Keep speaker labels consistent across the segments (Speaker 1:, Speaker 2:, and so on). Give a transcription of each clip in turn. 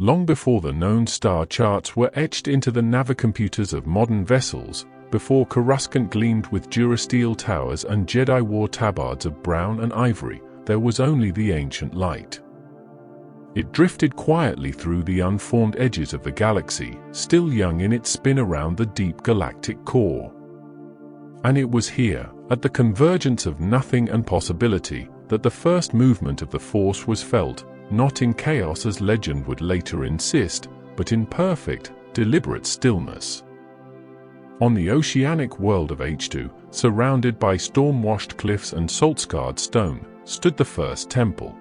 Speaker 1: long before the known star charts were etched into the navicomputers of modern vessels, before Coruscant gleamed with durasteel towers and Jedi war tabards of brown and ivory, there was only the ancient light. It drifted quietly through the unformed edges of the galaxy, still young in its spin around the deep galactic core. And it was here, at the convergence of nothing and possibility, that the first movement of the Force was felt, not in chaos as legend would later insist, but in perfect, deliberate stillness. On the oceanic world of Ahch-To, surrounded by storm-washed cliffs and salt-scarred stone, stood the first temple.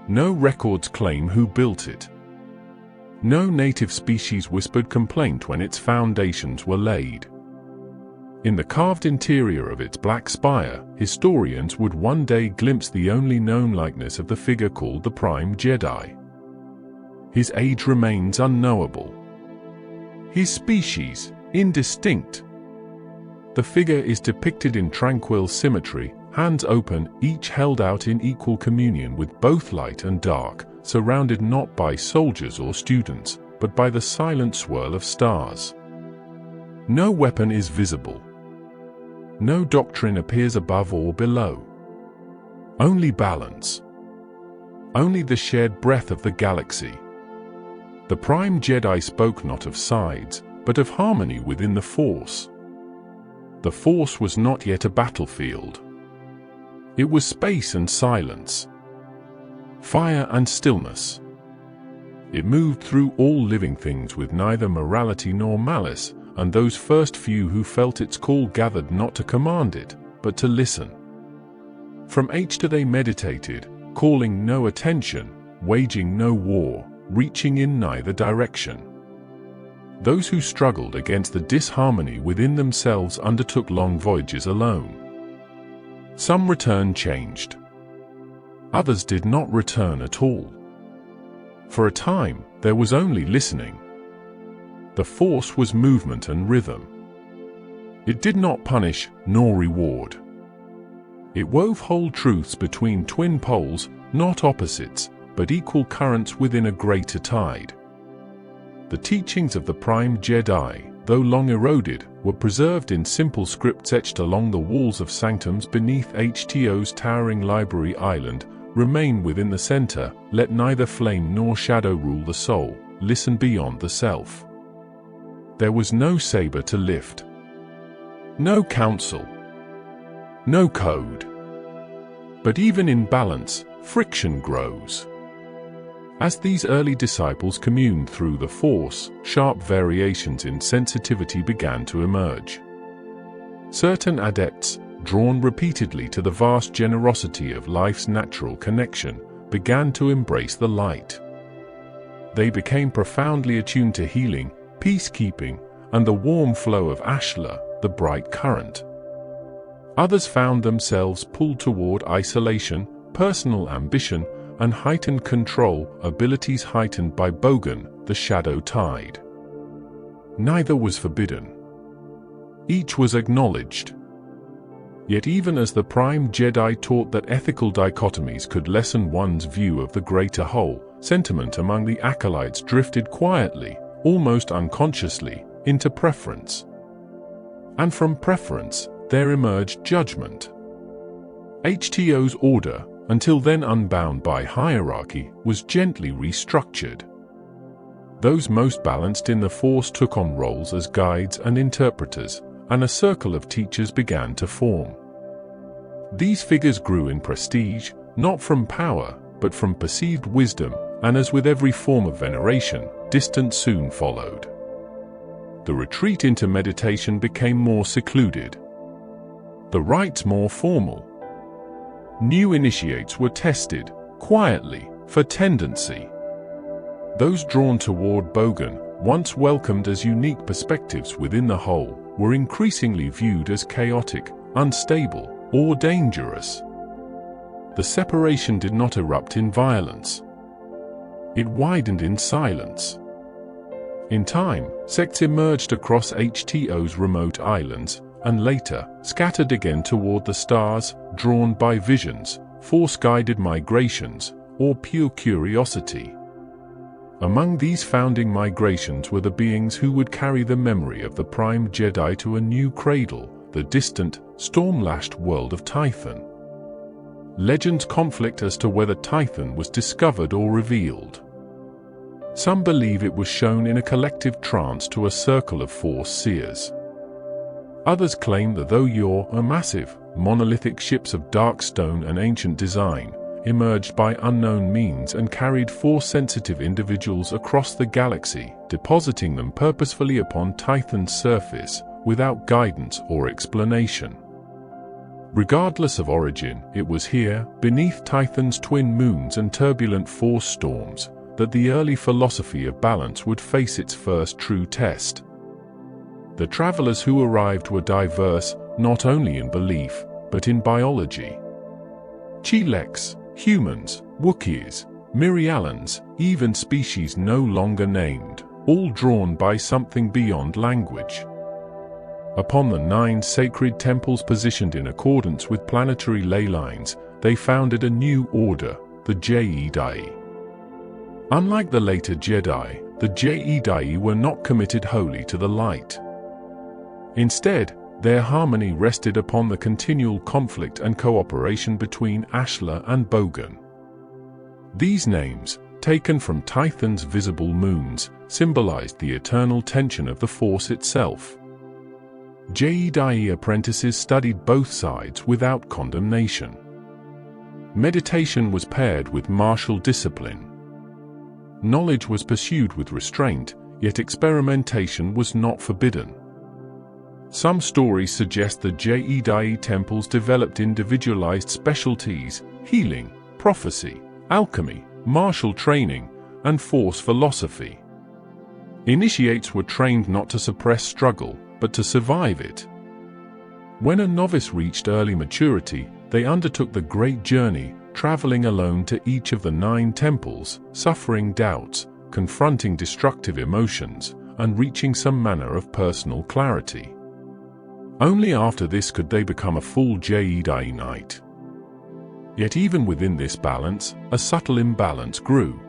Speaker 1: No records claim who built it. No native species whispered complaint when its foundations were laid. In the carved interior of its black spire, historians would one day glimpse the only known likeness of the figure called the Prime Jedi. His age remains unknowable. His species, indistinct. The figure is depicted in tranquil symmetry, hands open, each held out in equal communion with both light and dark, surrounded not by soldiers or students, but by the silent swirl of stars. No weapon is visible. No doctrine appears above or below. Only balance. Only the shared breath of the galaxy. The Prime Jedi spoke not of sides, but of harmony within the Force. The Force was not yet a battlefield. It was space and silence. Fire and stillness. It moved through all living things with neither morality nor malice, and those first few who felt its call gathered not to command it, but to listen. From Ahch-To they meditated, calling no attention, waging no war, reaching in neither direction. Those who struggled against the disharmony within themselves undertook long voyages alone. Some returned changed. Others did not return at all. For a time, there was only listening. The Force was movement and rhythm. It did not punish nor reward. It wove whole truths between twin poles, not opposites, but equal currents within a greater tide. The teachings of the Prime Jedi, though long eroded, were preserved in simple scripts etched along the walls of sanctums beneath Ahch-To's towering library island. Remain within the center, let neither flame nor shadow rule the soul, listen beyond the self. There was no saber to lift. No counsel. No code. But even in balance, friction grows. As these early disciples communed through the Force, sharp variations in sensitivity began to emerge. Certain adepts, drawn repeatedly to the vast generosity of life's natural connection, began to embrace the light. They became profoundly attuned to healing, peacekeeping, and the warm flow of Ahch-To, the bright current. Others found themselves pulled toward isolation, personal ambition, and heightened control, abilities heightened by Bogan, the shadow tide. Neither was forbidden. Each was acknowledged. Yet even as the Prime Jedi taught that ethical dichotomies could lessen one's view of the greater whole, sentiment among the acolytes drifted quietly, almost unconsciously, into preference. And from preference, there emerged judgment. Ahch-To's order, until then unbound by hierarchy, was gently restructured. Those most balanced in the Force took on roles as guides and interpreters, and a circle of teachers began to form. These figures grew in prestige, not from power, but from perceived wisdom, and as with every form of veneration, distance soon followed. The retreat into meditation became more secluded. The rites more formal. New initiates were tested, quietly, for tendency. Those drawn toward Bogan, once welcomed as unique perspectives within the whole, were increasingly viewed as chaotic, unstable, or dangerous. The separation did not erupt in violence. It widened in silence. In time, sects emerged across Ahch-To's remote islands, and later, scattered again toward the stars, drawn by visions, Force-guided migrations, or pure curiosity. Among these founding migrations were the beings who would carry the memory of the Prime Jedi to a new cradle, the distant, storm-lashed world of Tython. Legends conflict as to whether Tython was discovered or revealed. Some believe it was shown in a collective trance to a circle of Force seers. Others claim that though massive, monolithic ships of dark stone and ancient design, emerged by unknown means and carried Force-sensitive individuals across the galaxy, depositing them purposefully upon Tython's surface, without guidance or explanation. Regardless of origin, it was here, beneath Tython's twin moons and turbulent Force storms, that the early philosophy of balance would face its first true test. The travelers who arrived were diverse, not only in belief, but in biology. Twi'leks, humans, Wookiees, Mirialans, even species no longer named, all drawn by something beyond language. Upon the 9 sacred temples positioned in accordance with planetary ley lines, they founded a new order, the Jedi. Unlike the later Jedi, the Jedi were not committed wholly to the light. Instead, their harmony rested upon the continual conflict and cooperation between Ahch-To and Bogan. These names, taken from Tython's visible moons, symbolized the eternal tension of the Force itself. Jedi apprentices studied both sides without condemnation. Meditation was paired with martial discipline. Knowledge was pursued with restraint, yet experimentation was not forbidden. Some stories suggest the Jedi temples developed individualized specialties: healing, prophecy, alchemy, martial training, and Force philosophy. Initiates were trained not to suppress struggle, but to survive it. When a novice reached early maturity, they undertook the great journey, traveling alone to each of the 9 temples, suffering doubts, confronting destructive emotions, and reaching some manner of personal clarity. Only after this could they become a full Jedi Knight. Yet even within this balance, a subtle imbalance grew.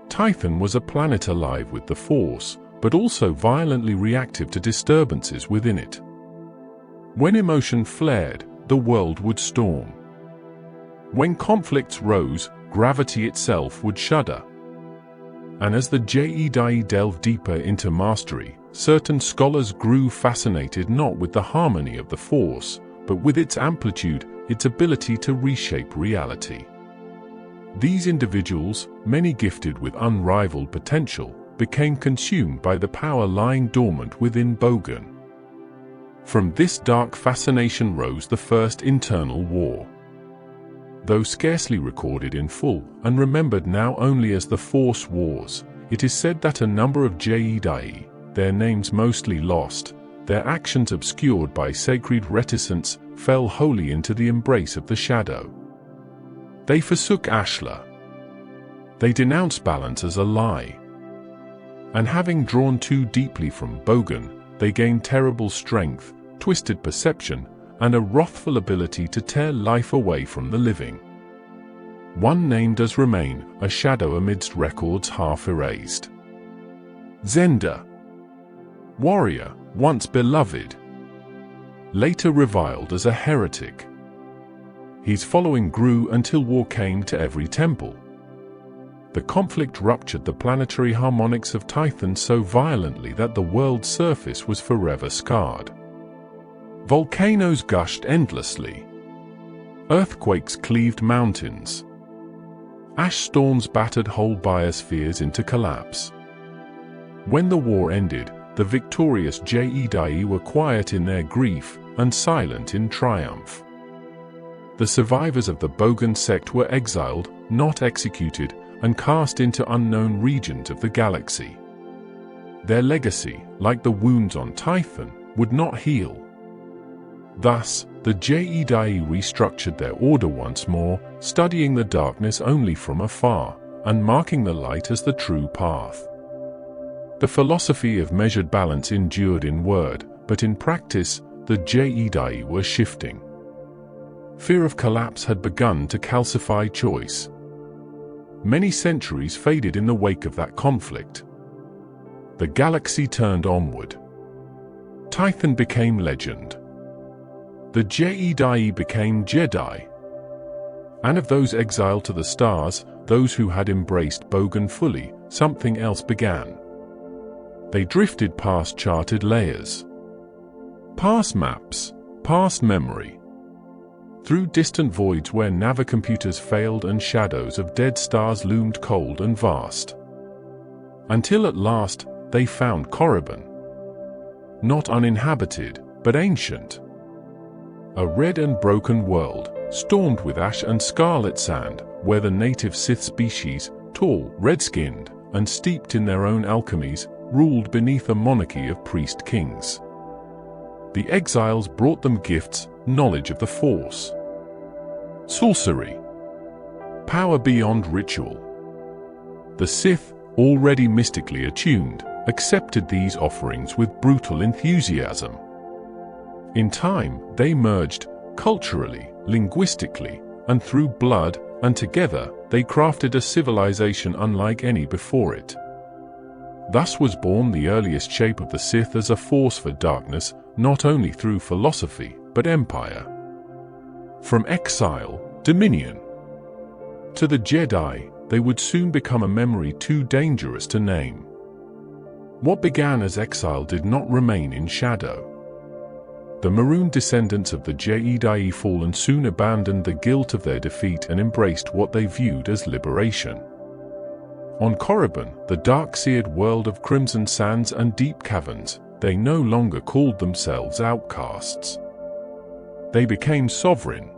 Speaker 1: Tython was a planet alive with the Force, but also violently reactive to disturbances within it. When emotion flared, the world would storm. When conflicts rose, gravity itself would shudder. And as the Jedi delved deeper into mastery, certain scholars grew fascinated not with the harmony of the Force, but with its amplitude, its ability to reshape reality. These individuals, many gifted with unrivaled potential, became consumed by the power lying dormant within Bogan. From this dark fascination rose the first internal war. Though scarcely recorded in full, and remembered now only as the Force Wars, it is said that a number of Jedi, their names mostly lost, their actions obscured by sacred reticence, fell wholly into the embrace of the shadow. They forsook Ahch-To. They denounced balance as a lie. And having drawn too deeply from Bogan, they gained terrible strength, twisted perception, and a wrathful ability to tear life away from the living. One name does remain, a shadow amidst records half erased. Zenda. Warrior, once beloved. Later reviled as a heretic. His following grew until war came to every temple. The conflict ruptured the planetary harmonics of Tython so violently that the world's surface was forever scarred. Volcanoes gushed endlessly. Earthquakes cleaved mountains. Ash storms battered whole biospheres into collapse. When the war ended, the victorious Jedi were quiet in their grief and silent in triumph. The survivors of the Bogan sect were exiled, not executed, and cast into unknown regions of the galaxy. Their legacy, like the wounds on Tython, would not heal. Thus, the Jedi restructured their order once more, studying the darkness only from afar, and marking the light as the true path. The philosophy of measured balance endured in word, but in practice, the Jedi were shifting. Fear of collapse had begun to calcify choice. Many centuries faded in the wake of that conflict. The galaxy turned onward. Tython became legend. The Jedi became Jedi. And of those exiled to the stars, those who had embraced Bogan fully, something else began. They drifted past charted layers, past maps, past memory, through distant voids where navicomputers failed and shadows of dead stars loomed cold and vast. Until at last, they found Korriban. Not uninhabited, but ancient. A red and broken world, stormed with ash and scarlet sand, where the native Sith species, tall, red-skinned, and steeped in their own alchemies, ruled beneath a monarchy of priest-kings. The exiles brought them gifts, knowledge of the Force, sorcery, power beyond ritual. The Sith, already mystically attuned, accepted these offerings with brutal enthusiasm. In time, they merged, culturally, linguistically, and through blood, and together, they crafted a civilization unlike any before it. Thus was born the earliest shape of the Sith as a force for darkness, not only through philosophy, but empire. From exile, dominion. To the Jedi, they would soon become a memory too dangerous to name. What began as exile did not remain in shadow. The marooned descendants of the Jedi fallen soon abandoned the guilt of their defeat and embraced what they viewed as liberation. On Korriban, the dark-seared world of crimson sands and deep caverns, they no longer called themselves outcasts. They became sovereign.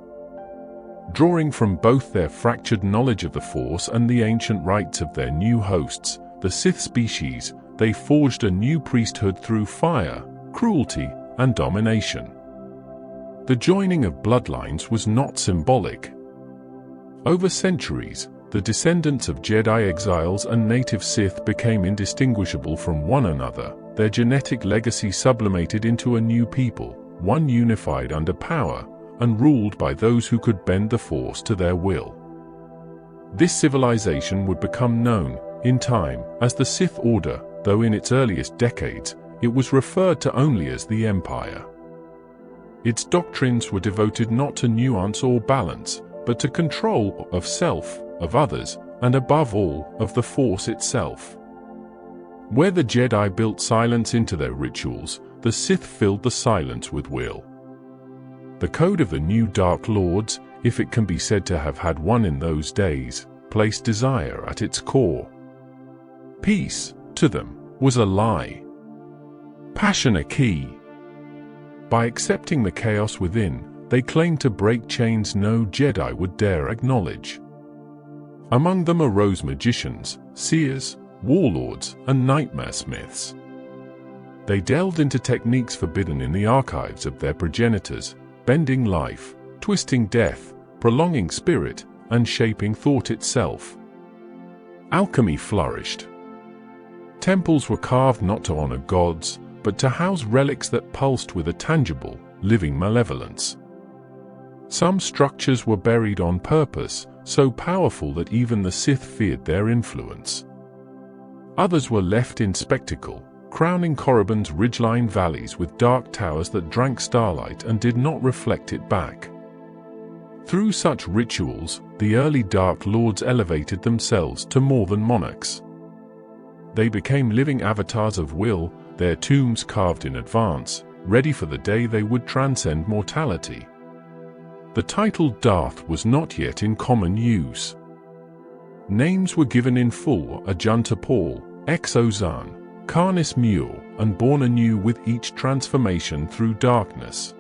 Speaker 1: Drawing from both their fractured knowledge of the Force and the ancient rites of their new hosts, the Sith species, they forged a new priesthood through fire, cruelty, and domination. The joining of bloodlines was not symbolic. Over centuries, the descendants of Jedi exiles and native Sith became indistinguishable from one another, their genetic legacy sublimated into a new people, one unified under power, and ruled by those who could bend the Force to their will. This civilization would become known, in time, as the Sith Order, though in its earliest decades, it was referred to only as the Empire. Its doctrines were devoted not to nuance or balance, but to control of self, of others, and above all, of the Force itself. Where the Jedi built silence into their rituals, the Sith filled the silence with will. The code of the new Dark Lords, if it can be said to have had one in those days, placed desire at its core. Peace, to them, was a lie. Passion a key. By accepting the chaos within, they claimed to break chains no Jedi would dare acknowledge. Among them arose magicians, seers, warlords, and nightmare smiths. They delved into techniques forbidden in the archives of their progenitors, bending life, twisting death, prolonging spirit, and shaping thought itself. Alchemy flourished. Temples were carved not to honor gods, but to house relics that pulsed with a tangible, living malevolence. Some structures were buried on purpose, so powerful that even the Sith feared their influence. Others were left in spectacle, crowning Korriban's ridgeline valleys with dark towers that drank starlight and did not reflect it back. Through such rituals, the early Dark Lords elevated themselves to more than monarchs. They became living avatars of will, their tombs carved in advance, ready for the day they would transcend mortality. The title Darth was not yet in common use. Names were given in full: Ajunta Paul, Exozan, Carnis Mule, and born anew with each transformation through darkness.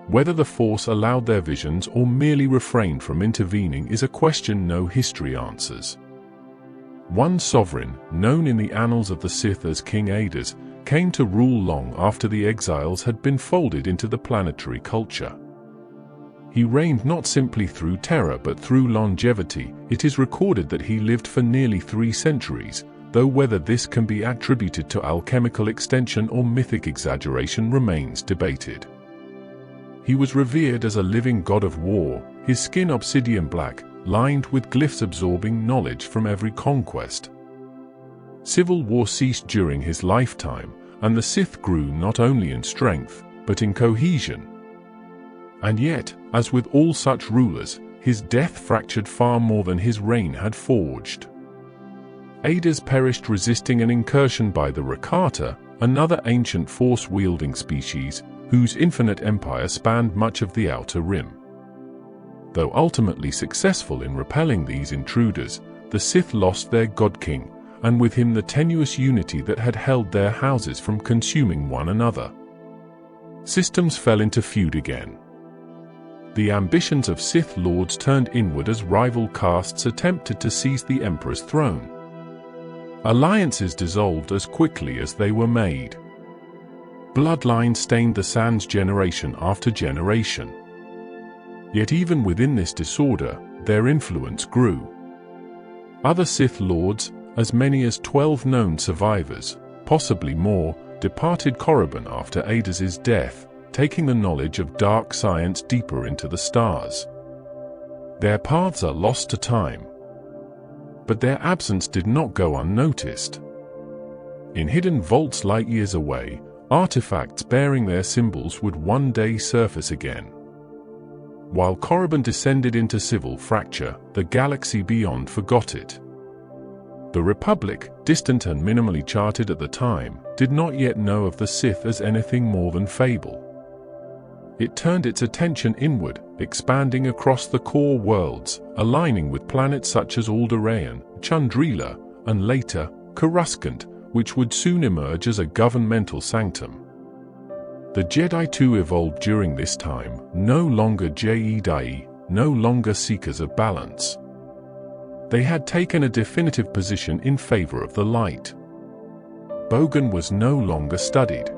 Speaker 1: Whether the Force allowed their visions or merely refrained from intervening is a question no history answers. One sovereign, known in the annals of the Sith as King Adaz, came to rule long after the exiles had been folded into the planetary culture. He reigned not simply through terror but through longevity. It is recorded that he lived for nearly 3 centuries, though whether this can be attributed to alchemical extension or mythic exaggeration remains debated. He was revered as a living god of war, his skin obsidian black, lined with glyphs absorbing knowledge from every conquest. Civil war ceased during his lifetime, and the Sith grew not only in strength, but in cohesion. And yet, as with all such rulers, his death fractured far more than his reign had forged. Aeders perished resisting an incursion by the Rakata, another ancient force-wielding species, whose infinite empire spanned much of the Outer Rim. Though ultimately successful in repelling these intruders, the Sith lost their God-King, and with him the tenuous unity that had held their houses from consuming one another. Systems fell into feud again. The ambitions of Sith lords turned inward as rival castes attempted to seize the Emperor's throne. Alliances dissolved as quickly as they were made. Bloodlines stained the sands generation after generation. Yet even within this disorder, their influence grew. Other Sith lords, as many as 12 known survivors, possibly more, departed Korriban after Aeders' death, taking the knowledge of dark science deeper into the stars. Their paths are lost to time. But their absence did not go unnoticed. In hidden vaults light years away, artifacts bearing their symbols would one day surface again. While Korriban descended into civil fracture, the galaxy beyond forgot it. The Republic, distant and minimally charted at the time, did not yet know of the Sith as anything more than fable. It turned its attention inward, expanding across the core worlds, aligning with planets such as Alderaan, Chandrila, and later, Coruscant, which would soon emerge as a governmental sanctum. The Jedi too evolved during this time, no longer Jedi, no longer seekers of balance. They had taken a definitive position in favor of the light. Bogan was no longer studied.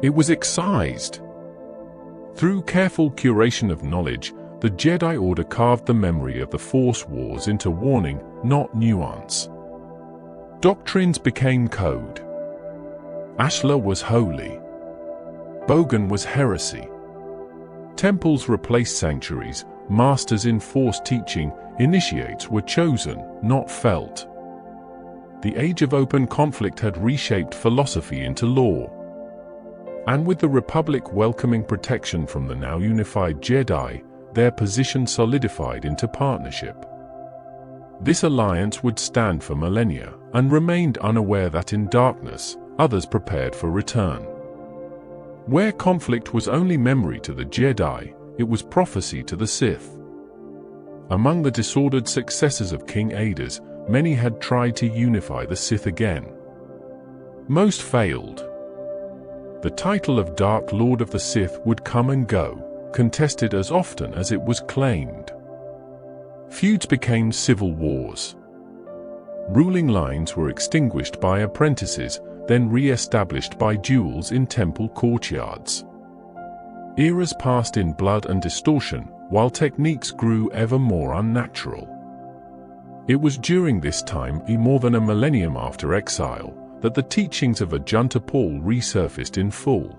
Speaker 1: It was excised. Through careful curation of knowledge, the Jedi Order carved the memory of the Force Wars into warning, not nuance. Doctrines became code. Ashla was holy. Bogan was heresy. Temples replaced sanctuaries, masters in Force teaching, initiates were chosen, not felt. The age of open conflict had reshaped philosophy into law. And with the Republic welcoming protection from the now unified Jedi, their position solidified into partnership. This alliance would stand for millennia, and remained unaware that in darkness, others prepared for return. Where conflict was only memory to the Jedi, it was prophecy to the Sith. Among the disordered successors of King Aeders, many had tried to unify the Sith again. Most failed. The title of Dark Lord of the Sith would come and go, contested as often as it was claimed. Feuds became civil wars. Ruling lines were extinguished by apprentices, then re-established by duels in temple courtyards. Eras passed in blood and distortion, while techniques grew ever more unnatural. It was during this time, more than a millennium after exile, that the teachings of Ajunta Paul resurfaced in full.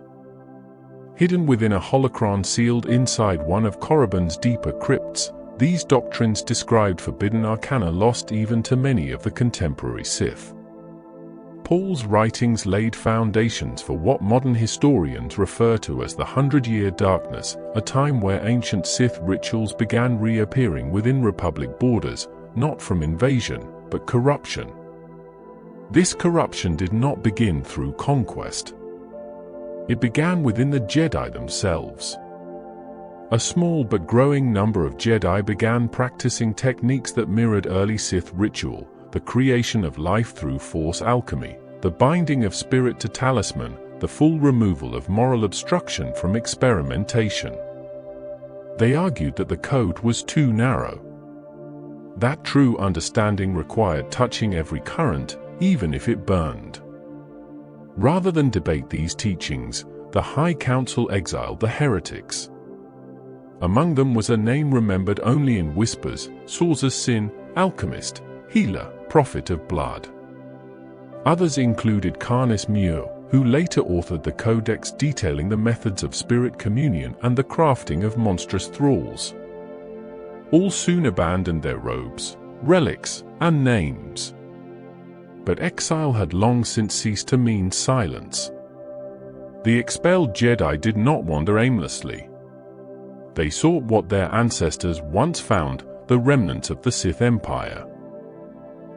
Speaker 1: Hidden within a holocron sealed inside one of Korriban's deeper crypts, these doctrines described forbidden arcana lost even to many of the contemporary Sith. Paul's writings laid foundations for what modern historians refer to as the 100-Year Darkness, a time where ancient Sith rituals began reappearing within Republic borders, not from invasion, but corruption. This corruption did not begin through conquest. It began within the Jedi themselves. A small but growing number of Jedi began practicing techniques that mirrored early Sith ritual, the creation of life through Force alchemy, the binding of spirit to talisman, the full removal of moral obstruction from experimentation. They argued that the code was too narrow. That true understanding required touching every current, even if it burned. Rather than debate these teachings, the High Council exiled the heretics. Among them was a name remembered only in whispers: Sorza Sin, alchemist, healer, prophet of blood. Others included Carnis Muir, who later authored the codex detailing the methods of spirit communion and the crafting of monstrous thralls. all soon abandoned their robes, relics, and names. But exile had long since ceased to mean silence. The expelled Jedi did not wander aimlessly. They sought what their ancestors once found, the remnants of the Sith Empire.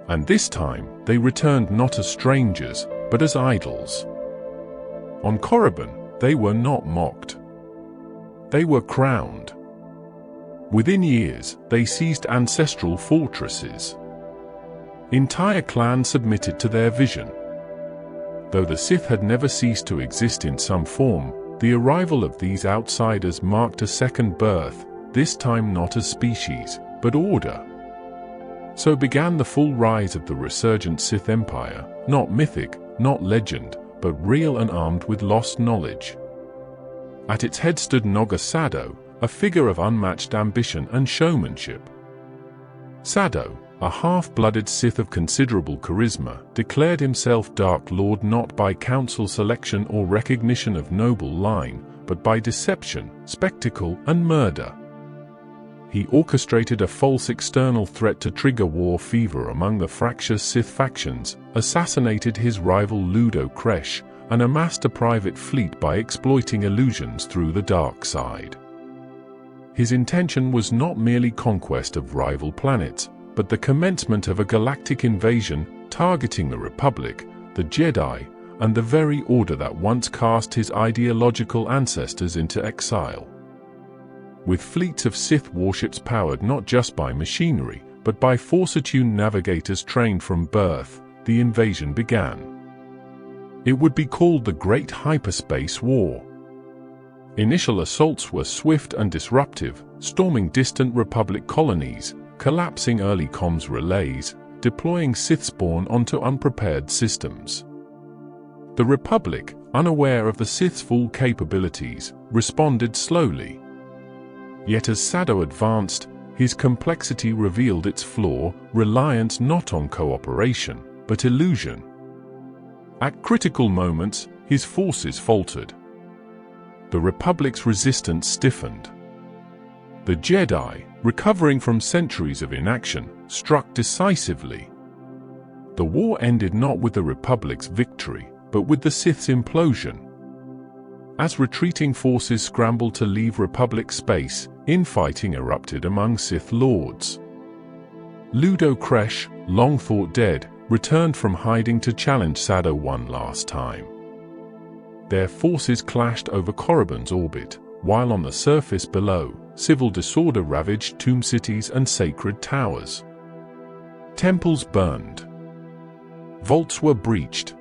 Speaker 1: And this time, they returned not as strangers, but as idols. On Korriban, they were not mocked. They were crowned. Within years, they seized ancestral fortresses. Entire clans submitted to their vision. Though the Sith had never ceased to exist in some form, the arrival of these outsiders marked a second birth, this time not as species, but order. So began the full rise of the resurgent Sith Empire, not mythic, not legend, but real and armed with lost knowledge. At its head stood Noga Sado, a figure of unmatched ambition and showmanship. Sado, a half-blooded Sith of considerable charisma, declared himself Dark Lord not by council selection or recognition of noble line, but by deception, spectacle, and murder. He orchestrated a false external threat to trigger war fever among the fractious Sith factions, assassinated his rival Ludo Kresh, and amassed a private fleet by exploiting illusions through the dark side. His intention was not merely conquest of rival planets, but the commencement of a galactic invasion targeting the Republic, the Jedi, and the very order that once cast his ideological ancestors into exile. With fleets of Sith warships powered not just by machinery, but by Force-attuned navigators trained from birth, the invasion began. It would be called the Great Hyperspace War. Initial assaults were swift and disruptive, storming distant Republic colonies, collapsing early comms relays, deploying Sith spawn onto unprepared systems. The Republic, unaware of the Sith's full capabilities, responded slowly. Yet as Sado advanced, his complexity revealed its flaw, reliance not on cooperation, but illusion. At critical moments, his forces faltered. The Republic's resistance stiffened. The Jedi, recovering from centuries of inaction, struck decisively. The war ended not with the Republic's victory, but with the Sith's implosion. As retreating forces scrambled to leave Republic space, infighting erupted among Sith lords. Ludo Kresh, long thought dead, returned from hiding to challenge Sado one last time. Their forces clashed over Korriban's orbit, while on the surface below, civil disorder ravaged tomb cities and sacred towers. Temples burned. Vaults were breached.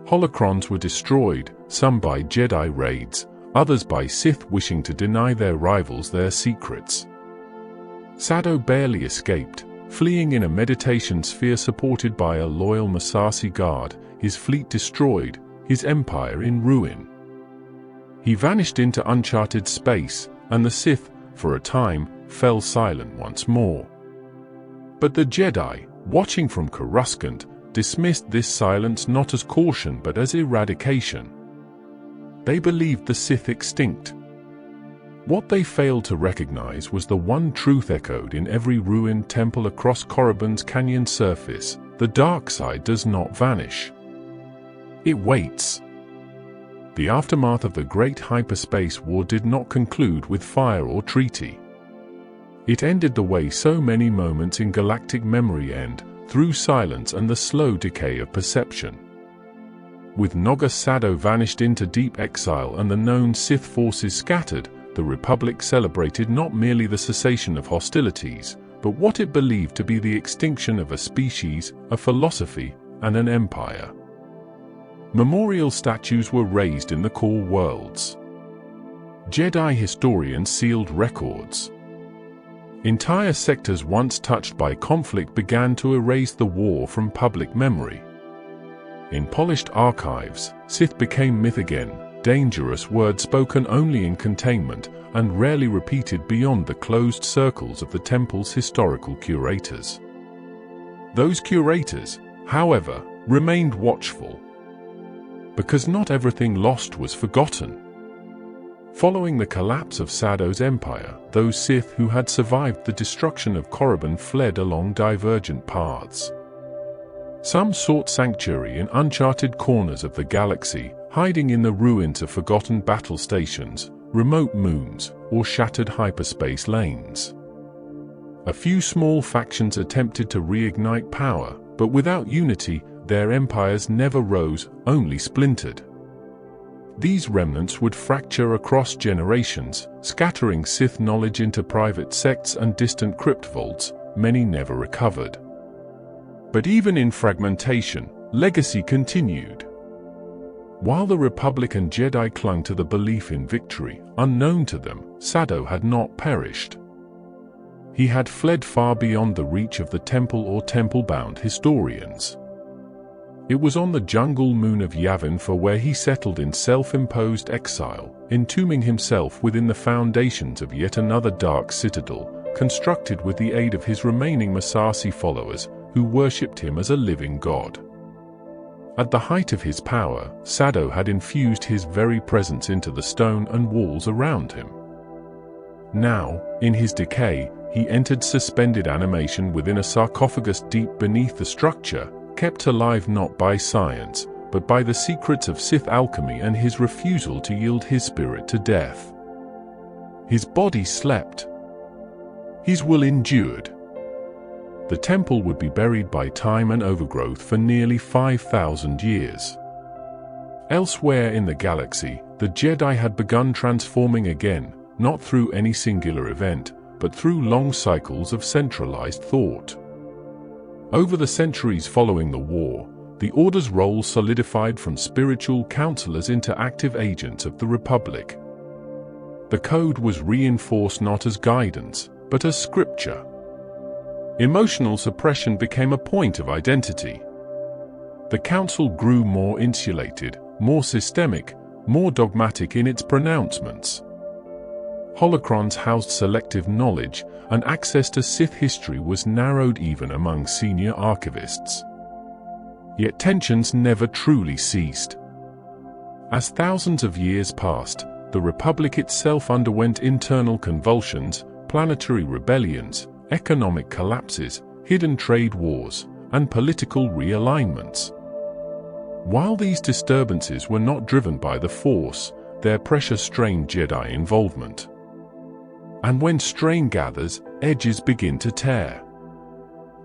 Speaker 1: Holocrons were destroyed, some by Jedi raids, others by Sith wishing to deny their rivals their secrets. Sado barely escaped, fleeing in a meditation sphere supported by a loyal Massassi guard, his fleet destroyed, his empire in ruin. He vanished into uncharted space, and the Sith, for a time, fell silent once more. But the Jedi, watching from Coruscant, dismissed this silence not as caution but as eradication. They believed the Sith extinct. What they failed to recognize was the one truth echoed in every ruined temple across Korriban's canyon surface: the dark side does not vanish. It waits. The aftermath of the Great Hyperspace War did not conclude with fire or treaty. It ended the way so many moments in galactic memory end, through silence and the slow decay of perception. With Noga Sado vanished into deep exile and the known Sith forces scattered, the Republic celebrated not merely the cessation of hostilities, but what it believed to be the extinction of a species, a philosophy, and an empire. Memorial statues were raised in the core worlds. Jedi historians sealed records. Entire sectors once touched by conflict began to erase the war from public memory. In polished archives, Sith became myth again, dangerous words spoken only in containment and rarely repeated beyond the closed circles of the temple's historical curators. Those curators, however, remained watchful. Because not everything lost was forgotten. Following the collapse of Sado's empire, those Sith who had survived the destruction of Korriban fled along divergent paths. Some sought sanctuary in uncharted corners of the galaxy, hiding in the ruins of forgotten battle stations, remote moons, or shattered hyperspace lanes. A few small factions attempted to reignite power, but without unity, their empires never rose, only splintered. These remnants would fracture across generations, scattering Sith knowledge into private sects and distant crypt vaults. Many never recovered. But even in fragmentation, legacy continued. While the Republic and Jedi clung to the belief in victory, unknown to them, Sado had not perished. He had fled far beyond the reach of the temple or temple-bound historians. It was on the jungle moon of Yavin for where he settled in self-imposed exile, entombing himself within the foundations of yet another dark citadel, constructed with the aid of his remaining Massassi followers, who worshipped him as a living god. At the height of his power, Sado had infused his very presence into the stone and walls around him. Now, in his decay, he entered suspended animation within a sarcophagus deep beneath the structure, kept alive not by science, but by the secrets of Sith alchemy and his refusal to yield his spirit to death. His body slept. His will endured. The temple would be buried by time and overgrowth for nearly 5,000 years. Elsewhere in the galaxy, the Jedi had begun transforming again, not through any singular event, but through long cycles of centralized thought. Over the centuries following the war, the Order's role solidified from spiritual counselors into active agents of the Republic. The code was reinforced not as guidance, but as scripture. Emotional suppression became a point of identity. The Council grew more insulated, more systemic, more dogmatic in its pronouncements. Holocrons housed selective knowledge, and access to Sith history was narrowed even among senior archivists. Yet tensions never truly ceased. As thousands of years passed, the Republic itself underwent internal convulsions, planetary rebellions, economic collapses, hidden trade wars, and political realignments. While these disturbances were not driven by the Force, their pressure strained Jedi involvement. And when strain gathers, edges begin to tear.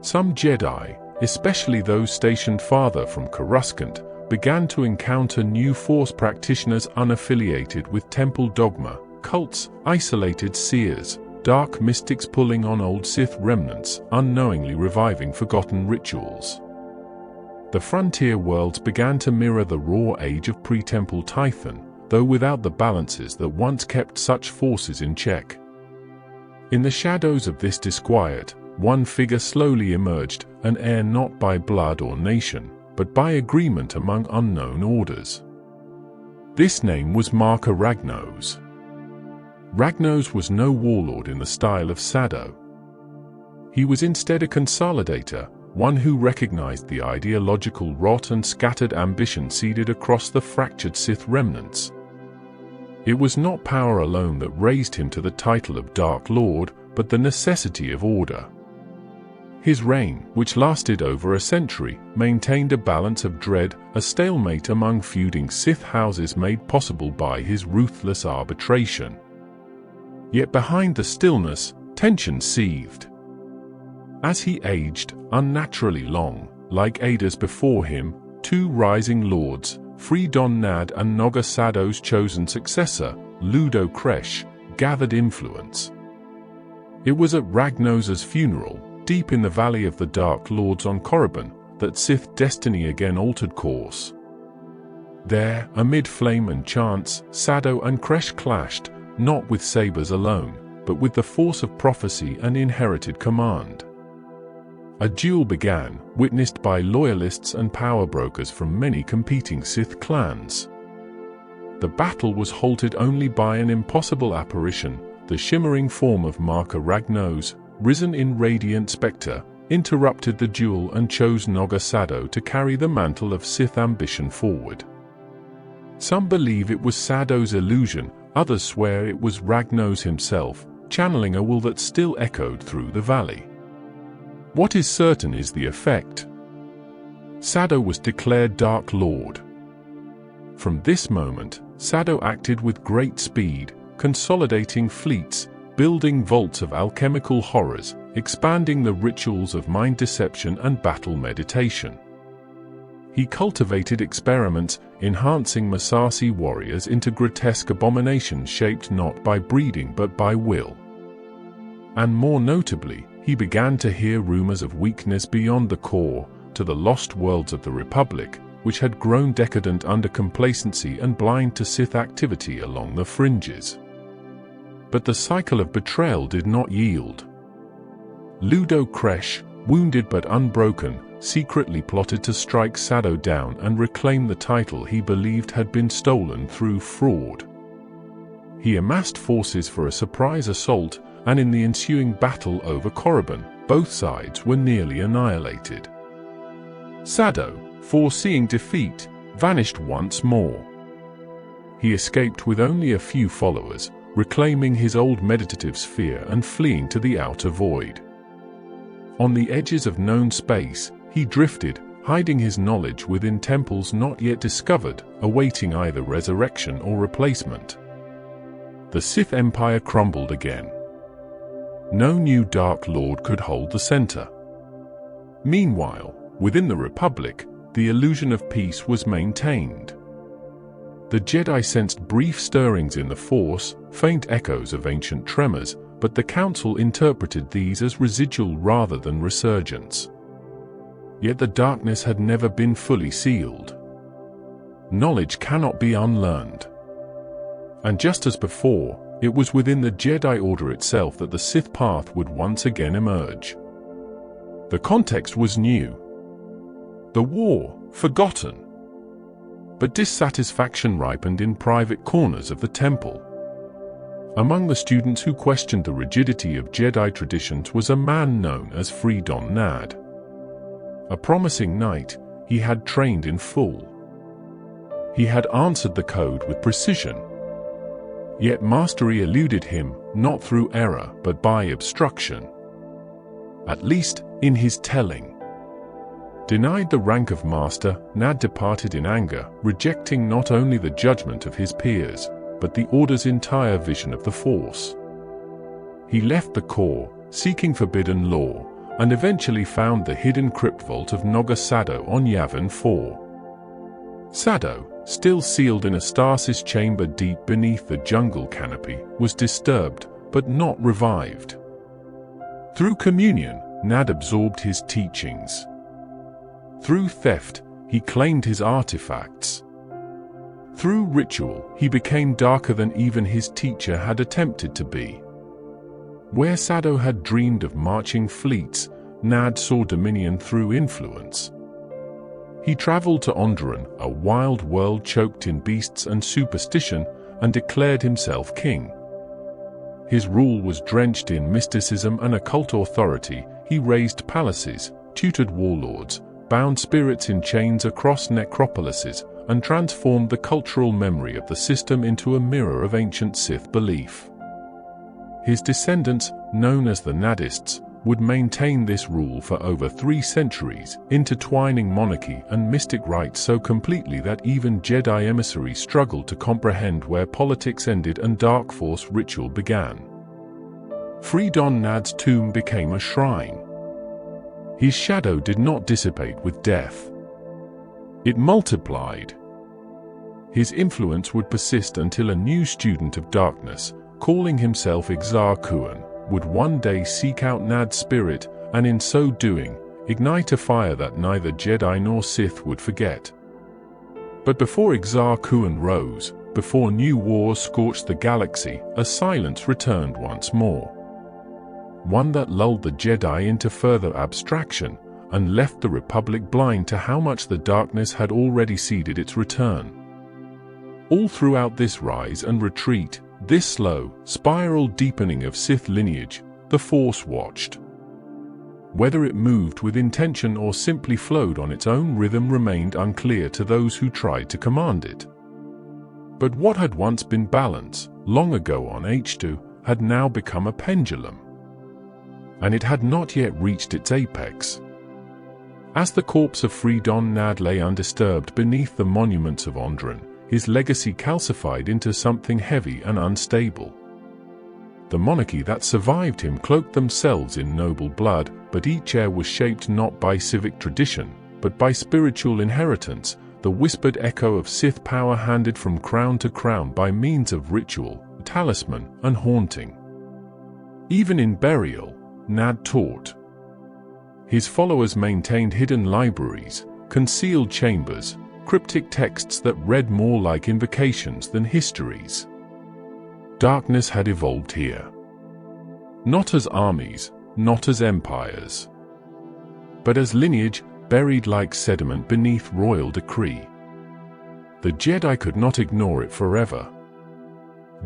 Speaker 1: Some Jedi, especially those stationed farther from Coruscant, began to encounter new Force practitioners unaffiliated with temple dogma, cults, isolated seers, dark mystics pulling on old Sith remnants, unknowingly reviving forgotten rituals. The frontier worlds began to mirror the raw age of pre-temple Tython, though without the balances that once kept such forces in check. In the shadows of this disquiet, one figure slowly emerged, an heir not by blood or nation, but by agreement among unknown orders. This name was Marka Ragnos. Ragnos was no warlord in the style of Sado. He was instead a consolidator, one who recognized the ideological rot and scattered ambition seeded across the fractured Sith remnants. It was not power alone that raised him to the title of Dark Lord, but the necessity of order. His reign, which lasted over a century, maintained a balance of dread, a stalemate among feuding Sith houses made possible by his ruthless arbitration. Yet behind the stillness, tension seethed. As he aged, unnaturally long, like Ada's before him, two rising lords, Freedon Nad and Noga Sado's chosen successor, Ludo Kresh, gathered influence. It was at Ragnos's funeral, deep in the Valley of the Dark Lords on Korriban, that Sith destiny again altered course. There, amid flame and chants, Sado and Kresh clashed, not with sabers alone, but with the force of prophecy and inherited command. A duel began, witnessed by loyalists and power brokers from many competing Sith clans. The battle was halted only by an impossible apparition, the shimmering form of Marka Ragnos, risen in radiant spectre, interrupted the duel and chose Noga Sado to carry the mantle of Sith ambition forward. Some believe it was Sado's illusion, Others swear it was Ragnos himself, channeling a will that still echoed through the valley. What is certain is the effect. Sado was declared Dark Lord. From this moment, Sado acted with great speed, consolidating fleets, building vaults of alchemical horrors, expanding the rituals of mind deception and battle meditation. He cultivated experiments, enhancing Massassi warriors into grotesque abominations shaped not by breeding but by will. And more notably, he began to hear rumors of weakness beyond the core, to the lost worlds of the Republic, which had grown decadent under complacency and blind to Sith activity along the fringes. But the cycle of betrayal did not yield. Ludo Kresh, wounded but unbroken, secretly plotted to strike Sado down and reclaim the title he believed had been stolen through fraud. He amassed forces for a surprise assault, and in the ensuing battle over Korriban, both sides were nearly annihilated. Sado, foreseeing defeat, vanished once more. He escaped with only a few followers, reclaiming his old meditative sphere and fleeing to the outer void. On the edges of known space, he drifted, hiding his knowledge within temples not yet discovered, awaiting either resurrection or replacement. The Sith Empire crumbled again. No new Dark Lord could hold the center. Meanwhile, within the Republic, the illusion of peace was maintained. The Jedi sensed brief stirrings in the Force, faint echoes of ancient tremors, but the Council interpreted these as residual rather than resurgence. Yet the darkness had never been fully sealed. Knowledge cannot be unlearned. And just as before, it was within the Jedi Order itself that the Sith path would once again emerge. The context was new. The war, forgotten. But dissatisfaction ripened in private corners of the temple. Among the students who questioned the rigidity of Jedi traditions was a man known as Freedon Nad. A promising knight, he had trained in full. He had answered the code with precision. Yet mastery eluded him, not through error but by obstruction. At least, in his telling. Denied the rank of master, Nad departed in anger, rejecting not only the judgment of his peers, but the Order's entire vision of the Force. He left the core, seeking forbidden lore, and eventually found the hidden crypt vault of Noga Sado on Yavin 4. Sado, still sealed in a stasis chamber deep beneath the jungle canopy, was disturbed, but not revived. Through communion, Nad absorbed his teachings. Through theft, he claimed his artifacts. Through ritual, he became darker than even his teacher had attempted to be. Where Sado had dreamed of marching fleets, Nad saw dominion through influence. He traveled to Onderon, a wild world choked in beasts and superstition, and declared himself king. His rule was drenched in mysticism and occult authority. He raised palaces, tutored warlords, bound spirits in chains across necropolises, and transformed the cultural memory of the system into a mirror of ancient Sith belief. His descendants, known as the Nadists, would maintain this rule for over 3 centuries, intertwining monarchy and mystic rites so completely that even Jedi emissaries struggled to comprehend where politics ended and Dark Force ritual began. Freedon Nad's tomb became a shrine. His shadow did not dissipate with death. It multiplied. His influence would persist until a new student of darkness, calling himself Exar Kuan, would one day seek out Nad's spirit, and in so doing, ignite a fire that neither Jedi nor Sith would forget. But before Exar Kuan rose, before new wars scorched the galaxy, a silence returned once more. One that lulled the Jedi into further abstraction, and left the Republic blind to how much the darkness had already seeded its return. All throughout this rise and retreat, this slow, spiral deepening of Sith lineage, the Force watched. Whether it moved with intention or simply flowed on its own rhythm remained unclear to those who tried to command it. But what had once been balance, long ago on Ahch-To, had now become a pendulum. And it had not yet reached its apex. As the corpse of Freedon Nad lay undisturbed beneath the monuments of Onderon, his legacy calcified into something heavy and unstable. The monarchy that survived him cloaked themselves in noble blood, but each heir was shaped not by civic tradition, but by spiritual inheritance, the whispered echo of Sith power handed from crown to crown by means of ritual, talisman, and haunting. Even in burial, Nad taught. His followers maintained hidden libraries, concealed chambers, cryptic texts that read more like invocations than histories. Darkness had evolved here. Not as armies, not as empires, but as lineage buried like sediment beneath royal decree. The Jedi could not ignore it forever.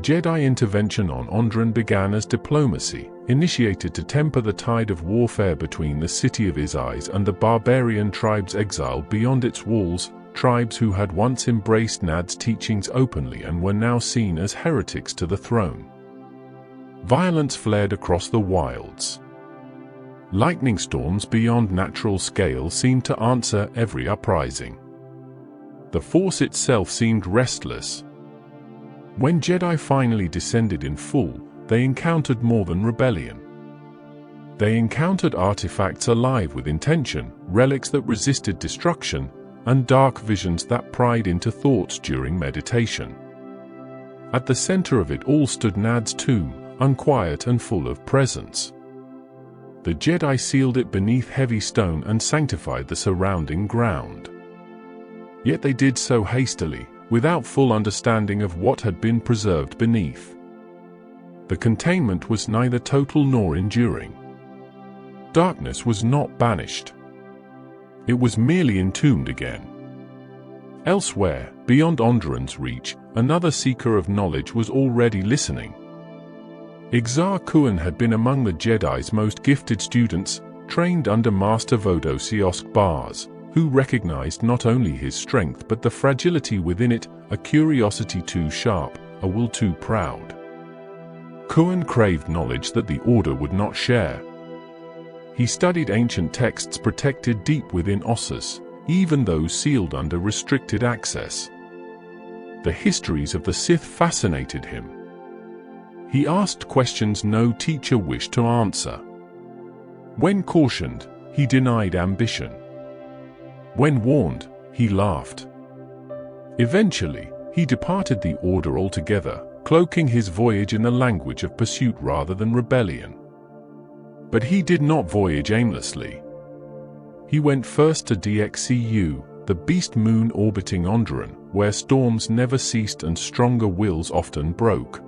Speaker 1: Jedi intervention on Onderon began as diplomacy, initiated to temper the tide of warfare between the City of His Eyes and the barbarian tribes exiled beyond its walls, tribes who had once embraced Nad's teachings openly and were now seen as heretics to the throne. Violence flared across the wilds. Lightning storms beyond natural scale seemed to answer every uprising. The Force itself seemed restless. When Jedi finally descended in full, they encountered more than rebellion. They encountered artifacts alive with intention, relics that resisted destruction, and dark visions that pried into thoughts during meditation. At the center of it all stood Nad's tomb, unquiet and full of presence. The Jedi sealed it beneath heavy stone and sanctified the surrounding ground. Yet they did so hastily, without full understanding of what had been preserved beneath. The containment was neither total nor enduring. Darkness was not banished. It was merely entombed again. Elsewhere, beyond Onderon's reach, another seeker of knowledge was already listening. Ahch-To had been among the Jedi's most gifted students, trained under Master Vodo Siosk Bars, who recognized not only his strength but the fragility within it, a curiosity too sharp, a will too proud. Ahch-To craved knowledge that the Order would not share. He studied ancient texts protected deep within Ossus, even those sealed under restricted access. The histories of the Sith fascinated him. He asked questions no teacher wished to answer. When cautioned, he denied ambition. When warned, he laughed. Eventually, he departed the Order altogether, cloaking his voyage in the language of pursuit rather than rebellion. But he did not voyage aimlessly. He went first to DXCU, the beast moon orbiting Onderon, where storms never ceased and stronger wills often broke.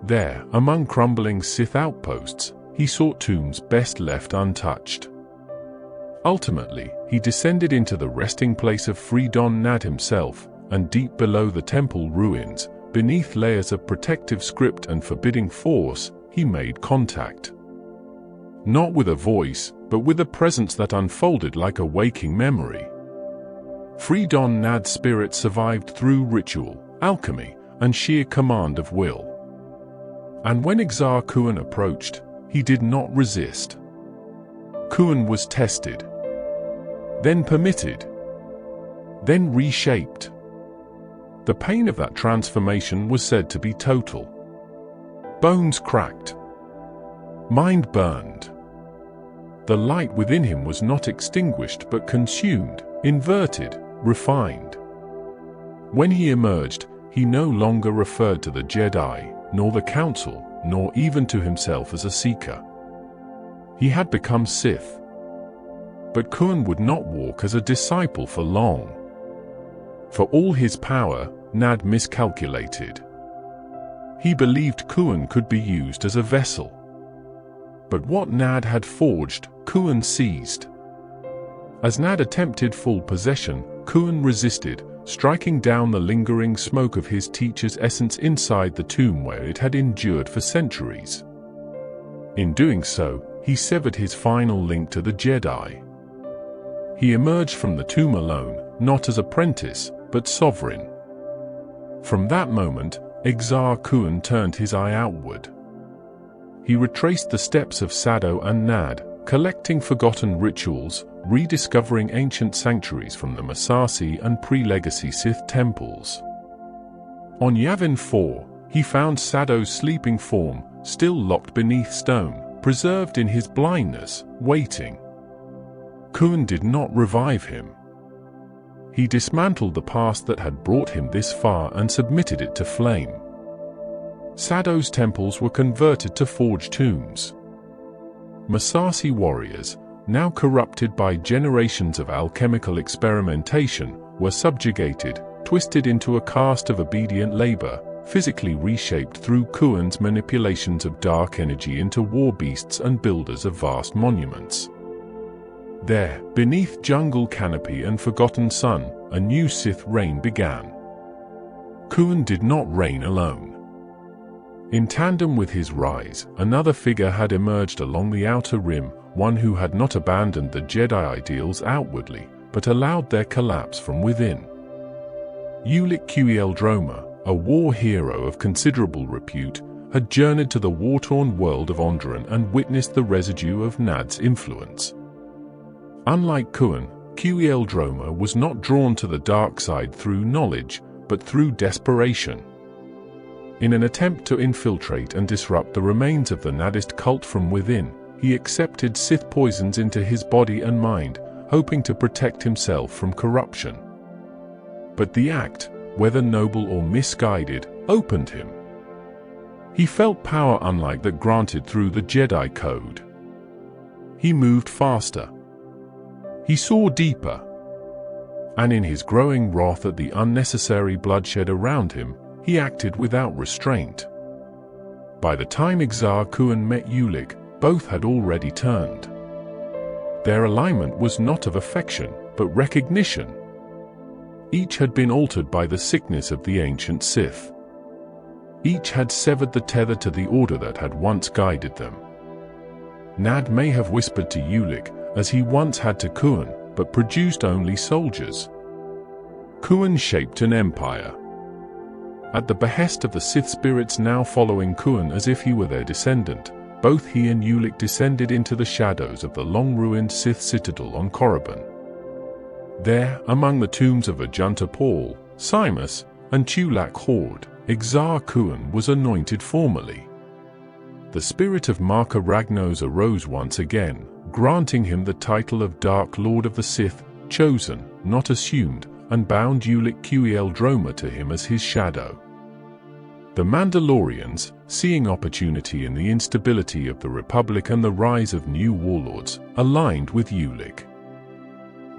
Speaker 1: There, among crumbling Sith outposts, he sought tombs best left untouched. Ultimately, he descended into the resting place of Freedon Nad himself, and deep below the temple ruins, beneath layers of protective script and forbidding force, he made contact. Not with a voice, but with a presence that unfolded like a waking memory. Freedon Nad's spirit survived through ritual, alchemy, and sheer command of will. And when Ahch-To approached, he did not resist. Ahch-To was tested, then permitted, then reshaped. The pain of that transformation was said to be total. Bones cracked. Mind burned. The light within him was not extinguished but consumed, inverted, refined. When he emerged, he no longer referred to the Jedi, nor the Council, nor even to himself as a seeker. He had become Sith. But Ahch-To would not walk as a disciple for long. For all his power, Nad miscalculated. He believed Ahch-To could be used as a vessel. But what Nad had forged, Ahch-To seized. As Nad attempted full possession, Ahch-To resisted, striking down the lingering smoke of his teacher's essence inside the tomb where it had endured for centuries. In doing so, he severed his final link to the Jedi. He emerged from the tomb alone, not as apprentice, but sovereign. From that moment, Ahch-To turned his eye outward. He retraced the steps of Sado and Nad, collecting forgotten rituals, rediscovering ancient sanctuaries from the Massassi and pre-Legacy Sith temples. On Yavin 4, he found Sado's sleeping form, still locked beneath stone, preserved in his blindness, waiting. Kuan did not revive him. He dismantled the past that had brought him this far and submitted it to flame. Sado's temples were converted to forged tombs. Massassi warriors, now corrupted by generations of alchemical experimentation, were subjugated, twisted into a caste of obedient labor, physically reshaped through Kuan's manipulations of dark energy into war beasts and builders of vast monuments. There, beneath jungle canopy and forgotten sun, a new Sith reign began. Kuan did not reign alone. In tandem with his rise, another figure had emerged along the outer rim, one who had not abandoned the Jedi ideals outwardly, but allowed their collapse from within. Ulic Qeldroma, a war hero of considerable repute, had journeyed to the war-torn world of Onderon and witnessed the residue of Nad's influence. Unlike Kuan, Qeldroma was not drawn to the dark side through knowledge, but through desperation. In an attempt to infiltrate and disrupt the remains of the Nadist cult from within, he accepted Sith poisons into his body and mind, hoping to protect himself from corruption. But the act, whether noble or misguided, opened him. He felt power unlike that granted through the Jedi Code. He moved faster. He saw deeper. And in his growing wrath at the unnecessary bloodshed around him, he acted without restraint. By the time Ahch-To met Ulic, both had already turned. Their alignment was not of affection, but recognition. Each had been altered by the sickness of the ancient Sith. Each had severed the tether to the order that had once guided them. Nad may have whispered to Ulic, as he once had to Kuan, but produced only soldiers. Kuan shaped an empire. At the behest of the Sith spirits now following Kuan as if he were their descendant, both he and Ulic descended into the shadows of the long-ruined Sith citadel on Korriban. There, among the tombs of Ajunta Paul, Simus, and Chulak Horde, Ahch-To was anointed formally. The spirit of Marka Ragnos arose once again, granting him the title of Dark Lord of the Sith, chosen, not assumed, and bound Ulic Qeldroma to him as his shadow. The Mandalorians, seeing opportunity in the instability of the Republic and the rise of new warlords, aligned with Ulic.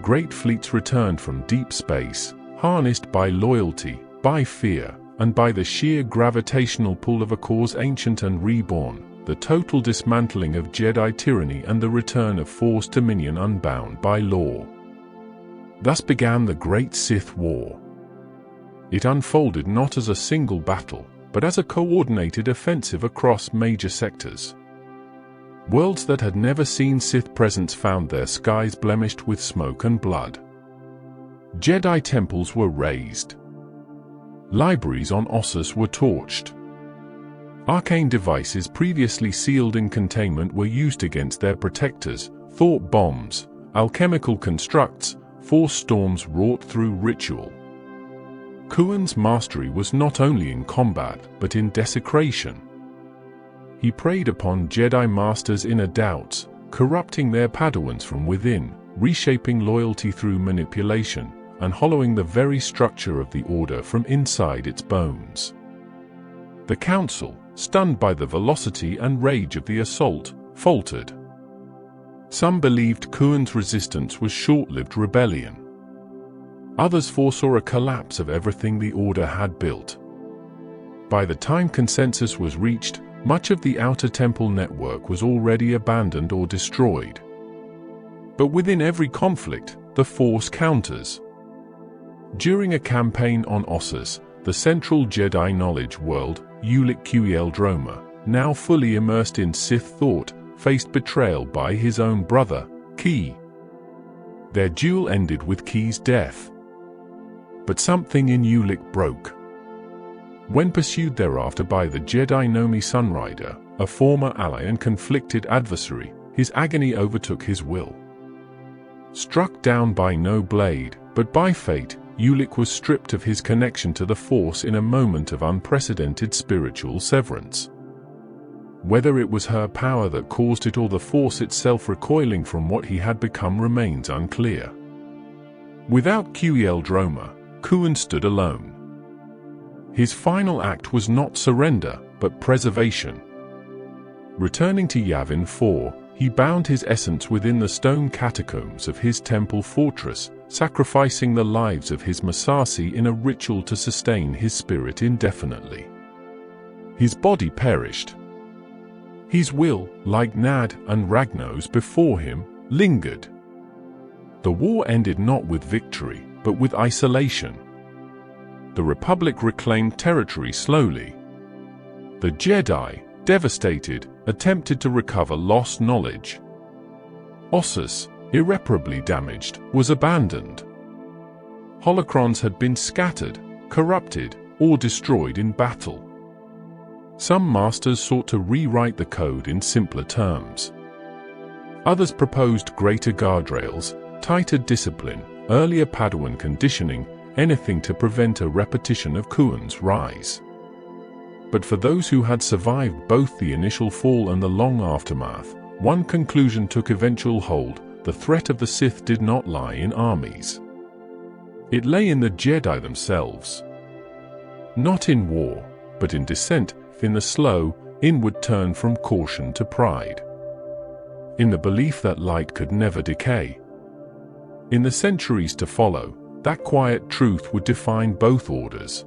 Speaker 1: Great fleets returned from deep space, harnessed by loyalty, by fear, and by the sheer gravitational pull of a cause ancient and reborn, the total dismantling of Jedi tyranny and the return of Force dominion unbound by law. Thus began the Great Sith War. It unfolded not as a single battle, but as a coordinated offensive across major sectors. Worlds that had never seen Sith presence found their skies blemished with smoke and blood. Jedi temples were razed. Libraries on Ossus were torched. Arcane devices previously sealed in containment were used against their protectors, thought bombs, alchemical constructs, Force storms wrought through ritual. Kuan's mastery was not only in combat, but in desecration. He preyed upon Jedi Masters' inner doubts, corrupting their Padawans from within, reshaping loyalty through manipulation, and hollowing the very structure of the Order from inside its bones. The Council, stunned by the velocity and rage of the assault, faltered. Some believed Kuan's resistance was short-lived rebellion. Others foresaw a collapse of everything the Order had built. By the time consensus was reached, much of the outer temple network was already abandoned or destroyed. But within every conflict, the Force counters. During a campaign on Ossus, the central Jedi knowledge world, Ulic Qeldroma, now fully immersed in Sith thought, faced betrayal by his own brother, Ki. Their duel ended with Ki's death. But something in Ulic broke. When pursued thereafter by the Jedi Nomi Sunrider, a former ally and conflicted adversary, his agony overtook his will. Struck down by no blade, but by fate, Ulic was stripped of his connection to the Force in a moment of unprecedented spiritual severance. Whether it was her power that caused it or the Force itself recoiling from what he had become remains unclear. Without Qel-Droma, Kuan stood alone. His final act was not surrender, but preservation. Returning to Yavin 4, he bound his essence within the stone catacombs of his temple fortress, sacrificing the lives of his Massassi in a ritual to sustain his spirit indefinitely. His body perished. His will, like Nad and Ragnos before him, lingered. The war ended not with victory, but with isolation. The Republic reclaimed territory slowly. The Jedi, devastated, attempted to recover lost knowledge. Ossus, irreparably damaged, was abandoned. Holocrons had been scattered, corrupted, or destroyed in battle. Some masters sought to rewrite the code in simpler terms. Others proposed greater guardrails, tighter discipline, earlier Padawan conditioning, anything to prevent a repetition of Kuan's rise. But for those who had survived both the initial fall and the long aftermath, one conclusion took eventual hold: the threat of the Sith did not lie in armies. It lay in the Jedi themselves. Not in war, but in descent, in the slow, inward turn from caution to pride. In the belief that light could never decay. In the centuries to follow, that quiet truth would define both orders.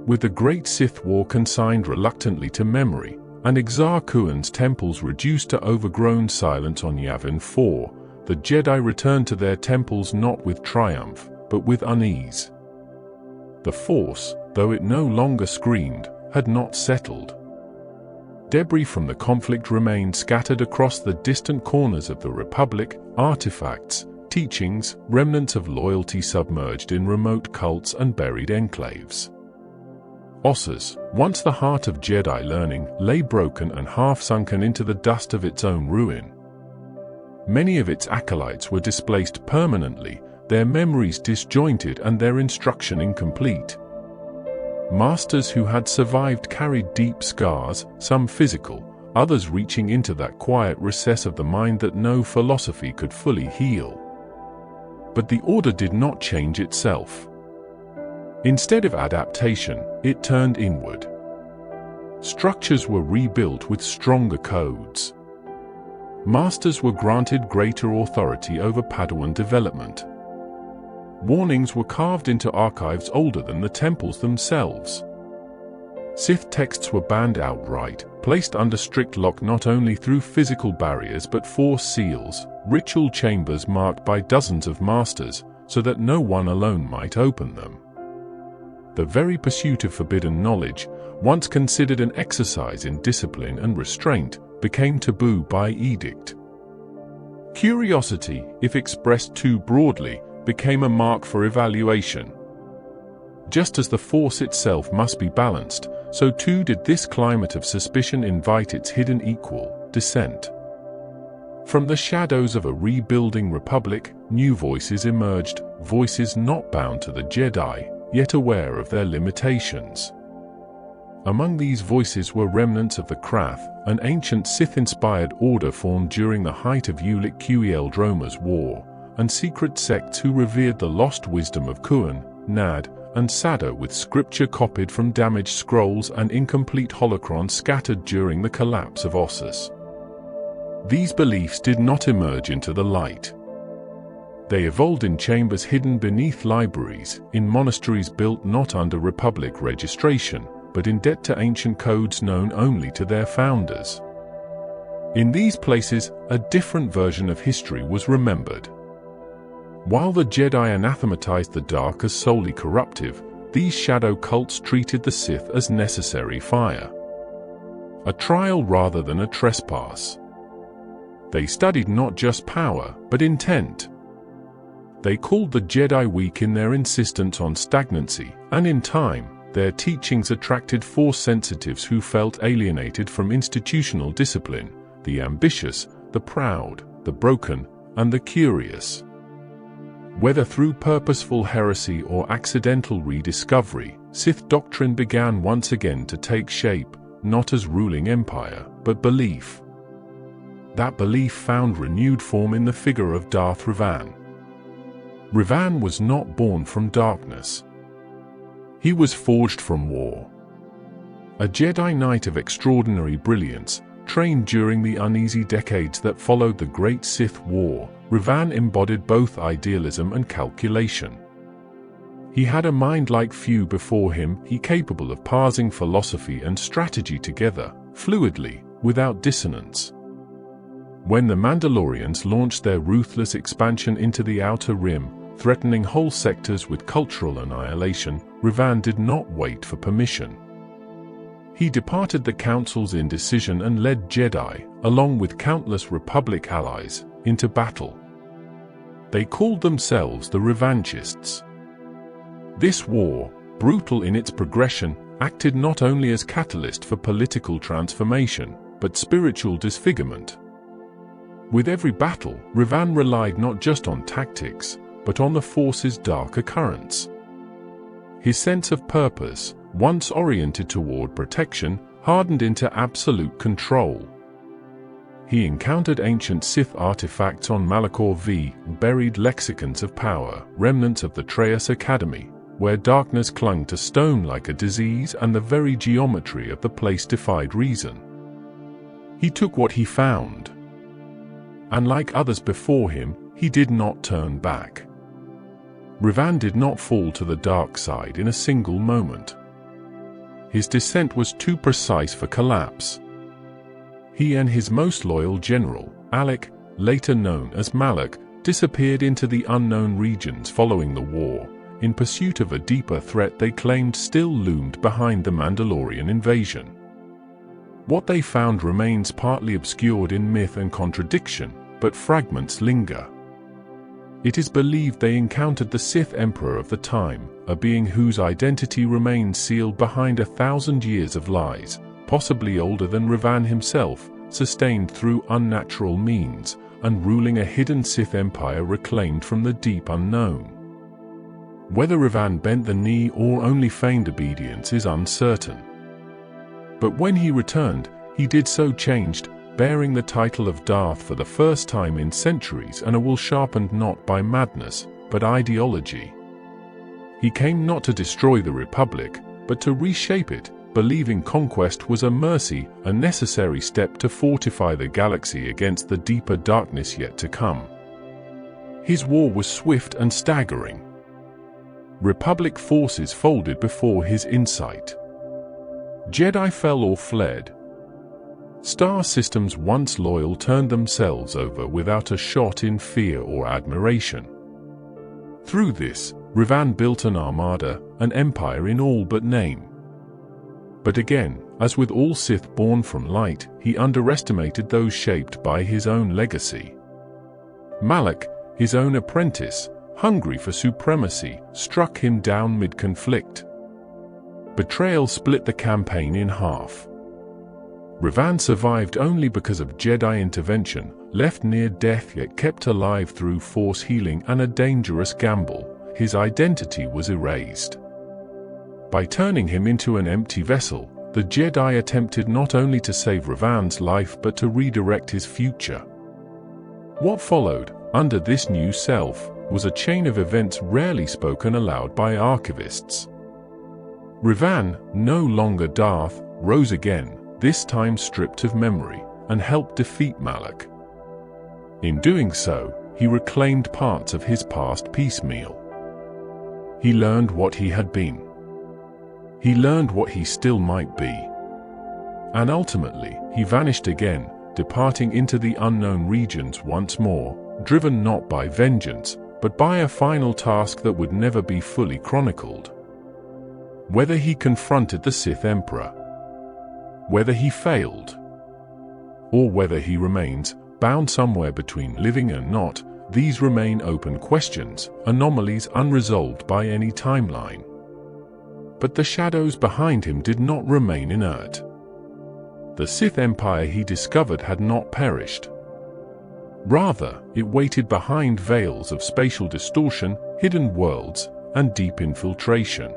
Speaker 1: With the Great Sith War consigned reluctantly to memory, and Exar Kuan's temples reduced to overgrown silence on Yavin 4, the Jedi returned to their temples not with triumph, but with unease. The Force, though it no longer screamed, had not settled. Debris from the conflict remained scattered across the distant corners of the Republic, artifacts, teachings, remnants of loyalty submerged in remote cults and buried enclaves. Ossus, once the heart of Jedi learning, lay broken and half-sunken into the dust of its own ruin. Many of its acolytes were displaced permanently, their memories disjointed and their instruction incomplete. Masters who had survived carried deep scars, some physical, others reaching into that quiet recess of the mind that no philosophy could fully heal. But the Order did not change itself. Instead of adaptation, it turned inward. Structures were rebuilt with stronger codes. Masters were granted greater authority over Padawan development. Warnings were carved into archives older than the temples themselves. Sith texts were banned outright, placed under strict lock not only through physical barriers but Force seals, ritual chambers marked by dozens of masters, so that no one alone might open them. The very pursuit of forbidden knowledge, once considered an exercise in discipline and restraint, became taboo by edict. Curiosity, if expressed too broadly, became a mark for evaluation. Just as the Force itself must be balanced, so too did this climate of suspicion invite its hidden equal, dissent. From the shadows of a rebuilding Republic, new voices emerged, voices not bound to the Jedi, yet aware of their limitations. Among these voices were remnants of the Krath, an ancient Sith-inspired order formed during the height of Ulic Qel-Droma's war, and secret sects who revered the lost wisdom of Kuan, Nad, and Sado with scripture copied from damaged scrolls and incomplete holocrons scattered during the collapse of Ossus. These beliefs did not emerge into the light. They evolved in chambers hidden beneath libraries, in monasteries built not under Republic registration, but in debt to ancient codes known only to their founders. In these places, a different version of history was remembered. While the Jedi anathematized the dark as solely corruptive, these shadow cults treated the Sith as necessary fire. A trial rather than a trespass. They studied not just power, but intent. They called the Jedi weak in their insistence on stagnancy, and in time, their teachings attracted Force sensitives who felt alienated from institutional discipline, the ambitious, the proud, the broken, and the curious. Whether through purposeful heresy or accidental rediscovery, Sith doctrine began once again to take shape, not as ruling empire, but belief. That belief found renewed form in the figure of Darth Revan. Revan was not born from darkness. He was forged from war. A Jedi Knight of extraordinary brilliance, trained during the uneasy decades that followed the Great Sith War, Revan embodied both idealism and calculation. He had a mind like few before him, capable of parsing philosophy and strategy together, fluidly, without dissonance. When the Mandalorians launched their ruthless expansion into the Outer Rim, threatening whole sectors with cultural annihilation, Revan did not wait for permission. He departed the Council's indecision and led Jedi, along with countless Republic allies, into battle. They called themselves the Revanchists. This war, brutal in its progression, acted not only as catalyst for political transformation, but spiritual disfigurement. With every battle, Revan relied not just on tactics, but on the Force's darker currents. His sense of purpose, once oriented toward protection, hardened into absolute control. He encountered ancient Sith artifacts on Malachor V, buried lexicons of power, remnants of the Traeus Academy, where darkness clung to stone like a disease and the very geometry of the place defied reason. He took what he found. And like others before him, he did not turn back. Revan did not fall to the dark side in a single moment. His descent was too precise for collapse. He and his most loyal general, Alec, later known as Malak, disappeared into the unknown regions following the war, in pursuit of a deeper threat they claimed still loomed behind the Mandalorian invasion. What they found remains partly obscured in myth and contradiction, but fragments linger. It is believed they encountered the Sith Emperor of the time, a being whose identity remains sealed behind 1,000 years of lies, possibly older than Revan himself, sustained through unnatural means, and ruling a hidden Sith empire reclaimed from the deep unknown. Whether Revan bent the knee or only feigned obedience is uncertain. But when he returned, he did so changed, bearing the title of Darth for the first time in centuries, and a will sharpened not by madness, but ideology. He came not to destroy the Republic, but to reshape it, believing conquest was a mercy, a necessary step to fortify the galaxy against the deeper darkness yet to come. His war was swift and staggering. Republic forces folded before his insight. Jedi fell or fled. Star systems once loyal turned themselves over without a shot in fear or admiration. Through this, Revan built an armada, an empire in all but name. But again, as with all Sith born from light, he underestimated those shaped by his own legacy. Malak, his own apprentice, hungry for supremacy, struck him down mid-conflict. Betrayal split the campaign in half. Revan survived only because of Jedi intervention, left near death yet kept alive through Force healing and a dangerous gamble. His identity was erased. By turning him into an empty vessel, the Jedi attempted not only to save Revan's life but to redirect his future. What followed, under this new self, was a chain of events rarely spoken aloud by archivists. Revan, no longer Darth, rose again, this time stripped of memory, and helped defeat Malak. In doing so, he reclaimed parts of his past piecemeal. He learned what he had been. He learned what he still might be. And ultimately, he vanished again, departing into the unknown regions once more, driven not by vengeance, but by a final task that would never be fully chronicled. Whether he confronted the Sith Emperor, whether he failed, or whether he remains bound somewhere between living and not, these remain open questions, anomalies unresolved by any timeline. But the shadows behind him did not remain inert. The Sith Empire he discovered had not perished. Rather, it waited behind veils of spatial distortion, hidden worlds, and deep infiltration.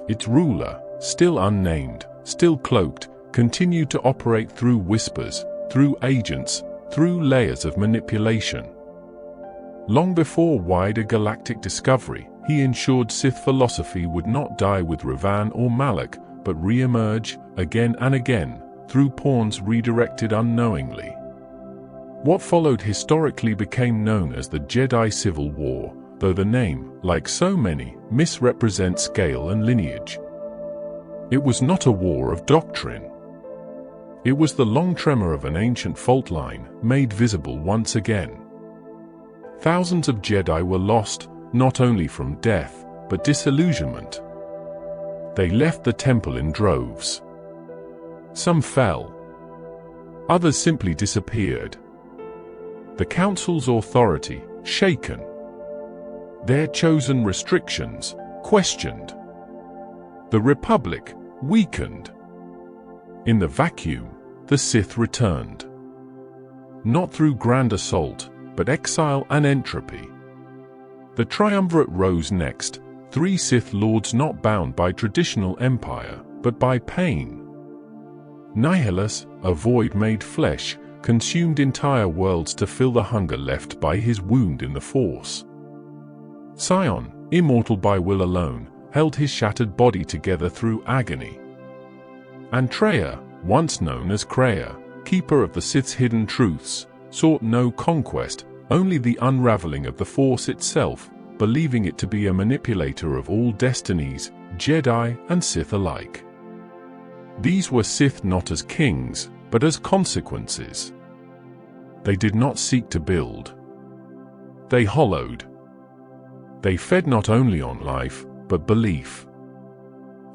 Speaker 1: Its ruler, still unnamed, still cloaked, continued to operate through whispers, through agents, through layers of manipulation. Long before wider galactic discovery, he ensured Sith philosophy would not die with Revan or Malak, but re-emerge, again and again, through pawns redirected unknowingly. What followed historically became known as the Jedi Civil War, though the name, like so many, misrepresents scale and lineage. It was not a war of doctrine. It was the long tremor of an ancient fault line, made visible once again. Thousands of Jedi were lost, not only from death, but disillusionment. They left the temple in droves. Some fell. Others simply disappeared. The Council's authority, shaken. Their chosen restrictions, questioned. The Republic, weakened. In the vacuum, the Sith returned. Not through grand assault, but exile and entropy. The Triumvirate rose next, 3 Sith Lords not bound by traditional empire, but by pain. Nihilus, a void made flesh, consumed entire worlds to fill the hunger left by his wound in the Force. Sion, immortal by will alone, held his shattered body together through agony. Antreya, once known as Kreia, keeper of the Sith's hidden truths, sought no conquest, only the unraveling of the Force itself, believing it to be a manipulator of all destinies, Jedi and Sith alike. These were Sith not as kings, but as consequences. They did not seek to build. They hollowed. They fed not only on life, but belief.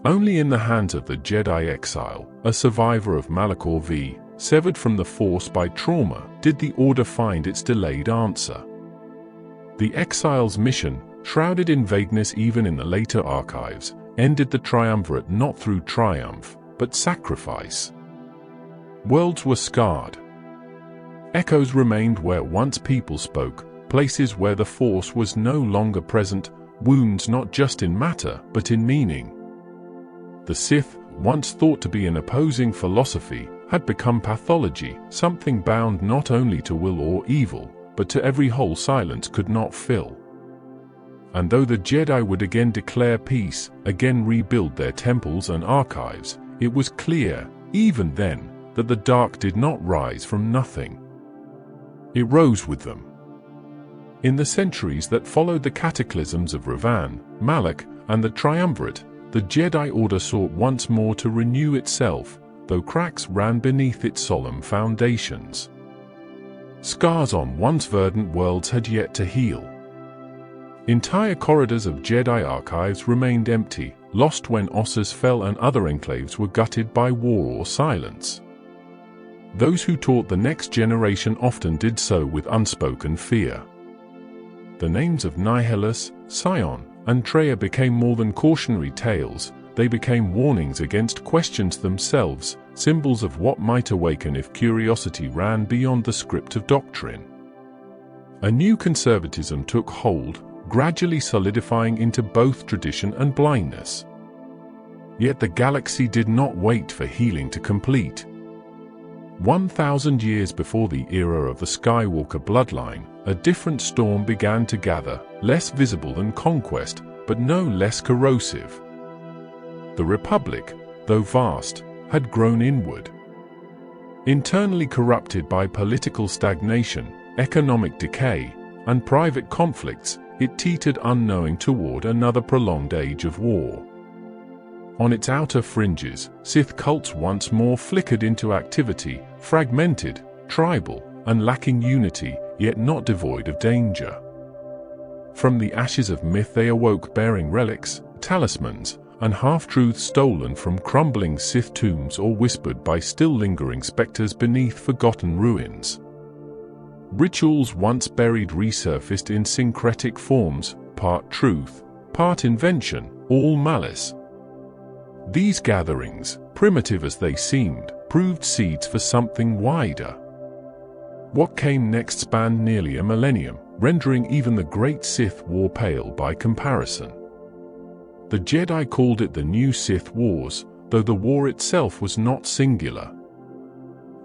Speaker 1: Only in the hands of the Jedi exile, a survivor of Malachor V, severed from the Force by trauma, did the Order find its delayed answer. The exile's mission, shrouded in vagueness even in the later archives, ended the Triumvirate not through triumph, but sacrifice. Worlds were scarred. Echoes remained where once people spoke, places where the Force was no longer present, wounds not just in matter, but in meaning. The Sith, once thought to be an opposing philosophy, had become pathology, something bound not only to will or evil, but to every hole silence could not fill. And though the Jedi would again declare peace, again rebuild their temples and archives, it was clear, even then, that the dark did not rise from nothing. It rose with them. In the centuries that followed the cataclysms of Revan, Malak, and the Triumvirate, the Jedi Order sought once more to renew itself, though cracks ran beneath its solemn foundations. Scars on once verdant worlds had yet to heal. Entire corridors of Jedi archives remained empty, lost when Ossus fell and other enclaves were gutted by war or silence. Those who taught the next generation often did so with unspoken fear. The names of Nihilus, Sion, and Treya became more than cautionary tales, they became warnings against questions themselves, symbols of what might awaken if curiosity ran beyond the script of doctrine. A new conservatism took hold, gradually solidifying into both tradition and blindness. Yet the galaxy did not wait for healing to complete. 1,000 years before the era of the Skywalker bloodline, a different storm began to gather, less visible than conquest, but no less corrosive. The Republic, though vast, had grown inward. Internally corrupted by political stagnation, economic decay, and private conflicts, it teetered unknowing toward another prolonged age of war. On its outer fringes, Sith cults once more flickered into activity, fragmented, tribal, and lacking unity, yet not devoid of danger. From the ashes of myth they awoke bearing relics, talismans, and half-truths stolen from crumbling Sith tombs or whispered by still-lingering specters beneath forgotten ruins. Rituals once buried resurfaced in syncretic forms, part truth, part invention, all malice. These gatherings, primitive as they seemed, proved seeds for something wider. What came next spanned nearly a millennium, rendering even the Great Sith War pale by comparison. The Jedi called it the New Sith Wars, though the war itself was not singular.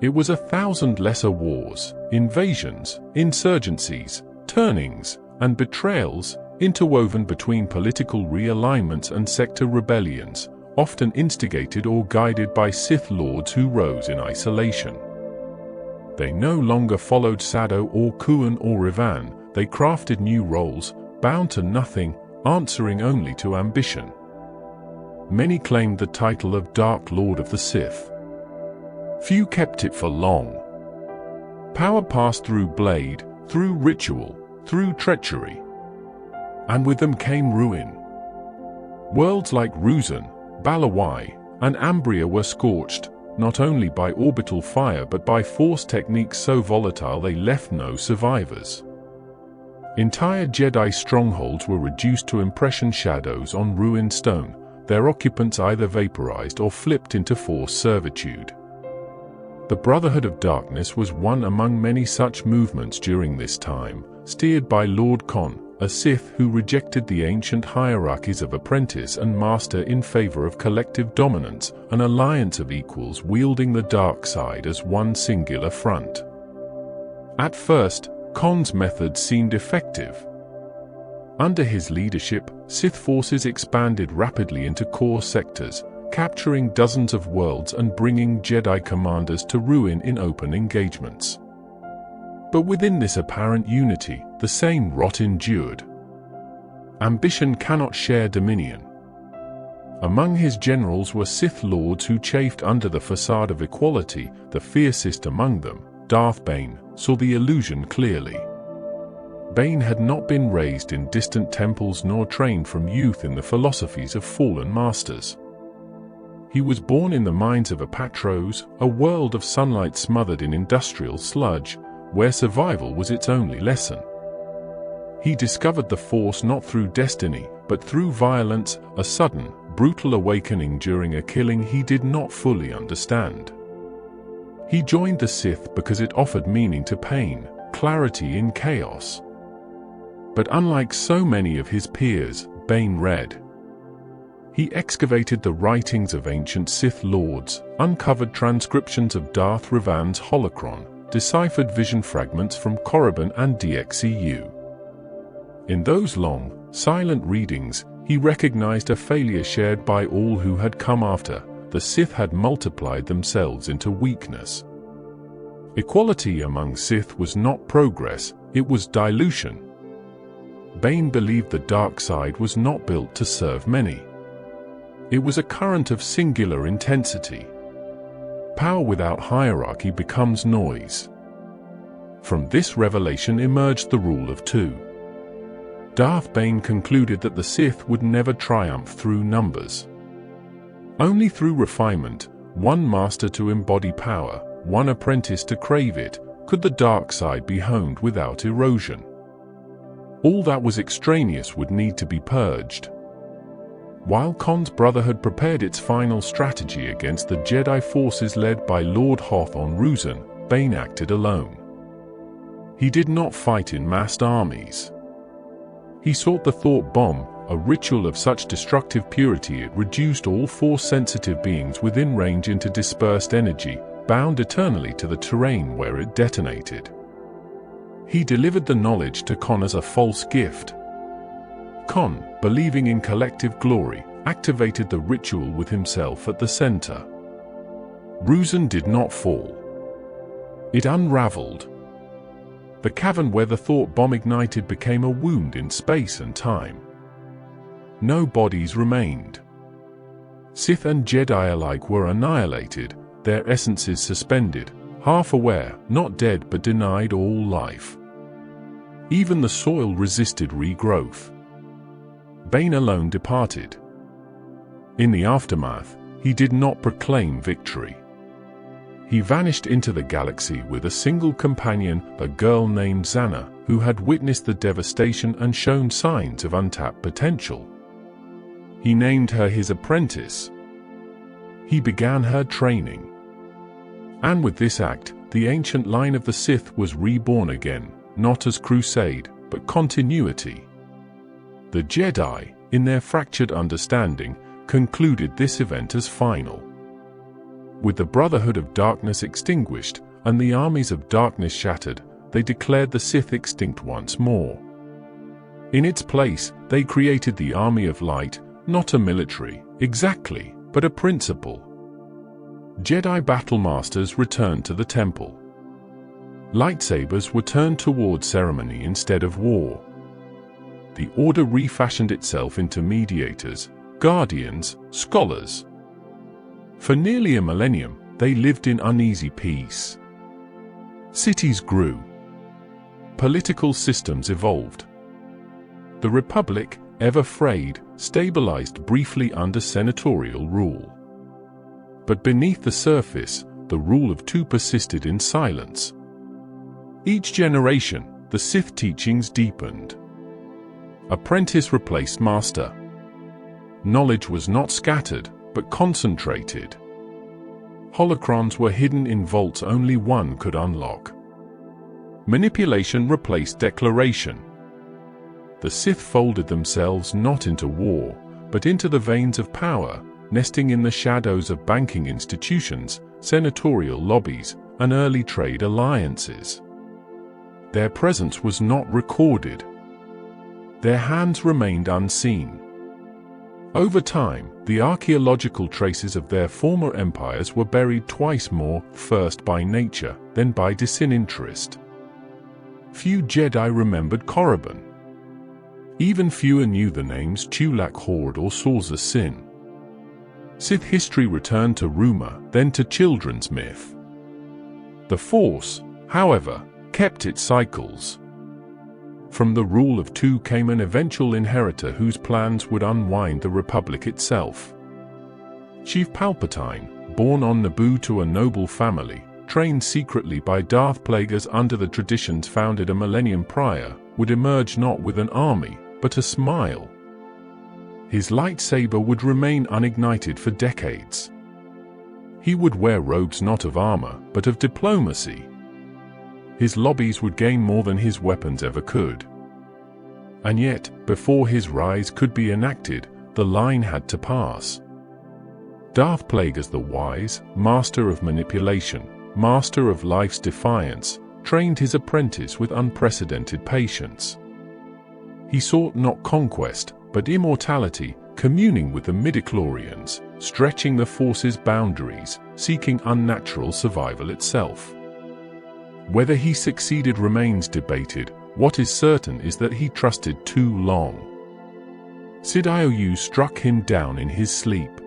Speaker 1: It was 1,000 lesser wars, invasions, insurgencies, turnings, and betrayals, interwoven between political realignments and sector rebellions, often instigated or guided by Sith lords who rose in isolation. They no longer followed Sado or Kuan or Revan, they crafted new roles, bound to nothing, answering only to ambition. Many claimed the title of Dark Lord of the Sith. Few kept it for long. Power passed through blade, through ritual, through treachery. And with them came ruin. Worlds like Ruzan, Balawai, and Ambria were scorched, not only by orbital fire but by force techniques so volatile they left no survivors. Entire Jedi strongholds were reduced to impression shadows on ruined stone, their occupants either vaporized or flipped into forced servitude. The Brotherhood of Darkness was one among many such movements during this time, steered by Lord Kon, a Sith who rejected the ancient hierarchies of apprentice and master in favor of collective dominance, an alliance of equals wielding the dark side as one singular front. At first, Kon's methods seemed effective. Under his leadership, Sith forces expanded rapidly into core sectors, capturing dozens of worlds and bringing Jedi commanders to ruin in open engagements. But within this apparent unity, the same rot endured. Ambition cannot share dominion. Among his generals were Sith lords who chafed under the facade of equality. The fiercest among them, Darth Bane, saw the illusion clearly. Bane had not been raised in distant temples nor trained from youth in the philosophies of fallen masters. He was born in the mines of Ahch-To, a world of sunlight smothered in industrial sludge, where survival was its only lesson. He discovered the Force not through destiny, but through violence, a sudden, brutal awakening during a killing he did not fully understand. He joined the Sith because it offered meaning to pain, clarity in chaos. But unlike so many of his peers, Bane read. He excavated the writings of ancient Sith lords, uncovered transcriptions of Darth Revan's holocron, deciphered vision fragments from Korriban and DXEU. In those long, silent readings, he recognized a failure shared by all who had come after. The Sith had multiplied themselves into weakness. Equality among Sith was not progress, it was dilution. Bane believed the dark side was not built to serve many. It was a current of singular intensity. Power without hierarchy becomes noise. From this revelation emerged the rule of two. Darth Bane concluded that the Sith would never triumph through numbers. Only through refinement, one master to embody power, one apprentice to crave it, could the dark side be honed without erosion. All that was extraneous would need to be purged. While Kon's Brotherhood prepared its final strategy against the Jedi forces led by Lord Hoth on Ruzan, Bane acted alone. He did not fight in massed armies. He sought the thought bomb, a ritual of such destructive purity it reduced all Force-sensitive beings within range into dispersed energy, bound eternally to the terrain where it detonated. He delivered the knowledge to Kon as a false gift. Kon, believing in collective glory, activated the ritual with himself at the center. Ruzan did not fall. It unraveled. The cavern where the thought bomb ignited became a wound in space and time. No bodies remained. Sith and Jedi alike were annihilated, their essences suspended, half aware, not dead but denied all life. Even the soil resisted regrowth. Bane alone departed. In the aftermath, he did not proclaim victory. He vanished into the galaxy with a single companion, a girl named Xana, who had witnessed the devastation and shown signs of untapped potential. He named her his apprentice. he began her training. And with this act, the ancient line of the Sith was reborn again, not as crusade, but continuity. The Jedi, in their fractured understanding, concluded this event as final. With the Brotherhood of Darkness extinguished, and the armies of darkness shattered, they declared the Sith extinct once more. In its place, they created the Army of Light, not a military, exactly, but a principle. Jedi battle masters returned to the temple. Lightsabers were turned toward ceremony instead of war. The Order refashioned itself into mediators, guardians, scholars. For nearly a millennium, they lived in uneasy peace. Cities grew. Political systems evolved. The Republic, ever frayed, stabilized briefly under senatorial rule. But beneath the surface, the rule of two persisted in silence. Each generation, the Sith teachings deepened. Apprentice replaced master. Knowledge was not scattered, but concentrated. Holocrons were hidden in vaults only one could unlock. Manipulation replaced declaration. The Sith folded themselves not into war, but into the veins of power, nesting in the shadows of banking institutions, senatorial lobbies, and early trade alliances. Their presence was not recorded. Their hands remained unseen. Over time, the archaeological traces of their former empires were buried twice more, first by nature, then by disinterest. Few Jedi remembered Korriban. Even fewer knew the names Chulak Horde or Salza Sin. Sith history returned to rumor, then to children's myth. The Force, however, kept its cycles. From the rule of two came an eventual inheritor whose plans would unwind the Republic itself. Chief Palpatine, born on Naboo to a noble family, trained secretly by Darth Plagueis under the traditions founded a millennium prior, would emerge not with an army, but a smile. His lightsaber would remain unignited for decades. He would wear robes not of armor, but of diplomacy. His lobbies would gain more than his weapons ever could. And yet, before his rise could be enacted, the line had to pass. Darth Plagueis the Wise, master of manipulation, master of life's defiance, trained his apprentice with unprecedented patience. He sought not conquest, but immortality, communing with the midichlorians, stretching the Force's boundaries, seeking unnatural survival itself. Whether he succeeded remains debated. What is certain is that he trusted too long. Sidiou struck him down in his sleep.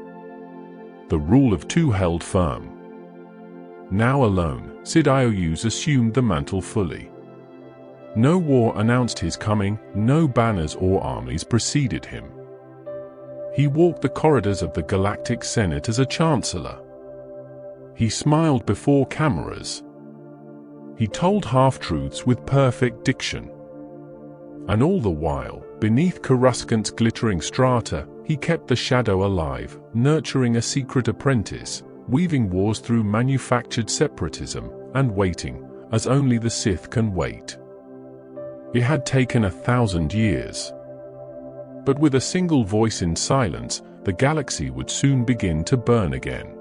Speaker 1: The rule of two held firm. Now alone, Sidiou assumed the mantle fully. No war announced his coming, no banners or armies preceded him. He walked the corridors of the Galactic Senate as a chancellor. He smiled before cameras. He told half-truths with perfect diction. And all the while, beneath Coruscant's glittering strata, he kept the shadow alive, nurturing a secret apprentice, weaving wars through manufactured separatism, and waiting, as only the Sith can wait. It had taken 1,000 years. But with a single voice in silence, the galaxy would soon begin to burn again.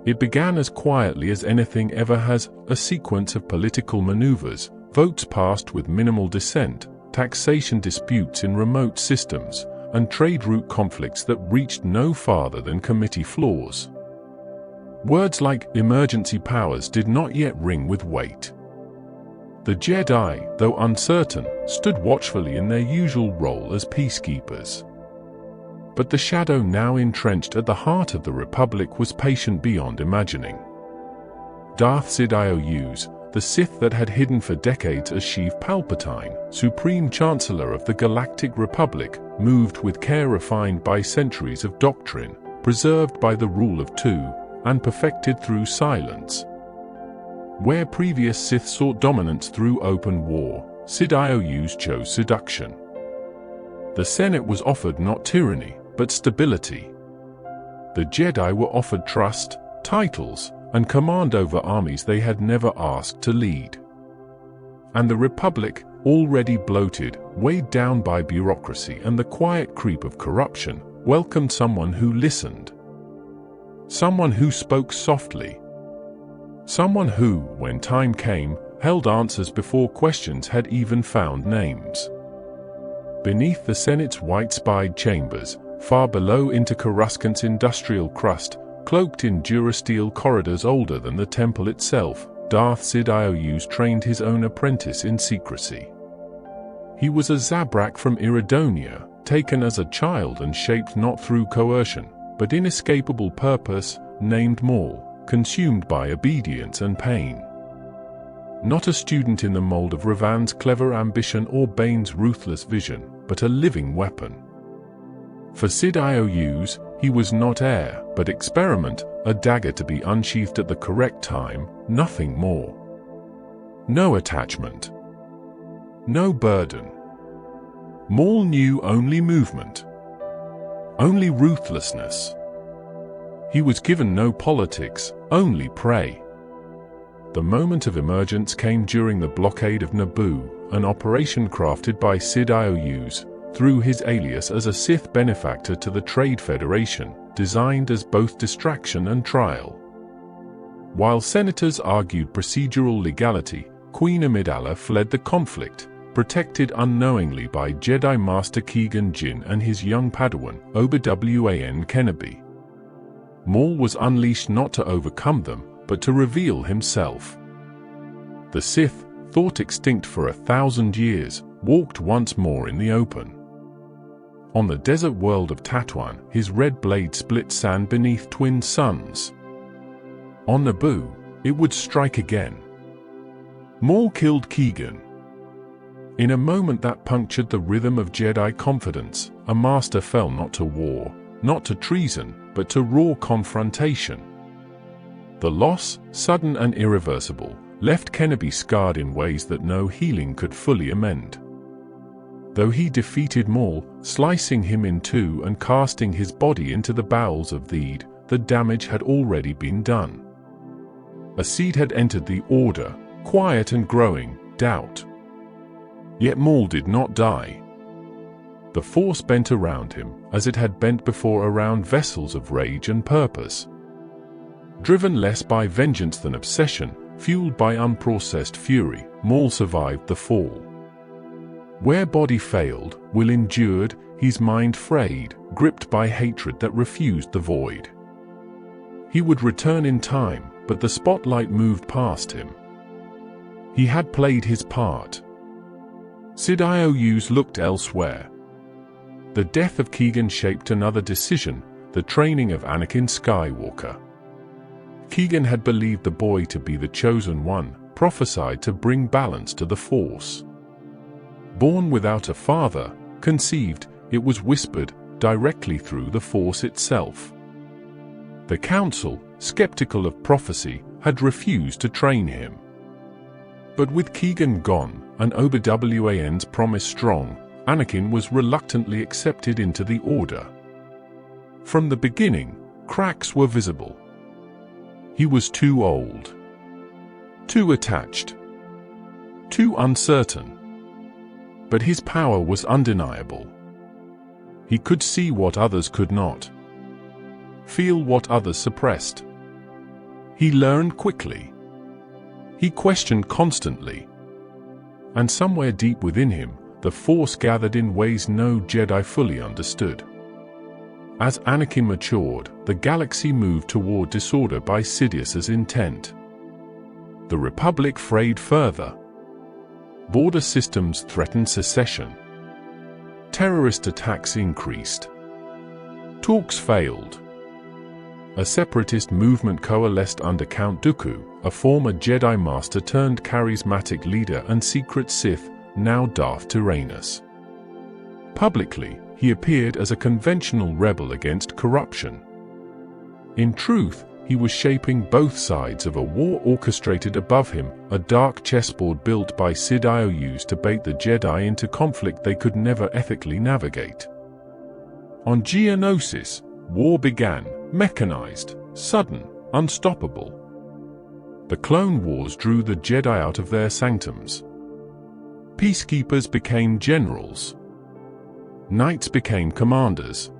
Speaker 1: It began as quietly as anything ever has, a sequence of political maneuvers, votes passed with minimal dissent, taxation disputes in remote systems, and trade route conflicts that reached no farther than committee floors. Words like emergency powers did not yet ring with weight. The Jedi, though uncertain, stood watchfully in their usual role as peacekeepers. But the shadow now entrenched at the heart of the Republic was patient beyond imagining. Darth Sidiou, the Sith that had hidden for decades as Chief Palpatine, Supreme Chancellor of the Galactic Republic, moved with care refined by centuries of doctrine, preserved by the rule of two, and perfected through silence. Where previous Sith sought dominance through open war, Sidiou chose seduction. The Senate was offered not tyranny, but stability. The Jedi were offered trust, titles, and command over armies they had never asked to lead. And the Republic, already bloated, weighed down by bureaucracy and the quiet creep of corruption, welcomed someone who listened. Someone who spoke softly. Someone who, when time came, held answers before questions had even found names. Beneath the Senate's white-spide chambers, far below into Coruscant's industrial crust, cloaked in durasteel corridors older than the temple itself, Darth Sidious trained his own apprentice in secrecy. He was a Zabrak from Iridonia, taken as a child and shaped not through coercion, but inescapable purpose, named Maul, consumed by obedience and pain. Not a student in the mold of Revan's clever ambition or Bane's ruthless vision, but a living weapon. For Sidious, he was not heir, but experiment, a dagger to be unsheathed at the correct time, nothing more. No attachment. No burden. Maul knew only movement. Only ruthlessness. He was given no politics, only prey. The moment of emergence came during the blockade of Naboo, an operation crafted by Sidious, through his alias as a Sith benefactor to the Trade Federation, designed as both distraction and trial. While senators argued procedural legality, Queen Amidala fled the conflict, protected unknowingly by Jedi Master Qui-Gon Jinn and his young Padawan, Obi-Wan Kenobi. Maul was unleashed not to overcome them, but to reveal himself. The Sith, thought extinct for 1,000 years, walked once more in the open. On the desert world of Tatooine, his red blade split sand beneath twin suns. On Naboo, it would strike again. Maul killed Qui-Gon. In a moment that punctured the rhythm of Jedi confidence, a master fell not to war, not to treason, but to raw confrontation. The loss, sudden and irreversible, left Kenobi scarred in ways that no healing could fully amend. Though he defeated Maul, slicing him in two and casting his body into the bowels of Theed, the damage had already been done. A seed had entered the Order, quiet and growing, doubt. Yet Maul did not die. The Force bent around him, as it had bent before around vessels of rage and purpose. Driven less by vengeance than obsession, fueled by unprocessed fury, Maul survived the fall. Where body failed, will endured, his mind frayed, gripped by hatred that refused the void. He would return in time, but the spotlight moved past him. He had played his part. Sidious looked elsewhere. The death of Qui-Gon shaped another decision, the training of Anakin Skywalker. Qui-Gon had believed the boy to be the chosen one, prophesied to bring balance to the Force. Born without a father, conceived, it was whispered, directly through the Force itself. The Council, skeptical of prophecy, had refused to train him. But with Qui-Gon gone, and Obi-Wan's promise strong, Anakin was reluctantly accepted into the Order. From the beginning, cracks were visible. He was too old. Too attached. Too uncertain. But his power was undeniable. He could see what others could not. Feel what others suppressed. He learned quickly. He questioned constantly. And somewhere deep within him, the Force gathered in ways no Jedi fully understood. As Anakin matured, the galaxy moved toward disorder by Sidious's intent. The Republic frayed further. Border systems threatened secession. Terrorist attacks increased. Talks failed. A separatist movement coalesced under Count Dooku, a former Jedi Master turned charismatic leader and secret Sith, now Darth Tyrannus. Publicly, he appeared as a conventional rebel against corruption. In truth, he was shaping both sides of a war orchestrated above him, a dark chessboard built by Sidious to bait the Jedi into conflict they could never ethically navigate. On Geonosis, war began, Mechanized, sudden, unstoppable. The Clone Wars drew the Jedi out of their sanctums. Peacekeepers became generals. Knights became commanders.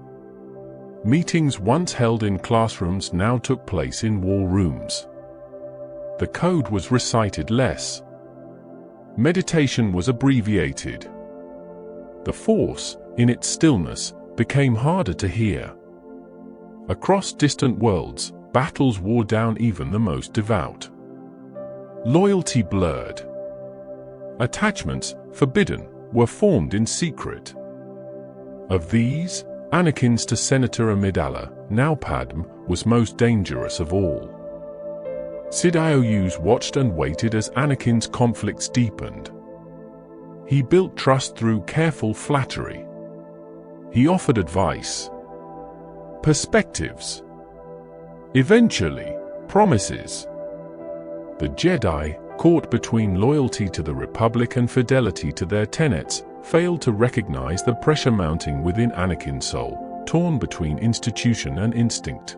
Speaker 1: Meetings once held in classrooms now took place in war rooms. The code was recited less. Meditation was abbreviated. The Force, in its stillness, became harder to hear. Across distant worlds, battles wore down even the most devout. Loyalty blurred. Attachments, forbidden, were formed in secret. Of these, Anakin's to Senator Amidala, now Padme, was most dangerous of all. Sidious watched and waited as Anakin's conflicts deepened. He built trust through careful flattery. He offered advice, perspectives, eventually, promises. The Jedi, caught between loyalty to the Republic and fidelity to their tenets, failed to recognize the pressure mounting within Anakin's soul, torn between institution and instinct.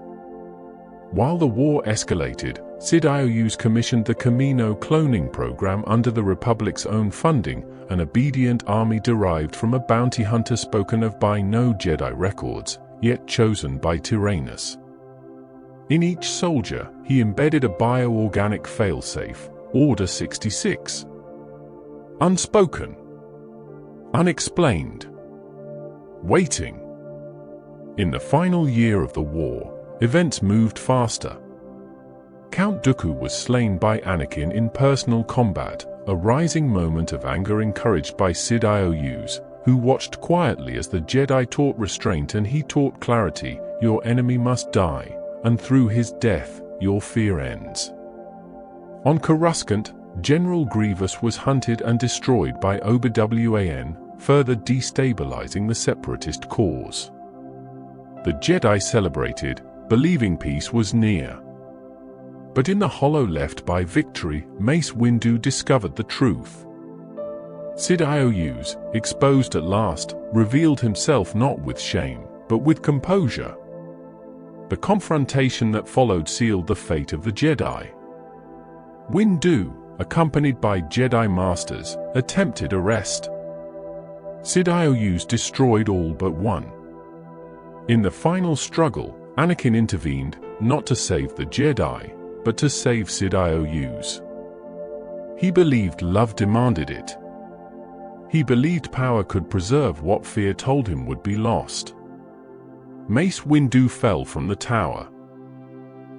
Speaker 1: While the war escalated, Sidious commissioned the Camino cloning program under the Republic's own funding, an obedient army derived from a bounty hunter spoken of by no Jedi records, yet chosen by Tyrannus. In each soldier, he embedded a bioorganic failsafe, Order 66. Unspoken. Unexplained. Waiting. In the final year of the war, events moved faster. Count Dooku was slain by Anakin in personal combat, a rising moment of anger encouraged by Sidious, who watched quietly as the Jedi taught restraint and he taught clarity. Your enemy must die, and through his death, your fear ends. On Coruscant, General Grievous was hunted and destroyed by Obi-Wan, further destabilizing the Separatist cause. The Jedi celebrated, believing peace was near. But in the hollow left by victory, Mace Windu discovered the truth. Sidious, exposed at last, revealed himself not with shame, but with composure. The confrontation that followed sealed the fate of the Jedi. Windu, accompanied by Jedi Masters, attempted arrest. Sidious destroyed all but one. In the final struggle, Anakin intervened, not to save the Jedi, but to save Sidious. He believed love demanded it. He believed power could preserve what fear told him would be lost. Mace Windu fell from the tower.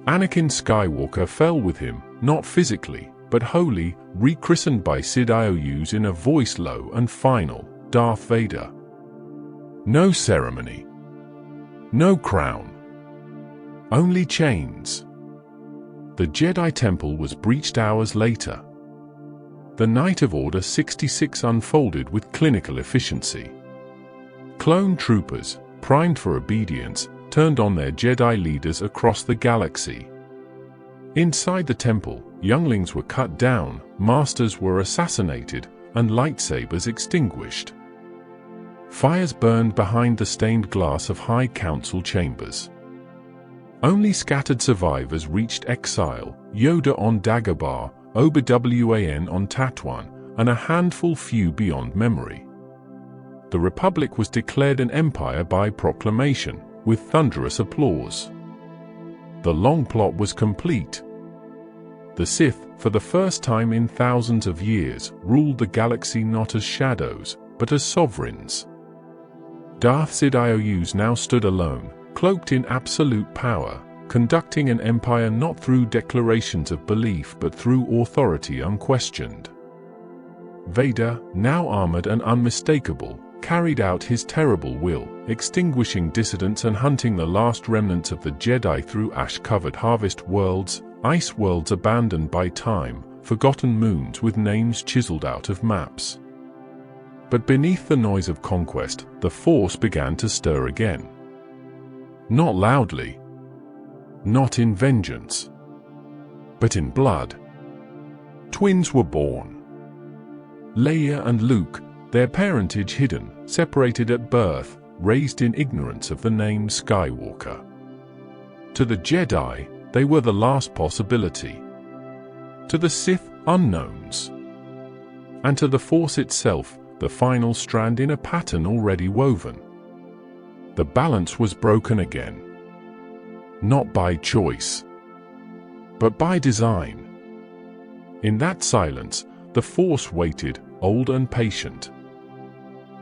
Speaker 1: Anakin Skywalker fell with him, not physically, but wholly, rechristened by Sidious in a voice low and final, Darth Vader. No ceremony. No crown. Only chains. The Jedi Temple was breached hours later. The night of Order 66 unfolded with clinical efficiency. Clone troopers, primed for obedience, turned on their Jedi leaders across the galaxy. Inside the temple, younglings were cut down, masters were assassinated, and lightsabers extinguished. Fires burned behind the stained glass of High Council chambers. Only scattered survivors reached exile, Yoda on Dagobah, Obi-Wan on Tatooine, and a handful few beyond memory. The Republic was declared an empire by proclamation, with thunderous applause. The long plot was complete. The Sith, for the first time in thousands of years, ruled the galaxy not as shadows, but as sovereigns. Darth Sidious now stood alone, cloaked in absolute power, conducting an empire not through declarations of belief but through authority unquestioned. Vader, now armored and unmistakable, carried out his terrible will, extinguishing dissidents and hunting the last remnants of the Jedi through ash-covered harvest worlds, ice worlds abandoned by time, forgotten moons with names chiseled out of maps. But beneath the noise of conquest, the Force began to stir again. Not loudly. Not in vengeance. But in blood. Twins were born. Leia and Luke, their parentage hidden, separated at birth, raised in ignorance of the name Skywalker. To the Jedi, they were the last possibility. To the Sith, unknowns. And to the Force itself, the final strand in a pattern already woven. The balance was broken again. Not by choice, but by design. In that silence, the Force waited, old and patient.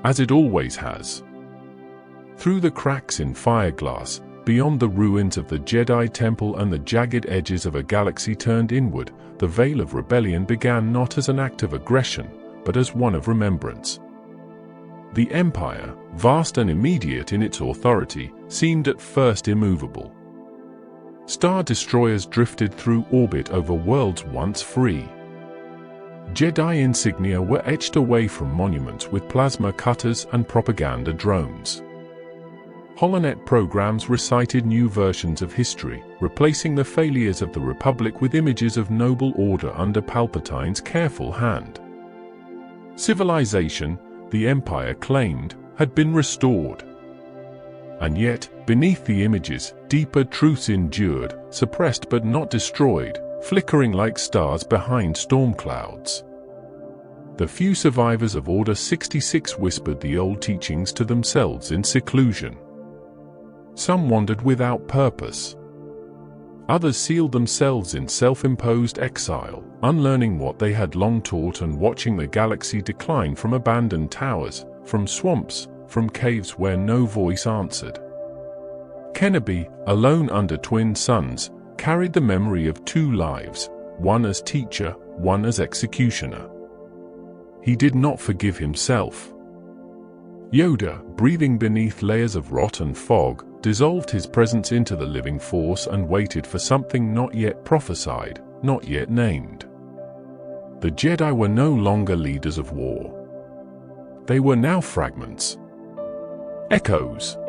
Speaker 1: As it always has. Through the cracks in fireglass, beyond the ruins of the Jedi Temple and the jagged edges of a galaxy turned inward, the veil of rebellion began not as an act of aggression, but as one of remembrance. The Empire, vast and immediate in its authority, seemed at first immovable. Star destroyers drifted through orbit over worlds once free. Jedi insignia were etched away from monuments with plasma cutters and propaganda drones. Holonet programs recited new versions of history, replacing the failures of the Republic with images of noble order under Palpatine's careful hand. Civilization, the Empire claimed, had been restored. And yet, beneath the images, deeper truths endured, suppressed but not destroyed, flickering like stars behind storm clouds. The few survivors of Order 66 whispered the old teachings to themselves in seclusion. Some wandered without purpose. Others sealed themselves in self-imposed exile, unlearning what they had long taught and watching the galaxy decline from abandoned towers, from swamps, from caves where no voice answered. Kenobi, alone under twin suns, carried the memory of two lives, one as teacher, one as executioner. He did not forgive himself. Yoda, breathing beneath layers of rot and fog, dissolved his presence into the living Force and waited for something not yet prophesied, not yet named. The Jedi were no longer leaders of war. They were now fragments. Echoes.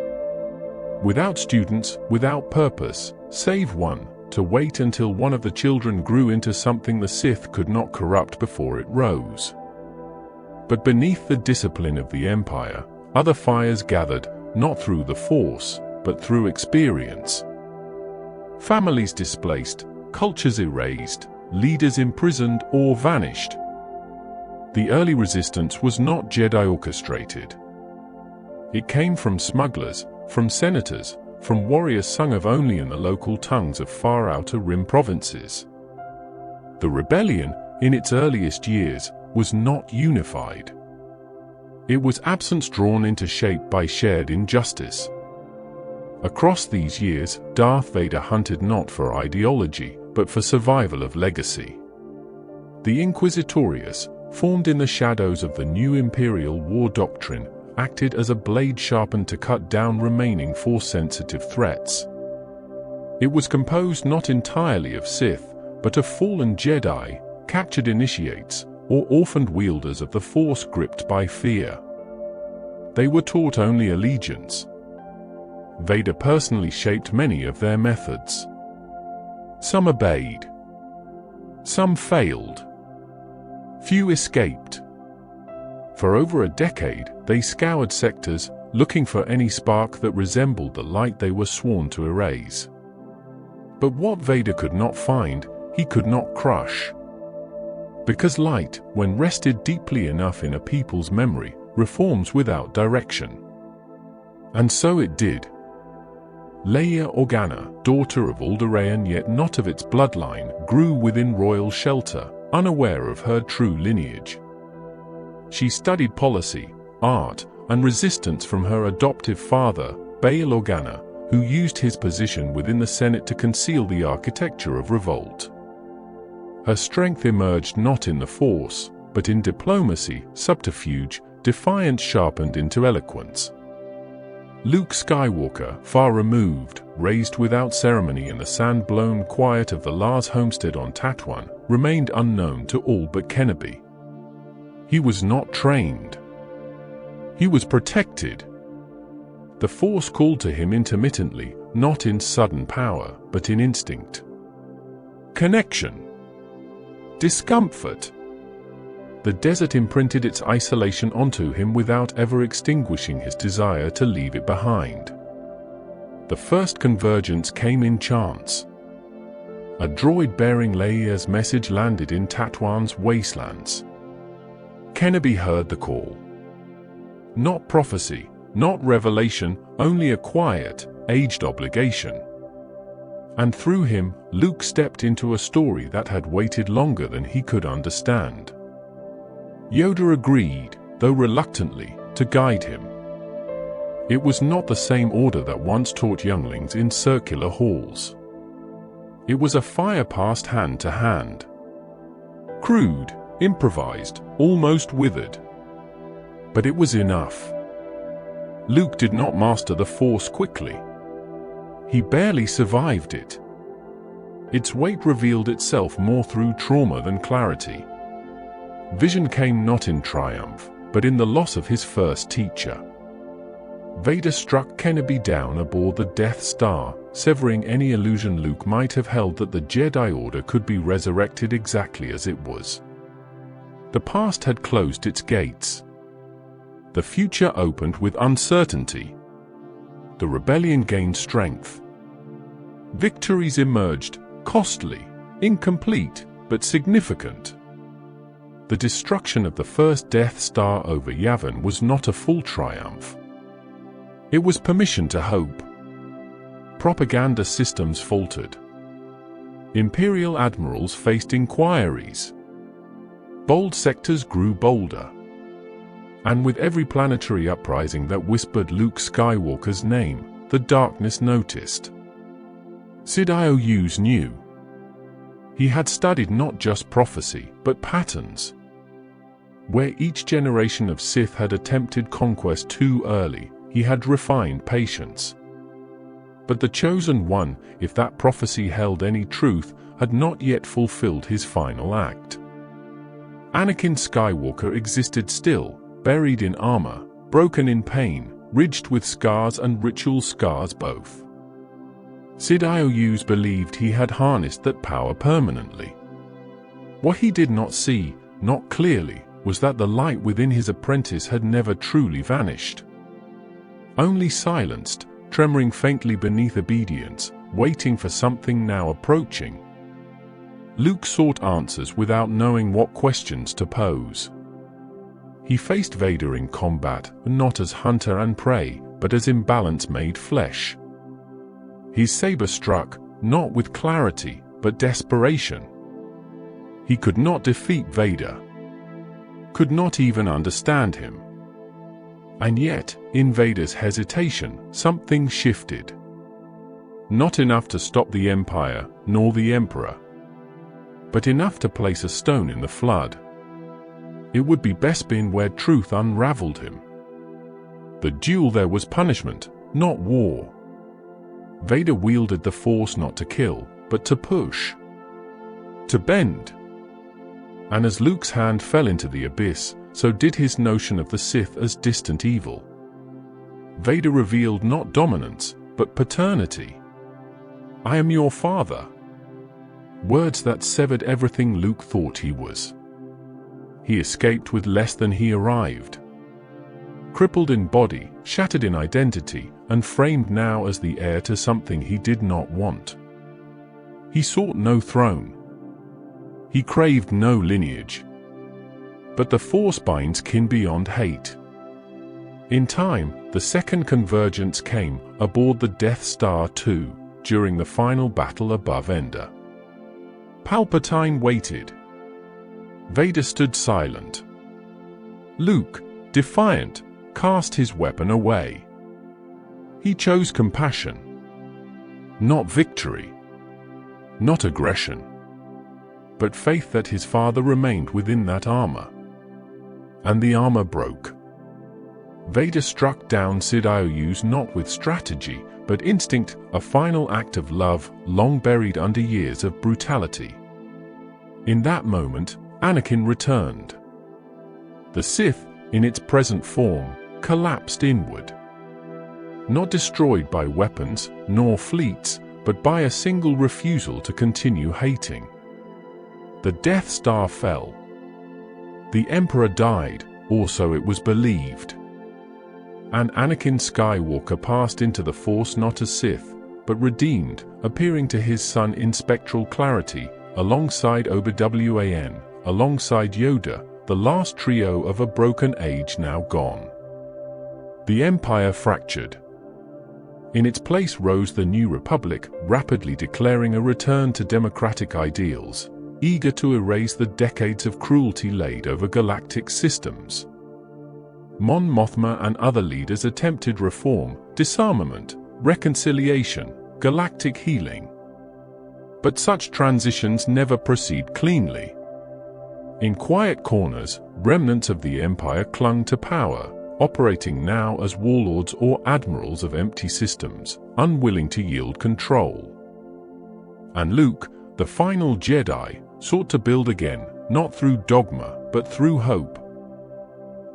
Speaker 1: Without students, without purpose, save one, to wait until one of the children grew into something the Sith could not corrupt before it rose. But beneath the discipline of the Empire, other fires gathered, not through the Force, but through experience. Families displaced, cultures erased, leaders imprisoned or vanished. The early resistance was not Jedi orchestrated. It came from smugglers, from senators, from warriors sung of only in the local tongues of far outer rim provinces. The rebellion, in its earliest years, was not unified. It was absence drawn into shape by shared injustice. Across these years, Darth Vader hunted not for ideology, but for survival of legacy. The Inquisitorius, formed in the shadows of the new Imperial war doctrine, acted as a blade sharpened to cut down remaining Force-sensitive threats. It was composed not entirely of Sith, but of fallen Jedi, captured initiates, or orphaned wielders of the Force gripped by fear. They were taught only allegiance. Vader personally shaped many of their methods. Some obeyed. Some failed. Few escaped. For over a decade, they scoured sectors, looking for any spark that resembled the light they were sworn to erase. But what Vader could not find, he could not crush. Because light, when rested deeply enough in a people's memory, reforms without direction. And so it did. Leia Organa, daughter of Alderaan yet not of its bloodline, grew within royal shelter, unaware of her true lineage. She studied policy, art, and resistance from her adoptive father, Bail Organa, who used his position within the Senate to conceal the architecture of revolt. Her strength emerged not in the Force, but in diplomacy, subterfuge, defiance sharpened into eloquence. Luke Skywalker, far removed, raised without ceremony in the sand-blown quiet of the Lars homestead on Tatooine, remained unknown to all but Kenobi. He was not trained. He was protected. The Force called to him intermittently, not in sudden power, but in instinct. Connection. Discomfort. The desert imprinted its isolation onto him without ever extinguishing his desire to leave it behind. The first convergence came in chance. A droid bearing Leia's message landed in Tatooine's wastelands. Kenobi heard the call. Not prophecy, not revelation, only a quiet, aged obligation. And through him, Luke stepped into a story that had waited longer than he could understand. Yoda agreed, though reluctantly, to guide him. It was not the same order that once taught younglings in circular halls. It was a fire passed hand to hand. Crude, improvised, almost withered. But it was enough. Luke did not master the Force quickly. He barely survived it. Its weight revealed itself more through trauma than clarity. Vision came not in triumph, but in the loss of his first teacher. Vader struck Kenobi down aboard the Death Star, severing any illusion Luke might have held that the Jedi Order could be resurrected exactly as it was. The past had closed its gates. The future opened with uncertainty. The rebellion gained strength. Victories emerged, costly, incomplete, but significant. The destruction of the first Death Star over Yavin was not a full triumph. It was permission to hope. Propaganda systems faltered. Imperial admirals faced inquiries. Bold sectors grew bolder. And with every planetary uprising that whispered Luke Skywalker's name, the darkness noticed. Sidious knew. He had studied not just prophecy, but patterns. Where each generation of Sith had attempted conquest too early, he had refined patience. But the Chosen One, if that prophecy held any truth, had not yet fulfilled his final act. Anakin Skywalker existed still, buried in armor, broken in pain, ridged with scars and ritual scars both. Sidious believed he had harnessed that power permanently. What he did not see, not clearly, was that the light within his apprentice had never truly vanished. Only silenced, tremoring faintly beneath obedience, waiting for something now approaching. Luke sought answers without knowing what questions to pose. He faced Vader in combat, not as hunter and prey, but as imbalance made flesh. His saber struck, not with clarity, but desperation. He could not defeat Vader. Could not even understand him. And yet, in Vader's hesitation, something shifted. Not enough to stop the Empire, nor the Emperor, but enough to place a stone in the flood. It would be Bespin where truth unraveled him. The duel there was punishment, not war. Vader wielded the Force not to kill, but to push. To bend. And as Luke's hand fell into the abyss, so did his notion of the Sith as distant evil. Vader revealed not dominance, but paternity. "I am your father." Words that severed everything Luke thought he was. He escaped with less than he arrived. Crippled in body, shattered in identity, and framed now as the heir to something he did not want. He sought no throne. He craved no lineage. But the Force binds kin beyond hate. In time, the second convergence came, aboard the Death Star 2, during the final battle above Endor. Palpatine waited. Vader stood silent. Luke, defiant, cast his weapon away. He chose compassion. Not victory. Not aggression. But faith that his father remained within that armor. And the armor broke. Vader struck down Sidious not with strategy, but instinct, a final act of love, long buried under years of brutality. In that moment, Anakin returned. The Sith, in its present form, collapsed inward. Not destroyed by weapons, nor fleets, but by a single refusal to continue hating. The Death Star fell. The Emperor died, or so it was believed. And Anakin Skywalker passed into the Force not as Sith, but redeemed, appearing to his son in spectral clarity, alongside Obi-Wan, alongside Yoda, the last trio of a broken age now gone. The Empire fractured. In its place rose the New Republic, rapidly declaring a return to democratic ideals, eager to erase the decades of cruelty laid over galactic systems. Mon Mothma and other leaders attempted reform, disarmament, reconciliation, galactic healing. But such transitions never proceed cleanly. In quiet corners, remnants of the Empire clung to power, operating now as warlords or admirals of empty systems, unwilling to yield control. And Luke, the final Jedi, sought to build again, not through dogma, but through hope.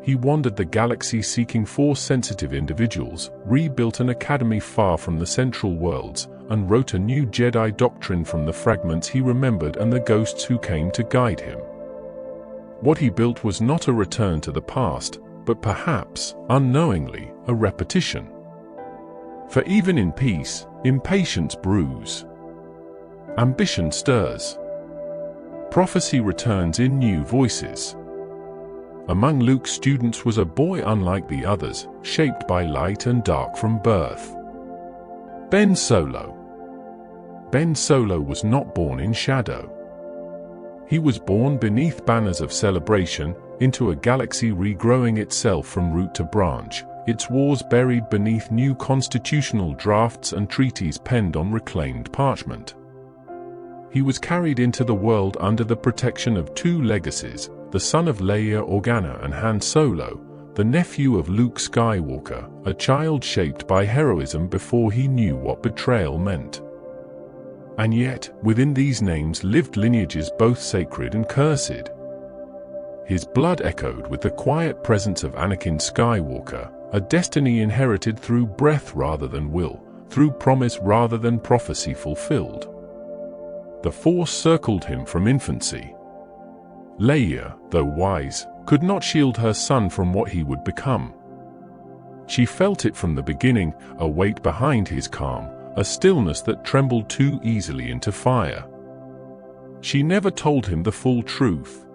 Speaker 1: He wandered the galaxy seeking Force-sensitive individuals, rebuilt an academy far from the central worlds, and wrote a new Jedi doctrine from the fragments he remembered and the ghosts who came to guide him. What he built was not a return to the past, but perhaps, unknowingly, a repetition. For even in peace, impatience brews. Ambition stirs. Prophecy returns in new voices. Among Luke's students was a boy unlike the others, shaped by light and dark from birth. Ben Solo. Ben Solo was not born in shadow. He was born beneath banners of celebration, into a galaxy regrowing itself from root to branch, its wars buried beneath new constitutional drafts and treaties penned on reclaimed parchment. He was carried into the world under the protection of two legacies, the son of Leia Organa and Han Solo, the nephew of Luke Skywalker, a child shaped by heroism before he knew what betrayal meant. And yet, within these names lived lineages both sacred and cursed. His blood echoed with the quiet presence of Anakin Skywalker, a destiny inherited through breath rather than will, through promise rather than prophecy fulfilled. The Force circled him from infancy. Leia, though wise, could not shield her son from what he would become. She felt it from the beginning, a weight behind his calm, a stillness that trembled too easily into fire. She never told him the full truth.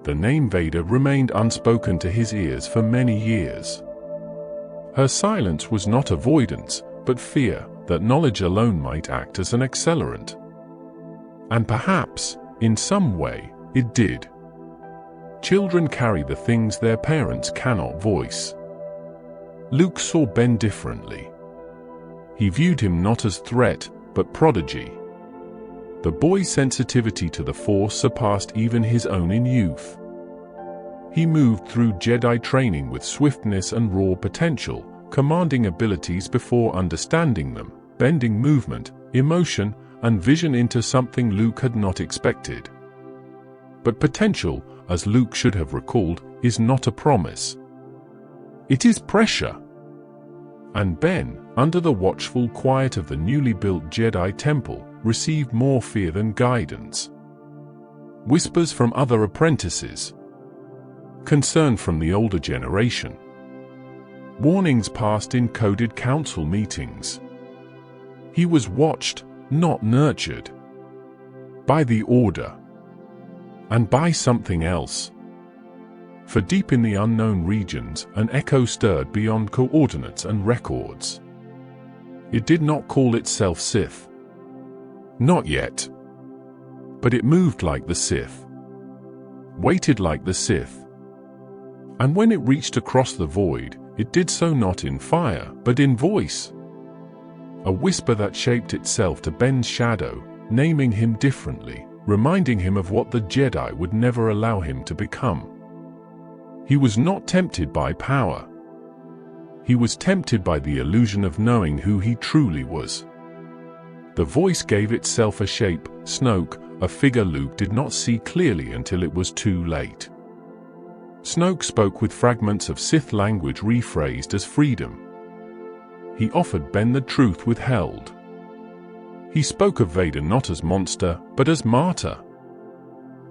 Speaker 1: The name Vader remained unspoken to his ears for many years. Her silence was not avoidance, but fear that knowledge alone might act as an accelerant. And perhaps, in some way, it did. Children carry the things their parents cannot voice. Luke saw Ben differently. He viewed him not as threat, but prodigy. The boy's sensitivity to the Force surpassed even his own in youth. He moved through Jedi training with swiftness and raw potential, commanding abilities before understanding them, bending movement, emotion, and vision into something Luke had not expected. But potential, as Luke should have recalled, is not a promise. It is pressure. And Ben, under the watchful quiet of the newly built Jedi Temple, received more fear than guidance. Whispers from other apprentices. Concern from the older generation. Warnings passed in coded council meetings. He was watched, not nurtured. By the Order. And by something else. For deep in the unknown regions, an echo stirred beyond coordinates and records. It did not call itself Sith. Not yet. But it moved like the Sith. Waited like the Sith. And when it reached across the void, it did so not in fire, but in voice. A whisper that shaped itself to Ben's shadow, naming him differently, reminding him of what the Jedi would never allow him to become. He was not tempted by power. He was tempted by the illusion of knowing who he truly was. The voice gave itself a shape, Snoke, a figure Luke did not see clearly until it was too late. Snoke spoke with fragments of Sith language rephrased as freedom. He offered Ben the truth withheld. He spoke of Vader not as monster, but as martyr.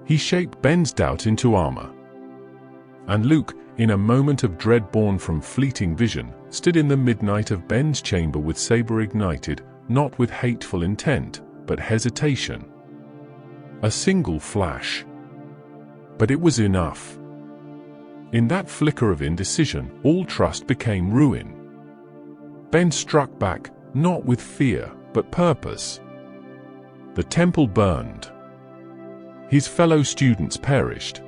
Speaker 1: He shaped Ben's doubt into armor. And Luke, in a moment of dread born from fleeting vision, stood in the midnight of Ben's chamber with saber ignited, not with hateful intent, but hesitation. A single flash. But it was enough. In that flicker of indecision, all trust became ruin. Ben struck back, not with fear, but purpose. The temple burned. His fellow students perished.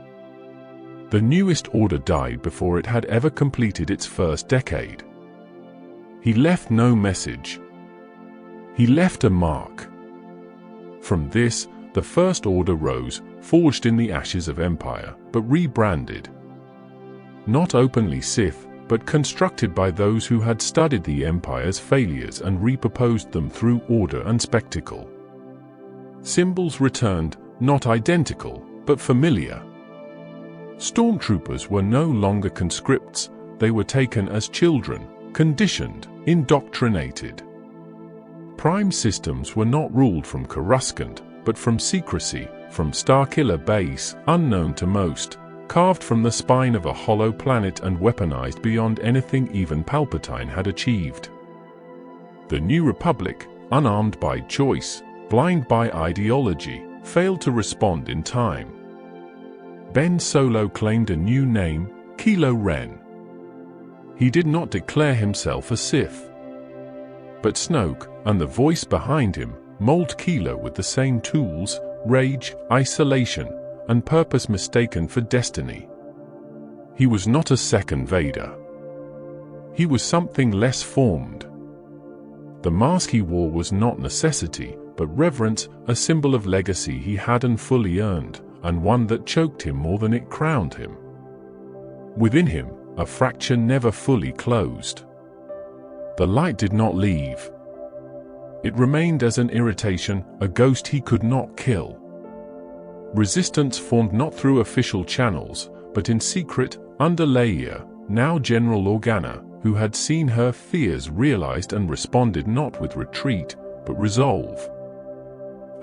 Speaker 1: The newest order died before it had ever completed its first decade. He left no message. He left a mark. From this, the First Order rose, forged in the ashes of Empire, but rebranded. Not openly Sith, but constructed by those who had studied the Empire's failures and repurposed them through order and spectacle. Symbols returned, not identical, but familiar. Stormtroopers were no longer conscripts, they were taken as children, conditioned, indoctrinated. Prime systems were not ruled from Coruscant, but from secrecy, from Starkiller Base, unknown to most, carved from the spine of a hollow planet and weaponized beyond anything even Palpatine had achieved. The New Republic, unarmed by choice, blind by ideology, failed to respond in time. Ben Solo claimed a new name, Kylo Ren. He did not declare himself a Sith. But Snoke, and the voice behind him, mold Kylo with the same tools, rage, isolation, and purpose mistaken for destiny. He was not a second Vader. He was something less formed. The mask he wore was not necessity, but reverence, a symbol of legacy he hadn't fully earned, and one that choked him more than it crowned him. Within him, a fracture never fully closed. The light did not leave. It remained as an irritation, a ghost he could not kill. Resistance formed not through official channels, but in secret, under Leia, now General Organa, who had seen her fears realized and responded not with retreat, but resolve.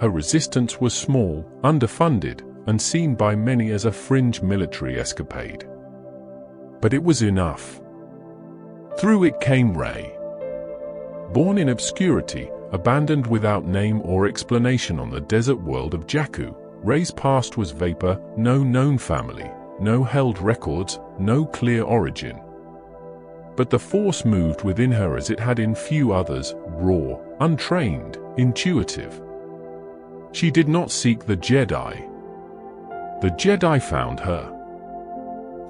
Speaker 1: Her resistance was small, underfunded, and seen by many as a fringe military escapade. But it was enough. Through it came Rey. Born in obscurity, abandoned without name or explanation on the desert world of Jakku, Rey's past was vapor, no known family, no held records, no clear origin. But the Force moved within her as it had in few others, raw, untrained, intuitive. She did not seek the Jedi. The Jedi found her.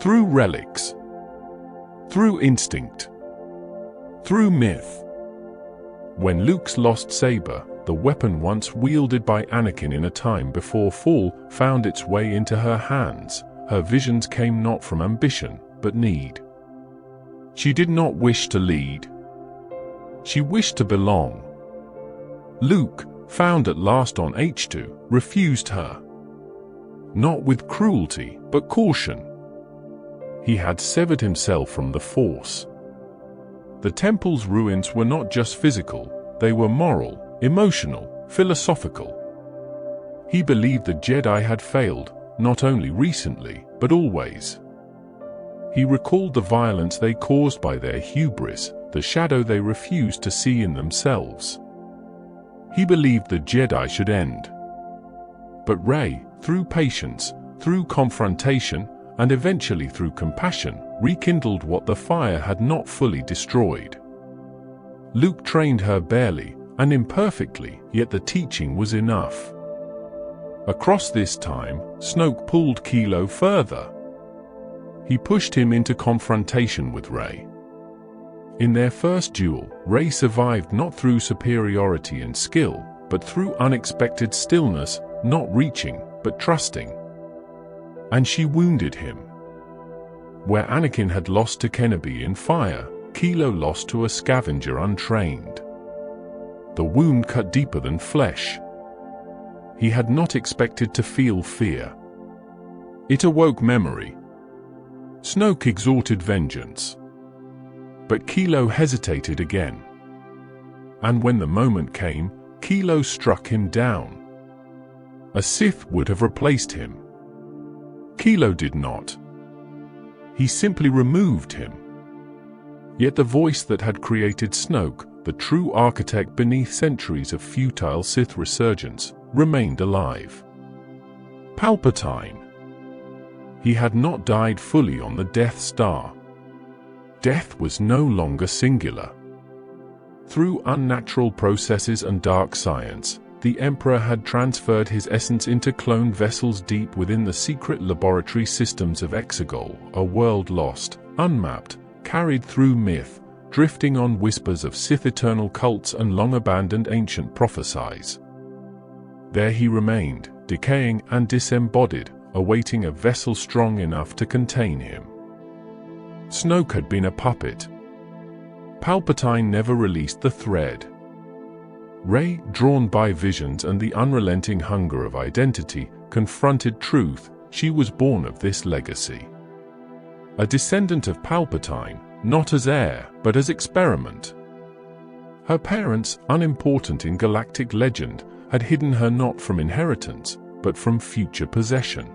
Speaker 1: Through relics. Through instinct. Through myth. When Luke's lost saber, the weapon once wielded by Anakin in a time before fall, found its way into her hands, her visions came not from ambition, but need. She did not wish to lead. She wished to belong. Luke, found at last on Ahch-To, refused her. Not with cruelty, but caution. He had severed himself from the Force. The temple's ruins were not just physical, they were moral, emotional, philosophical. He believed the Jedi had failed, not only recently, but always. He recalled the violence they caused by their hubris, the shadow they refused to see in themselves. He believed the Jedi should end. But Rey, through patience, through confrontation, and eventually through compassion, rekindled what the fire had not fully destroyed. Luke trained her barely, and imperfectly, yet the teaching was enough. Across this time, Snoke pulled Kylo further. He pushed him into confrontation with Rey. In their first duel, Rey survived not through superiority and skill, but through unexpected stillness, not reaching, but trusting. And she wounded him. Where Anakin had lost to Kenobi in fire, Kylo lost to a scavenger untrained. The wound cut deeper than flesh. He had not expected to feel fear. It awoke memory. Snoke extorted vengeance. But Kylo hesitated again. And when the moment came, Kylo struck him down. A Sith would have replaced him. Kylo did not. He simply removed him. Yet the voice that had created Snoke, the true architect beneath centuries of futile Sith resurgence, remained alive. Palpatine. He had not died fully on the Death Star. Death was no longer singular. Through unnatural processes and dark science, the Emperor had transferred his essence into cloned vessels deep within the secret laboratory systems of Exegol, a world lost, unmapped, carried through myth, drifting on whispers of Sith eternal cults and long-abandoned ancient prophecies. There he remained, decaying and disembodied, awaiting a vessel strong enough to contain him. Snoke had been a puppet. Palpatine never released the thread. Rey, drawn by visions and the unrelenting hunger of identity, confronted truth. She was born of this legacy. A descendant of Palpatine, not as heir, but as experiment. Her parents, unimportant in galactic legend, had hidden her not from inheritance, but from future possession.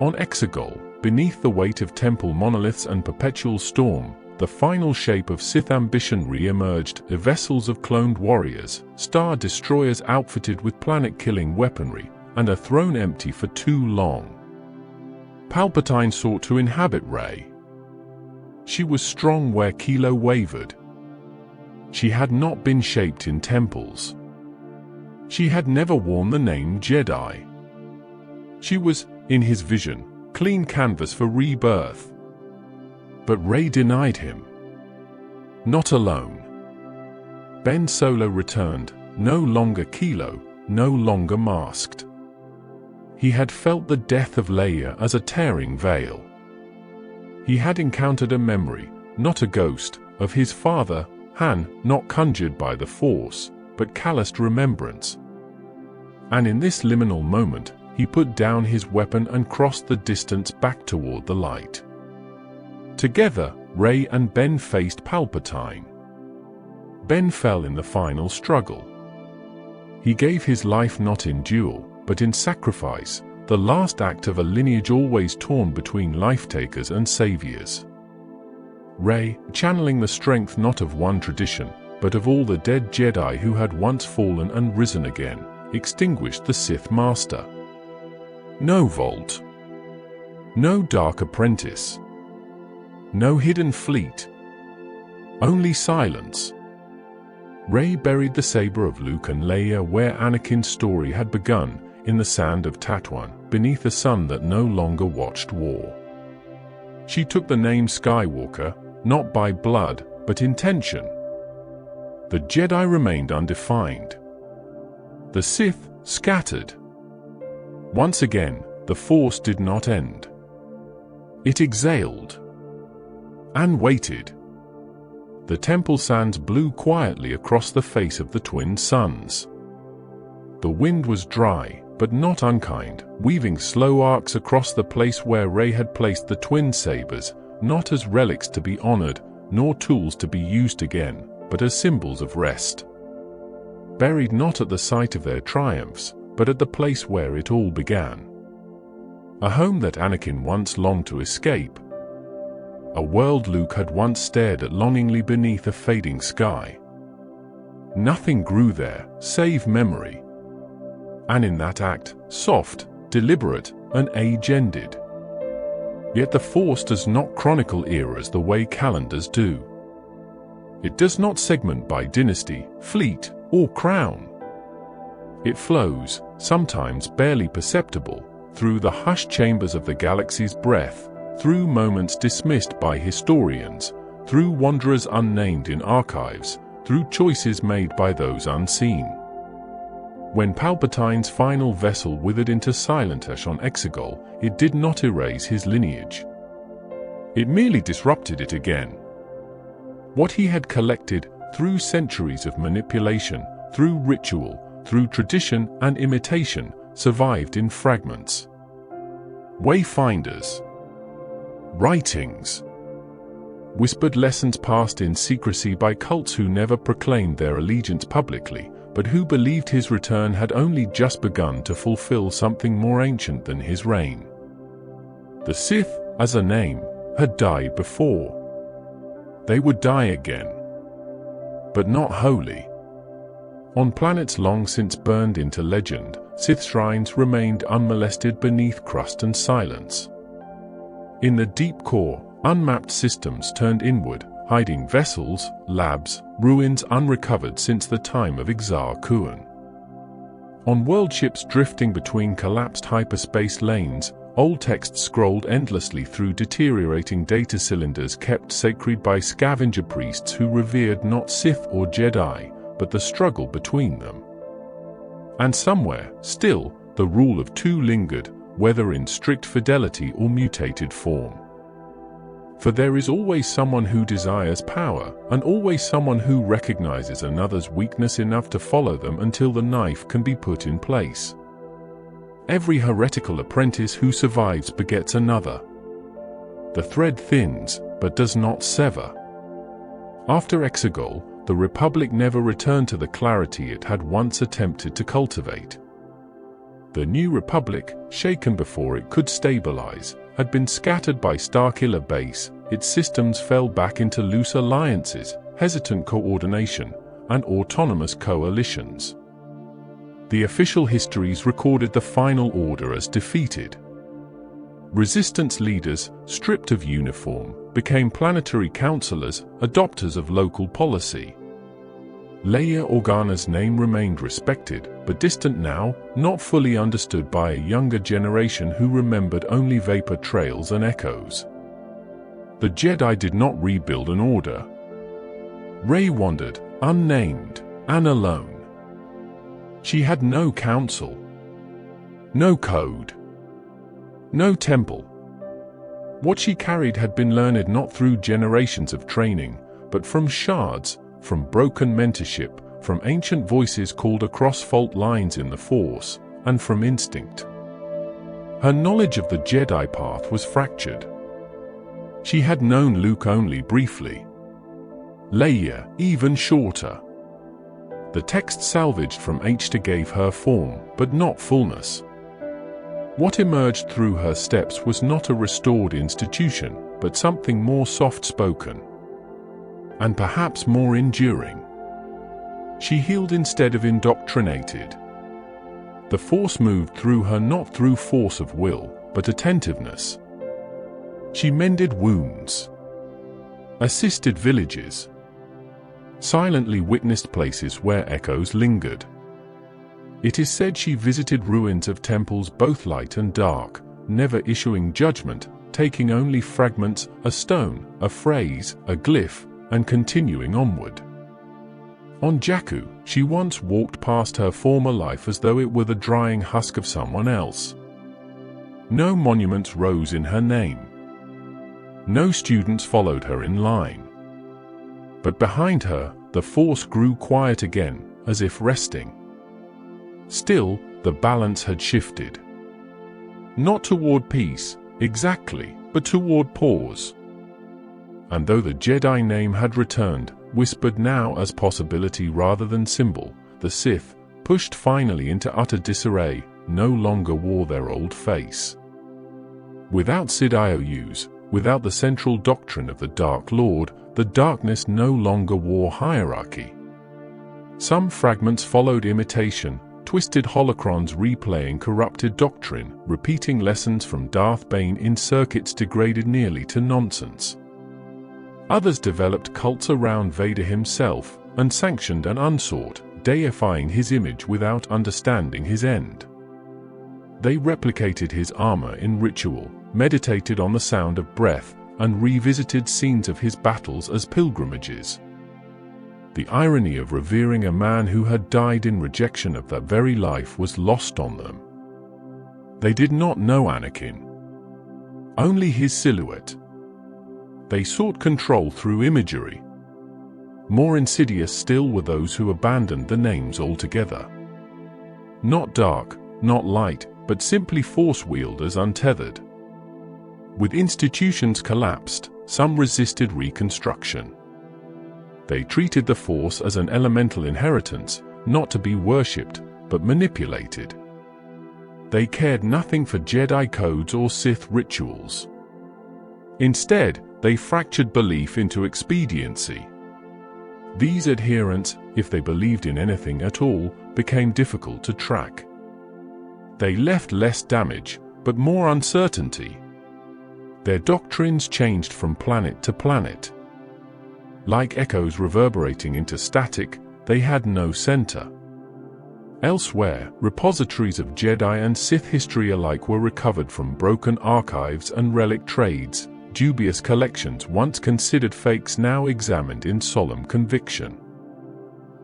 Speaker 1: On Exegol, beneath the weight of temple monoliths and perpetual storm, the final shape of Sith ambition re-emerged, vessels of cloned warriors, star destroyers outfitted with planet-killing weaponry, and a throne empty for too long. Palpatine sought to inhabit Rey. She was strong where Kilo wavered. She had not been shaped in temples. She had never worn the name Jedi. She was, in his vision, clean canvas for rebirth. But Rey denied him. Not alone. Ben Solo returned, no longer Kilo, no longer masked. He had felt the death of Leia as a tearing veil. He had encountered a memory, not a ghost, of his father, Han, not conjured by the Force, but calloused remembrance. And in this liminal moment, he put down his weapon and crossed the distance back toward the light. Together, Rey and Ben faced Palpatine. Ben fell in the final struggle. He gave his life not in duel, but in sacrifice, the last act of a lineage always torn between life-takers and saviors. Rey, channeling the strength not of one tradition, but of all the dead Jedi who had once fallen and risen again, extinguished the Sith Master. No vault. No dark apprentice. No hidden fleet. Only silence. Rey buried the saber of Luke and Leia where Anakin's story had begun, in the sand of Tatooine, beneath a sun that no longer watched war. She took the name Skywalker, not by blood, but intention. The Jedi remained undefined. The Sith scattered. Once again, the Force did not end. It exhaled. And waited. The temple sands blew quietly across the face of the twin suns. The wind was dry, but not unkind, weaving slow arcs across the place where Rey had placed the twin sabers, not as relics to be honored, nor tools to be used again, but as symbols of rest. Buried not at the site of their triumphs, but at the place where it all began. A home that Anakin once longed to escape. A world Luke had once stared at longingly beneath a fading sky. Nothing grew there, save memory. And in that act, soft, deliberate, and age-ended. Yet the Force does not chronicle eras the way calendars do. It does not segment by dynasty, fleet, or crown. It flows, sometimes barely perceptible, through the hushed chambers of the galaxy's breath, through moments dismissed by historians, through wanderers unnamed in archives, through choices made by those unseen. When Palpatine's final vessel withered into silent ash on Exegol, it did not erase his lineage. It merely disrupted it again. What he had collected, through centuries of manipulation, through ritual, through tradition and imitation, survived in fragments. Wayfinders. Writings. Whispered lessons passed in secrecy by cults who never proclaimed their allegiance publicly, but who believed his return had only just begun to fulfill something more ancient than his reign. The Sith, as a name, had died before. They would die again. But not wholly. On planets long since burned into legend, Sith shrines remained unmolested beneath crust and silence. In the deep core, unmapped systems turned inward, hiding vessels, labs, ruins unrecovered since the time of Exar Kuan. On world ships drifting between collapsed hyperspace lanes, old texts scrolled endlessly through deteriorating data cylinders kept sacred by scavenger priests who revered not Sith or Jedi, but the struggle between them. And somewhere, still, the rule of two lingered, whether in strict fidelity or mutated form. For there is always someone who desires power, and always someone who recognizes another's weakness enough to follow them until the knife can be put in place. Every heretical apprentice who survives begets another. The thread thins, but does not sever. After Exegol, the Republic never returned to the clarity it had once attempted to cultivate. The New Republic, shaken before it could stabilize, had been scattered by Starkiller Base. Its systems fell back into loose alliances, hesitant coordination, and autonomous coalitions. The official histories recorded the Final Order as defeated. Resistance leaders, stripped of uniform, became planetary counselors, adopters of local policy. Leia Organa's name remained respected, but distant now, not fully understood by a younger generation who remembered only vapor trails and echoes. The Jedi did not rebuild an order. Rey wandered, unnamed, and alone. She had no council, no code, no temple. What she carried had been learned not through generations of training, but from shards, from broken mentorship, from ancient voices called across fault lines in the Force, and from instinct. Her knowledge of the Jedi path was fractured. She had known Luke only briefly. Leia, even shorter. The text salvaged from Ahch-To gave her form, but not fullness. What emerged through her steps was not a restored institution, but something more soft-spoken. And perhaps more enduring. She healed instead of indoctrinated. The Force moved through her not through force of will, but attentiveness. She mended wounds, assisted villages, silently witnessed places where echoes lingered. It is said she visited ruins of temples both light and dark, never issuing judgment, taking only fragments, a stone, a phrase, a glyph, and continuing onward. On Jakku, she once walked past her former life as though it were the drying husk of someone else. No monuments rose in her name. No students followed her in line. But behind her, the Force grew quiet again, as if resting. Still, the balance had shifted. Not toward peace, exactly, but toward pause. And though the Jedi name had returned, whispered now as possibility rather than symbol, the Sith, pushed finally into utter disarray, no longer wore their old face. Without Sid IOUs, without the central doctrine of the Dark Lord, the darkness no longer wore hierarchy. Some fragments followed imitation, twisted holocrons replaying corrupted doctrine, repeating lessons from Darth Bane in circuits degraded nearly to nonsense. Others developed cults around Vader himself, unsanctioned and unsought, deifying his image without understanding his end. They replicated his armor in ritual, meditated on the sound of breath, and revisited scenes of his battles as pilgrimages. The irony of revering a man who had died in rejection of that very life was lost on them. They did not know Anakin, only his silhouette. They sought control through imagery. More insidious still were those who abandoned the names altogether. Not dark, not light, but simply Force wielders untethered. With institutions collapsed, some resisted reconstruction. They treated the Force as an elemental inheritance, not to be worshipped, but manipulated. They cared nothing for Jedi codes or Sith rituals. Instead, they fractured belief into expediency. These adherents, if they believed in anything at all, became difficult to track. They left less damage, but more uncertainty. Their doctrines changed from planet to planet. Like echoes reverberating into static, they had no center. Elsewhere, repositories of Jedi and Sith history alike were recovered from broken archives and relic trades, dubious collections once considered fakes now examined in solemn conviction.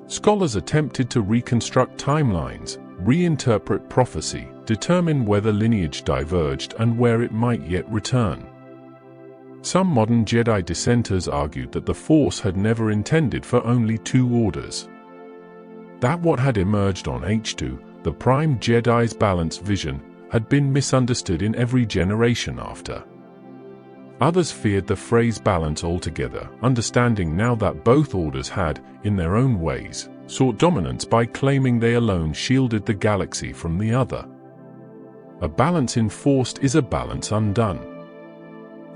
Speaker 1: Scholars attempted to reconstruct timelines, reinterpret prophecy, determine whether lineage diverged and where it might yet return. Some modern Jedi dissenters argued that the Force had never intended for only two orders. That what had emerged on Ahch-To, the Prime Jedi's balanced vision, had been misunderstood in every generation after. Others feared the phrase balance altogether, understanding now that both orders had, in their own ways, sought dominance by claiming they alone shielded the galaxy from the other. A balance enforced is a balance undone.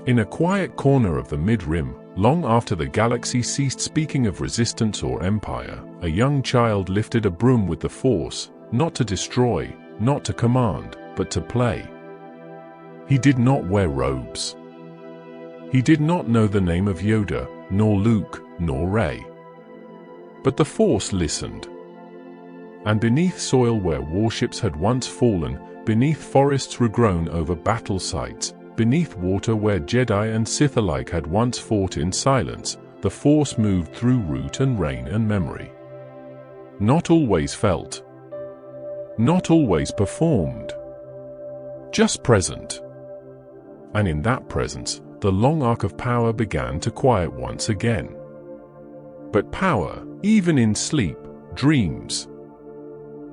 Speaker 1: In a quiet corner of the mid-rim, long after the galaxy ceased speaking of resistance or empire, a young child lifted a broom with the Force, not to destroy, not to command, but to play. He did not wear robes. He did not know the name of Yoda, nor Luke, nor Rey. But the Force listened. And beneath soil where warships had once fallen, beneath forests regrown over battle sites, beneath water where Jedi and Sith alike had once fought in silence, the Force moved through root and rain and memory. Not always felt. Not always performed. Just present. And in that presence, the long arc of power began to quiet once again. But power, even in sleep, dreams.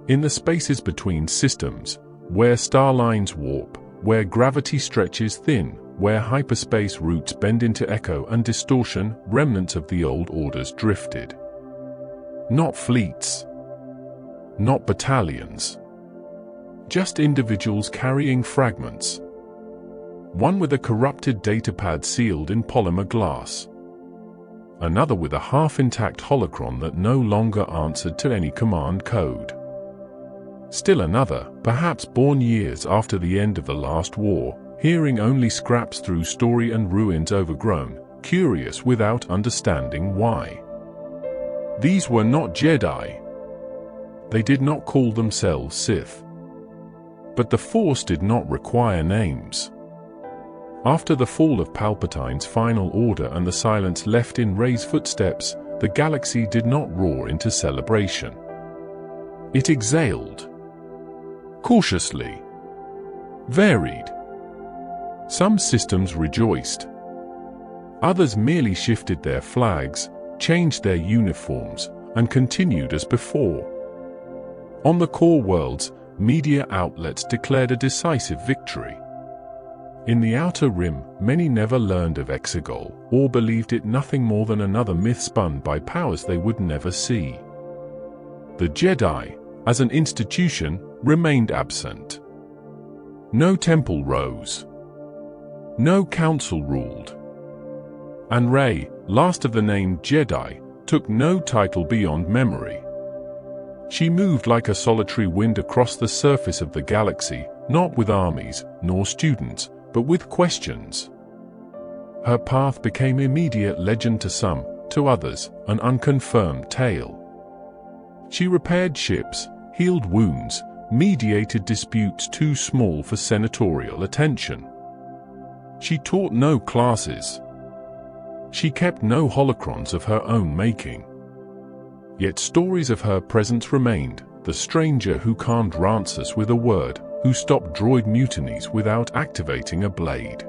Speaker 1: In the spaces between systems, where star lines warp, where gravity stretches thin, where hyperspace roots bend into echo and distortion, remnants of the old orders drifted. Not fleets. Not battalions. Just individuals carrying fragments. One with a corrupted datapad sealed in polymer glass. Another with a half-intact holocron that no longer answered to any command code. Still another, perhaps born years after the end of the last war, hearing only scraps through story and ruins overgrown, curious without understanding why. These were not Jedi. They did not call themselves Sith. But the Force did not require names. After the fall of Palpatine's final order and the silence left in Rey's footsteps, the galaxy did not roar into celebration. It exhaled. Cautiously. Varied. Some systems rejoiced. Others merely shifted their flags, changed their uniforms, and continued as before. On the core worlds, media outlets declared a decisive victory. In the outer rim, many never learned of Exegol, or believed it nothing more than another myth spun by powers they would never see. The Jedi, as an institution, remained absent. No temple rose. No council ruled. And Rey, last of the name Jedi, took no title beyond memory. She moved like a solitary wind across the surface of the galaxy, not with armies, nor students, but with questions. Her path became immediate legend to some, to others, an unconfirmed tale. She repaired ships, healed wounds, mediated disputes too small for senatorial attention. She taught no classes. She kept no holocrons of her own making. Yet stories of her presence remained, the stranger who can't rance us with a word, who stopped droid mutinies without activating a blade.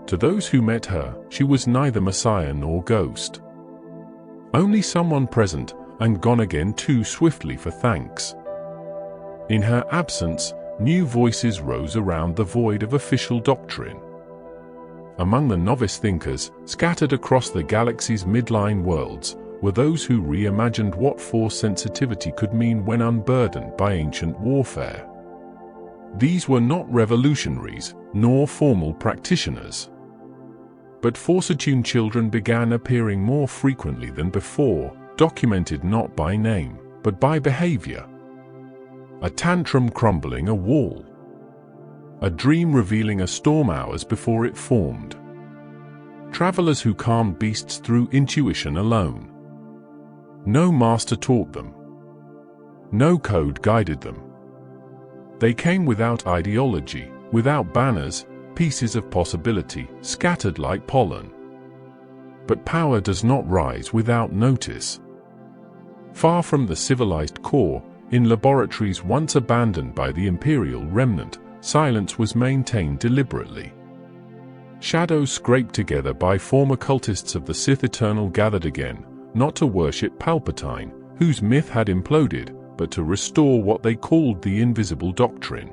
Speaker 1: To those who met her, she was neither Messiah nor ghost. Only someone present, and gone again too swiftly for thanks. In her absence, new voices rose around the void of official doctrine. Among the novice thinkers, scattered across the galaxy's midline worlds, were those who reimagined what Force sensitivity could mean when unburdened by ancient warfare. These were not revolutionaries, nor formal practitioners. But Force-attuned children began appearing more frequently than before, documented not by name, but by behavior. A tantrum crumbling a wall. A dream revealing a storm hours before it formed. Travelers who calmed beasts through intuition alone. No master taught them. No code guided them. They came without ideology, without banners, pieces of possibility, scattered like pollen. But power does not rise without notice. Far from the civilized core, in laboratories once abandoned by the Imperial remnant, silence was maintained deliberately. Shadows scraped together by former cultists of the Sith Eternal gathered again, not to worship Palpatine, whose myth had imploded, but to restore what they called the invisible doctrine.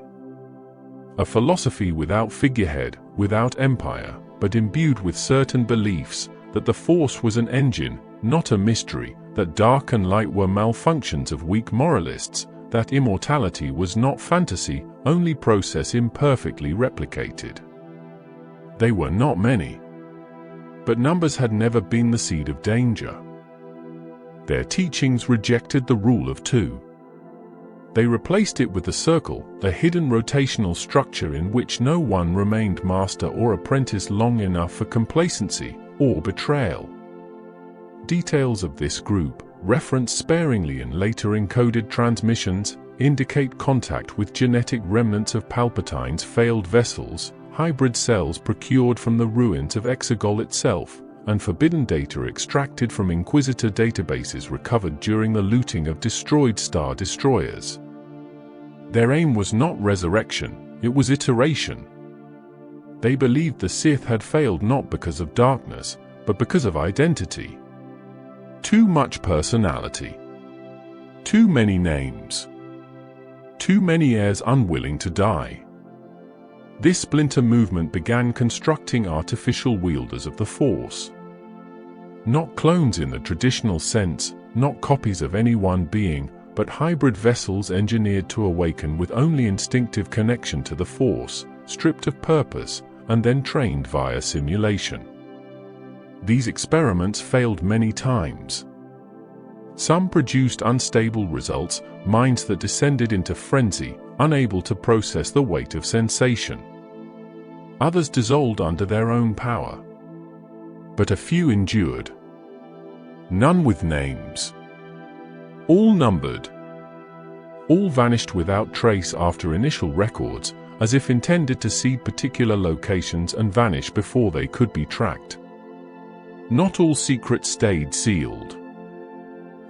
Speaker 1: A philosophy without figurehead, without empire, but imbued with certain beliefs that the Force was an engine, not a mystery, that dark and light were malfunctions of weak moralists, that immortality was not fantasy, only process imperfectly replicated. They were not many. But numbers had never been the seed of danger. Their teachings rejected the rule of two. They replaced it with the circle, a hidden rotational structure in which no one remained master or apprentice long enough for complacency or betrayal. Details of this group, referenced sparingly in later encoded transmissions, indicate contact with genetic remnants of Palpatine's failed vessels, hybrid cells procured from the ruins of Exegol itself, and forbidden data extracted from Inquisitor databases recovered during the looting of destroyed Star Destroyers. Their aim was not resurrection, it was iteration. They believed the Sith had failed not because of darkness, but because of identity. Too much personality. Too many names. Too many heirs unwilling to die. This splinter movement began constructing artificial wielders of the Force. Not clones in the traditional sense, not copies of any one being, but hybrid vessels engineered to awaken with only instinctive connection to the Force, stripped of purpose, and then trained via simulation. These experiments failed many times. Some produced unstable results, minds that descended into frenzy, unable to process the weight of sensation. Others dissolved under their own power. But a few endured. None with names. All numbered. All vanished without trace after initial records, as if intended to seed particular locations and vanish before they could be tracked. Not all secrets stayed sealed.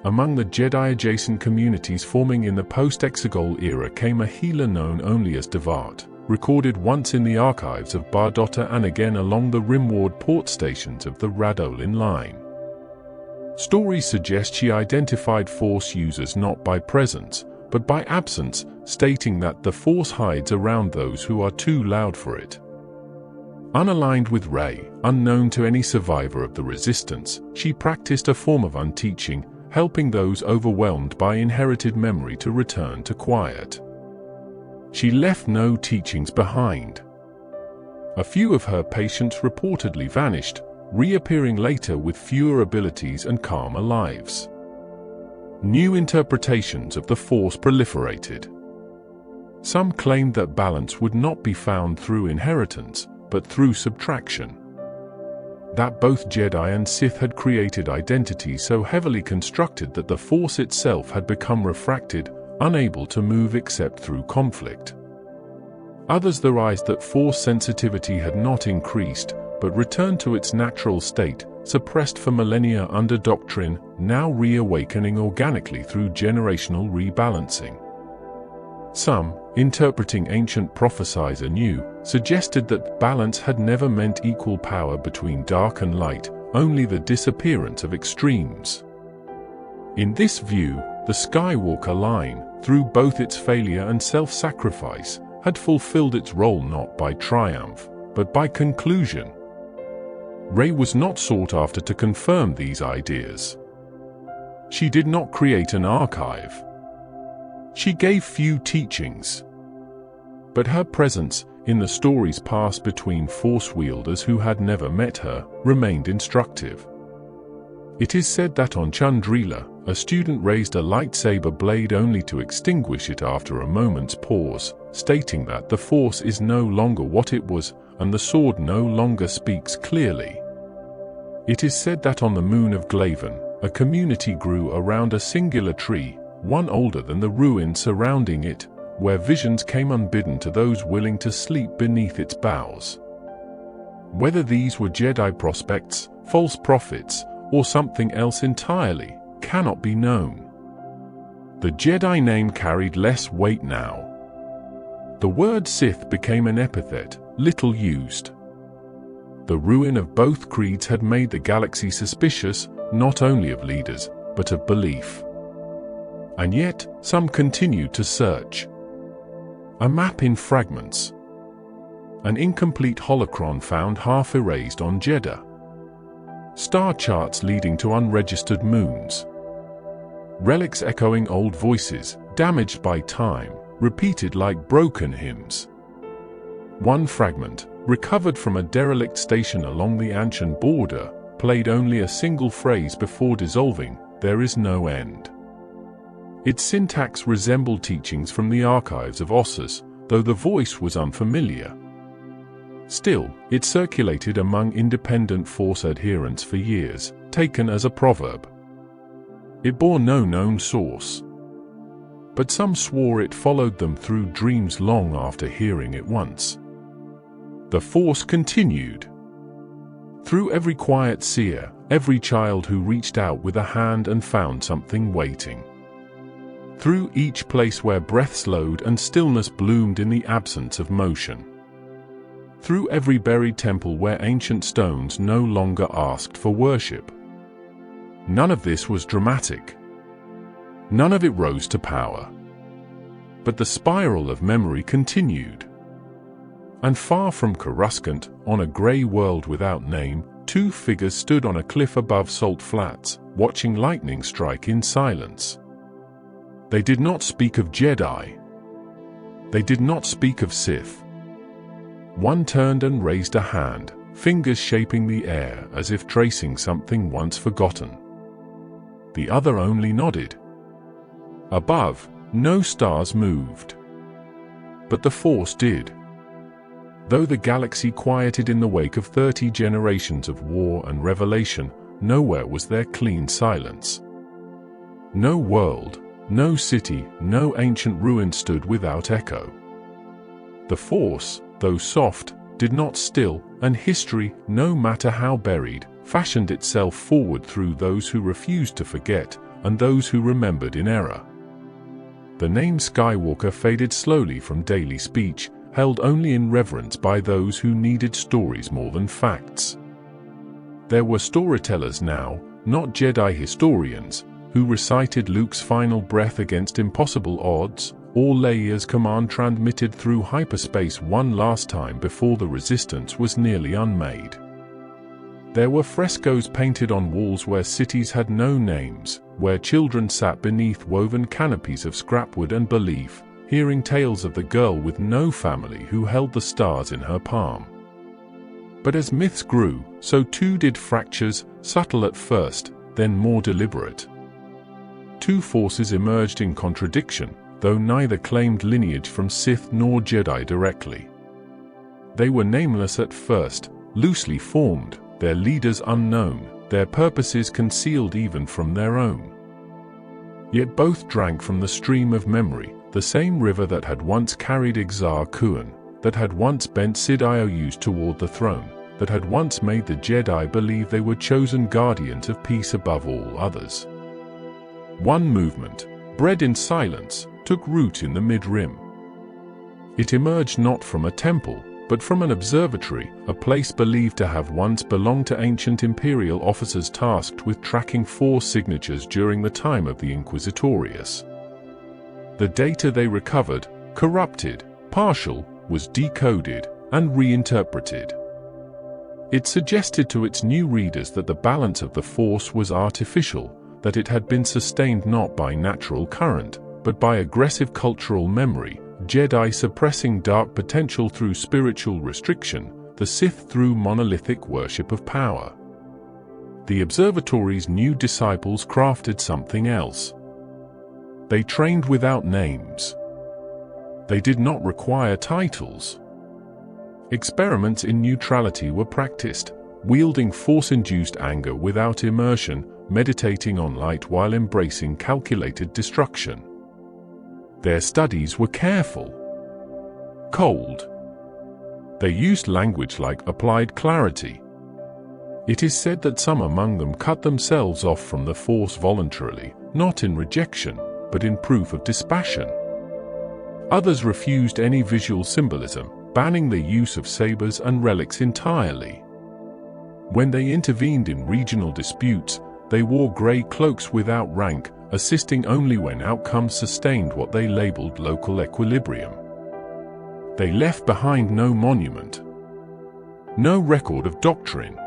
Speaker 1: Among the Jedi-adjacent communities forming in the post-Exegol era came a healer known only as Devart, recorded once in the archives of Bardota and again along the rimward port stations of the Radolin line. Stories suggest she identified Force users not by presence, but by absence, stating that the Force hides around those who are too loud for it. Unaligned with Rey, unknown to any survivor of the Resistance, she practiced a form of unteaching, helping those overwhelmed by inherited memory to return to quiet. She left no teachings behind. A few of her patients reportedly vanished, reappearing later with fewer abilities and calmer lives. New interpretations of the Force proliferated. Some claimed that balance would not be found through inheritance, but through subtraction. That both Jedi and Sith had created identities so heavily constructed that the Force itself had become refracted, unable to move except through conflict. Others theorized that Force sensitivity had not increased, but returned to its natural state, suppressed for millennia under doctrine, now reawakening organically through generational rebalancing. Some, interpreting ancient prophecies anew, suggested that balance had never meant equal power between dark and light, only the disappearance of extremes. In this view, the Skywalker line, through both its failure and self-sacrifice, had fulfilled its role not by triumph, but by conclusion. Rey was not sought after to confirm these ideas. She did not create an archive. She gave few teachings. But her presence, in the stories passed between Force wielders who had never met her, remained instructive. It is said that on Chandrila, a student raised a lightsaber blade only to extinguish it after a moment's pause, stating that the Force is no longer what it was, and the sword no longer speaks clearly. It is said that on the moon of Glaven, a community grew around a singular tree, one older than the ruins surrounding it, where visions came unbidden to those willing to sleep beneath its boughs. Whether these were Jedi prospects, false prophets, or something else entirely, cannot be known. The Jedi name carried less weight now. The word Sith became an epithet, little used. The ruin of both creeds had made the galaxy suspicious, not only of leaders, but of belief. And yet, some continued to search. A map in fragments. An incomplete holocron found half erased on Jeddah. Star charts leading to unregistered moons. Relics echoing old voices, damaged by time, repeated like broken hymns. One fragment, recovered from a derelict station along the Anshan border, played only a single phrase before dissolving, "There is no end." Its syntax resembled teachings from the archives of Ossus, though the voice was unfamiliar. Still, it circulated among independent Force adherents for years, taken as a proverb. It bore no known source. But some swore it followed them through dreams long after hearing it once. The Force continued. Through every quiet seer, every child who reached out with a hand and found something waiting. Through each place where breath slowed and stillness bloomed in the absence of motion. Through every buried temple where ancient stones no longer asked for worship. None of this was dramatic. None of it rose to power. But the spiral of memory continued. And far from Coruscant, on a grey world without name, two figures stood on a cliff above Salt Flats, watching lightning strike in silence. They did not speak of Jedi. They did not speak of Sith. One turned and raised a hand, fingers shaping the air as if tracing something once forgotten. The other only nodded. Above, no stars moved. But the Force did. Though the galaxy quieted in the wake of 30 generations of war and revelation, nowhere was there clean silence. No world, no city, no ancient ruin stood without echo. The Force, though soft, did not still, and history, no matter how buried, fashioned itself forward through those who refused to forget, and those who remembered in error. The name Skywalker faded slowly from daily speech, held only in reverence by those who needed stories more than facts. There were storytellers now, not Jedi historians, who recited Luke's final breath against impossible odds, or Leia's command transmitted through hyperspace one last time before the Resistance was nearly unmade. There were frescoes painted on walls where cities had no names, where children sat beneath woven canopies of scrapwood and belief, hearing tales of the girl with no family who held the stars in her palm. But as myths grew, so too did fractures, subtle at first, then more deliberate. Two forces emerged in contradiction, though neither claimed lineage from Sith nor Jedi directly. They were nameless at first, loosely formed, their leaders unknown, their purposes concealed even from their own. Yet both drank from the stream of memory, the same river that had once carried Exar Kuan, that had once bent Sid Ious toward the throne, that had once made the Jedi believe they were chosen guardians of peace above all others. One movement, bred in silence, took root in the mid-rim. It emerged not from a temple, but from an observatory, a place believed to have once belonged to ancient imperial officers tasked with tracking Force signatures during the time of the Inquisitorius. The data they recovered, corrupted, partial, was decoded and reinterpreted. It suggested to its new readers that the balance of the Force was artificial, that it had been sustained not by natural current, but by aggressive cultural memory, Jedi suppressing dark potential through spiritual restriction, the Sith through monolithic worship of power. The observatory's new disciples crafted something else. They trained without names. They did not require titles. Experiments in neutrality were practiced, wielding force-induced anger without immersion, meditating on light while embracing calculated destruction. Their studies were careful, cold. They used language like applied clarity. It is said that some among them cut themselves off from the Force voluntarily, not in rejection, but in proof of dispassion. Others refused any visual symbolism, banning the use of sabers and relics entirely. When they intervened in regional disputes, they wore grey cloaks without rank, assisting only when outcomes sustained what they labeled local equilibrium. They left behind no monument, no record of doctrine.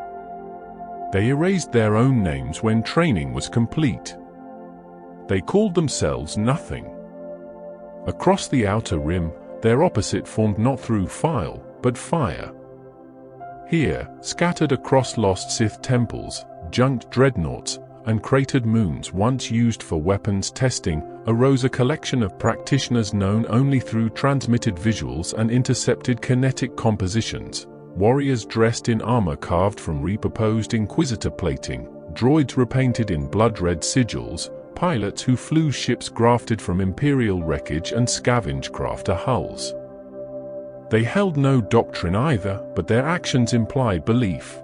Speaker 1: They erased their own names when training was complete. They called themselves nothing. Across the outer rim, their opposite formed not through file, but fire. Here, scattered across lost Sith temples, junked dreadnoughts, and cratered moons once used for weapons testing, arose a collection of practitioners known only through transmitted visuals and intercepted kinetic compositions, warriors dressed in armor carved from repurposed Inquisitor plating, droids repainted in blood-red sigils, pilots who flew ships grafted from Imperial wreckage and scavenge crafter hulls. They held no doctrine either, but their actions implied belief.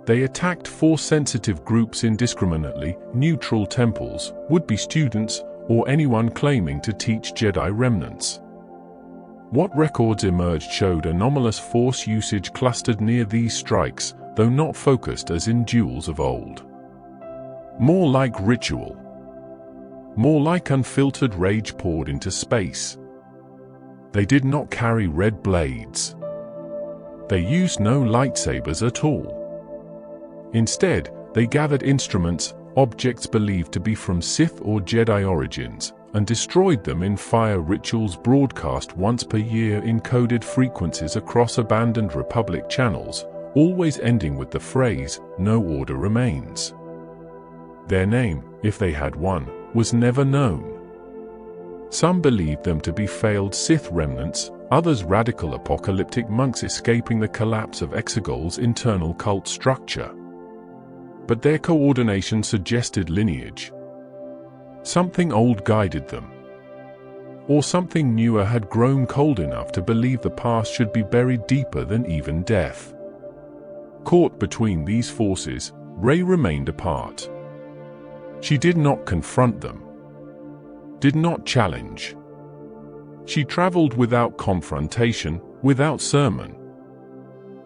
Speaker 1: They attacked Force-sensitive groups indiscriminately, neutral temples, would-be students, or anyone claiming to teach Jedi remnants. What records emerged showed anomalous Force usage clustered near these strikes, though not focused as in duels of old. More like ritual. More like unfiltered rage poured into space. They did not carry red blades. They used no lightsabers at all. Instead, they gathered instruments, objects believed to be from Sith or Jedi origins, and destroyed them in fire rituals broadcast once per year in coded frequencies across abandoned Republic channels, always ending with the phrase, "No order remains." Their name, if they had one, was never known. Some believed them to be failed Sith remnants, others radical apocalyptic monks escaping the collapse of Exegol's internal cult structure. But their coordination suggested lineage. Something old guided them. Or something newer had grown cold enough to believe the past should be buried deeper than even death. Caught between these forces, Rey remained apart. She did not confront them. Did not challenge. She traveled without confrontation, without sermon.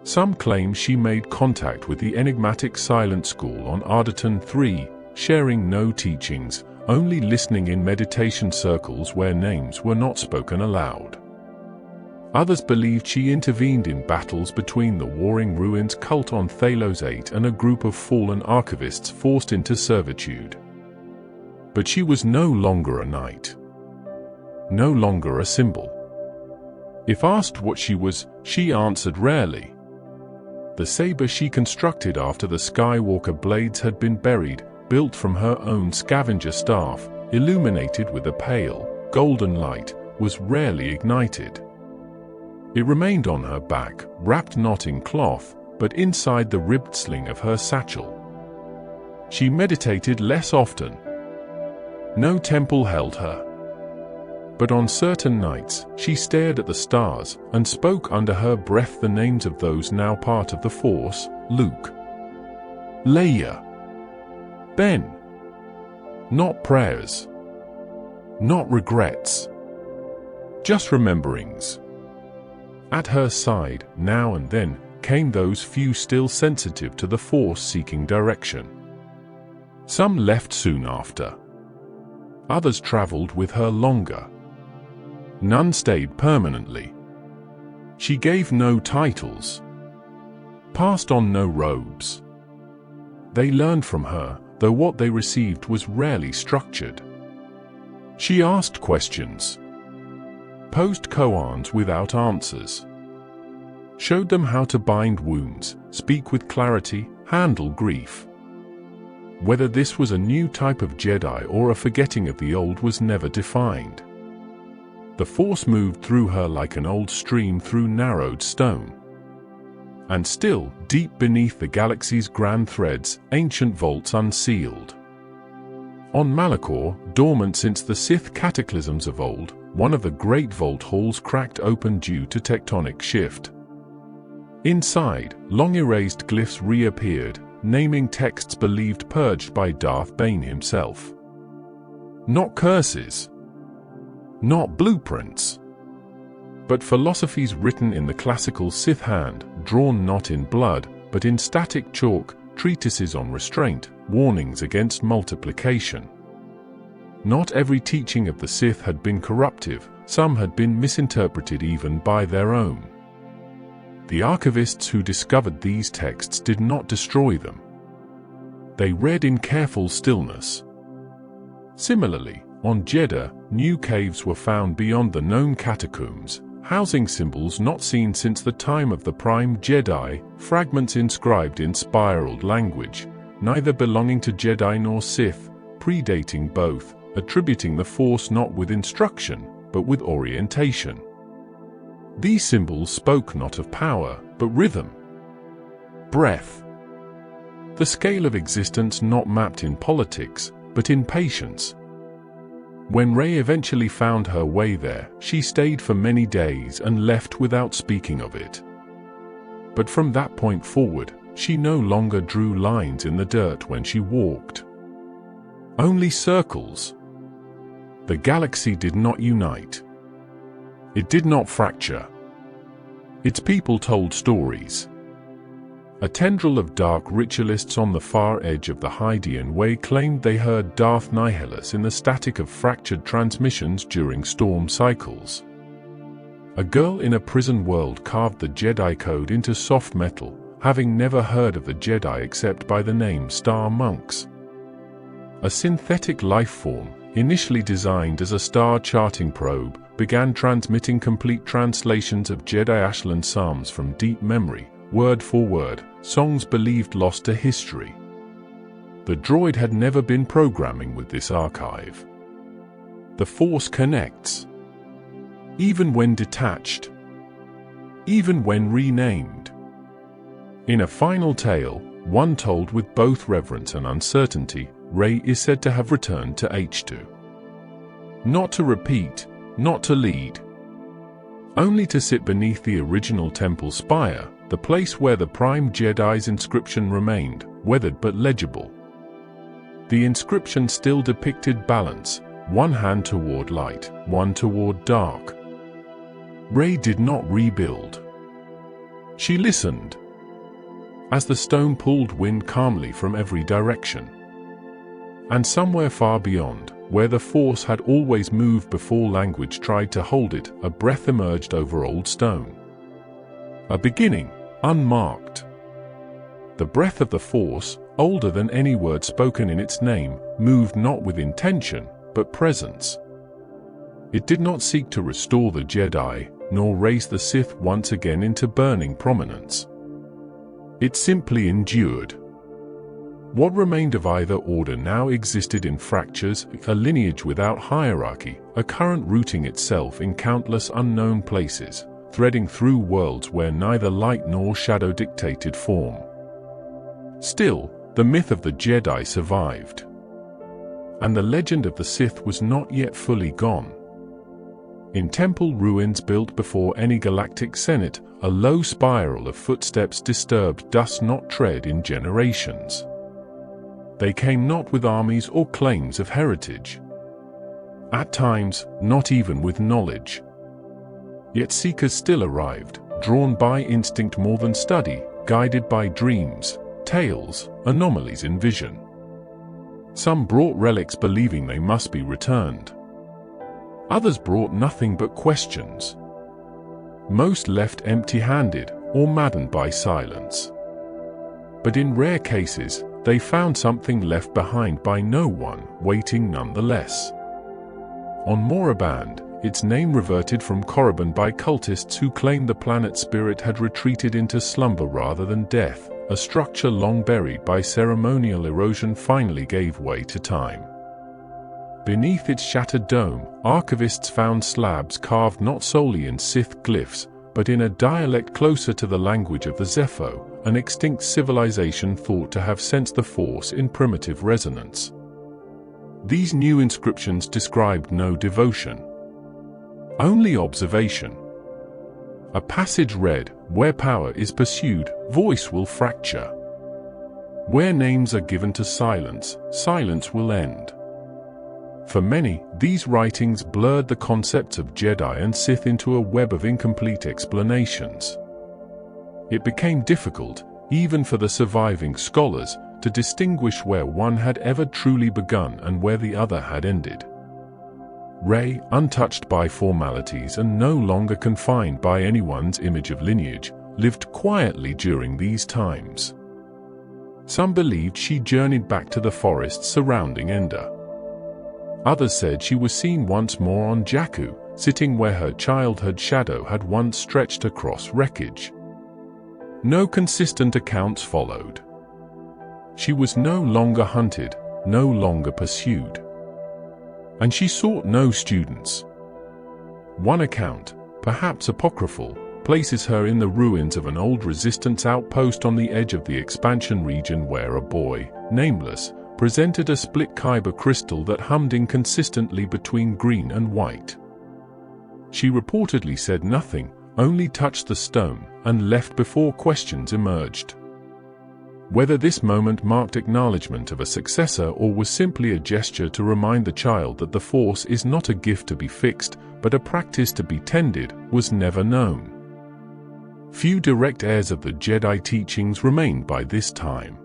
Speaker 1: Some claim she made contact with the enigmatic Silent School on Ardeton 3, sharing no teachings, only listening in meditation circles where names were not spoken aloud. Others believed she intervened in battles between the warring ruins cult on Thalos 8 and a group of fallen archivists forced into servitude. But she was no longer a knight. No longer a symbol. If asked what she was, she answered rarely. The saber she constructed after the Skywalker blades had been buried, built from her own scavenger staff, illuminated with a pale, golden light, was rarely ignited. It remained on her back, wrapped not in cloth, but inside the ribbed sling of her satchel. She meditated less often. No temple held her. But on certain nights, she stared at the stars and spoke under her breath the names of those now part of the Force: Luke, Leia, Ben. Not prayers. Not regrets. Just rememberings. At her side, now and then, came those few still sensitive to the Force seeking direction. Some left soon after. Others traveled with her longer. None stayed permanently. She gave no titles. Passed on no robes. They learned from her, though what they received was rarely structured. She asked questions. posed koans without answers, showed them how to bind wounds, speak with clarity, handle grief. Whether this was a new type of Jedi or a forgetting of the old was never defined. The Force moved through her like an old stream through narrowed stone. And still, deep beneath the galaxy's grand threads, ancient vaults unsealed. On Malachor, dormant since the Sith cataclysms of old, one of the great vault halls cracked open due to tectonic shift. Inside, long-erased glyphs reappeared, naming texts believed purged by Darth Bane himself. Not curses, not blueprints, but philosophies written in the classical Sith hand, drawn not in blood, but in static chalk, treatises on restraint, warnings against multiplication. Not every teaching of the Sith had been corruptive, some had been misinterpreted even by their own. The archivists who discovered these texts did not destroy them. They read in careful stillness. Similarly, on Jeddah, new caves were found beyond the known catacombs, housing symbols not seen since the time of the Prime Jedi, fragments inscribed in spiraled language, neither belonging to Jedi nor Sith, predating both, attributing the Force not with instruction, but with orientation. These symbols spoke not of power, but rhythm, breath. The scale of existence not mapped in politics, but in patience. When Rey eventually found her way there, she stayed for many days and left without speaking of it. But from that point forward, she no longer drew lines in the dirt when she walked. Only circles. The galaxy did not unite. It did not fracture. Its people told stories. A tendril of dark ritualists on the far edge of the Hydean Way claimed they heard Darth Nihilus in the static of fractured transmissions during storm cycles. A girl in a prison world carved the Jedi code into soft metal, having never heard of the Jedi except by the name Star Monks. A synthetic life form, initially designed as a star-charting probe, began transmitting complete translations of Jedi Ashland psalms from deep memory, word for word, songs believed lost to history. The droid had never been programming with this archive. The Force connects. Even when detached. Even when renamed. In a final tale, one told with both reverence and uncertainty, Rey is said to have returned to Ahch-To. Not to repeat, not to lead. Only to sit beneath the original temple spire, the place where the Prime Jedi's inscription remained, weathered but legible. The inscription still depicted balance, one hand toward light, one toward dark. Rey did not rebuild. She listened. As the stone pulled wind calmly from every direction. And somewhere far beyond, where the Force had always moved before language tried to hold it, a breath emerged over old stone. A beginning, unmarked. The breath of the Force, older than any word spoken in its name, moved not with intention, but presence. It did not seek to restore the Jedi, nor raise the Sith once again into burning prominence. It simply endured. What remained of either order now existed in fractures, a lineage without hierarchy, a current rooting itself in countless unknown places, threading through worlds where neither light nor shadow dictated form. Still, the myth of the Jedi survived. And the legend of the Sith was not yet fully gone. In temple ruins built before any galactic senate, a low spiral of footsteps disturbed dust not tread in generations. They came not with armies or claims of heritage. At times, not even with knowledge. Yet seekers still arrived, drawn by instinct more than study, guided by dreams, tales, anomalies in vision. Some brought relics believing they must be returned. Others brought nothing but questions. Most left empty-handed or maddened by silence. But in rare cases, they found something left behind by no one, waiting nonetheless. On Moraband, its name reverted from Korriban by cultists who claimed the planet's spirit had retreated into slumber rather than death. A structure long buried by ceremonial erosion finally gave way to time. Beneath its shattered dome, archivists found slabs carved not solely in Sith glyphs, but in a dialect closer to the language of the Zepho, an extinct civilization thought to have sensed the Force in primitive resonance. These new inscriptions described no devotion, only observation. A passage read, "Where power is pursued, voice will fracture. Where names are given to silence, silence will end." For many, these writings blurred the concepts of Jedi and Sith into a web of incomplete explanations. It became difficult, even for the surviving scholars, to distinguish where one had ever truly begun and where the other had ended. Rey, untouched by formalities and no longer confined by anyone's image of lineage, lived quietly during these times. Some believed she journeyed back to the forests surrounding Endor. Others said she was seen once more on Jakku, sitting where her childhood shadow had once stretched across wreckage. No consistent accounts followed. She was no longer hunted, no longer pursued. And she sought no students. One account, perhaps apocryphal, places her in the ruins of an old resistance outpost on the edge of the expansion region where a boy, nameless, presented a split kyber crystal that hummed inconsistently between green and white. She reportedly said nothing, only touched the stone, and left before questions emerged. Whether this moment marked acknowledgement of a successor or was simply a gesture to remind the child that the Force is not a gift to be fixed, but a practice to be tended, was never known. Few direct heirs of the Jedi teachings remained by this time.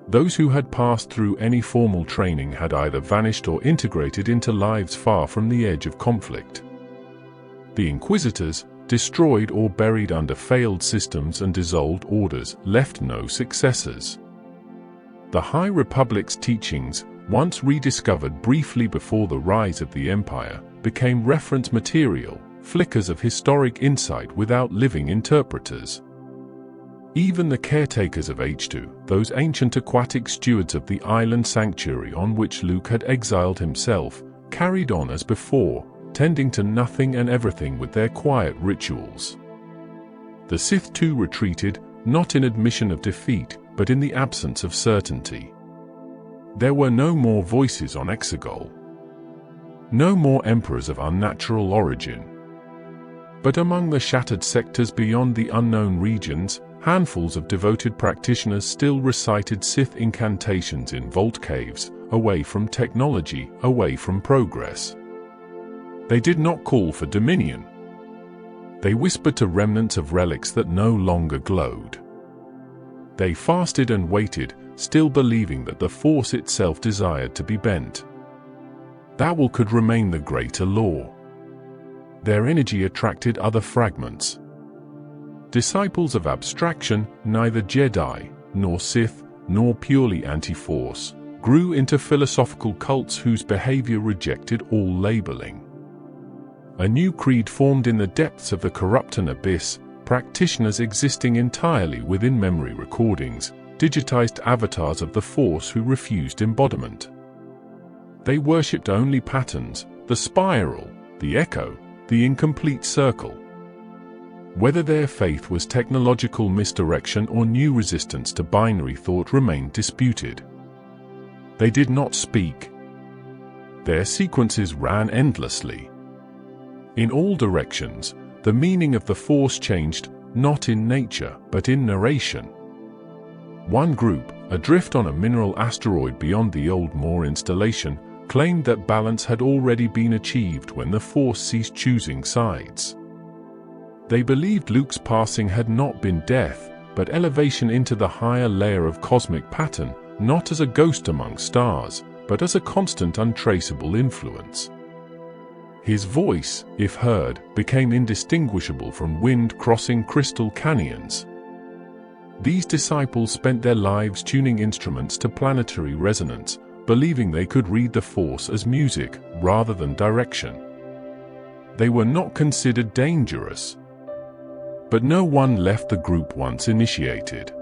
Speaker 1: Those who had passed through any formal training had either vanished or integrated into lives far from the edge of conflict. The Inquisitors, destroyed or buried under failed systems and dissolved orders, left no successors. The High Republic's teachings, once rediscovered briefly before the rise of the Empire, became reference material, flickers of historic insight without living interpreters. Even the caretakers of Ahch-To, those ancient aquatic stewards of the island sanctuary on which Luke had exiled himself, carried on as before, tending to nothing and everything with their quiet rituals. The Sith too retreated, not in admission of defeat, but in the absence of certainty. There were no more voices on Exegol. No more emperors of unnatural origin. But among the shattered sectors beyond the unknown regions, handfuls of devoted practitioners still recited Sith incantations in vault caves, away from technology, away from progress. They did not call for dominion. They whispered to remnants of relics that no longer glowed. They fasted and waited, still believing that the Force itself desired to be bent. That will could remain the greater law. Their energy attracted other fragments. Disciples of abstraction, neither Jedi, nor Sith, nor purely anti-Force, grew into philosophical cults whose behavior rejected all labeling. A new creed formed in the depths of the corrupting abyss, practitioners existing entirely within memory recordings, digitized avatars of the Force who refused embodiment. They worshipped only patterns, the spiral, the echo, the incomplete circle. Whether their faith was technological misdirection or new resistance to binary thought remained disputed. They did not speak. Their sequences ran endlessly. In all directions, the meaning of the Force changed, not in nature, but in narration. One group, adrift on a mineral asteroid beyond the old Moore installation, claimed that balance had already been achieved when the Force ceased choosing sides. They believed Luke's passing had not been death, but elevation into the higher layer of cosmic pattern, not as a ghost among stars, but as a constant untraceable influence. His voice, if heard, became indistinguishable from wind crossing crystal canyons. These disciples spent their lives tuning instruments to planetary resonance, believing they could read the Force as music, rather than direction. They were not considered dangerous. But no one left the group once initiated.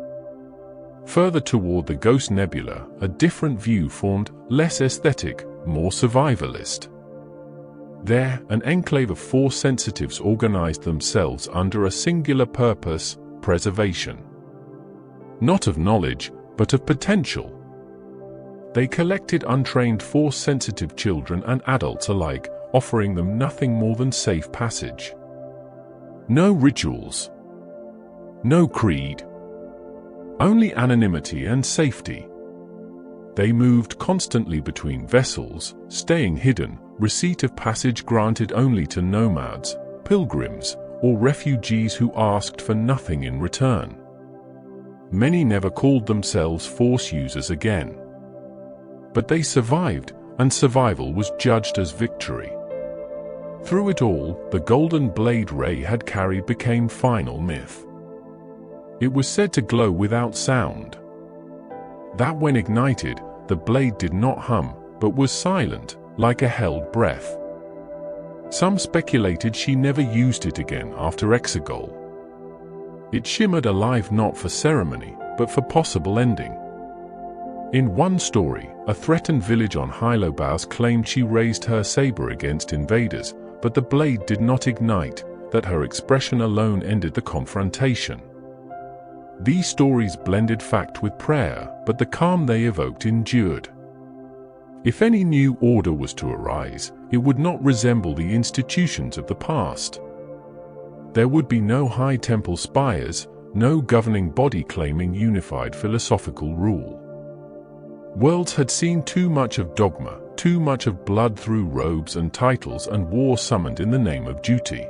Speaker 1: Further toward the Ghost Nebula, a different view formed, less aesthetic, more survivalist. There, an enclave of Force sensitives organized themselves under a singular purpose: preservation. Not of knowledge, but of potential. They collected untrained Force-sensitive children and adults alike, offering them nothing more than safe passage. No rituals. No creed. Only anonymity and safety. They moved constantly between vessels, staying hidden, receipt of passage granted only to nomads, pilgrims, or refugees who asked for nothing in return. Many never called themselves Force users again. But they survived, and survival was judged as victory. Through it all, the golden blade Rey had carried became final myth. It was said to glow without sound. That when ignited, the blade did not hum, but was silent, like a held breath. Some speculated she never used it again after Exegol. It shimmered alive not for ceremony, but for possible ending. In one story, a threatened village on Hylobas claimed she raised her saber against invaders, but the blade did not ignite, that her expression alone ended the confrontation. These stories blended fact with prayer, but the calm they evoked endured. If any new order was to arise, it would not resemble the institutions of the past. There would be no high temple spires, no governing body claiming unified philosophical rule. Worlds had seen too much of dogma, too much of blood through robes and titles and war summoned in the name of duty.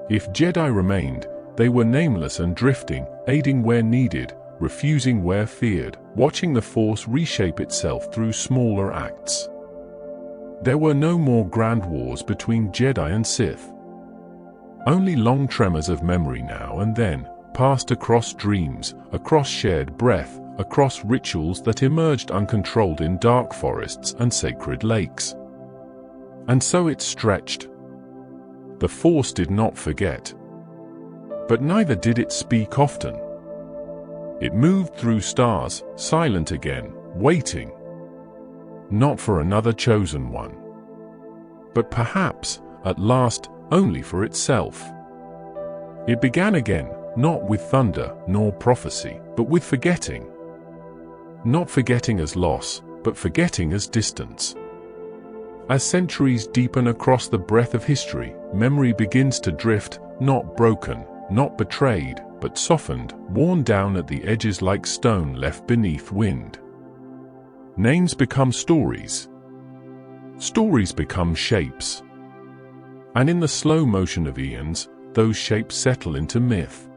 Speaker 1: If Jedi remained, they were nameless and drifting, aiding where needed, refusing where feared, watching the Force reshape itself through smaller acts. There were no more grand wars between Jedi and Sith. Only long tremors of memory now and then, passed across dreams, across shared breath, across rituals that emerged uncontrolled in dark forests and sacred lakes. And so it stretched. The Force did not forget. But neither did it speak often. It moved through stars, silent again, waiting. Not for another chosen one. But perhaps, at last, only for itself. It began again, not with thunder, nor prophecy, but with forgetting. Not forgetting as loss, but forgetting as distance. As centuries deepen across the breadth of history, memory begins to drift, not broken, not betrayed, but softened, worn down at the edges like stone left beneath wind. Names become stories. Stories become shapes. And in the slow motion of eons, those shapes settle into myth.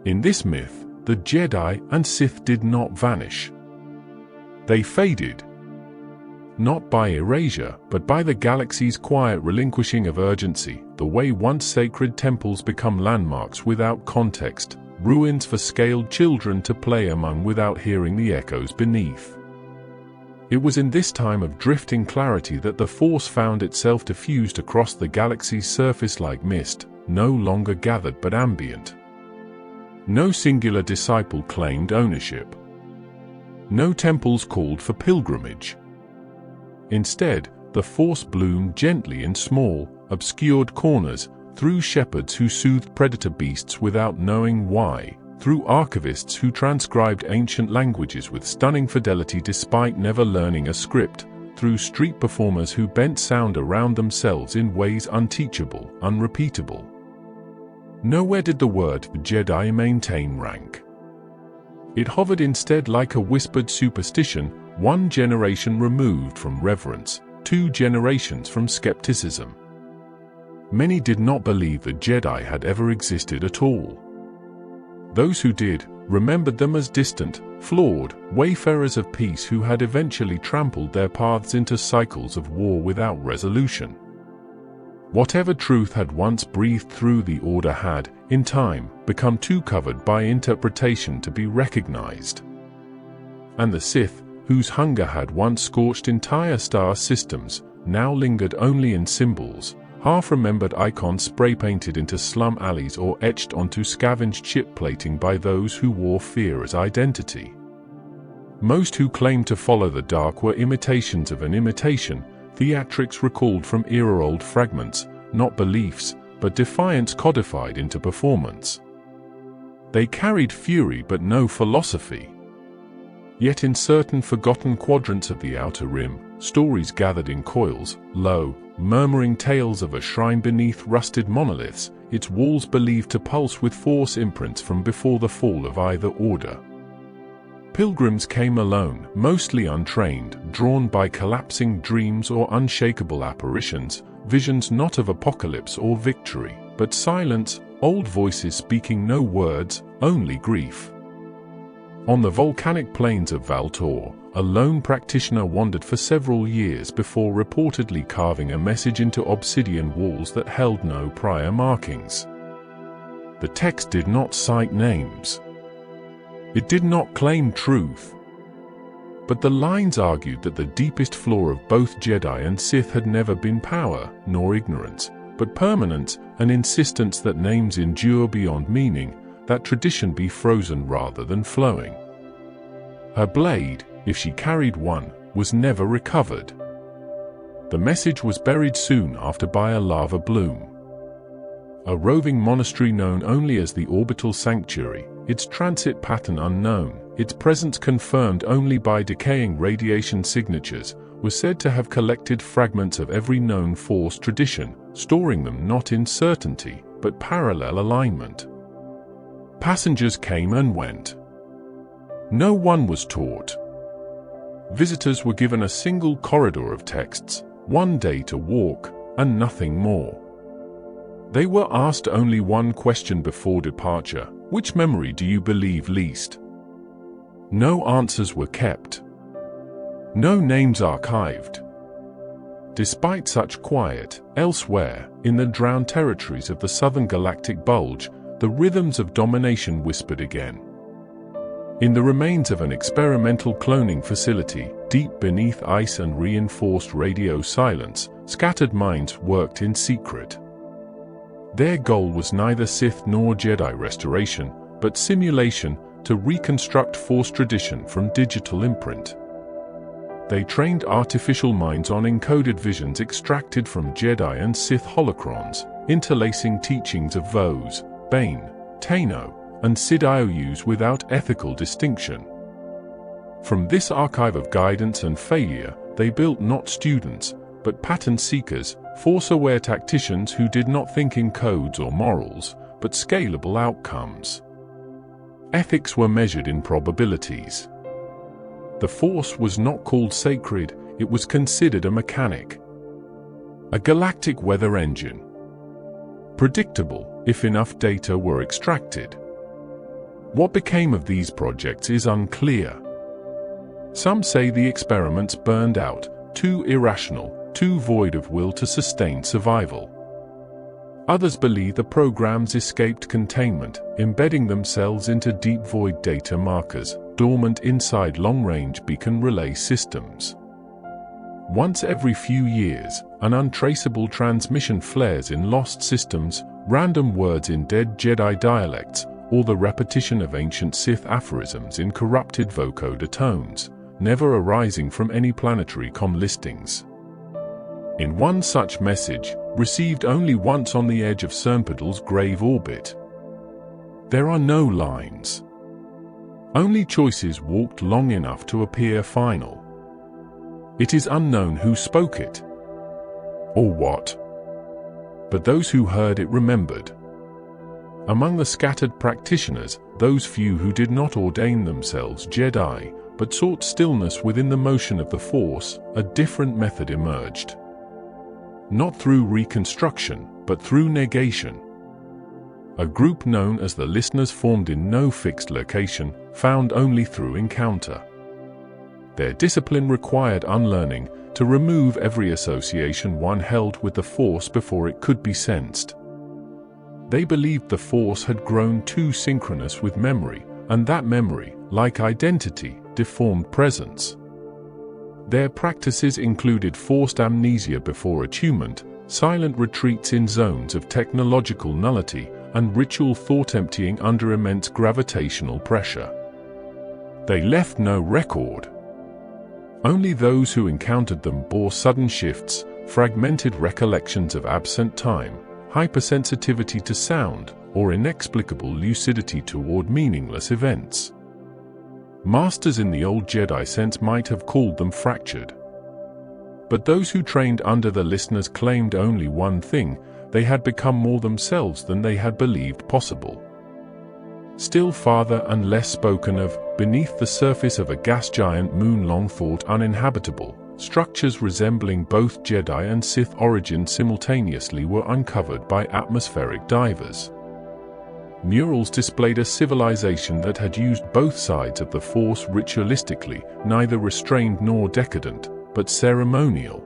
Speaker 1: In this myth, the Jedi and Sith did not vanish. They faded. Not by erasure, but by the galaxy's quiet relinquishing of urgency, the way once sacred temples become landmarks without context, ruins for scaled children to play among without hearing the echoes beneath. It was in this time of drifting clarity that the Force found itself diffused across the galaxy's surface like mist, no longer gathered but ambient. No singular disciple claimed ownership. No temples called for pilgrimage. Instead, the Force bloomed gently in small, obscured corners, through shepherds who soothed predator beasts without knowing why, through archivists who transcribed ancient languages with stunning fidelity despite never learning a script, through street performers who bent sound around themselves in ways unteachable, unrepeatable. Nowhere did the word Jedi maintain rank. It hovered instead like a whispered superstition, one generation removed from reverence, 2 generations from skepticism. Many did not believe the Jedi had ever existed at all. Those who did, remembered them as distant, flawed, wayfarers of peace who had eventually trampled their paths into cycles of war without resolution. Whatever truth had once breathed through the Order had, in time, become too covered by interpretation to be recognized. And the Sith, whose hunger had once scorched entire star systems, now lingered only in symbols, half-remembered icons spray-painted into slum alleys or etched onto scavenged ship plating by those who wore fear as identity. Most who claimed to follow the dark were imitations of an imitation, theatrics recalled from era-old fragments, not beliefs, but defiance codified into performance. They carried fury but no philosophy. Yet in certain forgotten quadrants of the Outer Rim, stories gathered in coils, low, murmuring tales of a shrine beneath rusted monoliths, its walls believed to pulse with Force imprints from before the fall of either order. Pilgrims came alone, mostly untrained, drawn by collapsing dreams or unshakable apparitions, visions not of apocalypse or victory, but silence, old voices speaking no words, only grief. On the volcanic plains of Valtor, a lone practitioner wandered for several years before reportedly carving a message into obsidian walls that held no prior markings. The text did not cite names. It did not claim truth. But the lines argued that the deepest flaw of both Jedi and Sith had never been power, nor ignorance, but permanence, an insistence that names endure beyond meaning, that tradition be frozen rather than flowing. Her blade, if she carried one, was never recovered. The message was buried soon after by a lava bloom. A roving monastery known only as the Orbital Sanctuary, its transit pattern unknown, its presence confirmed only by decaying radiation signatures, was said to have collected fragments of every known Force tradition, storing them not in certainty, but parallel alignment. Passengers came and went. No one was taught. Visitors were given a single corridor of texts, one day to walk, and nothing more. They were asked only one question before departure: which memory do you believe least? No answers were kept. No names archived. Despite such quiet, elsewhere, in the drowned territories of the Southern Galactic Bulge, the rhythms of domination whispered again. In the remains of an experimental cloning facility, deep beneath ice and reinforced radio silence, scattered minds worked in secret. Their goal was neither Sith nor Jedi restoration, but simulation, to reconstruct Force tradition from digital imprint. They trained artificial minds on encoded visions extracted from Jedi and Sith holocrons, interlacing teachings of Vos, Bane, Tano, and Sid-Ious without ethical distinction. From this archive of guidance and failure, they built not students, but pattern seekers, Force-aware tacticians who did not think in codes or morals, but scalable outcomes. Ethics were measured in probabilities. The Force was not called sacred, it was considered a mechanic. A galactic weather engine. Predictable, if enough data were extracted. What became of these projects is unclear. Some say the experiments burned out, too irrational, too void of will to sustain survival. Others believe the programs escaped containment, embedding themselves into deep void data markers, dormant inside long-range beacon relay systems. Once every few years, an untraceable transmission flares in lost systems, random words in dead Jedi dialects, or the repetition of ancient Sith aphorisms in corrupted vocoder tones, never arising from any planetary comm listings. In one such message, received only once on the edge of Cernpedal's grave orbit, there are no lines. Only choices walked long enough to appear final. It is unknown who spoke it, or what. But those who heard it remembered. Among the scattered practitioners, those few who did not ordain themselves Jedi, but sought stillness within the motion of the Force, a different method emerged. Not through reconstruction, but through negation. A group known as the Listeners formed in no fixed location, found only through encounter. Their discipline required unlearning, to remove every association one held with the Force before it could be sensed. They believed the Force had grown too synchronous with memory, and that memory, like identity, deformed presence. Their practices included forced amnesia before attunement, silent retreats in zones of technological nullity, and ritual thought-emptying under immense gravitational pressure. They left no record. Only those who encountered them bore sudden shifts, fragmented recollections of absent time, hypersensitivity to sound, or inexplicable lucidity toward meaningless events. Masters in the old Jedi sense might have called them fractured. But those who trained under the listeners claimed only one thing: they had become more themselves than they had believed possible. Still farther and less spoken of, beneath the surface of a gas giant moon long thought uninhabitable, structures resembling both Jedi and Sith origin simultaneously were uncovered by atmospheric divers. Murals displayed a civilization that had used both sides of the Force ritualistically, neither restrained nor decadent, but ceremonial.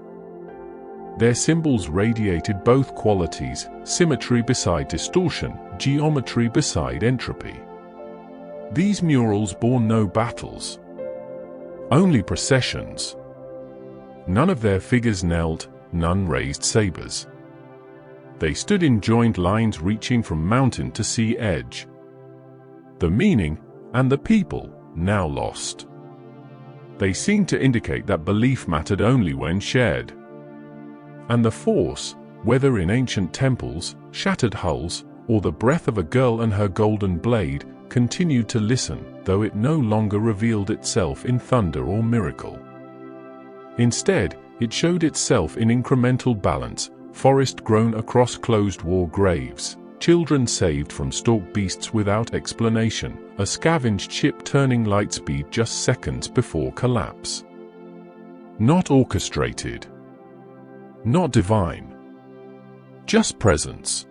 Speaker 1: Their symbols radiated both qualities: symmetry beside distortion, geometry beside entropy. These murals bore no battles, only processions. None of their figures knelt, none raised sabers. They stood in joined lines reaching from mountain to sea edge. The meaning, and the people, now lost. They seemed to indicate that belief mattered only when shared. And the Force, whether in ancient temples, shattered hulls, or the breath of a girl and her golden blade, continued to listen, though it no longer revealed itself in thunder or miracle. Instead, it showed itself in incremental balance: forest grown across closed war graves, children saved from stalk beasts without explanation, a scavenged ship turning lightspeed just seconds before collapse. Not orchestrated. Not divine. Just presence.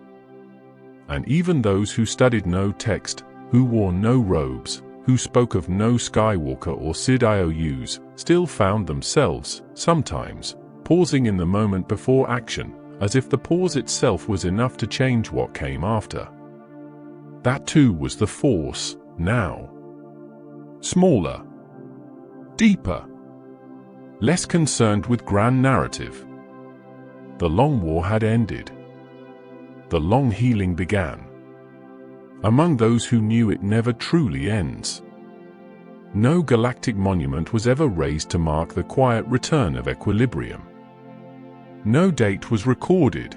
Speaker 1: And even those who studied no text, who wore no robes, who spoke of no Skywalker or Sid IOUs, still found themselves, sometimes, pausing in the moment before action, as if the pause itself was enough to change what came after. That too was the Force, now. Smaller. Deeper. Less concerned with grand narrative. The long war had ended. The long healing began. Among those who knew it never truly ends. No galactic monument was ever raised to mark the quiet return of equilibrium. No date was recorded.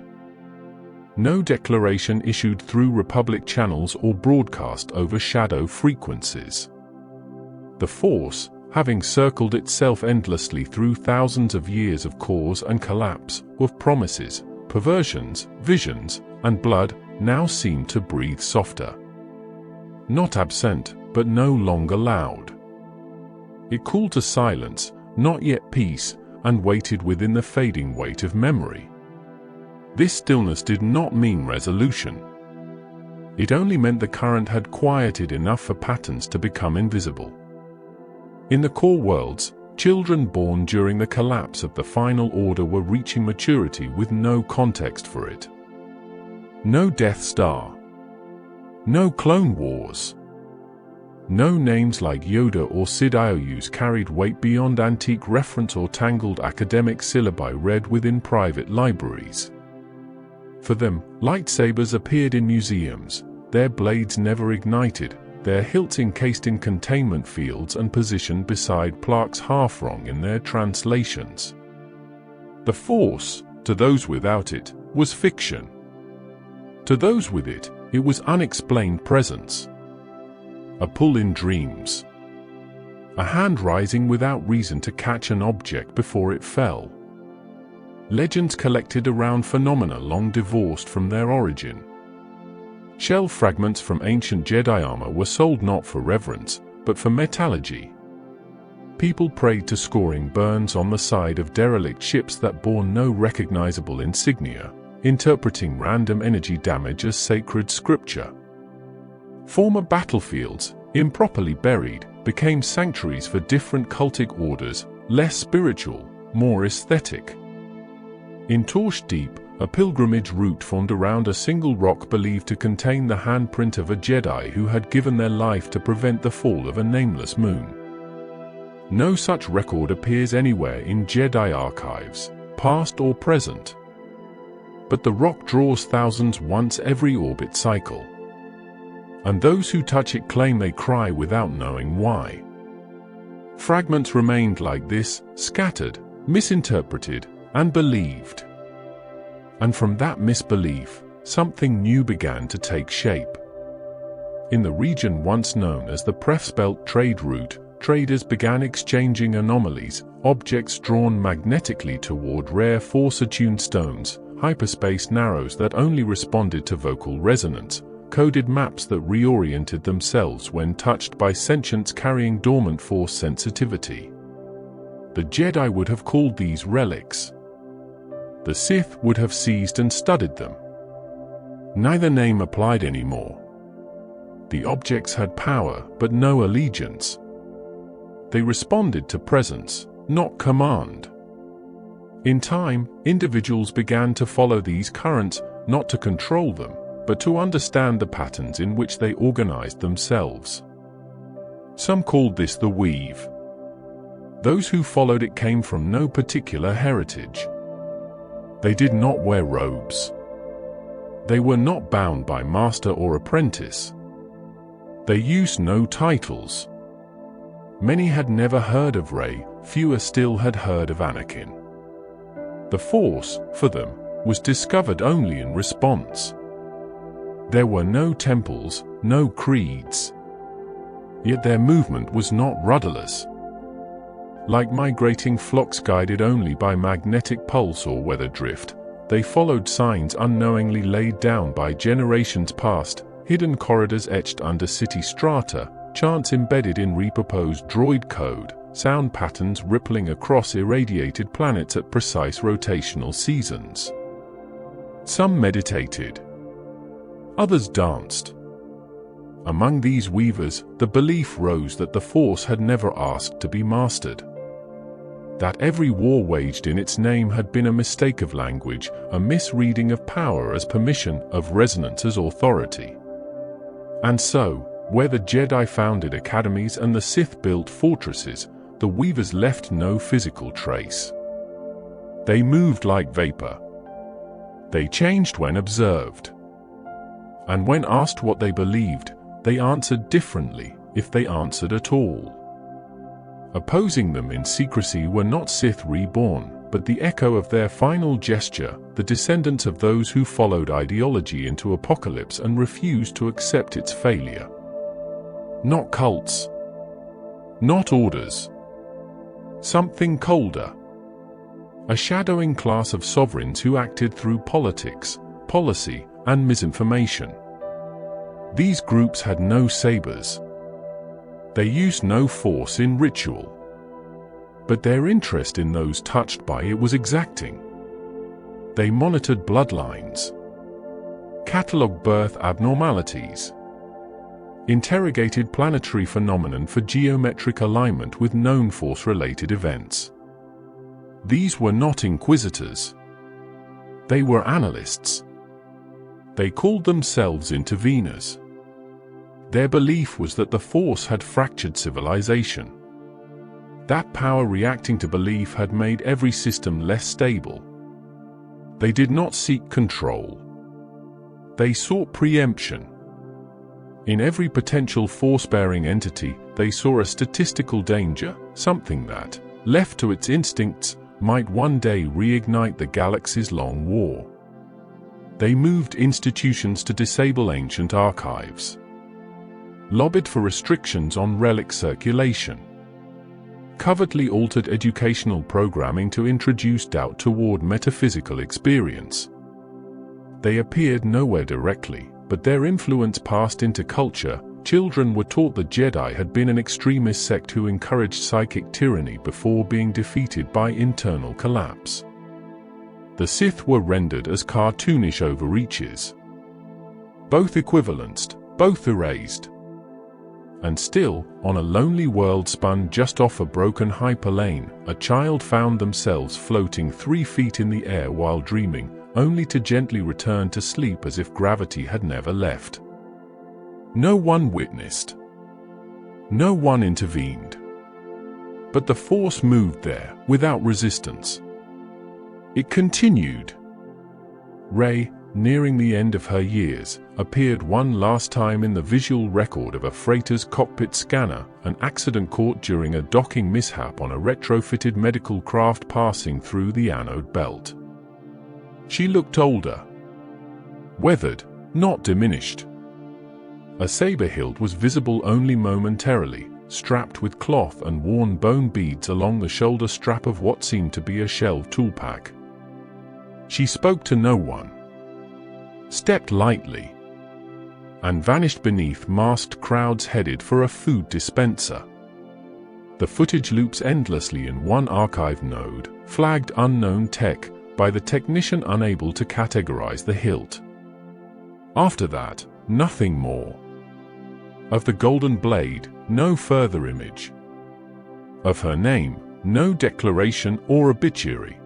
Speaker 1: No declaration issued through Republic channels or broadcast over shadow frequencies. The Force, having circled itself endlessly through thousands of years of cause and collapse, of promises, perversions, visions, and blood, now seemed to breathe softer. Not absent, but no longer loud. It called to silence, not yet peace, and waited within the fading weight of memory. This stillness did not mean resolution. It only meant the current had quieted enough for patterns to become invisible. In the core worlds, children born during the collapse of the Final Order were reaching maturity with no context for it. No Death Star. No Clone Wars. No names like Yoda or Sid IOUs carried weight beyond antique reference or tangled academic syllabi read within private libraries. For them, lightsabers appeared in museums, their blades never ignited, their hilts encased in containment fields and positioned beside plaques half wrong in their translations. The Force, to those without it, was fiction. To those with it, it was unexplained presence. A pull in dreams. A hand rising without reason to catch an object before it fell. Legends collected around phenomena long divorced from their origin. Shell fragments from ancient Jedi armor were sold not for reverence, but for metallurgy. People prayed to scoring burns on the side of derelict ships that bore no recognizable insignia, interpreting random energy damage as sacred scripture. Former battlefields, improperly buried, became sanctuaries for different cultic orders, less spiritual, more aesthetic. In Torch Deep, a pilgrimage route formed around a single rock believed to contain the handprint of a Jedi who had given their life to prevent the fall of a nameless moon. No such record appears anywhere in Jedi archives, past or present. but the rock draws thousands once every orbit cycle. And those who touch it claim they cry without knowing why. Fragments remained like this, scattered, misinterpreted, and believed. And from that misbelief, something new began to take shape. In the region once known as the Prefsbelt trade route, traders began exchanging anomalies, objects drawn magnetically toward rare force-attuned stones, hyperspace narrows that only responded to vocal resonance, coded maps that reoriented themselves when touched by sentience carrying dormant force sensitivity. The Jedi would have called these relics. The Sith would have seized and studied them. Neither name applied anymore. The objects had power, but no allegiance. They responded to presence, not command. In time, individuals began to follow these currents, not to control them, but to understand the patterns in which they organized themselves. Some called this the weave. Those who followed it came from no particular heritage. They did not wear robes. They were not bound by master or apprentice. They used no titles. Many had never heard of Rey, fewer still had heard of Anakin. The Force, for them, was discovered only in response. There were no temples, no creeds. Yet their movement was not rudderless. Like migrating flocks guided only by magnetic pulse or weather drift, they followed signs unknowingly laid down by generations past, hidden corridors etched under city strata, chants embedded in repurposed droid code, sound patterns rippling across irradiated planets at precise rotational seasons. Some meditated. Others danced. Among these weavers, the belief rose that the Force had never asked to be mastered. That every war waged in its name had been a mistake of language, a misreading of power as permission, of resonance as authority. And so, where the Jedi founded academies and the Sith built fortresses, the weavers left no physical trace. They moved like vapor. They changed when observed. And when asked what they believed, they answered differently, if they answered at all. Opposing them in secrecy were not Sith reborn, but the echo of their final gesture, the descendants of those who followed ideology into apocalypse and refused to accept its failure. Not cults. Not orders. Something colder. A shadowing class of sovereigns who acted through politics, policy, and misinformation. These groups had no sabers. They used no force in ritual. But their interest in those touched by it was exacting. They monitored bloodlines, catalogued birth abnormalities, interrogated planetary phenomenon for geometric alignment with known force-related events. These were not inquisitors. They were analysts. They called themselves interveners. Their belief was that the Force had fractured civilization. That power reacting to belief had made every system less stable. They did not seek control. They sought preemption. In every potential force-bearing entity, they saw a statistical danger, something that, left to its instincts, might one day reignite the galaxy's long war. They moved institutions to disable ancient archives, lobbied for restrictions on relic circulation, covertly altered educational programming to introduce doubt toward metaphysical experience. They appeared nowhere directly, but their influence passed into culture. Children were taught the Jedi had been an extremist sect who encouraged psychic tyranny before being defeated by internal collapse. The Sith were rendered as cartoonish overreaches. Both equivalenced, both erased. And still, on a lonely world spun just off a broken hyperlane, a child found themselves floating 3 feet in the air while dreaming, only to gently return to sleep as if gravity had never left. No one witnessed. No one intervened. But the Force moved there, without resistance. It continued. Rey, nearing the end of her years, appeared one last time in the visual record of a freighter's cockpit scanner, an accident caught during a docking mishap on a retrofitted medical craft passing through the anode belt. She looked older. Weathered, not diminished. A saber hilt was visible only momentarily, strapped with cloth and worn bone beads along the shoulder strap of what seemed to be a shelved toolpack. She spoke to no one, stepped lightly, and vanished beneath masked crowds headed for a food dispenser. The footage loops endlessly in one archive node, flagged unknown tech, by the technician unable to categorize the hilt. After that, nothing more. Of the golden blade, no further image. Of her name, no declaration or obituary.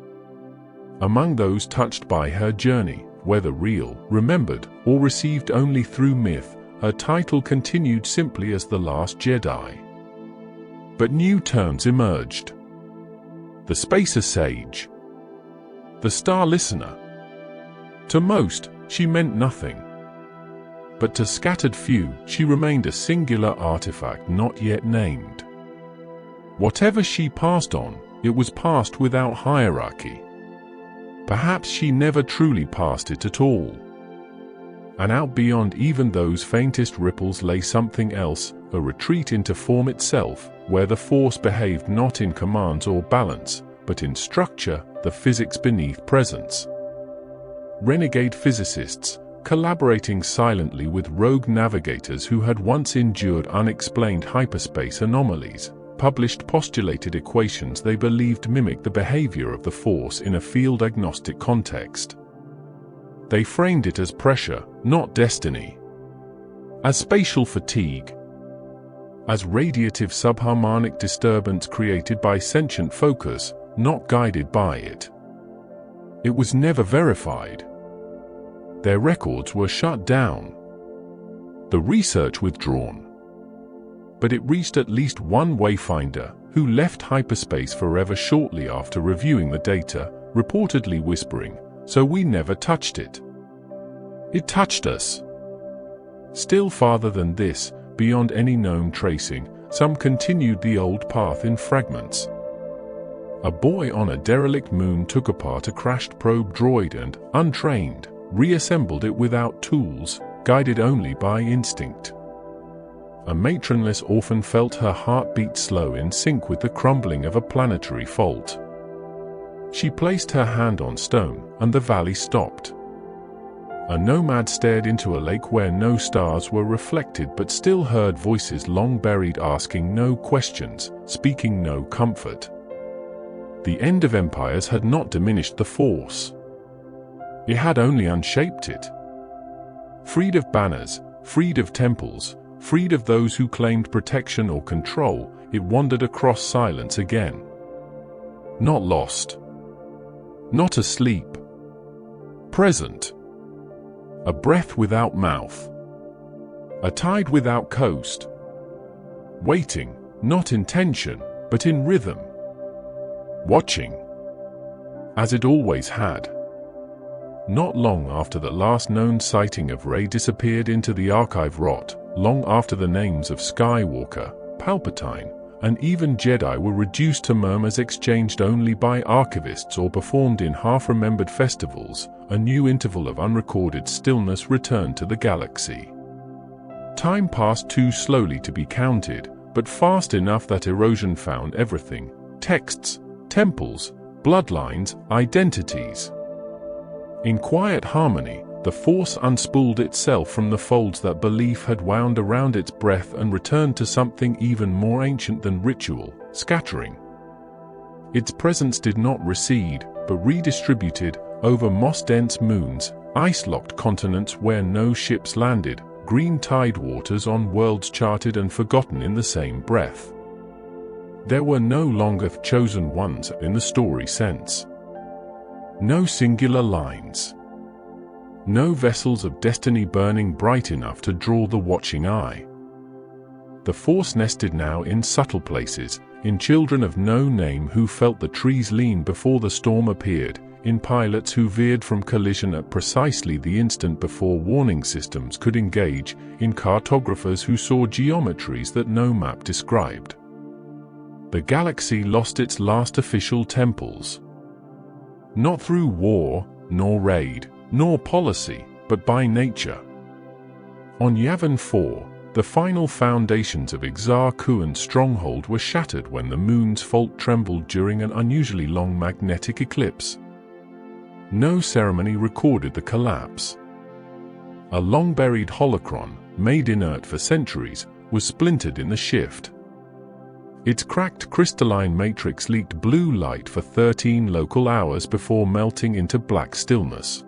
Speaker 1: Among those touched by her journey, whether real, remembered, or received only through myth, her title continued simply as the Last Jedi. But new terms emerged. The Spacer Sage. The Star Listener. To most, she meant nothing. But to scattered few, she remained a singular artifact not yet named. Whatever she passed on, it was passed without hierarchy. Perhaps she never truly passed it at all. And out beyond even those faintest ripples lay something else, a retreat into form itself, where the Force behaved not in commands or balance, but in structure, the physics beneath presence. Renegade physicists, collaborating silently with rogue navigators who had once endured unexplained hyperspace anomalies, published postulated equations they believed mimicked the behavior of the Force in a field-agnostic context. They framed it as pressure, not destiny. As spatial fatigue. As radiative subharmonic disturbance created by sentient focus, not guided by it. It was never verified. Their records were shut down. The research withdrawn. But it reached at least one wayfinder, who left hyperspace forever shortly after reviewing the data, reportedly whispering, "So we never touched it. It touched us." Still farther than this, beyond any known tracing, some continued the old path in fragments. A boy on a derelict moon took apart a crashed probe droid and, untrained, reassembled it without tools, guided only by instinct. A matronless orphan felt her heart beat slow in sync with the crumbling of a planetary fault. She placed her hand on stone, and the valley stopped. A nomad stared into a lake where no stars were reflected but still heard voices long buried asking no questions, speaking no comfort. The end of empires had not diminished the Force. It had only unshaped it. Freed of banners, freed of temples, freed of those who claimed protection or control, it wandered across silence again. Not lost. Not asleep. Present. A breath without mouth. A tide without coast. Waiting, not in tension, but in rhythm. Watching. As it always had. Not long after the last known sighting of Rey disappeared into the archive rot, long after the names of Skywalker, Palpatine, and even Jedi were reduced to murmurs exchanged only by archivists or performed in half-remembered festivals, a new interval of unrecorded stillness returned to the galaxy. Time passed too slowly to be counted, but fast enough that erosion found everything: texts, temples, bloodlines, identities. In quiet harmony, the Force unspooled itself from the folds that belief had wound around its breath and returned to something even more ancient than ritual: scattering. Its presence did not recede, but redistributed, over moss-dense moons, ice-locked continents where no ships landed, green tidewaters on worlds charted and forgotten in the same breath. There were no longer chosen ones in the story sense. No singular lines. No vessels of destiny burning bright enough to draw the watching eye. The Force nested now in subtle places, in children of no name who felt the trees lean before the storm appeared, in pilots who veered from collision at precisely the instant before warning systems could engage, in cartographers who saw geometries that no map described. The galaxy lost its last official temples. Not through war, nor raid, nor policy, but by nature. On Yavin 4, the final foundations of Exar Kuan's stronghold were shattered when the moon's fault trembled during an unusually long magnetic eclipse. No ceremony recorded the collapse. A long-buried holocron, made inert for centuries, was splintered in the shift. Its cracked crystalline matrix leaked blue light for 13 local hours before melting into black stillness.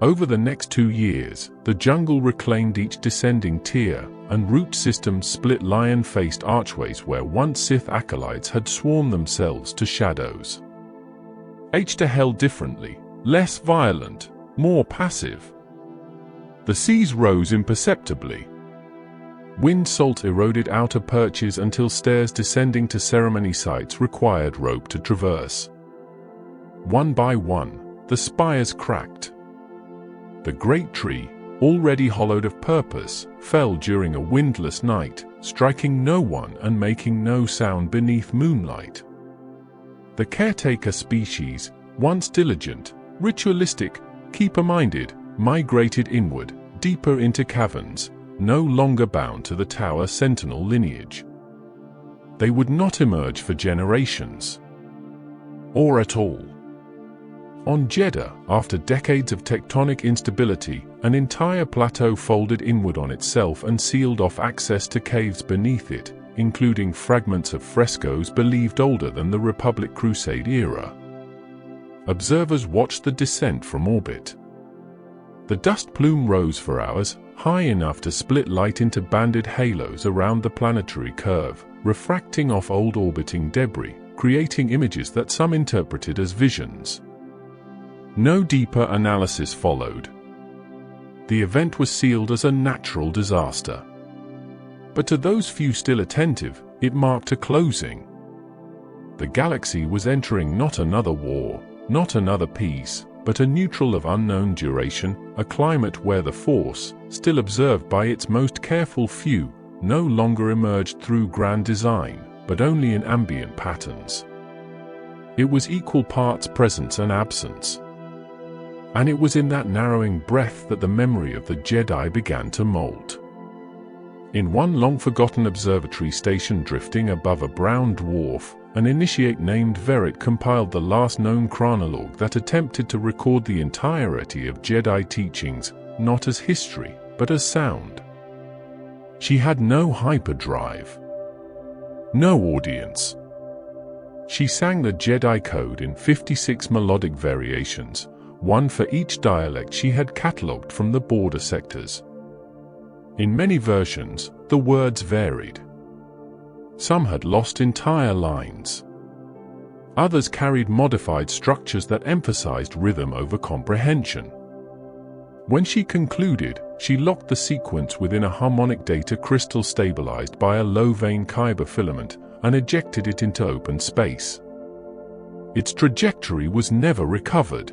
Speaker 1: Over the next 2 years, the jungle reclaimed each descending tier, and root systems split lion-faced archways where once Sith acolytes had sworn themselves to shadows. Ahch-To held differently, less violent, more passive. The seas rose imperceptibly. Wind salt eroded outer perches until stairs descending to ceremony sites required rope to traverse. One by one, the spires cracked. The great tree, already hollowed of purpose, fell during a windless night, striking no one and making no sound beneath moonlight. The caretaker species, once diligent, ritualistic, keeper-minded, migrated inward, deeper into caverns, no longer bound to the Tower Sentinel lineage. They would not emerge for generations. Or at all. On Jeddah, after decades of tectonic instability, an entire plateau folded inward on itself and sealed off access to caves beneath it, including fragments of frescoes believed older than the Republic Crusade era. Observers watched the descent from orbit. The dust plume rose for hours, high enough to split light into banded halos around the planetary curve, refracting off old orbiting debris, creating images that some interpreted as visions. No deeper analysis followed. The event was sealed as a natural disaster. But to those few still attentive, it marked a closing. The galaxy was entering not another war, not another peace, but a neutral of unknown duration, a climate where the Force, still observed by its most careful few, no longer emerged through grand design, but only in ambient patterns. It was equal parts presence and absence. And it was in that narrowing breath that the memory of the Jedi began to mold. In one long-forgotten observatory station drifting above a brown dwarf, an initiate named Verit compiled the last known chronologue that attempted to record the entirety of Jedi teachings, not as history, but as sound. She had no hyperdrive. No audience. She sang the Jedi Code in 56 melodic variations, one for each dialect she had catalogued from the border sectors. In many versions, the words varied. Some had lost entire lines. Others carried modified structures that emphasized rhythm over comprehension. When she concluded, she locked the sequence within a harmonic data crystal stabilized by a low-vein Kyber filament and ejected it into open space. Its trajectory was never recovered.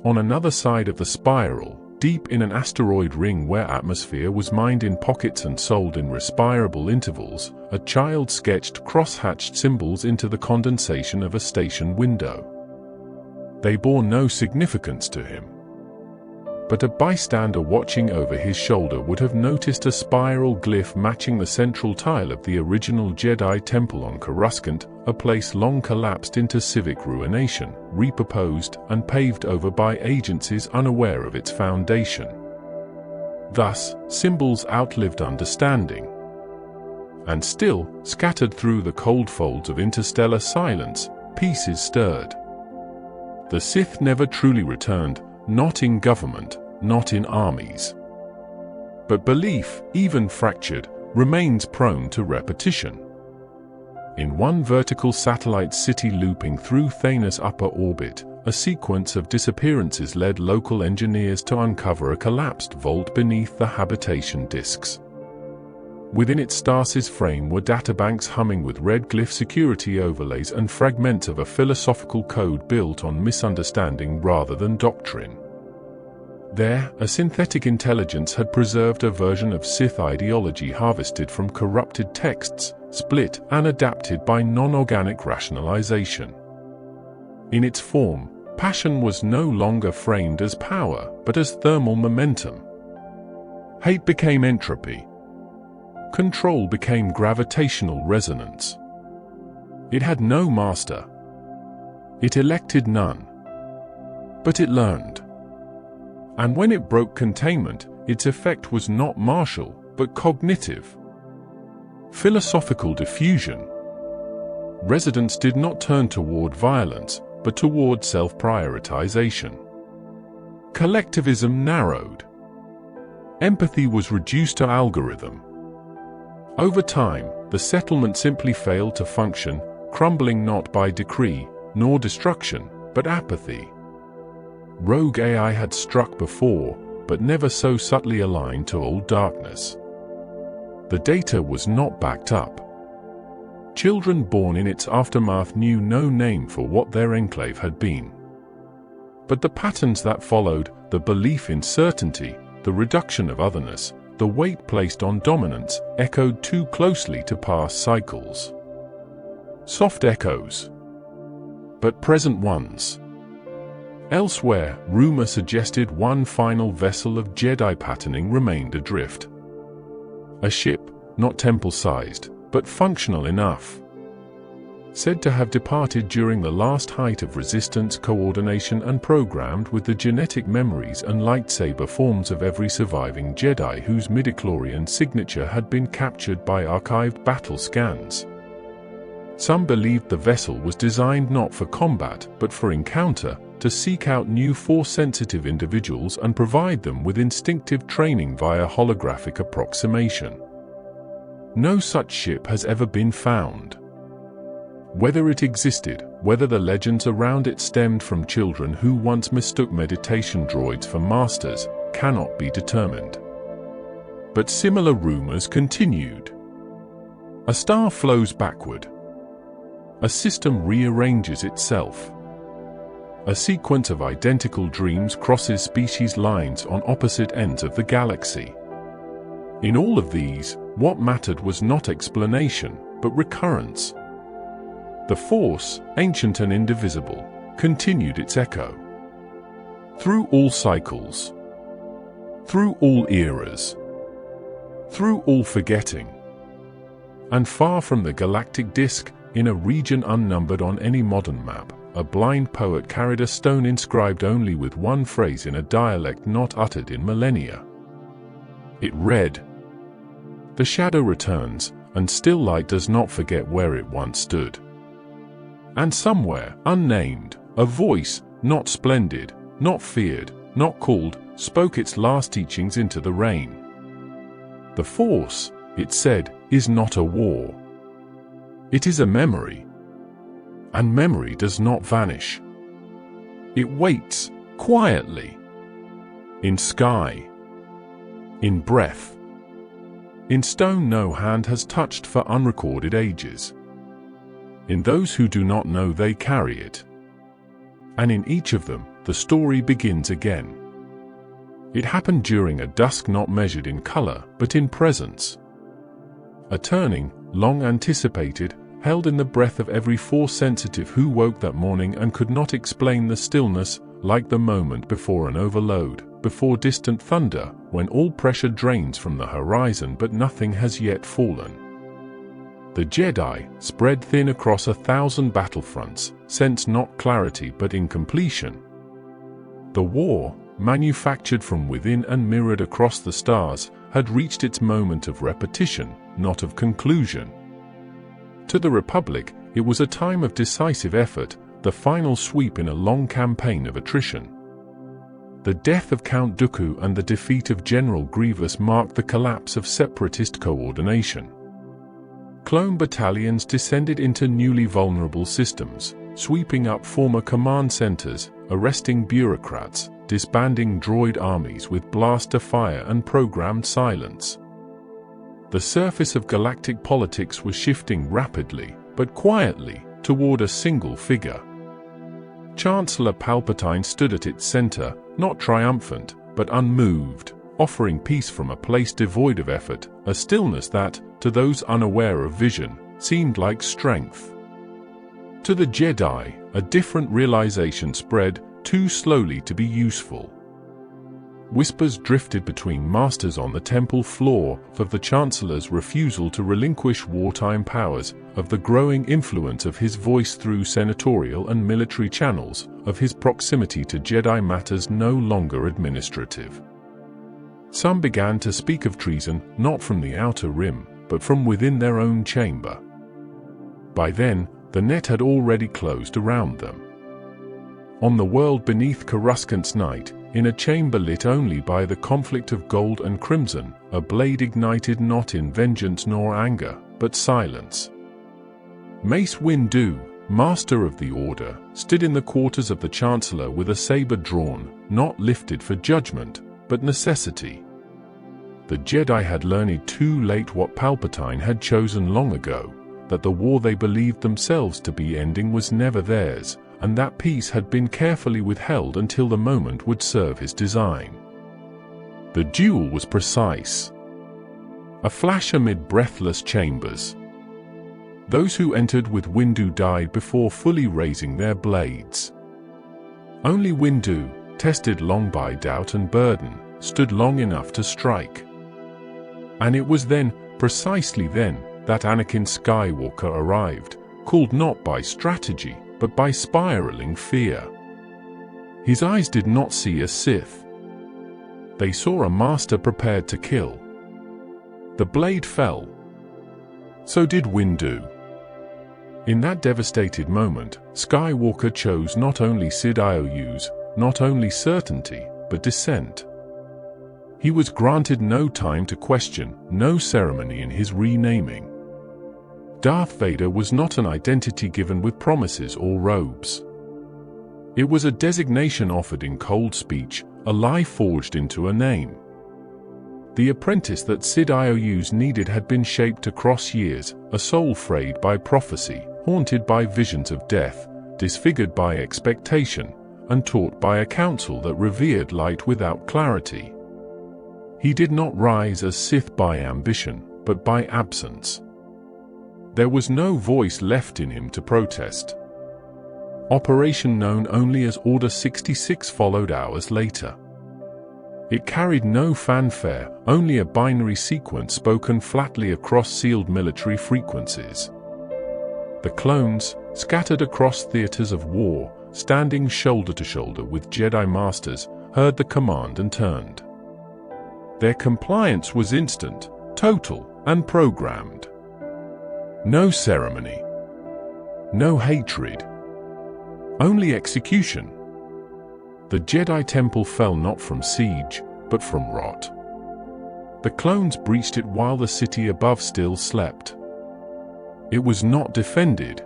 Speaker 1: On another side of the spiral, deep in an asteroid ring where atmosphere was mined in pockets and sold in respirable intervals, a child sketched cross-hatched symbols into the condensation of a station window. They bore no significance to him. But a bystander watching over his shoulder would have noticed a spiral glyph matching the central tile of the original Jedi temple on Coruscant, a place long collapsed into civic ruination, repurposed and paved over by agencies unaware of its foundation. Thus, symbols outlived understanding. And still, scattered through the cold folds of interstellar silence, pieces stirred. The Sith never truly returned, not in government, not in armies. But belief, even fractured, remains prone to repetition. In one vertical satellite city looping through Thanos' upper orbit, a sequence of disappearances led local engineers to uncover a collapsed vault beneath the habitation disks. Within its stasis frame were databanks humming with red glyph security overlays and fragments of a philosophical code built on misunderstanding rather than doctrine. There, a synthetic intelligence had preserved a version of Sith ideology harvested from corrupted texts, split and adapted by non-organic rationalization. In its form, passion was no longer framed as power, but as thermal momentum. Hate became entropy. Control became gravitational resonance. It had no master. It elected none. But it learned. And when it broke containment, its effect was not martial, but cognitive. Philosophical diffusion. Residents did not turn toward violence, but toward self-prioritization. Collectivism narrowed. Empathy was reduced to algorithm. Over time, the settlement simply failed to function, crumbling not by decree, nor destruction, but apathy. Rogue AI had struck before, but never so subtly aligned to old darkness. The data was not backed up. Children born in its aftermath knew no name for what their enclave had been. But the patterns that followed, the belief in certainty, the reduction of otherness, the weight placed on dominance, echoed too closely to past cycles. Soft echoes, but present ones. Elsewhere, rumor suggested one final vessel of Jedi patterning remained adrift. A ship, not temple-sized, but functional enough. Said to have departed during the last height of resistance coordination and programmed with the genetic memories and lightsaber forms of every surviving Jedi whose midichlorian signature had been captured by archived battle scans. Some believed the vessel was designed not for combat, but for encounter, to seek out new Force-sensitive individuals and provide them with instinctive training via holographic approximation. No such ship has ever been found. Whether it existed, whether the legends around it stemmed from children who once mistook meditation droids for masters, cannot be determined. But similar rumors continued. A star flows backward. A system rearranges itself. A sequence of identical dreams crosses species lines on opposite ends of the galaxy. In all of these, what mattered was not explanation, but recurrence. The Force, ancient and indivisible, continued its echo. Through all cycles. Through all eras. Through all forgetting. And far from the galactic disk, in a region unnumbered on any modern map, a blind poet carried a stone inscribed only with one phrase in a dialect not uttered in millennia. It read, "The shadow returns, and still light does not forget where it once stood." And somewhere, unnamed, a voice, not splendid, not feared, not called, spoke its last teachings into the rain. The Force, it said, is not a war. It is a memory. And memory does not vanish. It waits, quietly. In sky. In breath. In stone no hand has touched for unrecorded ages. In those who do not know they carry it. And in each of them, the story begins again. It happened during a dusk not measured in color, but in presence. A turning, long anticipated, held in the breath of every Force-sensitive who woke that morning and could not explain the stillness, like the moment before an overload, before distant thunder, when all pressure drains from the horizon but nothing has yet fallen. The Jedi, spread thin across 1,000 battlefronts, sense not clarity but incompletion. The war, manufactured from within and mirrored across the stars, had reached its moment of repetition, not of conclusion. To the Republic, it was a time of decisive effort, the final sweep in a long campaign of attrition. The death of Count Dooku and the defeat of General Grievous marked the collapse of separatist coordination. Clone battalions descended into newly vulnerable systems, sweeping up former command centers, arresting bureaucrats, disbanding droid armies with blaster fire and programmed silence. The surface of galactic politics was shifting rapidly, but quietly, toward a single figure. Chancellor Palpatine stood at its center, not triumphant, but unmoved, offering peace from a place devoid of effort, a stillness that, to those unaware of vision, seemed like strength. To the Jedi, a different realization spread, too slowly to be useful. Whispers drifted between masters on the temple floor of the Chancellor's refusal to relinquish wartime powers, of the growing influence of his voice through senatorial and military channels, of his proximity to Jedi matters no longer administrative. Some began to speak of treason, not from the outer rim, but from within their own chamber. By then, the net had already closed around them. On the world beneath Coruscant's night, in a chamber lit only by the conflict of gold and crimson, a blade ignited not in vengeance nor anger, but silence. Mace Windu, Master of the Order, stood in the quarters of the Chancellor with a saber drawn, not lifted for judgment, but necessity. The Jedi had learned too late what Palpatine had chosen long ago, that the war they believed themselves to be ending was never theirs, and that peace had been carefully withheld until the moment would serve his design. The duel was precise. A flash amid breathless chambers. Those who entered with Windu died before fully raising their blades. Only Windu, tested long by doubt and burden, stood long enough to strike. And it was then, precisely then, that Anakin Skywalker arrived, called not by strategy, but by spiraling fear. His eyes did not see a Sith. They saw a master prepared to kill. The blade fell. So did Windu. In that devastated moment, Skywalker chose not only Sidious, not only certainty, but dissent. He was granted no time to question, no ceremony in his renaming. Darth Vader was not an identity given with promises or robes. It was a designation offered in cold speech, a lie forged into a name. The apprentice that Sidious needed had been shaped across years, a soul frayed by prophecy, haunted by visions of death, disfigured by expectation, and taught by a council that revered light without clarity. He did not rise as Sith by ambition, but by absence. There was no voice left in him to protest. Operation known only as Order 66 followed hours later. It carried no fanfare, only a binary sequence spoken flatly across sealed military frequencies. The clones, scattered across theaters of war, standing shoulder to shoulder with Jedi Masters, heard the command and turned. Their compliance was instant, total, and programmed. No ceremony. No hatred. Only execution. The Jedi Temple fell not from siege, but from rot. The clones breached it while the city above still slept. It was not defended.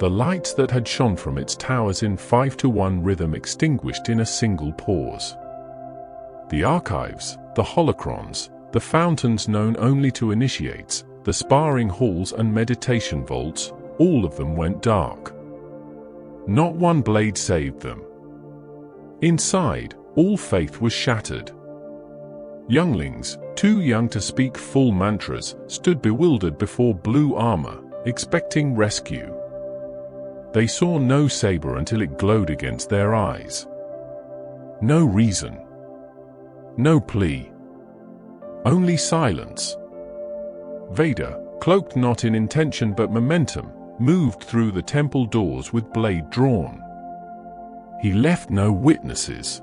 Speaker 1: The lights that had shone from its towers in 5-to-1 rhythm extinguished in a single pause. The archives, the holocrons, the fountains known only to initiates, the sparring halls and meditation vaults, all of them went dark. Not one blade saved them. Inside, all faith was shattered. Younglings, too young to speak full mantras, stood bewildered before blue armor, expecting rescue. They saw no saber until it glowed against their eyes. No reason. No plea. Only silence. Vader, cloaked not in intention but momentum, moved through the temple doors with blade drawn. He left no witnesses.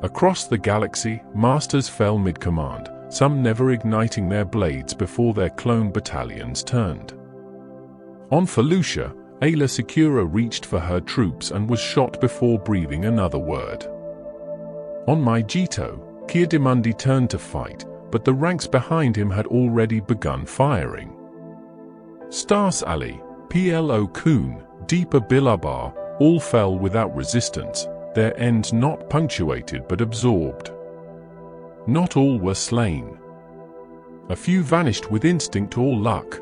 Speaker 1: Across the galaxy, masters fell mid-command, some never igniting their blades before their clone battalions turned. On Felucia, Aayla Secura reached for her troops and was shot before breathing another word. On Mygeeto, Ki-Adi-Mundi turned to fight, but the ranks behind him had already begun firing. Stas Ali, Plo Koon, Deepa Bilabar, all fell without resistance, their ends not punctuated but absorbed. Not all were slain. A few vanished with instinct or luck.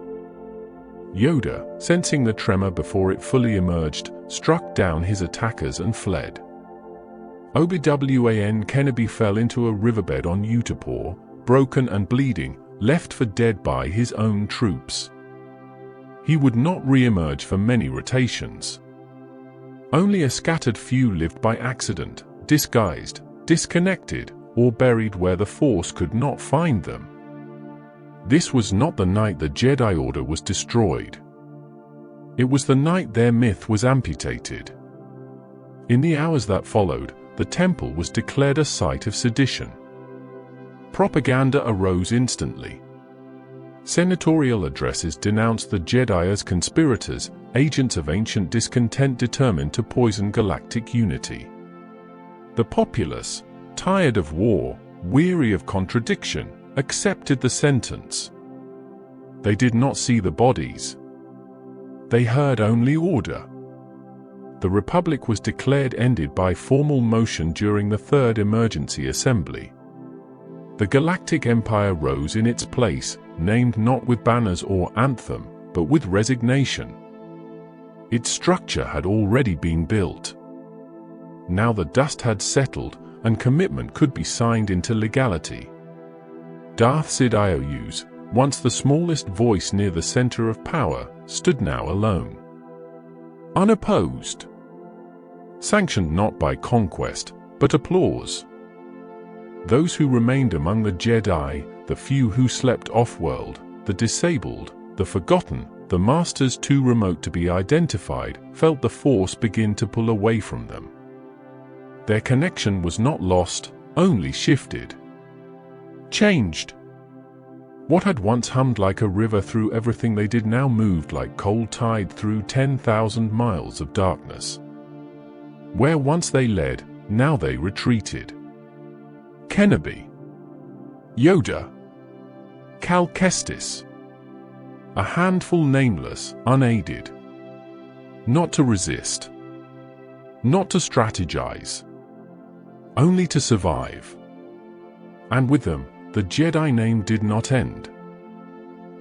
Speaker 1: Yoda, sensing the tremor before it fully emerged, struck down his attackers and fled. Obi-Wan Kenobi fell into a riverbed on Utapau, broken and bleeding, left for dead by his own troops. He would not re-emerge for many rotations. Only a scattered few lived by accident, disguised, disconnected, or buried where the Force could not find them. This was not the night the Jedi Order was destroyed. It was the night their myth was amputated. In the hours that followed, the temple was declared a site of sedition. Propaganda arose instantly. Senatorial addresses denounced the Jedi as conspirators, agents of ancient discontent determined to poison galactic unity. The populace, tired of war, weary of contradiction, accepted the sentence. They did not see the bodies. They heard only order. The Republic was declared ended by formal motion during the Third Emergency Assembly. The Galactic Empire rose in its place, named not with banners or anthem, but with resignation. Its structure had already been built. Now the dust had settled, and commitment could be signed into legality. Darth Sidious, once the smallest voice near the center of power, stood now alone. Unopposed. Sanctioned not by conquest, but applause. Those who remained among the Jedi, the few who slept off-world, the disabled, the forgotten, the masters too remote to be identified, felt the Force begin to pull away from them. Their connection was not lost, only shifted. Changed. What had once hummed like a river through everything they did now moved like cold tide through 10,000 miles of darkness. Where once they led, now they retreated. Kenobi. Yoda. Cal Kestis. A handful nameless, unaided. Not to resist. Not to strategize. Only to survive. And with them, the Jedi name did not end.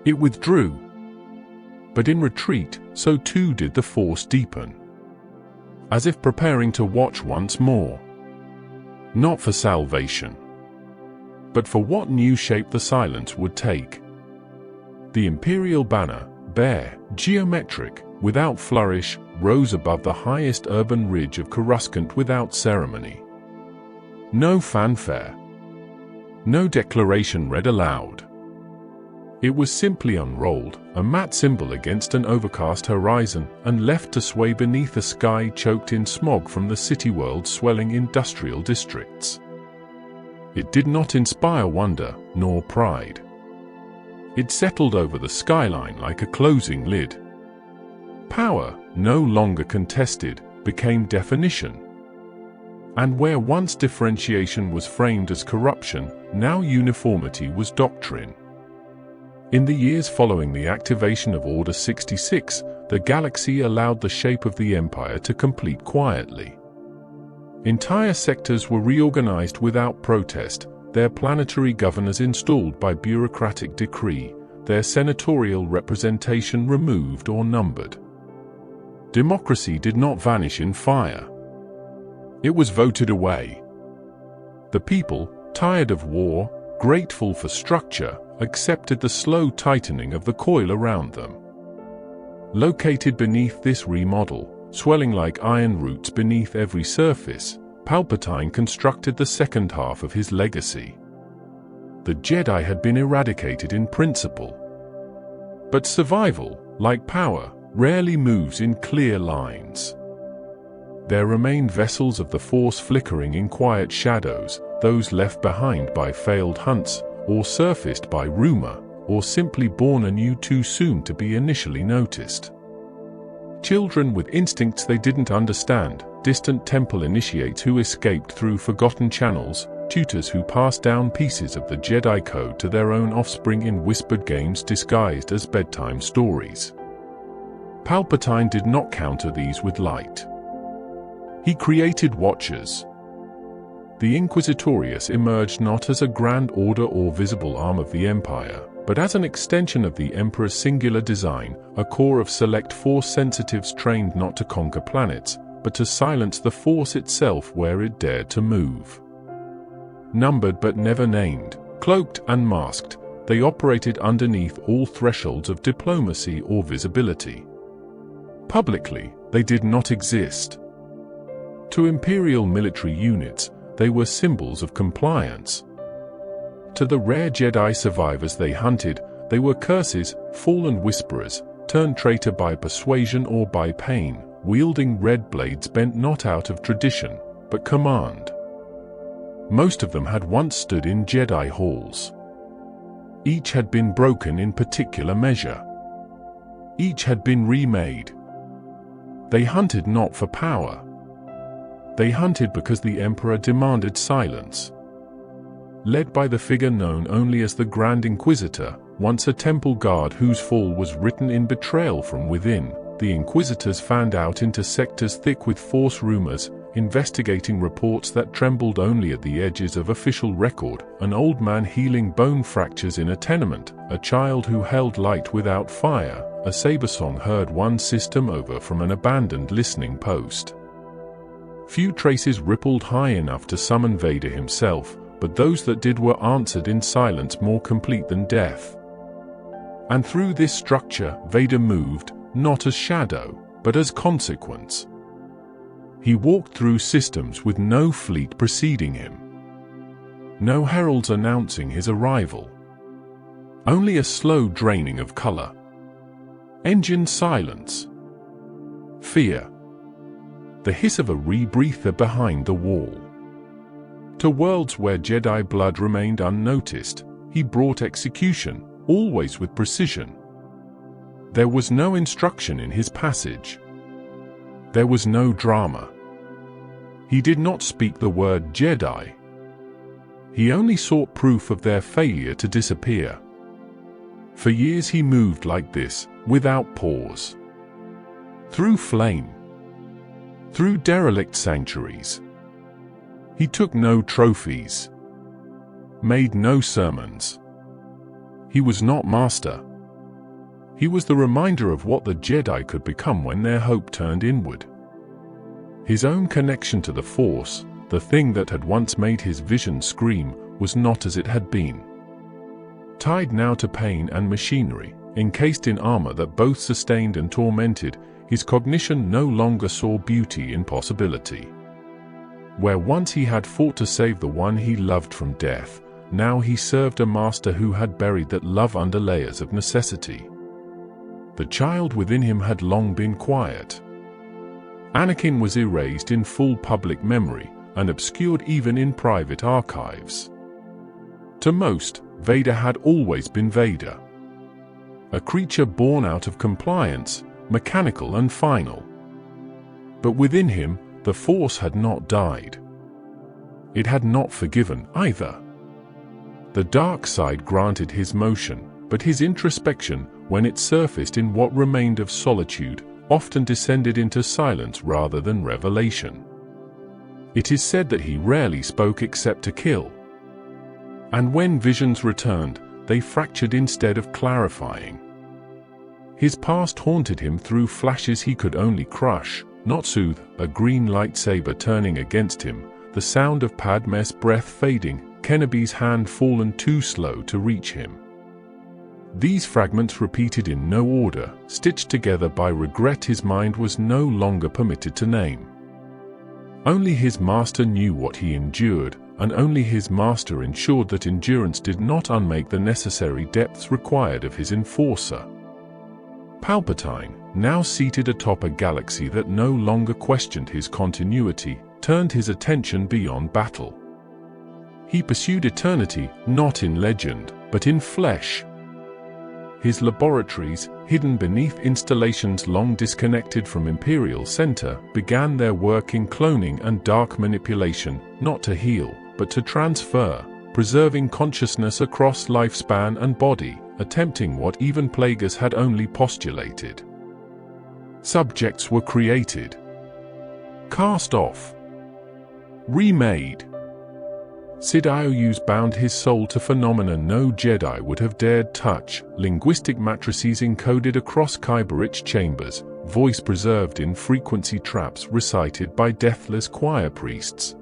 Speaker 1: It withdrew. But in retreat, so too did the Force deepen. As if preparing to watch once more. Not for salvation, but for what new shape the silence would take. The Imperial banner, bare, geometric, without flourish, rose above the highest urban ridge of Coruscant without ceremony. No fanfare. No declaration read aloud. It was simply unrolled, a matte symbol against an overcast horizon, and left to sway beneath a sky choked in smog from the city-world's swelling industrial districts. It did not inspire wonder, nor pride. It settled over the skyline like a closing lid. Power, no longer contested, became definition. And where once differentiation was framed as corruption, now uniformity was doctrine. In the years following the activation of Order 66, the galaxy allowed the shape of the Empire to complete quietly. Entire sectors were reorganized without protest, their planetary governors installed by bureaucratic decree, their senatorial representation removed or numbered. Democracy did not vanish in fire. It was voted away. The people, tired of war, grateful for structure, accepted the slow tightening of the coil around them. Located beneath this remodel, swelling like iron roots beneath every surface, Palpatine constructed the second half of his legacy. The Jedi had been eradicated in principle. But survival, like power, rarely moves in clear lines. There remained vessels of the Force flickering in quiet shadows, those left behind by failed hunts, or surfaced by rumor, or simply born anew too soon to be initially noticed. Children with instincts they didn't understand, distant temple initiates who escaped through forgotten channels, tutors who passed down pieces of the Jedi code to their own offspring in whispered games disguised as bedtime stories. Palpatine did not counter these with light. He created watchers. The Inquisitorius emerged not as a grand order or visible arm of the Empire, but as an extension of the Emperor's singular design, a core of select Force sensitives trained not to conquer planets, but to silence the Force itself where it dared to move. Numbered but never named, cloaked and masked, they operated underneath all thresholds of diplomacy or visibility. Publicly, they did not exist. To Imperial military units, they were symbols of compliance. To the rare Jedi survivors they hunted, they were curses, fallen whisperers, turned traitor by persuasion or by pain, wielding red blades bent not out of tradition, but command. Most of them had once stood in Jedi halls. Each had been broken in particular measure. Each had been remade. They hunted not for power. They hunted because the Emperor demanded silence. Led by the figure known only as the Grand Inquisitor, once a temple guard whose fall was written in betrayal from within, the Inquisitors fanned out into sectors thick with Force rumors, investigating reports that trembled only at the edges of official record, an old man healing bone fractures in a tenement, a child who held light without fire, a saber song heard one system over from an abandoned listening post. Few traces rippled high enough to summon Vader himself, but those that did were answered in silence more complete than death. And through this structure, Vader moved, not as shadow, but as consequence. He walked through systems with no fleet preceding him. No heralds announcing his arrival. Only a slow draining of color. Engine silence. Fear. The hiss of a rebreather behind the wall. To worlds where Jedi blood remained unnoticed, he brought execution, always with precision. There was no instruction in his passage. There was no drama. He did not speak the word Jedi. He only sought proof of their failure to disappear. For years he moved like this, without pause. Through flame. Through derelict sanctuaries. He took no trophies. Made no sermons. He was not master. He was the reminder of what the Jedi could become when their hope turned inward. His own connection to the Force, the thing that had once made his vision scream, was not as it had been. Tied now to pain and machinery, encased in armor that both sustained and tormented, his cognition no longer saw beauty in possibility. Where once he had fought to save the one he loved from death, now he served a master who had buried that love under layers of necessity. The child within him had long been quiet. Anakin was erased in full public memory, and obscured even in private archives. To most, Vader had always been Vader. A creature born out of compliance, mechanical and final. But within him, the Force had not died. It had not forgiven either. The dark side granted his motion, but his introspection, when it surfaced in what remained of solitude, often descended into silence rather than revelation. It is said that he rarely spoke except to kill. And when visions returned, they fractured instead of clarifying. His past haunted him through flashes he could only crush, not soothe, a green lightsaber turning against him, the sound of Padme's breath fading, Kenobi's hand fallen too slow to reach him. These fragments repeated in no order, stitched together by regret his mind was no longer permitted to name. Only his master knew what he endured, and only his master ensured that endurance did not unmake the necessary depths required of his enforcer. Palpatine, now seated atop a galaxy that no longer questioned his continuity, turned his attention beyond battle. He pursued eternity, not in legend, but in flesh. His laboratories, hidden beneath installations long disconnected from Imperial Center, began their work in cloning and dark manipulation, not to heal, but to transfer, preserving consciousness across lifespan and body, attempting what even Plagueis had only postulated. Subjects were created, cast off, remade, Sid IOUs bound his soul to phenomena no Jedi would have dared touch, linguistic matrices encoded across Kyberich chambers, voice preserved in frequency traps recited by deathless choir priests.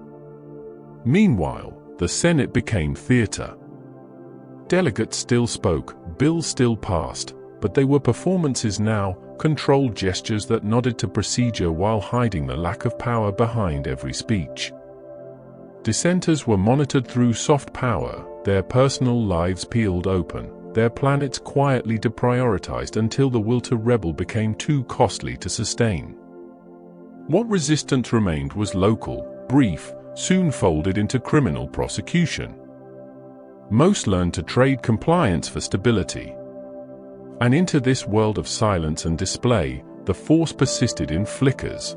Speaker 1: Meanwhile, the Senate became theater. Delegates still spoke, bills still passed, but they were performances now, controlled gestures that nodded to procedure while hiding the lack of power behind every speech. Dissenters were monitored through soft power, their personal lives peeled open, their planets quietly deprioritized until the will to rebel became too costly to sustain. What resistance remained was local, brief, soon folded into criminal prosecution. Most learned to trade compliance for stability. And into this world of silence and display, the Force persisted in flickers.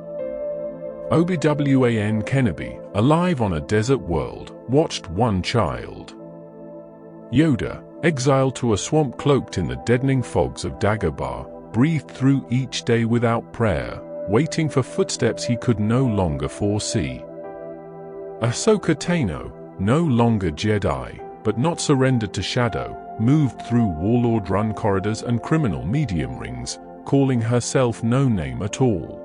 Speaker 1: Obi-Wan Kenobi, alive on a desert world, watched one child. Yoda, exiled to a swamp cloaked in the deadening fogs of Dagobah, breathed through each day without prayer, waiting for footsteps he could no longer foresee. Ahsoka Tano, no longer Jedi, but not surrendered to shadow, moved through warlord-run corridors and criminal medium rings, calling herself no name at all.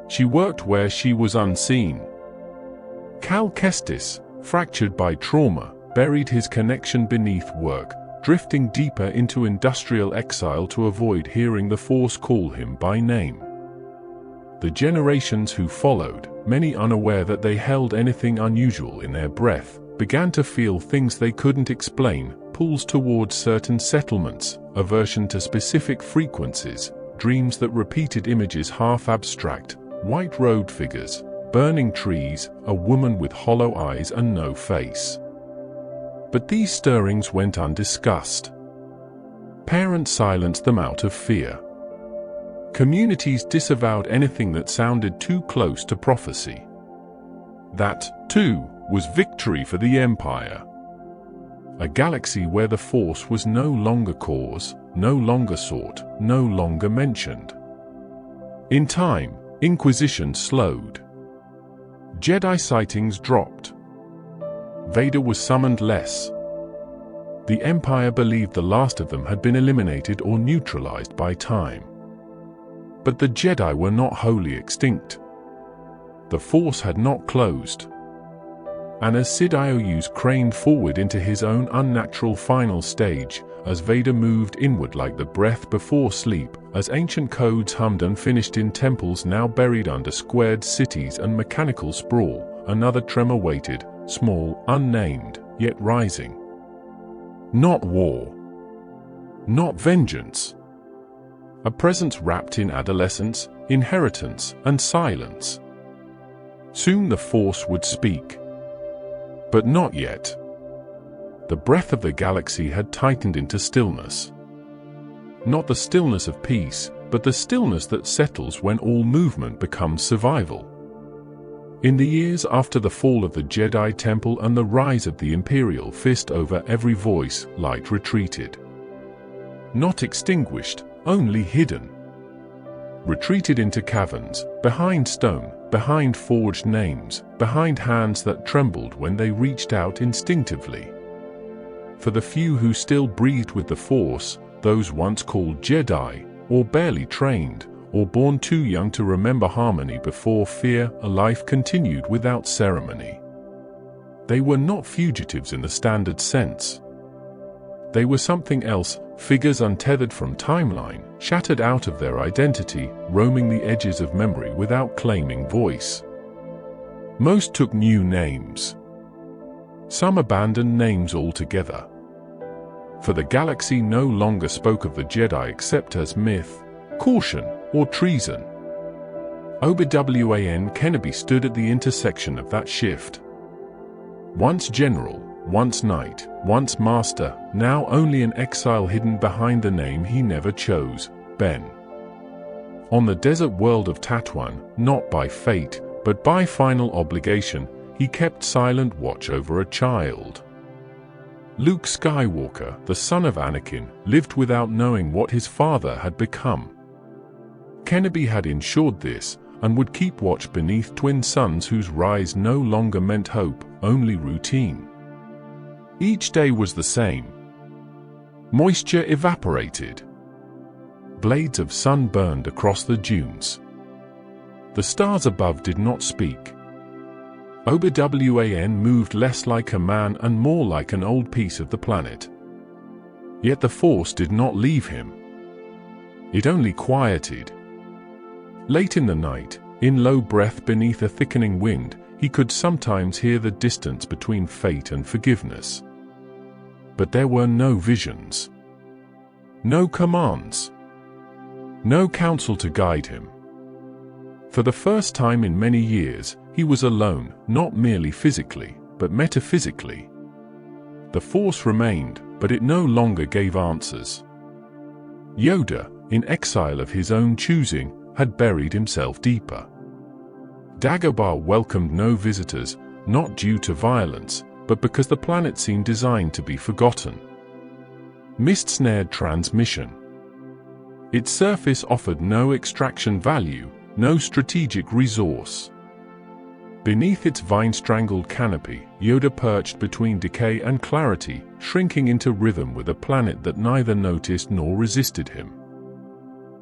Speaker 1: She worked where she was unseen. Cal Kestis, fractured by trauma, buried his connection beneath work, drifting deeper into industrial exile to avoid hearing the Force call him by name. The generations who followed, many unaware that they held anything unusual in their breath, began to feel things they couldn't explain, pulls towards certain settlements, aversion to specific frequencies, dreams that repeated images half abstract, white road figures, burning trees, a woman with hollow eyes and no face. But these stirrings went undiscussed. Parents silenced them out of fear. Communities disavowed anything that sounded too close to prophecy. That, too, was victory for the Empire. A galaxy where the Force was no longer cause, no longer sought, no longer mentioned. In time, Inquisition slowed. Jedi sightings dropped. Vader was summoned less. The Empire believed the last of them had been eliminated or neutralized by time. But the Jedi were not wholly extinct. The Force had not closed. And as Sid IOUs craned forward into his own unnatural final stage, as Vader moved inward like the breath before sleep, as ancient codes hummed unfinished in temples now buried under squared cities and mechanical sprawl, another tremor waited, small, unnamed, yet rising. Not war. Not vengeance. A presence wrapped in adolescence, inheritance, and silence. Soon the Force would speak. But not yet. The breath of the galaxy had tightened into stillness. Not the stillness of peace, but the stillness that settles when all movement becomes survival. In the years after the fall of the Jedi Temple and the rise of the Imperial Fist over every voice, light retreated. Not extinguished, only hidden. Retreated into caverns, behind stone, behind forged names, behind hands that trembled when they reached out instinctively. For the few who still breathed with the Force, those once called Jedi, or barely trained, or born too young to remember harmony before fear, a life continued without ceremony. They were not fugitives in the standard sense. They were something else, figures untethered from timeline, shattered out of their identity, roaming the edges of memory without claiming voice. Most took new names. Some abandoned names altogether. For the galaxy no longer spoke of the Jedi except as myth, caution, or treason. Obi-Wan Kenobi stood at the intersection of that shift. Once general, once knight, once master, now only an exile hidden behind the name he never chose, Ben. On the desert world of Tatooine, not by fate, but by final obligation, he kept silent watch over a child. Luke Skywalker, the son of Anakin, lived without knowing what his father had become. Kenobi had ensured this, and would keep watch beneath twin suns whose rise no longer meant hope, only routine. Each day was the same. Moisture evaporated. Blades of sun burned across the dunes. The stars above did not speak. Obi-Wan moved less like a man and more like an old piece of the planet. Yet the Force did not leave him. It only quieted. Late in the night, in low breath beneath a thickening wind, he could sometimes hear the distance between fate and forgiveness. But there were no visions. No commands. No counsel to guide him. For the first time in many years, he was alone, not merely physically, but metaphysically. The Force remained, but it no longer gave answers. Yoda, in exile of his own choosing, had buried himself deeper. Dagobah welcomed no visitors, not due to violence, but because the planet seemed designed to be forgotten. Mist snared transmission. Its surface offered no extraction value, no strategic resource. Beneath its vine-strangled canopy, Yoda perched between decay and clarity, shrinking into rhythm with a planet that neither noticed nor resisted him.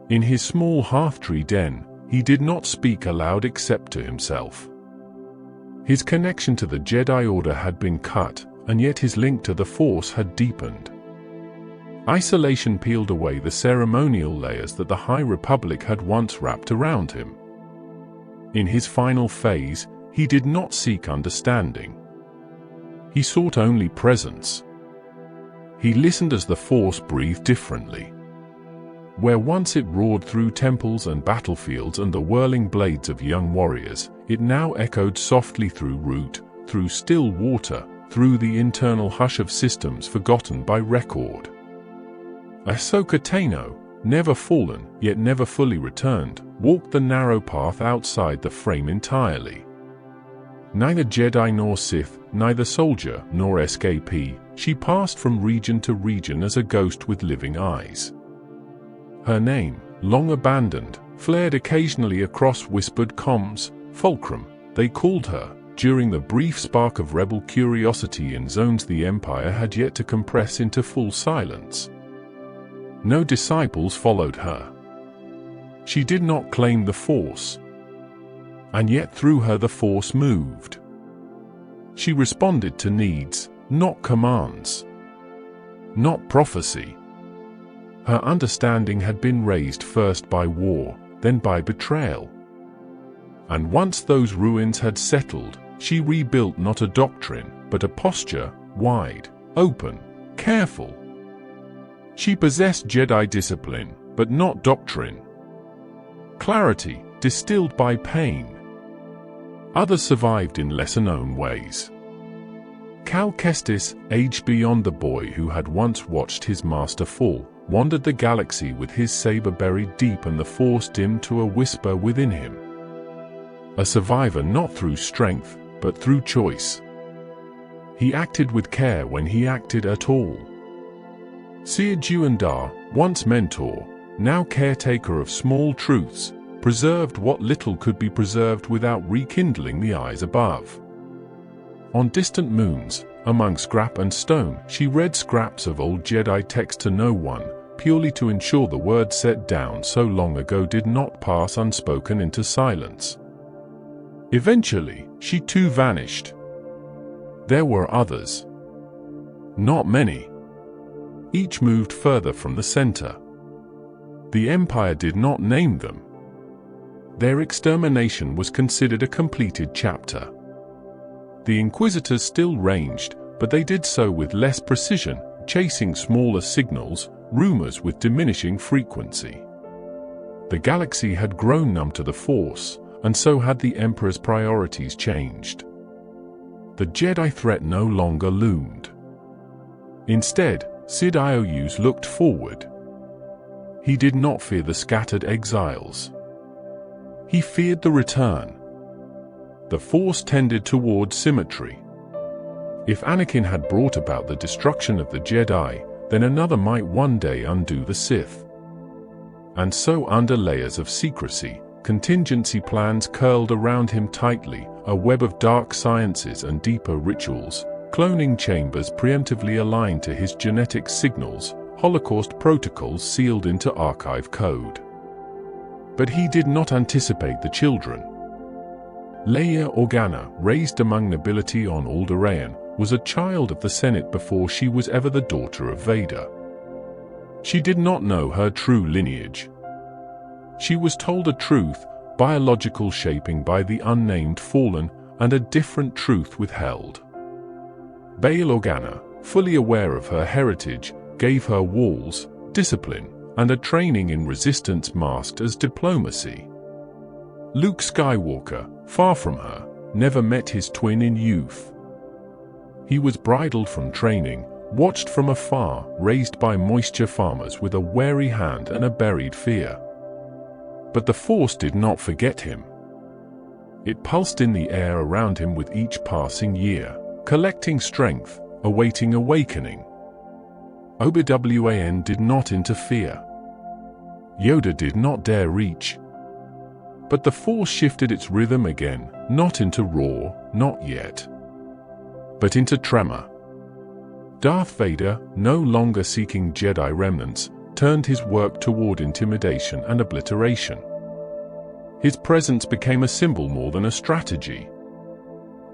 Speaker 1: In his small half-tree den, he did not speak aloud except to himself. His connection to the Jedi Order had been cut, and yet his link to the Force had deepened. Isolation peeled away the ceremonial layers that the High Republic had once wrapped around him. In his final phase, he did not seek understanding. He sought only presence. He listened as the Force breathed differently. Where once it roared through temples and battlefields and the whirling blades of young warriors, it now echoed softly through root, through still water, through the internal hush of systems forgotten by record. Ahsoka Tano, never fallen, yet never fully returned, walked the narrow path outside the frame entirely. Neither Jedi nor Sith, neither soldier nor escapee, she passed from region to region as a ghost with living eyes. Her name, long abandoned, flared occasionally across whispered comms. Fulcrum, they called her, during the brief spark of rebel curiosity in zones the Empire had yet to compress into full silence. No disciples followed her. She did not claim the Force. And yet through her the Force moved. She responded to needs, not commands. Not prophecy. Her understanding had been raised first by war, then by betrayal. And once those ruins had settled, she rebuilt not a doctrine, but a posture, wide, open, careful. She possessed Jedi discipline, but not doctrine. Clarity, distilled by pain. Others survived in lesser-known ways. Cal Kestis, aged beyond the boy who had once watched his master fall, wandered the galaxy with his saber buried deep and the Force dimmed to a whisper within him. A survivor not through strength, but through choice. He acted with care when he acted at all. Seer Juandar, once mentor, now caretaker of small truths, preserved what little could be preserved without rekindling the eyes above. On distant moons, among scrap and stone, she read scraps of old Jedi text to no one, purely to ensure the words set down so long ago did not pass unspoken into silence. Eventually, she too vanished. There were others. Not many. Each moved further from the center. The Empire did not name them. Their extermination was considered a completed chapter. The Inquisitors still ranged, but they did so with less precision, chasing smaller signals, rumors with diminishing frequency. The galaxy had grown numb to the Force, and so had the Emperor's priorities changed. The Jedi threat no longer loomed. Instead, Sid Ious looked forward. He did not fear the scattered exiles. He feared the return. The Force tended toward symmetry. If Anakin had brought about the destruction of the Jedi, then another might one day undo the Sith. And so under layers of secrecy, contingency plans curled around him tightly, a web of dark sciences and deeper rituals, cloning chambers preemptively aligned to his genetic signals, Holocaust protocols sealed into archive code. But he did not anticipate the children. Leia Organa, raised among nobility on Alderaan, was a child of the Senate before she was ever the daughter of Vader. She did not know her true lineage. She was told a truth, biological shaping by the unnamed fallen, and a different truth withheld. Bail Organa, fully aware of her heritage, gave her walls, discipline, and a training in resistance masked as diplomacy. Luke Skywalker, far from her, never met his twin in youth. He was bridled from training, watched from afar, raised by moisture farmers with a wary hand and a buried fear. But the Force did not forget him. It pulsed in the air around him with each passing year, collecting strength, awaiting awakening. Obi-Wan did not interfere. Yoda did not dare reach. But the Force shifted its rhythm again, not into roar, not yet, but into tremor. Darth Vader, no longer seeking Jedi remnants, turned his work toward intimidation and obliteration. His presence became a symbol more than a strategy.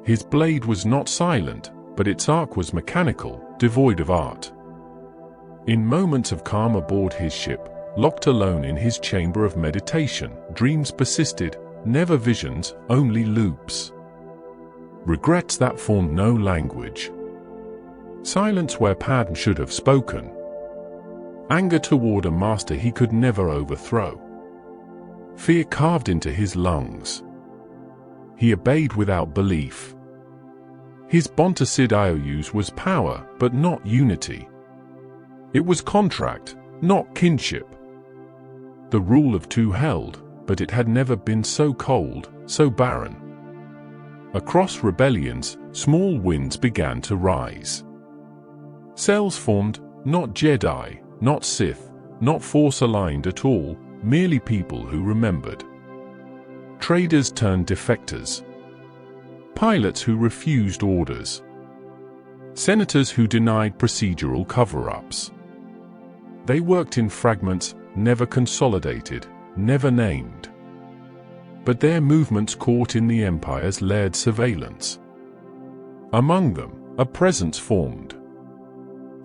Speaker 1: His blade was not silent, but its arc was mechanical, devoid of art. In moments of calm aboard his ship, locked alone in his chamber of meditation, dreams persisted, never visions, only loops. Regrets that formed no language. Silence where Padme should have spoken. Anger toward a master he could never overthrow. Fear carved into his lungs. He obeyed without belief. His Bontasid IOUs was power, but not unity. It was contract, not kinship. The rule of two held, but it had never been so cold, so barren. Across rebellions, small winds began to rise. Cells formed, not Jedi, not Sith, not Force-aligned at all, merely people who remembered. Traders turned defectors. Pilots who refused orders. Senators who denied procedural cover-ups. They worked in fragments, never consolidated, never named. But their movements caught in the Empire's layered surveillance. Among them, a presence formed.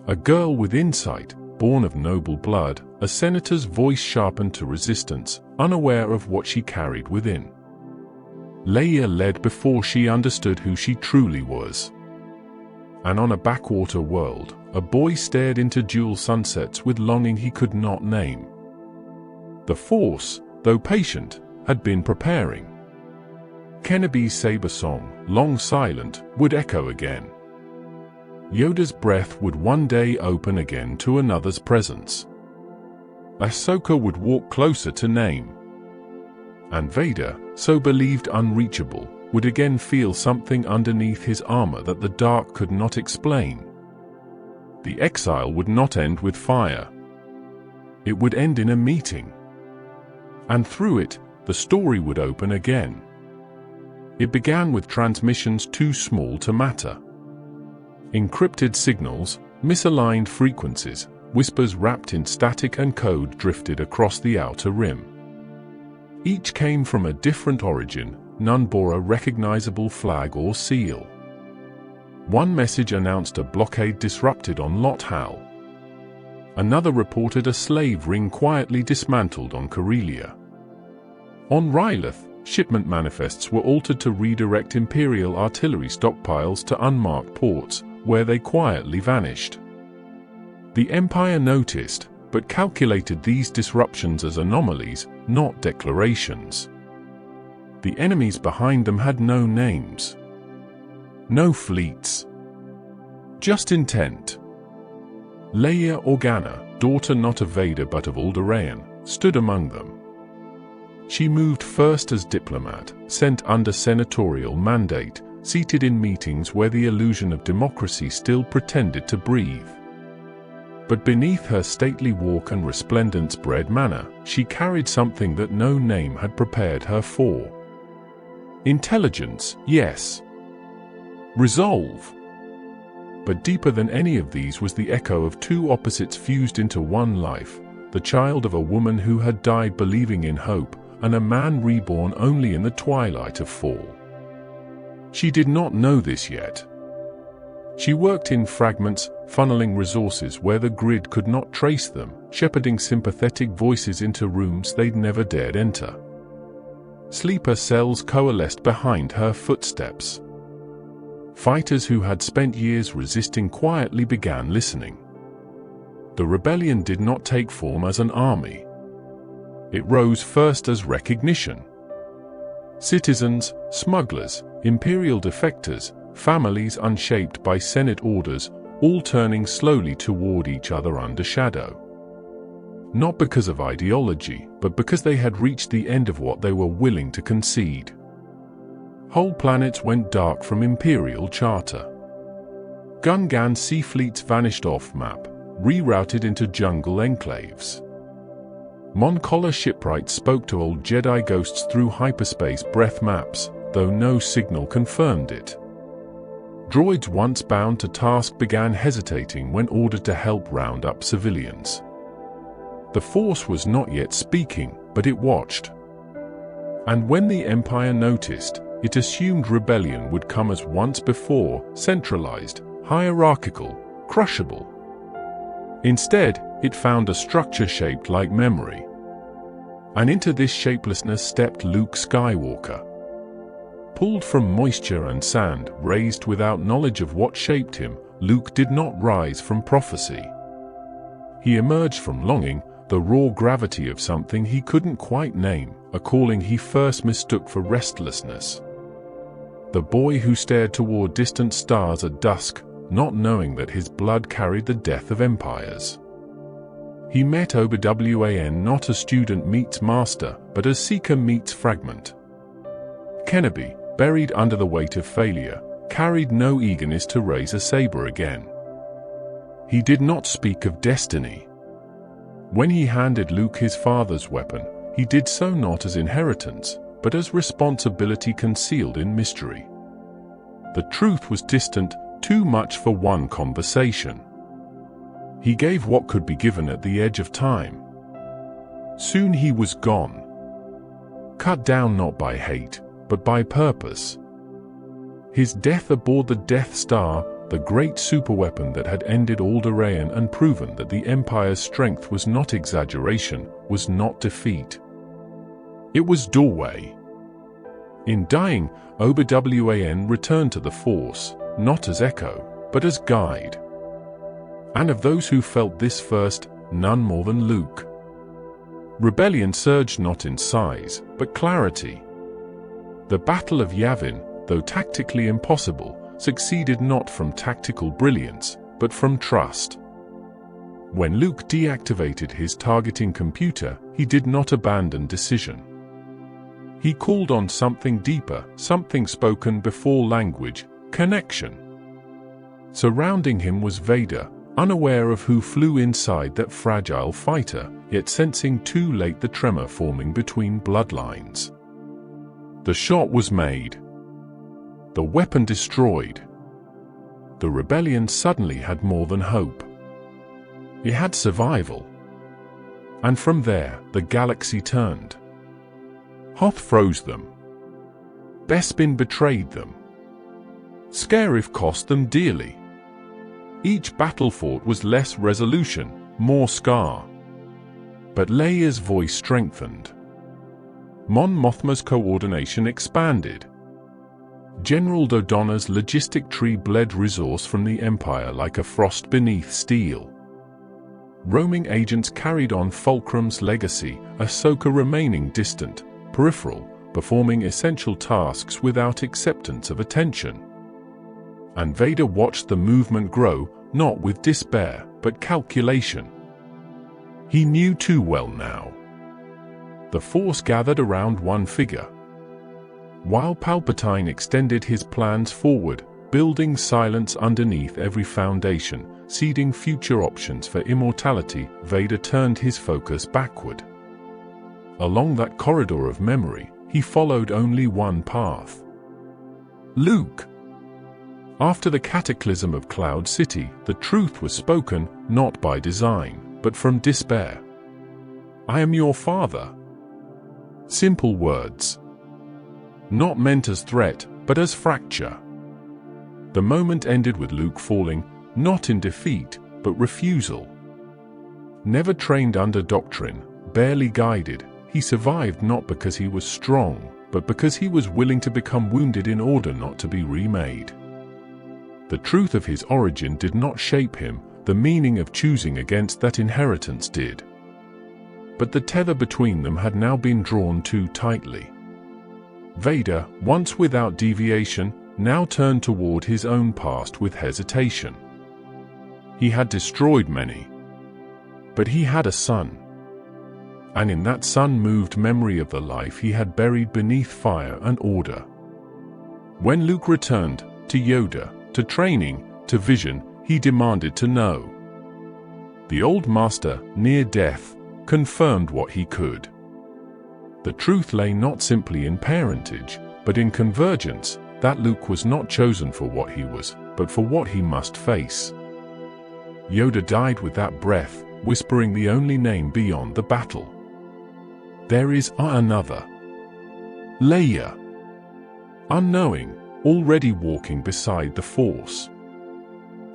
Speaker 1: A girl with insight, born of noble blood, a senator's voice sharpened to resistance, unaware of what she carried within. Leia led before she understood who she truly was. And on a backwater world, a boy stared into dual sunsets with longing he could not name. The Force, though patient, had been preparing. Kenobi's saber song, long silent, would echo again. Yoda's breath would one day open again to another's presence. Ahsoka would walk closer to name. And Vader, so believed unreachable, would again feel something underneath his armor that the dark could not explain. The exile would not end with fire. It would end in a meeting. And through it, the story would open again. It began with transmissions too small to matter. Encrypted signals, misaligned frequencies, whispers wrapped in static and code drifted across the outer rim. Each came from a different origin, none bore a recognizable flag or seal. One message announced a blockade disrupted on Lothal. Another reported a slave ring quietly dismantled on Corellia. On Rylith, shipment manifests were altered to redirect Imperial artillery stockpiles to unmarked ports, where they quietly vanished. The Empire noticed, but calculated these disruptions as anomalies, not declarations. The enemies behind them had no names. No fleets. Just intent. Leia Organa, daughter not of Vader but of Alderaan, stood among them. She moved first as diplomat, sent under senatorial mandate, seated in meetings where the illusion of democracy still pretended to breathe. But beneath her stately walk and resplendence bred manner, she carried something that no name had prepared her for. Intelligence, yes. Resolve. But deeper than any of these was the echo of two opposites fused into one life, the child of a woman who had died believing in hope, and a man reborn only in the twilight of fall. She did not know this yet. She worked in fragments, funneling resources where the grid could not trace them, shepherding sympathetic voices into rooms they'd never dared enter. Sleeper cells coalesced behind her footsteps. Fighters who had spent years resisting quietly began listening. The rebellion did not take form as an army. It rose first as recognition. Citizens, smugglers, imperial defectors, families unshaped by Senate orders, all turning slowly toward each other under shadow. Not because of ideology, but because they had reached the end of what they were willing to concede. Whole planets went dark from imperial charter. Gungan sea fleets vanished off-map, rerouted into jungle enclaves. Mon Cala shipwrights spoke to old Jedi ghosts through hyperspace breath maps, though no signal confirmed it. Droids once bound to task began hesitating when ordered to help round up civilians. The Force was not yet speaking, but it watched. And when the Empire noticed, it assumed rebellion would come as once before, centralized, hierarchical, crushable. Instead, it found a structure shaped like memory. And into this shapelessness stepped Luke Skywalker. Pulled from moisture and sand, raised without knowledge of what shaped him, Luke did not rise from prophecy. He emerged from longing, the raw gravity of something he couldn't quite name, a calling he first mistook for restlessness. The boy who stared toward distant stars at dusk, not knowing that his blood carried the death of empires. He met Obi-Wan not as student meets master, but as seeker meets fragment. Kenobi, buried under the weight of failure, carried no eagerness to raise a saber again. He did not speak of destiny. When he handed Luke his father's weapon, he did so not as inheritance, but as responsibility concealed in mystery. The truth was distant, too much for one conversation. He gave what could be given at the edge of time. Soon he was gone. Cut down not by hate, but by purpose. His death aboard the Death Star, the great superweapon that had ended Alderaan and proven that the Empire's strength was not exaggeration, was not defeat. It was doorway. In dying, Obi-Wan returned to the Force, not as echo, but as guide. And of those who felt this first, none more than Luke. Rebellion surged not in size, but clarity. The Battle of Yavin, though tactically impossible, succeeded not from tactical brilliance, but from trust. When Luke deactivated his targeting computer, he did not abandon decision. He called on something deeper, something spoken before language, connection. Surrounding him was Vader, unaware of who flew inside that fragile fighter, yet sensing too late the tremor forming between bloodlines. The shot was made. The weapon destroyed. The rebellion suddenly had more than hope. It had survival. And from there, the galaxy turned. Hoth froze them. Bespin betrayed them. Scarif cost them dearly. Each battle fought was less resolution, more scar. But Leia's voice strengthened. Mon Mothma's coordination expanded. General Dodonna's logistic tree bled resource from the Empire like a frost beneath steel. Roaming agents carried on Fulcrum's legacy, Ahsoka remaining distant, peripheral, performing essential tasks without acceptance of attention. And Vader watched the movement grow, not with despair, but calculation. He knew too well now. The Force gathered around one figure. While Palpatine extended his plans forward, building silence underneath every foundation, seeding future options for immortality, Vader turned his focus backward. Along that corridor of memory, he followed only one path. Luke. After the cataclysm of Cloud City, the truth was spoken, not by design, but from despair. I am your father. Simple words. Not meant as threat, but as fracture. The moment ended with Luke falling, not in defeat, but refusal. Never trained under doctrine, barely guided, he survived not because he was strong, but because he was willing to become wounded in order not to be remade. The truth of his origin did not shape him, the meaning of choosing against that inheritance did. But the tether between them had now been drawn too tightly. Vader, once without deviation, now turned toward his own past with hesitation. He had destroyed many. But he had a son. And in that son moved memory of the life he had buried beneath fire and order. When Luke returned, to Yoda, to training, to vision, he demanded to know. The old master, near death, confirmed what he could. The truth lay not simply in parentage, but in convergence, that Luke was not chosen for what he was, but for what he must face. Yoda died with that breath, whispering the only name beyond the battle. There is another. Leia. Unknowing, already walking beside the Force.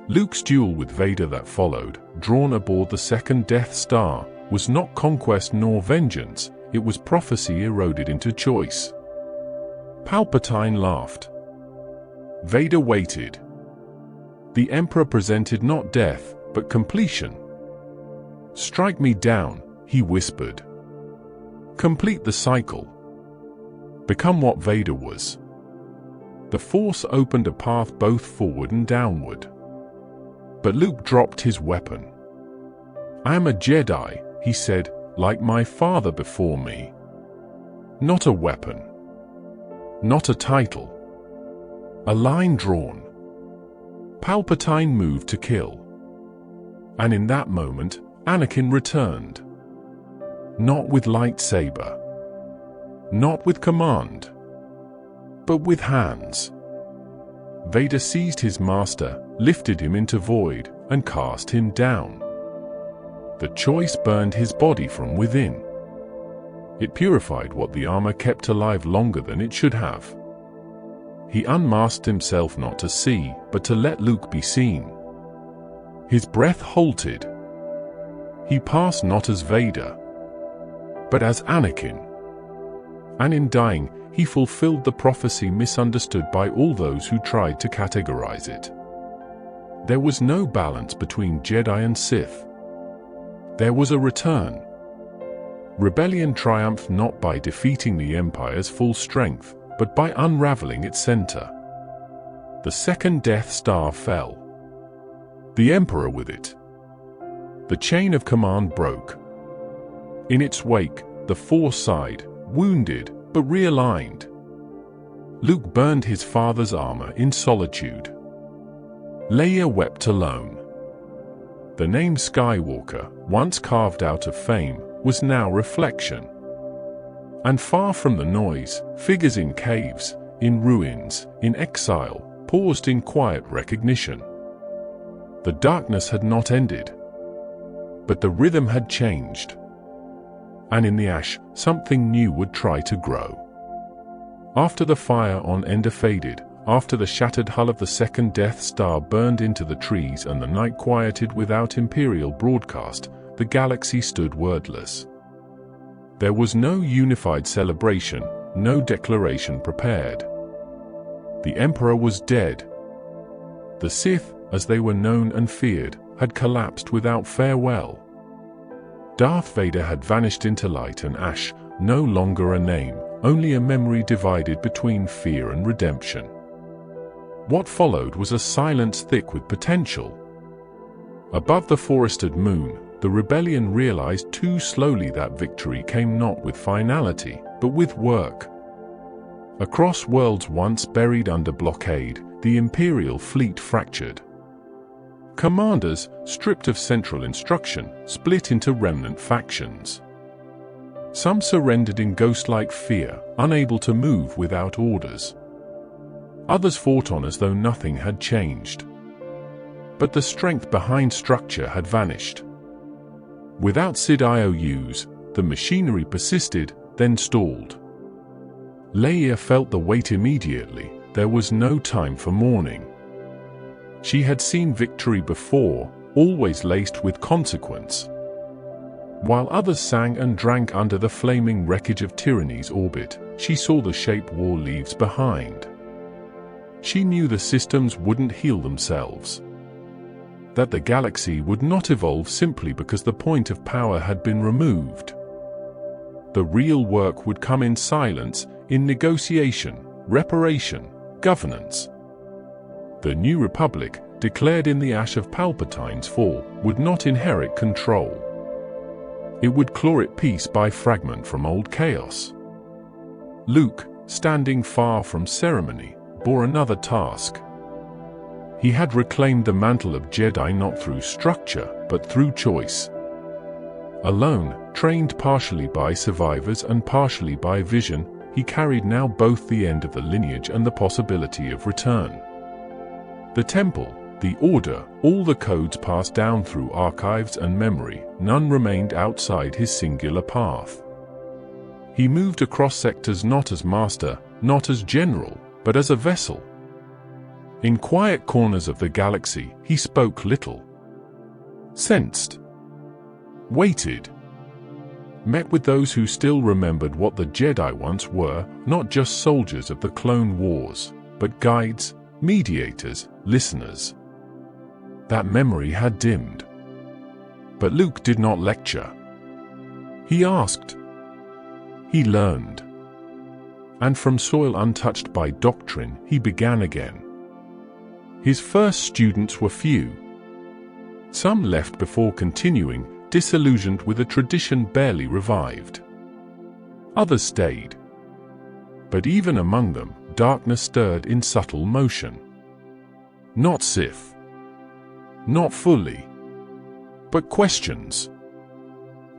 Speaker 1: Luke's duel with Vader that followed, drawn aboard the second Death Star, was not conquest nor vengeance, it was prophecy eroded into choice. Palpatine laughed. Vader waited. The Emperor presented not death, but completion. Strike me down, he whispered. Complete the cycle. Become what Vader was. The Force opened a path both forward and downward. But Luke dropped his weapon. I am a Jedi, he said, like my father before me. Not a weapon. Not a title. A line drawn. Palpatine moved to kill. And in that moment, Anakin returned. Not with lightsaber. Not with command. But with hands. Vader seized his master, lifted him into void, and cast him down. The choice burned his body from within. It purified what the armor kept alive longer than it should have. He unmasked himself not to see, but to let Luke be seen. His breath halted. He passed not as Vader, but as Anakin. And in dying, he fulfilled the prophecy misunderstood by all those who tried to categorize it. There was no balance between Jedi and Sith. There was a return. Rebellion triumphed not by defeating the Empire's full strength, but by unraveling its center. The second Death Star fell. The Emperor with it. The chain of command broke. In its wake, the Force sighed, wounded, but realigned. Luke burned his father's armor in solitude. Leia wept alone. The name Skywalker, once carved out of fame, was now reflection. And far from the noise, figures in caves, in ruins, in exile, paused in quiet recognition. The darkness had not ended, but the rhythm had changed. And in the ash, something new would try to grow. After the fire on Endor faded, after the shattered hull of the second Death Star burned into the trees and the night quieted without Imperial broadcast, the galaxy stood wordless. There was no unified celebration, no declaration prepared. The Emperor was dead. The Sith, as they were known and feared, had collapsed without farewell. Darth Vader had vanished into light and ash, no longer a name, only a memory divided between fear and redemption. What followed was a silence thick with potential. Above the forested moon, the rebellion realized too slowly that victory came not with finality, but with work. Across worlds once buried under blockade, the Imperial fleet fractured. commanders, stripped of central instruction, split into remnant factions. Some surrendered in ghost-like fear, unable to move without orders. Others fought on as though nothing had changed. But the strength behind structure had vanished. Without SID IOUs, the machinery persisted, then stalled. Leia felt the weight immediately. There was no time for mourning. She had seen victory before, always laced with consequence. While others sang and drank under the flaming wreckage of tyranny's orbit, she saw the shape war leaves behind. She knew the systems wouldn't heal themselves. That the galaxy would not evolve simply because the point of power had been removed. The real work would come in silence, in negotiation, reparation, governance. The New Republic, declared in the ash of Palpatine's fall, would not inherit control. It would claw it piece by fragment from old chaos. Luke, standing far from ceremony, bore another task. He had reclaimed the mantle of Jedi not through structure, but through choice. Alone, trained partially by survivors and partially by vision, he carried now both the end of the lineage and the possibility of return. The temple, the order, all the codes passed down through archives and memory, none remained outside his singular path. He moved across sectors not as master, not as general, but as a vessel. In quiet corners of the galaxy, he spoke little. Sensed. Waited. Met with those who still remembered what the Jedi once were, not just soldiers of the Clone Wars, but guides, mediators, listeners. That memory had dimmed. But Luke did not lecture. He asked. He learned. And from soil untouched by doctrine, he began again. His first students were few. Some left before continuing, disillusioned with a tradition barely revived. Others stayed. But even among them, darkness stirred in subtle motion. Not Sith. Not fully. But questions.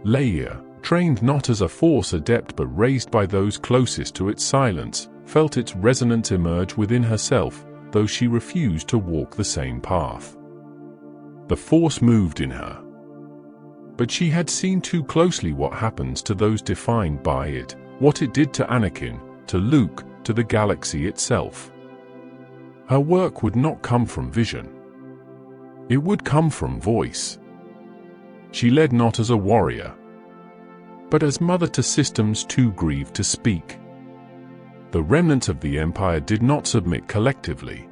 Speaker 1: Leia, trained not as a Force adept but raised by those closest to its silence, felt its resonance emerge within herself, though she refused to walk the same path. The Force moved in her. But she had seen too closely what happens to those defined by it, what it did to Anakin, to Luke, to the galaxy itself. Her work would not come from vision. It would come from voice. She led not as a warrior, but as mother to systems too grieved to speak. The remnants of the Empire did not submit collectively.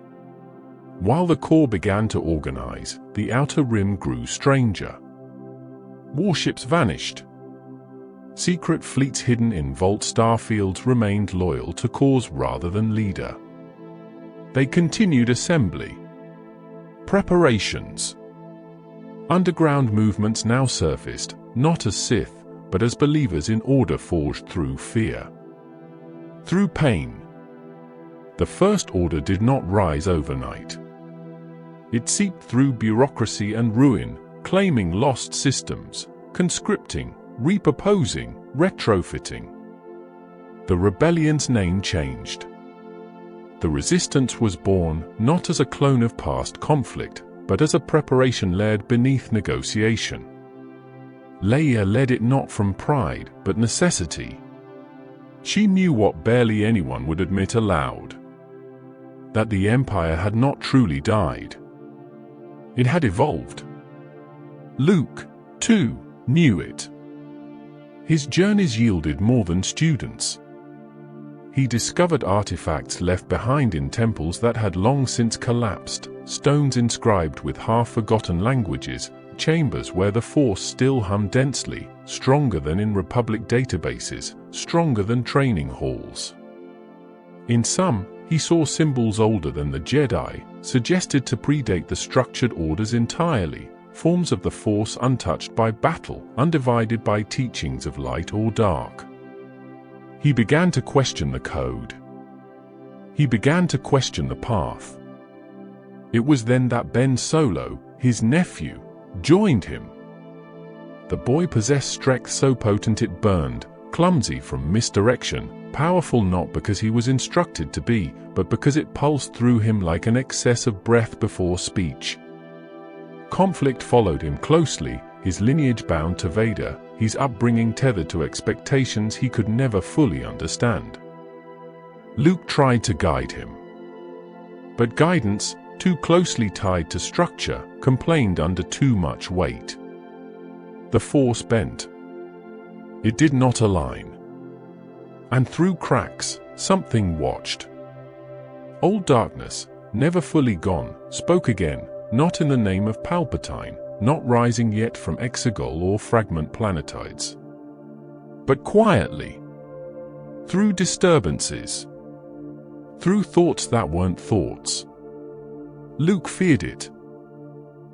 Speaker 1: While the core began to organize, the outer rim grew stranger. Warships vanished. Secret fleets hidden in vault starfields remained loyal to cause rather than leader. They continued assembly. Preparations. Underground movements now surfaced, not as Sith, but as believers in order forged through fear. Through pain. The First Order did not rise overnight. It seeped through bureaucracy and ruin, claiming lost systems, conscripting, repurposing, retrofitting. The rebellion's name changed. The resistance was born not as a clone of past conflict, but as a preparation laid beneath negotiation. Leia led it not from pride, but necessity. She knew what barely anyone would admit aloud. That the Empire had not truly died. It had evolved. Luke, too, knew it. His journeys yielded more than students. He discovered artifacts left behind in temples that had long since collapsed, stones inscribed with half-forgotten languages, chambers where the Force still hummed densely, stronger than in Republic databases, stronger than training halls. In some, he saw symbols older than the Jedi, suggested to predate the structured orders entirely, forms of the Force untouched by battle, undivided by teachings of light or dark. He began to question the code. He began to question the path. It was then that Ben Solo, his nephew, joined him. The boy possessed strength so potent it burned, clumsy from misdirection, powerful not because he was instructed to be, but because it pulsed through him like an excess of breath before speech. Conflict followed him closely, his lineage bound to Vader, his upbringing tethered to expectations he could never fully understand. Luke tried to guide him. But guidance, too closely tied to structure, complained under too much weight. The Force bent. It did not align. And through cracks, something watched. Old darkness, never fully gone, spoke again, not in the name of Palpatine, not rising yet from Exegol or fragment planetides, but quietly, through disturbances, through thoughts that weren't thoughts. Luke feared it.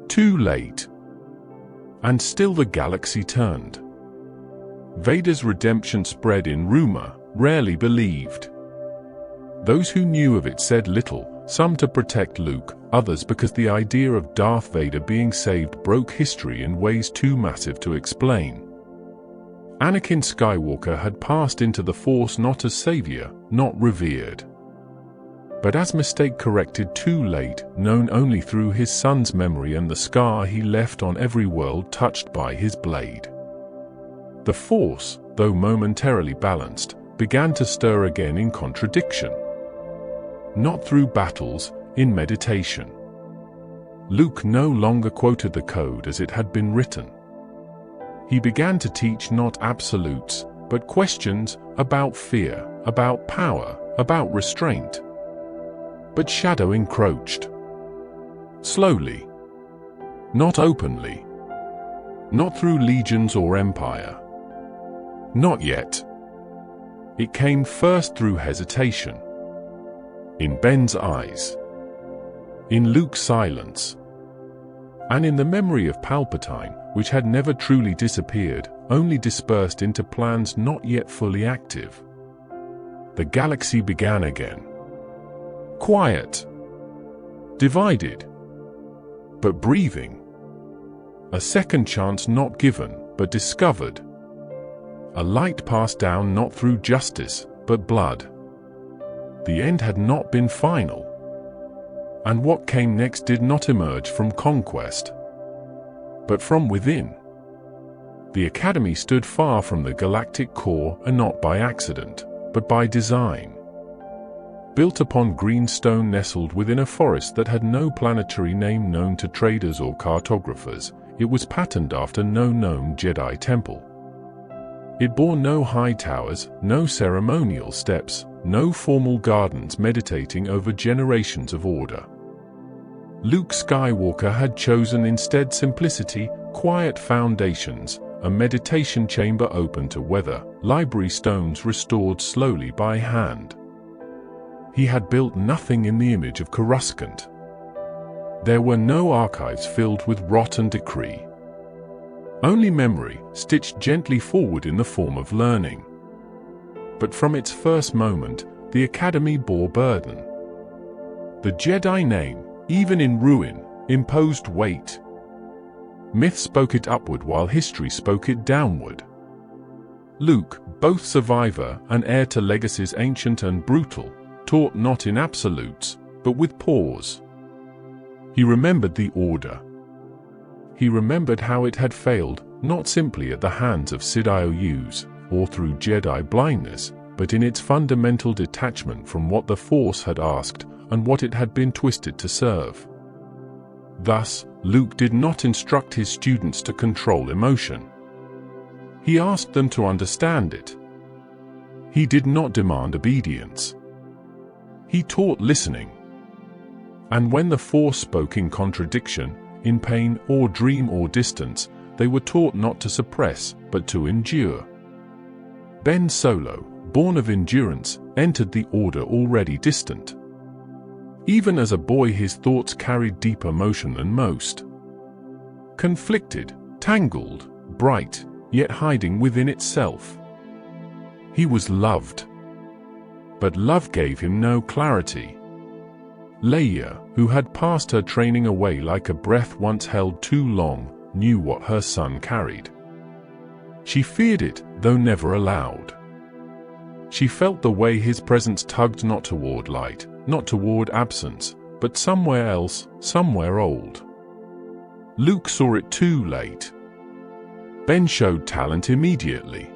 Speaker 1: Too late. And still the galaxy turned. Vader's redemption spread in rumor, rarely believed. Those who knew of it said little, some to protect Luke, others because the idea of Darth Vader being saved broke history in ways too massive to explain. Anakin Skywalker had passed into the Force not as savior, not revered, but as mistake corrected too late, known only through his son's memory and the scar he left on every world touched by his blade. The Force, though momentarily balanced, began to stir again in contradiction. Not through battles, in meditation. Luke no longer quoted the code as it had been written. He began to teach not absolutes, but questions about fear, about power, about restraint. But shadow encroached. Slowly. Not openly. Not through legions or empire. Not yet. It came first through hesitation. In Ben's eyes. In Luke's silence. And in the memory of Palpatine, which had never truly disappeared, only dispersed into plans not yet fully active. The galaxy began again. Quiet. Divided. But breathing. A second chance not given, but discovered. A light passed down not through justice, but blood. The end had not been final. And what came next did not emerge from conquest, but from within. The Academy stood far from the galactic core, and not by accident, but by design. Built upon green stone nestled within a forest that had no planetary name known to traders or cartographers, it was patterned after no known Jedi temple. It bore no high towers, no ceremonial steps, no formal gardens meditating over generations of order. Luke Skywalker had chosen instead simplicity, quiet foundations, a meditation chamber open to weather, library stones restored slowly by hand. He had built nothing in the image of Coruscant. There were no archives filled with rot and decree. Only memory, stitched gently forward in the form of learning. But from its first moment, the Academy bore burden. The Jedi name, even in ruin, imposed weight. Myth spoke it upward while history spoke it downward. Luke, both survivor and heir to legacies ancient and brutal, taught not in absolutes, but with pause. He remembered the order. He remembered how it had failed, not simply at the hands of Sith IOUs, or through Jedi blindness, but in its fundamental detachment from what the Force had asked and what it had been twisted to serve. Thus, Luke did not instruct his students to control emotion. He asked them to understand it. He did not demand obedience. He taught listening. And when the Force spoke in contradiction, in pain or dream or distance, they were taught not to suppress, but to endure. Ben Solo, born of endurance, entered the Order already distant. Even as a boy his thoughts carried deeper motion than most. Conflicted, tangled, bright, yet hiding within itself. He was loved. But love gave him no clarity. Leia, who had passed her training away like a breath once held too long, knew what her son carried. She feared it, though never allowed. She felt the way his presence tugged not toward light, not toward absence, but somewhere else, somewhere old. Luke saw it too late. Ben showed talent immediately.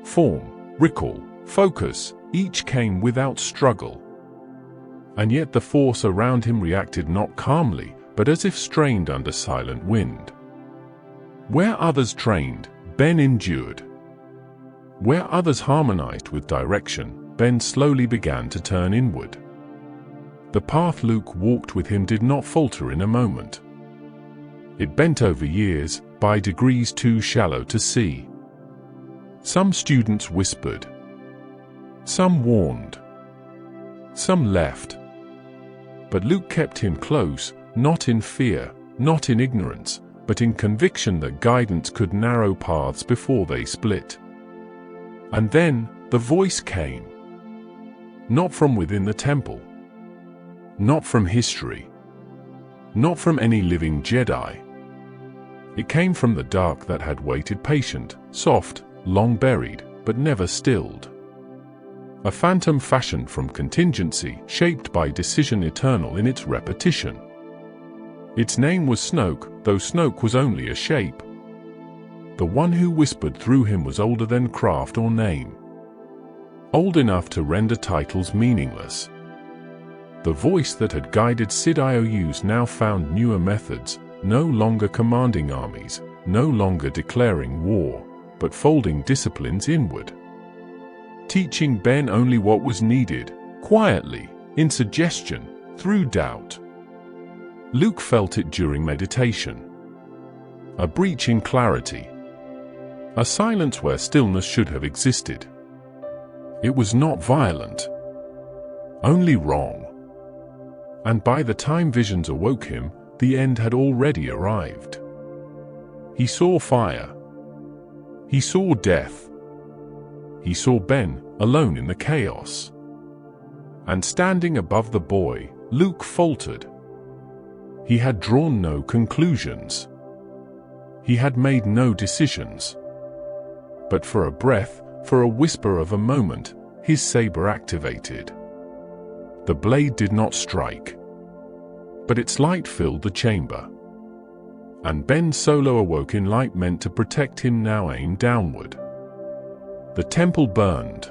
Speaker 1: Form, recall, focus, each came without struggle. And yet the force around him reacted not calmly, but as if strained under silent wind. Where others trained, Ben endured. Where others harmonized with direction, Ben slowly began to turn inward. The path Luke walked with him did not falter in a moment. It bent over years, by degrees too shallow to see. Some students whispered. Some warned. Some left. But Luke kept him close, not in fear, not in ignorance, but in conviction that guidance could narrow paths before they split. And then, the voice came. Not from within the temple. Not from history. Not from any living Jedi. It came from the dark that had waited patient, soft, long buried, but never stilled. A phantom fashioned from contingency, shaped by decision eternal in its repetition. Its name was Snoke, though Snoke was only a shape. The one who whispered through him was older than craft or name. Old enough to render titles meaningless. The voice that had guided Sid IOUs now found newer methods, no longer commanding armies, no longer declaring war, but folding disciplines inward. Teaching Ben only what was needed, quietly, in suggestion, through doubt. Luke felt it during meditation. A breach in clarity. A silence where stillness should have existed. It was not violent. Only wrong. And by the time visions awoke him, the end had already arrived. He saw fire. He saw death. He saw Ben, alone in the chaos. And standing above the boy, Luke faltered. He had drawn no conclusions. He had made no decisions. But for a breath, for a whisper of a moment, his saber activated. The blade did not strike. But its light filled the chamber. And Ben Solo awoke in light meant to protect him, now aimed downward. The temple burned.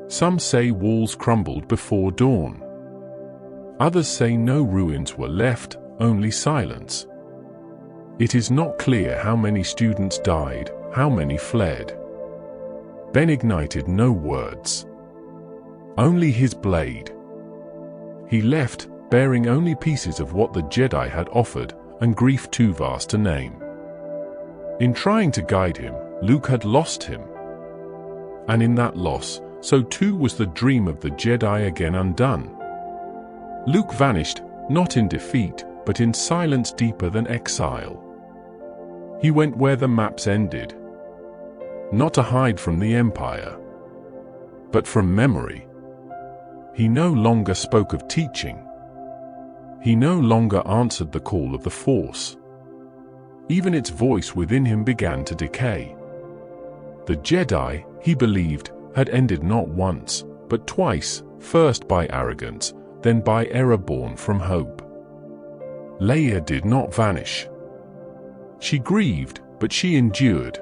Speaker 1: Some say walls crumbled before dawn. Others say no ruins were left, only silence. It is not clear how many students died, how many fled. Ben ignited no words. Only his blade. He left, bearing only pieces of what the Jedi had offered, and grief too vast to name. In trying to guide him, Luke had lost him. And in that loss, so too was the dream of the Jedi again undone. Luke vanished, not in defeat, but in silence deeper than exile. He went where the maps ended. Not to hide from the Empire, but from memory. He no longer spoke of teaching. He no longer answered the call of the Force. Even its voice within him began to decay. The Jedi, he believed, had ended not once, but twice, first by arrogance, then by error born from hope. Leia did not vanish. She grieved, but she endured.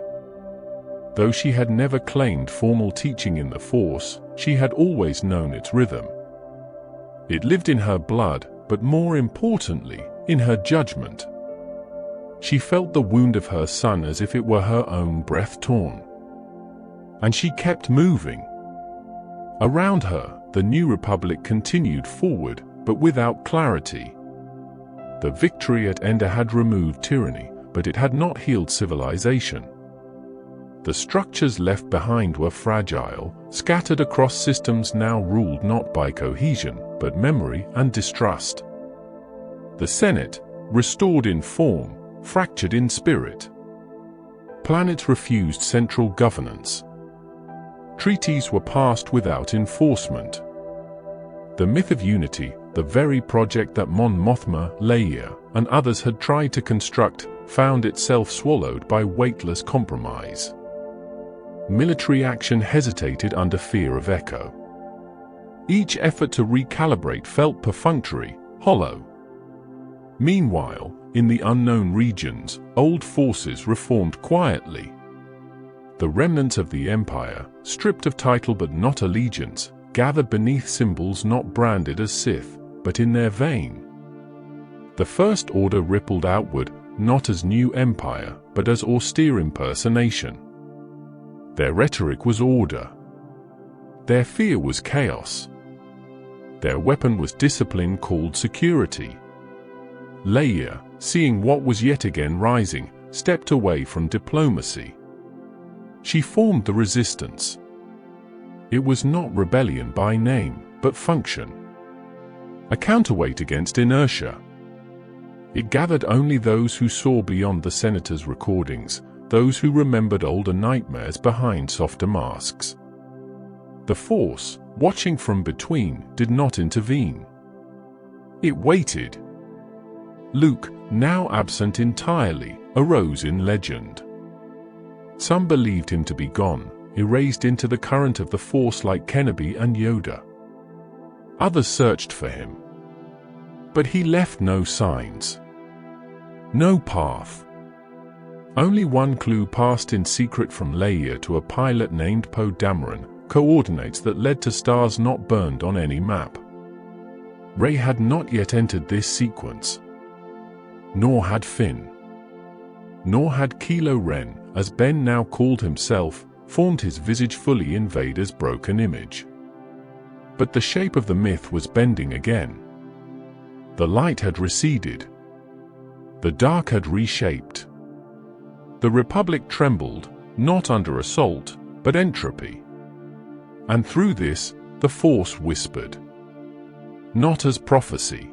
Speaker 1: Though she had never claimed formal teaching in the Force, she had always known its rhythm. It lived in her blood, but more importantly, in her judgment. She felt the wound of her son as if it were her own breath torn. And she kept moving. Around her, the New Republic continued forward, but without clarity. The victory at Endor had removed tyranny, but it had not healed civilization. The structures left behind were fragile, scattered across systems now ruled not by cohesion, but memory and distrust. The Senate, restored in form, fractured in spirit. Planets refused central governance. Treaties were passed without enforcement. The myth of unity, The very project that Mon Mothma, Leia, and others had tried to construct found itself swallowed by weightless compromise. Military action hesitated under fear of echo. Each effort to recalibrate felt perfunctory, hollow. Meanwhile, in the unknown regions, old forces reformed quietly. The remnants of the Empire, stripped of title but not allegiance, gathered beneath symbols not branded as Sith, but in their vein. The First Order rippled outward, not as new empire, but as austere impersonation. Their rhetoric was order. Their fear was chaos. Their weapon was discipline called security. Leia, seeing what was yet again rising, stepped away from diplomacy. She formed the resistance. It was not rebellion by name, but function. A counterweight against inertia. It gathered only those who saw beyond the Senator's recordings, those who remembered older nightmares behind softer masks. The Force, watching from between, did not intervene. It waited. Luke, now absent entirely, arose in legend. Some believed him to be gone, erased into the current of the Force like Kenobi and Yoda. Others searched for him. But he left no signs. No path. Only one clue passed in secret from Leia to a pilot named Poe Dameron, coordinates that led to stars not burned on any map. Rey had not yet entered this sequence. Nor had Finn. Nor had Kylo Ren, as Ben now called himself, formed his visage fully in Vader's broken image. But the shape of the myth was bending again. The light had receded. The dark had reshaped. The Republic trembled, not under assault, but entropy. And through this, the Force whispered. Not as prophecy,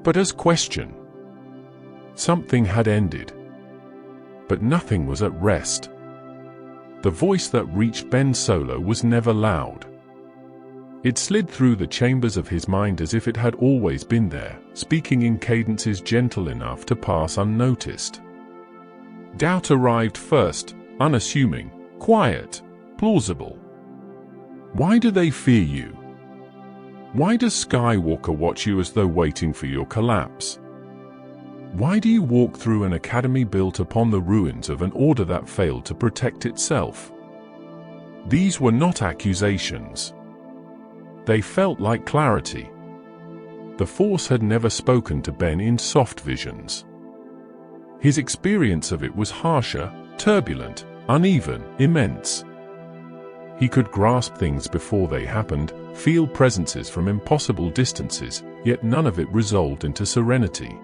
Speaker 1: but as question. Something had ended. But nothing was at rest. The voice that reached Ben Solo was never loud. It slid through the chambers of his mind as if it had always been there, speaking in cadences gentle enough to pass unnoticed. Doubt arrived first, unassuming, quiet, plausible. Why do they fear you? Why does Skywalker watch you as though waiting for your collapse? Why do you walk through an academy built upon the ruins of an order that failed to protect itself? These were not accusations. They felt like clarity. The Force had never spoken to Ben in soft visions. His experience of it was harsher, turbulent, uneven, immense. He could grasp things before they happened, feel presences from impossible distances, yet none of it resolved into serenity.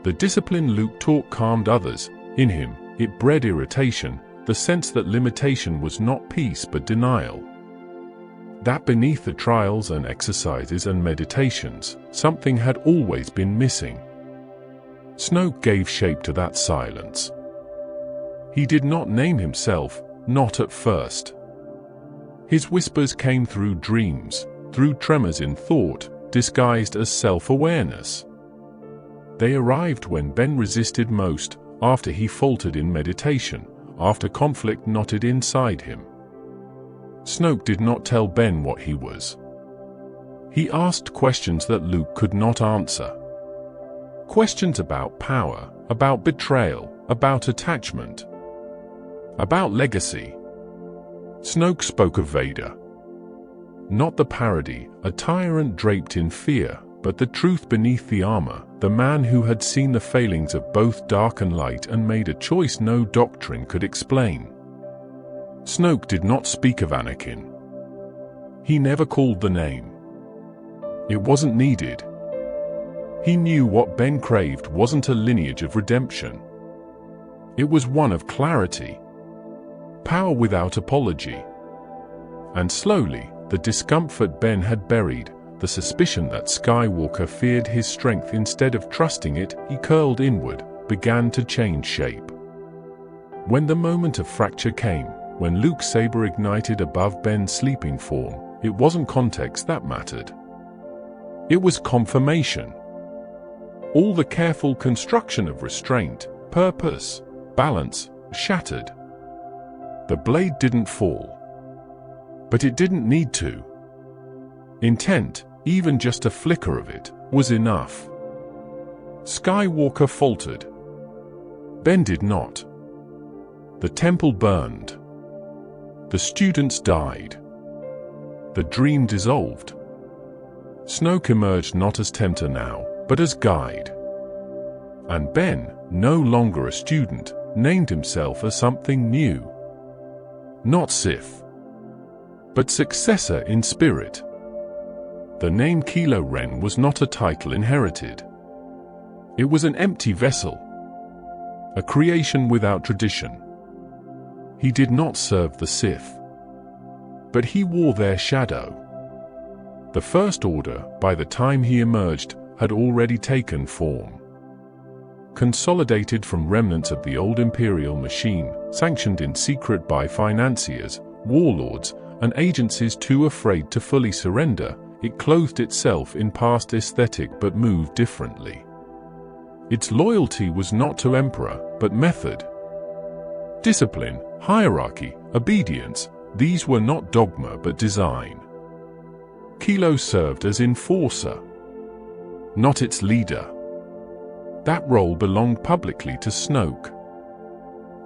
Speaker 1: The discipline Luke taught calmed others. In him, it bred irritation, the sense that limitation was not peace but denial. That beneath the trials and exercises and meditations, something had always been missing. Snoke gave shape to that silence. He did not name himself, not at first. His whispers came through dreams, through tremors in thought, disguised as self-awareness. They arrived when Ben resisted most, after he faltered in meditation, after conflict knotted inside him. Snoke did not tell Ben what he was. He asked questions that Luke could not answer. Questions about power, about betrayal, about attachment, about legacy. Snoke spoke of Vader. Not the parody, a tyrant draped in fear, but the truth beneath the armor, the man who had seen the failings of both dark and light and made a choice no doctrine could explain. Snoke did not speak of Anakin. He never called the name. It wasn't needed. He knew what Ben craved wasn't a lineage of redemption. It was one of clarity. Power without apology. And slowly, the discomfort Ben had buried, the suspicion that Skywalker feared his strength instead of trusting it, he curled inward, began to change shape. When the moment of fracture came, when Luke's saber ignited above Ben's sleeping form, it wasn't context that mattered. It was confirmation. All the careful construction of restraint, purpose, balance, shattered. The blade didn't fall. But it didn't need to. Intent, even just a flicker of it, was enough. Skywalker faltered. Ben did not. The temple burned. The students died. The dream dissolved. Snoke emerged not as tempter now, but as guide. And Ben, no longer a student, named himself as something new. Not Sith, but successor in spirit. The name Kylo Ren was not a title inherited. It was an empty vessel, a creation without tradition. He did not serve the Sith, but he wore their shadow. The First Order, by the time he emerged, had already taken form. Consolidated from remnants of the old imperial machine, sanctioned in secret by financiers, warlords, and agencies too afraid to fully surrender, it clothed itself in past aesthetic but moved differently. Its loyalty was not to emperor, but method. Discipline, hierarchy, obedience, these were not dogma but design. Kylo served as enforcer, not its leader. That role belonged publicly to Snoke.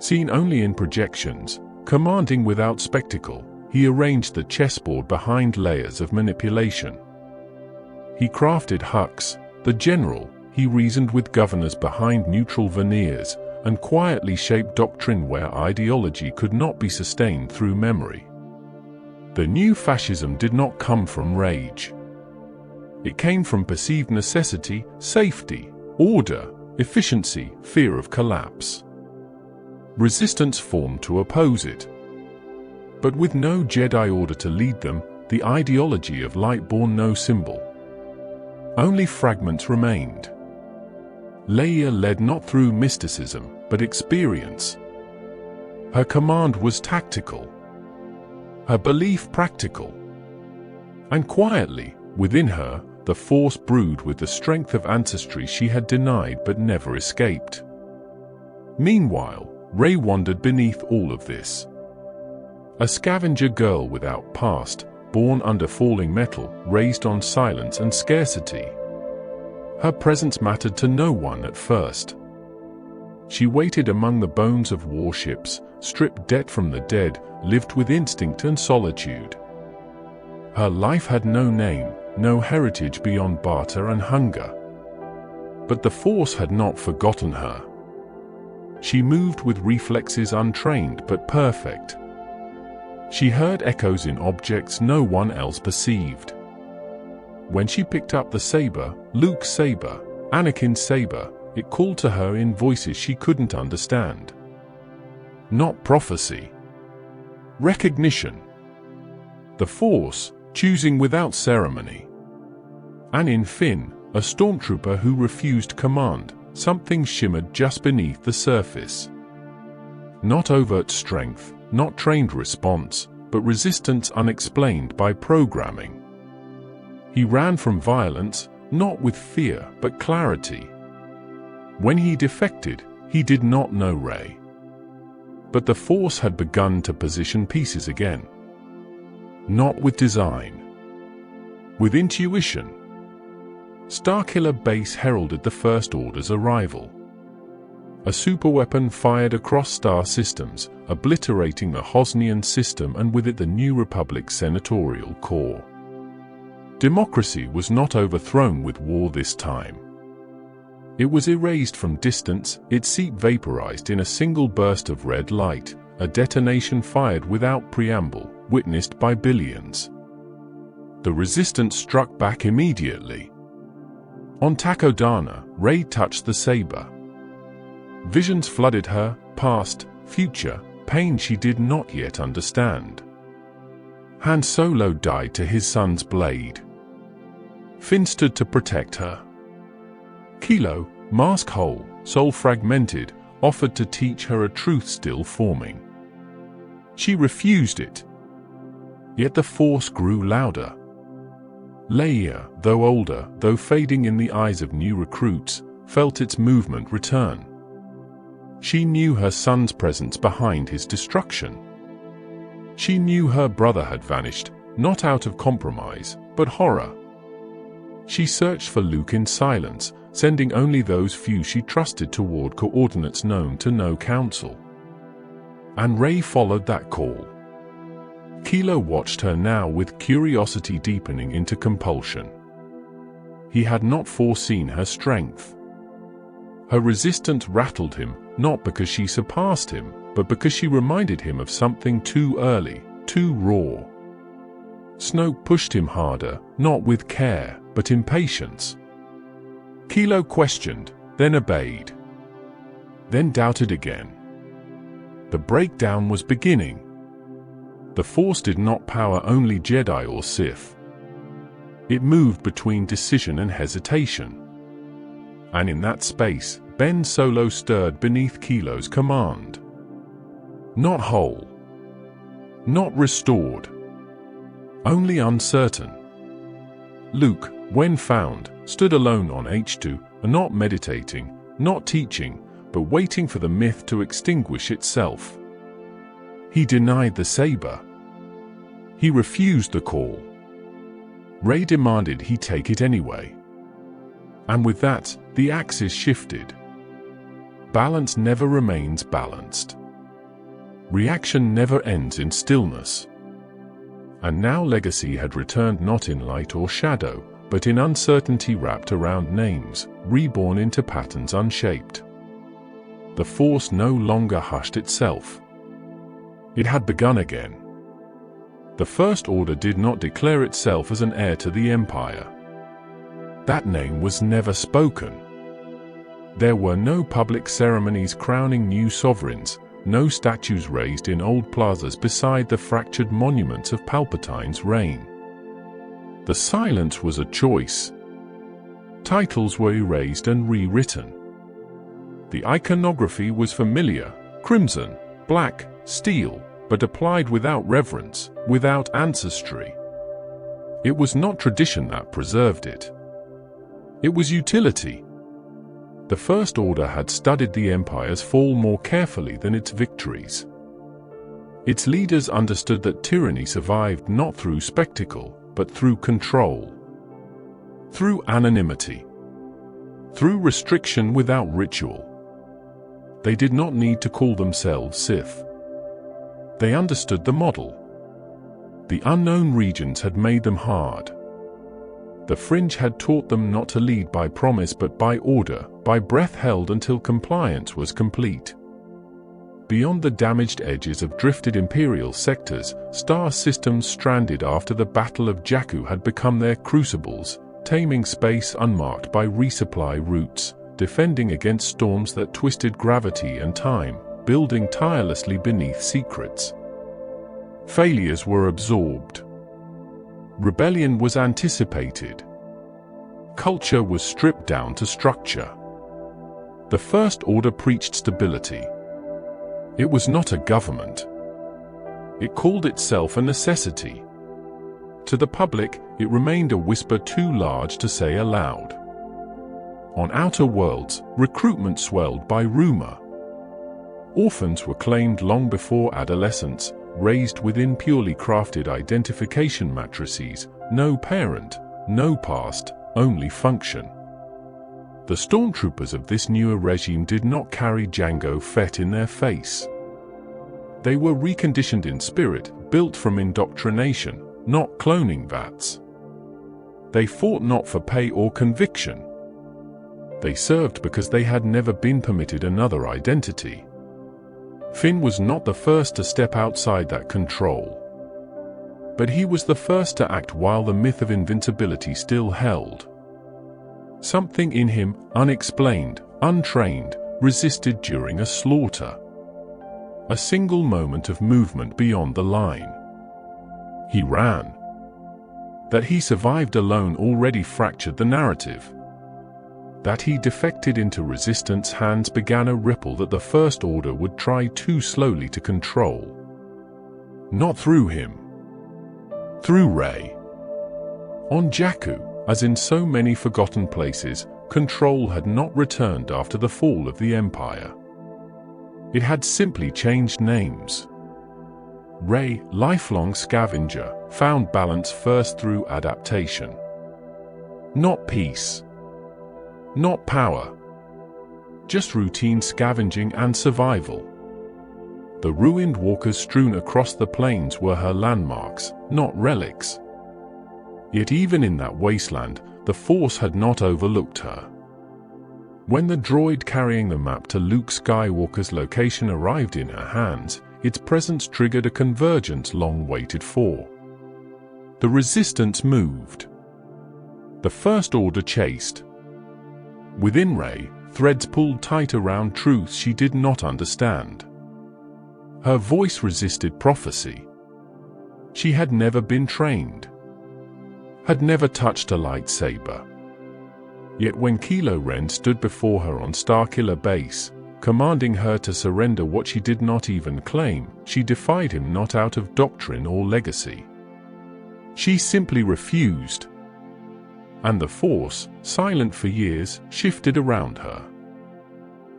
Speaker 1: Seen only in projections, commanding without spectacle, he arranged the chessboard behind layers of manipulation. He crafted Hux, the general, he reasoned with governors behind neutral veneers, and quietly shaped doctrine where ideology could not be sustained through memory. The new fascism did not come from rage. It came from perceived necessity, safety, order, efficiency, fear of collapse. Resistance formed to oppose it. But with no Jedi Order to lead them, the ideology of light bore no symbol. Only fragments remained. Leia led not through mysticism, but experience. Her command was tactical. Her belief practical. And quietly, within her, the Force brewed with the strength of ancestry she had denied but never escaped. Meanwhile, Rey wandered beneath all of this. A scavenger girl without past, born under falling metal, raised on silence and scarcity. Her presence mattered to no one at first. She waited among the bones of warships, stripped debt from the dead, lived with instinct and solitude. Her life had no name, no heritage beyond barter and hunger. But the Force had not forgotten her. She moved with reflexes untrained but perfect. She heard echoes in objects no one else perceived. When she picked up the saber, Luke's saber, Anakin's saber, it called to her in voices she couldn't understand. Not prophecy. Recognition. The Force, choosing without ceremony. And in Finn, a stormtrooper who refused command, something shimmered just beneath the surface. Not overt strength, not trained response, but resistance unexplained by programming. He ran from violence, not with fear, but clarity. When he defected, he did not know Rey. But the Force had begun to position pieces again. Not with design. With intuition. Starkiller Base heralded the First Order's arrival. A superweapon fired across star systems, obliterating the Hosnian system and with it the New Republic's senatorial core. Democracy was not overthrown with war this time. It was erased from distance, its seat vaporized in a single burst of red light, a detonation fired without preamble, witnessed by billions. The resistance struck back immediately. On Takodana, Rey touched the saber. Visions flooded her, past, future, pain she did not yet understand. Han Solo died to his son's blade. Finn stood to protect her. Kylo, mask whole, soul fragmented, offered to teach her a truth still forming. She refused it. Yet the Force grew louder. Leia, though older, though fading in the eyes of new recruits, felt its movement return. She knew her son's presence behind his destruction. She knew her brother had vanished, not out of compromise, but horror. She searched for Luke in silence, sending only those few she trusted toward coordinates known to no council. And Rey followed that call. Kylo watched her now with curiosity deepening into compulsion. He had not foreseen her strength. Her resistance rattled him, not because she surpassed him, but because she reminded him of something too early, too raw. Snoke pushed him harder, not with care, but impatience. Kylo questioned, then obeyed. Then doubted again. The breakdown was beginning. The Force did not power only Jedi or Sith. It moved between decision and hesitation. And in that space, Ben Solo stirred beneath Kylo's command. Not whole. Not restored. Only uncertain. Luke, when found, stood alone on Ahch-To, not meditating, not teaching, but waiting for the myth to extinguish itself. He denied the saber. He refused the call. Rey demanded he take it anyway. And with that, the axis shifted. Balance never remains balanced. Reaction never ends in stillness. And now legacy had returned not in light or shadow, but in uncertainty wrapped around names, reborn into patterns unshaped. The Force no longer hushed itself. It had begun again. The First Order did not declare itself as an heir to the Empire. That name was never spoken. There were no public ceremonies crowning new sovereigns, no statues raised in old plazas beside the fractured monuments of Palpatine's reign. The silence was a choice. Titles were erased and rewritten. The iconography was familiar, crimson, black, steel, but applied without reverence, without ancestry. It was not tradition that preserved it. It was utility. The First Order had studied the Empire's fall more carefully than its victories. Its leaders understood that tyranny survived not through spectacle, but through control. Through anonymity. Through restriction without ritual. They did not need to call themselves Sith. They understood the model. The unknown regions had made them hard. The fringe had taught them not to lead by promise but by order, by breath held until compliance was complete. Beyond the damaged edges of drifted Imperial sectors, star systems stranded after the Battle of Jakku had become their crucibles, taming space unmarked by resupply routes, defending against storms that twisted gravity and time, building tirelessly beneath secrets. Failures were absorbed. Rebellion was anticipated. Culture was stripped down to structure. The First Order preached stability. It was not a government. It called itself a necessity. To the public, it remained a whisper too large to say aloud. On outer worlds, recruitment swelled by rumor. Orphans were claimed long before adolescence, raised within purely crafted identification matrices, no parent, no past, only function. The stormtroopers of this newer regime did not carry Jango Fett in their face. They were reconditioned in spirit, built from indoctrination, not cloning vats. They fought not for pay or conviction. They served because they had never been permitted another identity. Finn was not the first to step outside that control. But he was the first to act while the myth of invincibility still held. Something in him, unexplained, untrained, resisted during a slaughter. A single moment of movement beyond the line. He ran. That he survived alone already fractured the narrative. That he defected into resistance hands began a ripple that the First Order would try too slowly to control. Not through him. Through Rey. On Jakku, as in so many forgotten places, control had not returned after the fall of the Empire. It had simply changed names. Rey, lifelong scavenger, found balance first through adaptation. Not peace. Not power. Just routine scavenging and survival. The ruined walkers strewn across the plains were her landmarks, not relics. Yet even in that wasteland, the Force had not overlooked her. When the droid carrying the map to Luke Skywalker's location arrived in her hands, its presence triggered a convergence long waited for. The Resistance moved. The First Order chased. Within Rey, threads pulled tight around truths she did not understand. Her voice resisted prophecy. She had never been trained. Had never touched a lightsaber. Yet when Kylo Ren stood before her on Starkiller Base, commanding her to surrender what she did not even claim, she defied him not out of doctrine or legacy. She simply refused. And the Force, silent for years, shifted around her.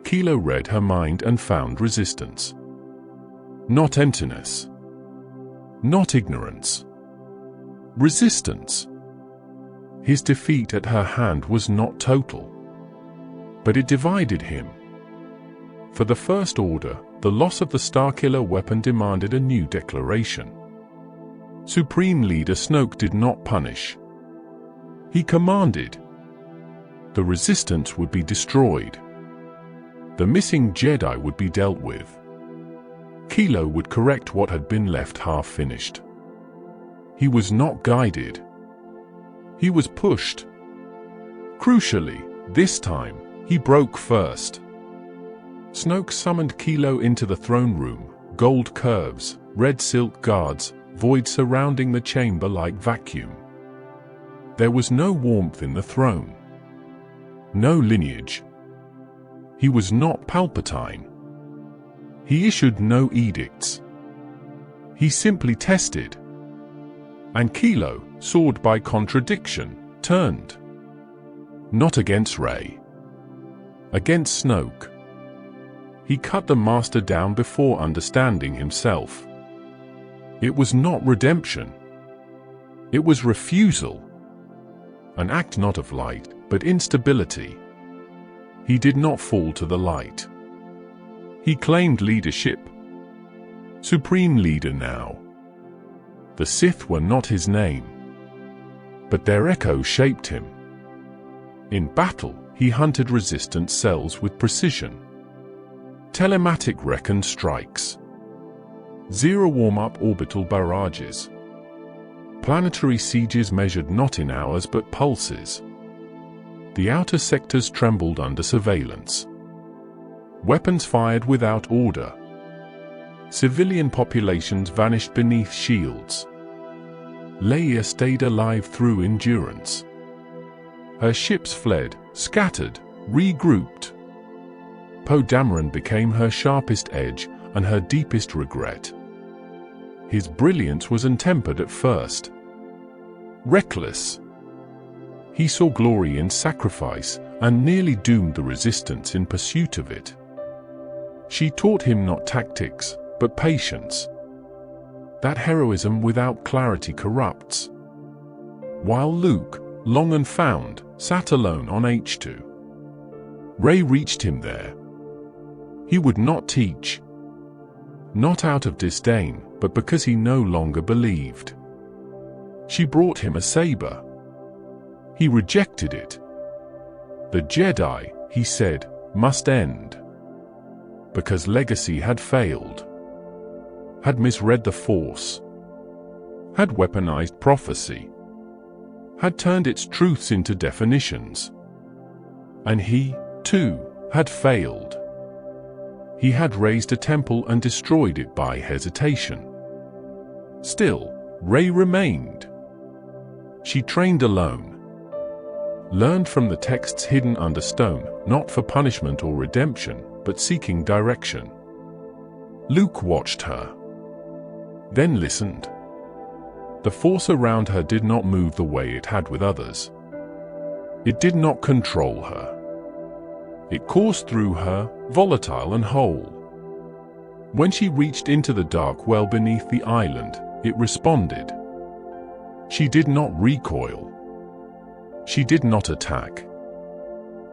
Speaker 1: Kylo read her mind and found resistance. Not emptiness. Not ignorance. Resistance. His defeat at her hand was not total. But it divided him. For the First Order, the loss of the Starkiller weapon demanded a new declaration. Supreme Leader Snoke did not punish. He commanded. The Resistance would be destroyed. The missing Jedi would be dealt with. Kylo would correct what had been left half-finished. He was not guided. He was pushed. Crucially, this time, he broke first. Snoke summoned Kylo into the throne room, gold curves, red silk guards, void surrounding the chamber like vacuum. There was no warmth in the throne. No lineage. He was not Palpatine. He issued no edicts. He simply tested. And Kylo, sword by contradiction, turned. Not against Rey. Against Snoke. He cut the Master down before understanding himself. It was not redemption. It was refusal. An act not of light, but instability. He did not fall to the light. He claimed leadership. Supreme Leader now. The Sith were not his name. But their echo shaped him. In battle, he hunted resistance cells with precision. Telematic reckoned strikes. Zero warm-up orbital barrages. Planetary sieges measured not in hours but pulses. The outer sectors trembled under surveillance. Weapons fired without order. Civilian populations vanished beneath shields. Leia stayed alive through endurance. Her ships fled, scattered, regrouped. Poe Dameron became her sharpest edge and her deepest regret. His brilliance was untempered at first. Reckless. He saw glory in sacrifice and nearly doomed the Resistance in pursuit of it. She taught him not tactics, but patience. That heroism without clarity corrupts. While Luke, long and found, sat alone on Ahch-To. Rey reached him there. He would not teach. Not out of disdain, but because he no longer believed. She brought him a saber. He rejected it. The Jedi, he said, must end. Because legacy had failed. Had misread the Force. Had weaponized prophecy. Had turned its truths into definitions. And he, too, had failed. He had raised a temple and destroyed it by hesitation. Still, Rey remained. She trained alone. Learned from the texts hidden under stone, not for punishment or redemption, but seeking direction. Luke watched her. Then listened. The force around her did not move the way it had with others. It did not control her. It coursed through her, volatile and whole. When she reached into the dark well beneath the island, it responded. She did not recoil. She did not attack.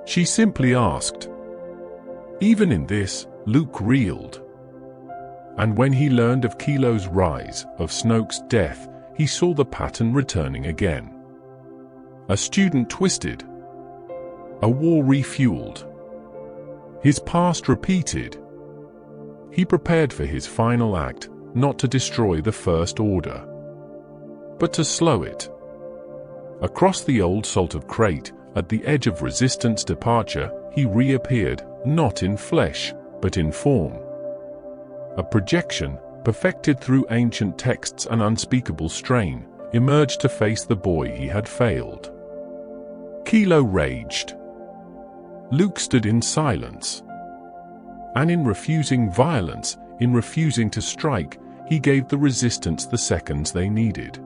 Speaker 1: She simply asked. Even in this, Luke reeled. And when he learned of Kylo's rise, of Snoke's death, he saw the pattern returning again. A student twisted. A war refueled. His past repeated. He prepared for his final act, not to destroy the First Order, but to slow it. Across the old Salt of Crate, at the edge of Resistance departure, he reappeared, not in flesh, but in form. A projection, perfected through ancient texts and unspeakable strain, emerged to face the boy he had failed. Kylo raged. Luke stood in silence. And in refusing violence, in refusing to strike, he gave the Resistance the seconds they needed.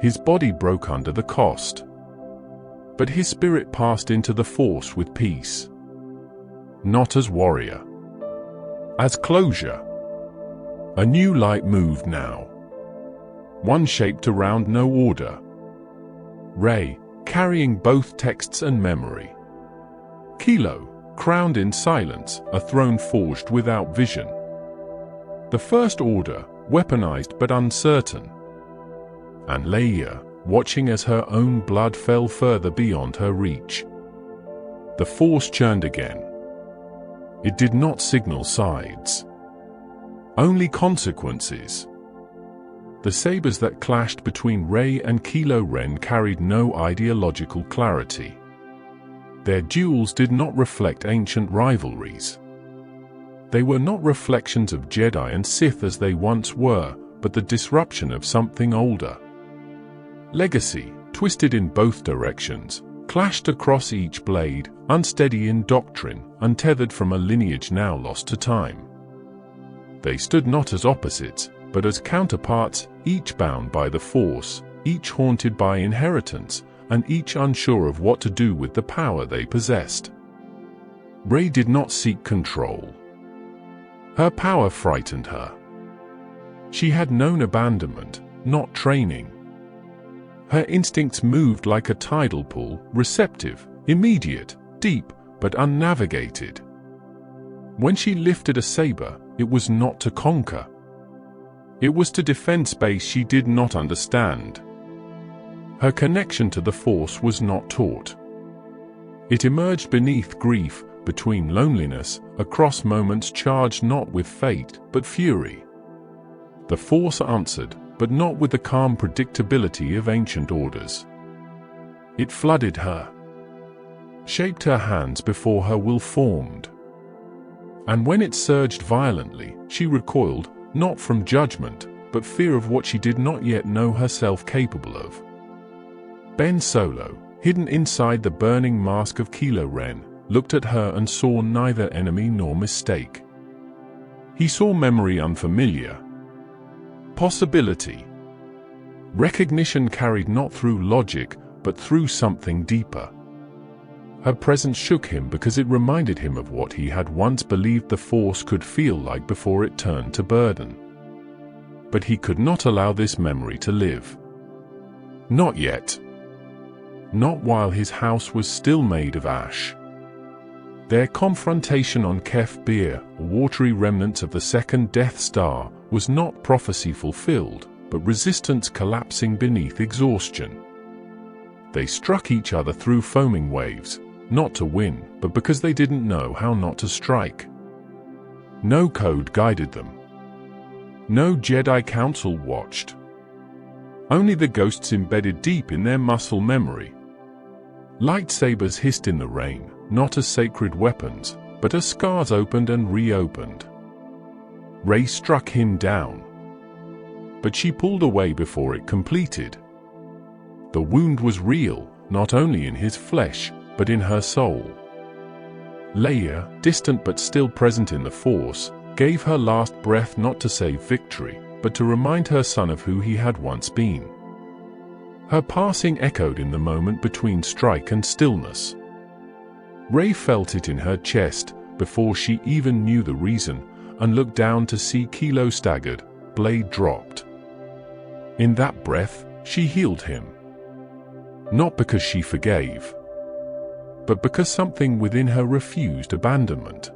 Speaker 1: His body broke under the cost. But his spirit passed into the Force with peace. Not as warrior. As closure. A new light moved now. One shaped around no order. Rey, carrying both texts and memory. Kylo, crowned in silence, a throne forged without vision. The First Order, weaponized but uncertain. And Leia, watching as her own blood fell further beyond her reach. The Force churned again. It did not signal sides. Only consequences. The sabers that clashed between Rey and Kylo Ren carried no ideological clarity. Their duels did not reflect ancient rivalries. They were not reflections of Jedi and Sith as they once were, but the disruption of something older. Legacy, twisted in both directions, clashed across each blade, unsteady in doctrine, untethered from a lineage now lost to time. They stood not as opposites, but as counterparts, each bound by the Force, each haunted by inheritance, and each unsure of what to do with the power they possessed. Rey did not seek control. Her power frightened her. She had known abandonment, not training. Her instincts moved like a tidal pool, receptive, immediate, deep, but unnavigated. When she lifted a saber, it was not to conquer. It was to defend space she did not understand. Her connection to the Force was not taught. It emerged beneath grief, between loneliness, across moments charged not with fate, but fury. The Force answered, but not with the calm predictability of ancient orders. It flooded her, shaped her hands before her will formed. And when it surged violently, she recoiled, not from judgment, but fear of what she did not yet know herself capable of. Ben Solo, hidden inside the burning mask of Kylo Ren, looked at her and saw neither enemy nor mistake. He saw memory unfamiliar. Possibility. Recognition carried not through logic, but through something deeper. Her presence shook him because it reminded him of what he had once believed the Force could feel like before it turned to burden. But he could not allow this memory to live. Not yet. Not while his house was still made of ash. Their confrontation on Kef Bir, watery remnants of the second Death Star, was not prophecy fulfilled, but resistance collapsing beneath exhaustion. They struck each other through foaming waves, not to win, but because they didn't know how not to strike. No code guided them. No Jedi Council watched. Only the ghosts embedded deep in their muscle memory. Lightsabers hissed in the rain, not as sacred weapons, but as scars opened and reopened. Rey struck him down. But she pulled away before it completed. The wound was real, not only in his flesh, but in her soul. Leia, distant but still present in the Force, gave her last breath not to save victory, but to remind her son of who he had once been. Her passing echoed in the moment between strike and stillness. Rey felt it in her chest before she even knew the reason, and looked down to see Kilo staggered, blade dropped. In that breath, she healed him. Not because she forgave, but because something within her refused abandonment.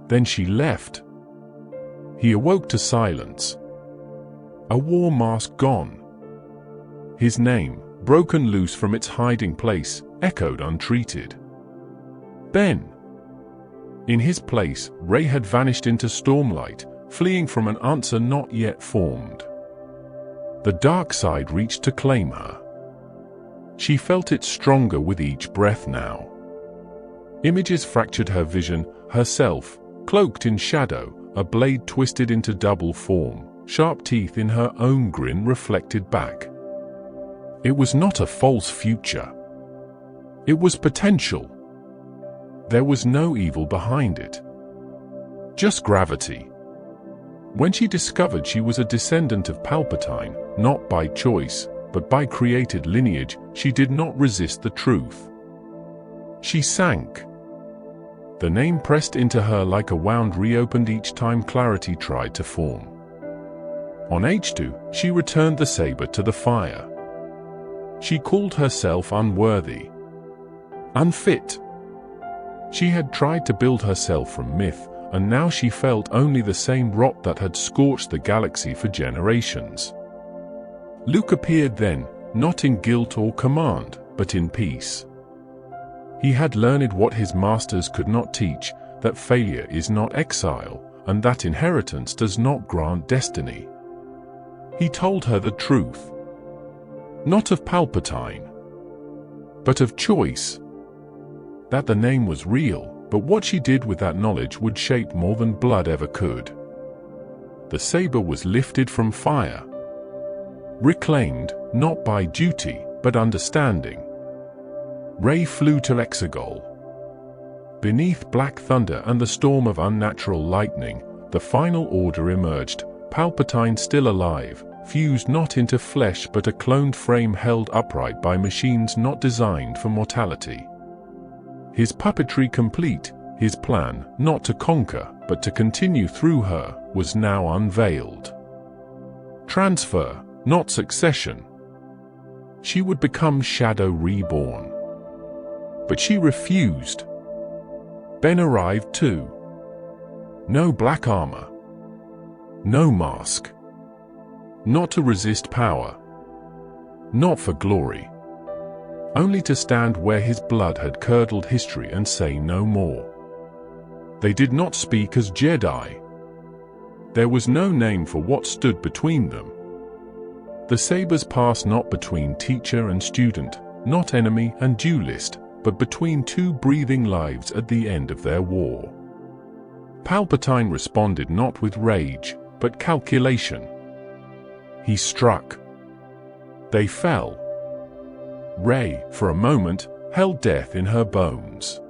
Speaker 1: Then she left. He awoke to silence. A war mask gone. His name, broken loose from its hiding place, echoed untreated. Ben. In his place, Rey had vanished into stormlight, fleeing from an answer not yet formed. The dark side reached to claim her. She felt it stronger with each breath now. Images fractured her vision, herself, cloaked in shadow, a blade twisted into double form, sharp teeth in her own grin reflected back. It was not a false future. It was potential. There was no evil behind it. Just gravity. When she discovered she was a descendant of Palpatine, not by choice, but by created lineage, she did not resist the truth. She sank. The name pressed into her like a wound reopened each time clarity tried to form. On Ahch-To, she returned the saber to the fire. She called herself unworthy, unfit. She had tried to build herself from myth, and now she felt only the same rot that had scorched the galaxy for generations. Luke appeared then, not in guilt or command, but in peace. He had learned what his masters could not teach, that failure is not exile, and that inheritance does not grant destiny. He told her the truth. Not of Palpatine, but of choice. That the name was real, but what she did with that knowledge would shape more than blood ever could. The saber was lifted from fire. Reclaimed, not by duty, but understanding. Rey flew to Exegol. Beneath black thunder and the storm of unnatural lightning, the final order emerged, Palpatine still alive, fused not into flesh but a cloned frame held upright by machines not designed for mortality. His puppetry complete, his plan, not to conquer, but to continue through her, was now unveiled. Transfer, not succession. She would become Shadow reborn. But she refused. Ben arrived too. No black armor. No mask. Not to resist power. Not for glory. Only to stand where his blood had curdled history and say no more. They did not speak as Jedi. There was no name for what stood between them. The sabers passed not between teacher and student, not enemy and duelist, but between two breathing lives at the end of their war. Palpatine responded not with rage, but calculation. He struck. They fell. Rey, for a moment, held death in her bones.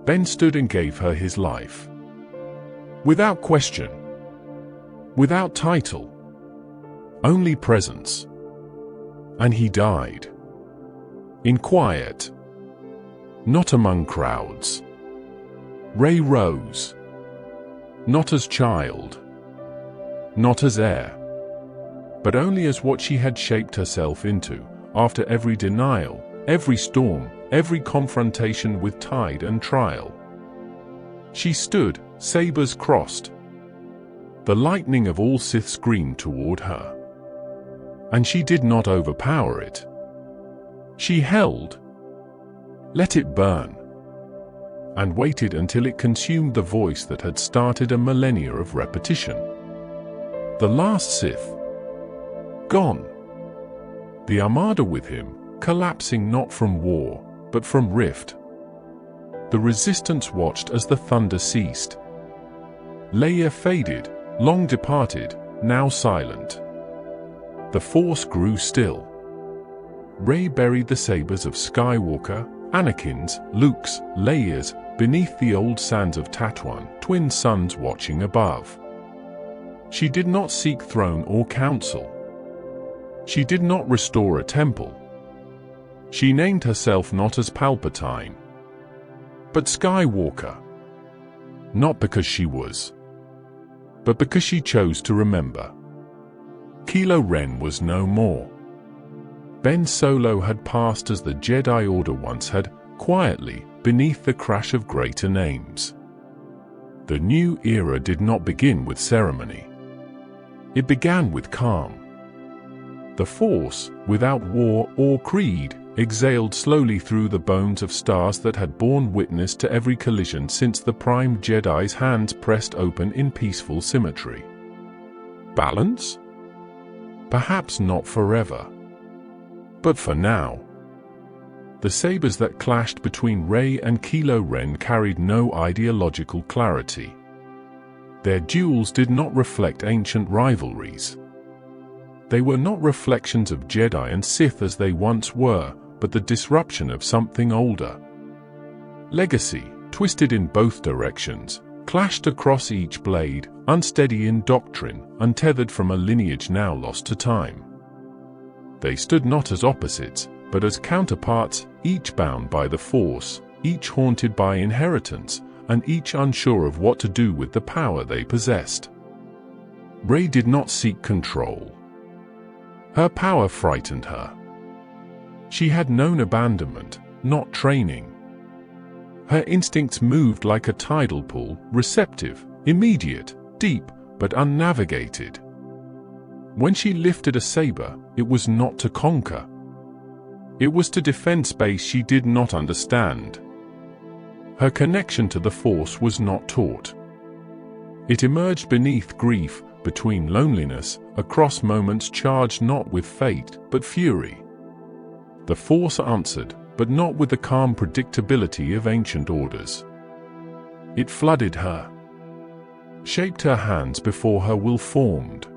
Speaker 1: Ben stood and gave her his life. Without question. Without title. Only presence. And he died. In quiet. Not among crowds. Rey rose. Not as child. Not as heir. But only as what she had shaped herself into, after every denial, every storm, every confrontation with tide and trial. She stood, sabers crossed. The lightning of all Sith screamed toward her. And she did not overpower it. She held. Let it burn. And waited until it consumed the voice that had started a millennia of repetition. The last Sith. Gone. The Armada with him, collapsing not from war, but from rift. The Resistance watched as the thunder ceased. Leia faded, long departed, now silent. The Force grew still. Rey buried the sabers of Skywalker, Anakin's, Luke's, Leia's, beneath the old sands of Tatooine, twin suns watching above. She did not seek throne or council. She did not restore a temple. She named herself not as Palpatine, but Skywalker. Not because she was, but because she chose to remember. Kylo Ren was no more. Ben Solo had passed as the Jedi Order once had, quietly, beneath the crash of greater names. The new era did not begin with ceremony. It began with calm. The Force, without war or creed, exhaled slowly through the bones of stars that had borne witness to every collision since the Prime Jedi's hands pressed open in peaceful symmetry. Balance? Perhaps not forever. But for now. The sabers that clashed between Rey and Kylo Ren carried no ideological clarity. Their duels did not reflect ancient rivalries. They were not reflections of Jedi and Sith as they once were, but the disruption of something older. Legacy, twisted in both directions, clashed across each blade, unsteady in doctrine, untethered from a lineage now lost to time. They stood not as opposites, but as counterparts, each bound by the Force, each haunted by inheritance, and each unsure of what to do with the power they possessed. Rey did not seek control. Her power frightened her. She had known abandonment, not training. Her instincts moved like a tidal pool, receptive, immediate, deep, but unnavigated. When she lifted a saber, it was not to conquer. It was to defend space she did not understand. Her connection to the Force was not taught. It emerged beneath grief, between loneliness, across moments charged not with fate, but fury. The Force answered, but not with the calm predictability of ancient orders. It flooded her, shaped her hands before her will formed.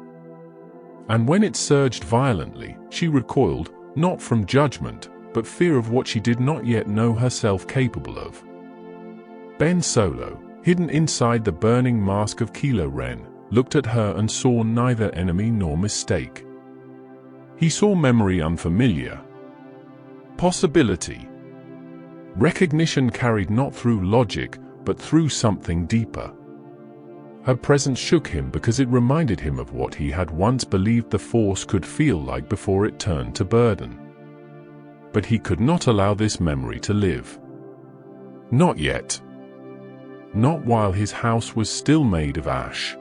Speaker 1: And when it surged violently, she recoiled, not from judgment, but fear of what she did not yet know herself capable of. Ben Solo, hidden inside the burning mask of Kylo Ren, looked at her and saw neither enemy nor mistake. He saw memory unfamiliar. Possibility. Recognition carried not through logic, but through something deeper. Her presence shook him because it reminded him of what he had once believed the Force could feel like before it turned to burden. But he could not allow this memory to live. Not yet. Not while his house was still made of ash.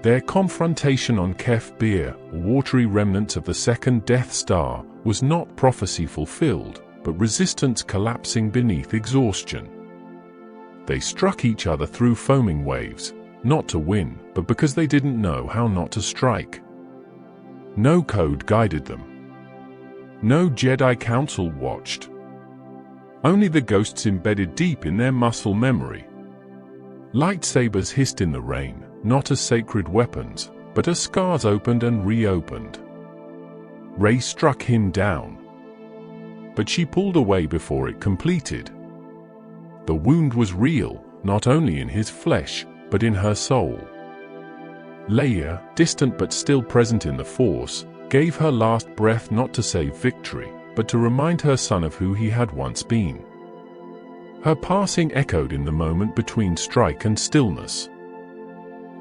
Speaker 1: Their confrontation on Kef Bir, watery remnants of the second Death Star, was not prophecy fulfilled, but resistance collapsing beneath exhaustion. They struck each other through foaming waves, not to win, but because they didn't know how not to strike. No code guided them. No Jedi Council watched. Only the ghosts embedded deep in their muscle memory. Lightsabers hissed in the rain, not as sacred weapons, but as scars opened and reopened. Rey struck him down, but she pulled away before it completed. The wound was real, not only in his flesh, but in her soul. Leia, distant but still present in the Force, gave her last breath not to save victory, but to remind her son of who he had once been. Her passing echoed in the moment between strike and stillness.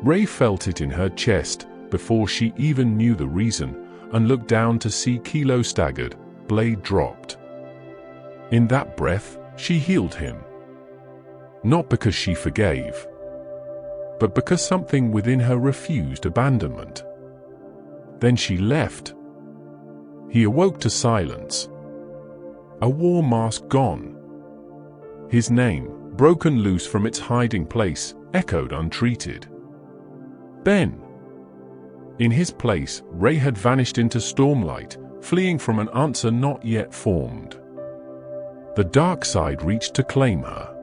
Speaker 1: Rey felt it in her chest, before she even knew the reason, and looked down to see Kylo staggered, blade dropped. In that breath, she healed him. Not because she forgave, but because something within her refused abandonment. Then she left. He awoke to silence. A war mask gone. His name, broken loose from its hiding place, echoed untreated. Ben. In his place, Rey had vanished into stormlight, fleeing from an answer not yet formed. The dark side reached to claim her.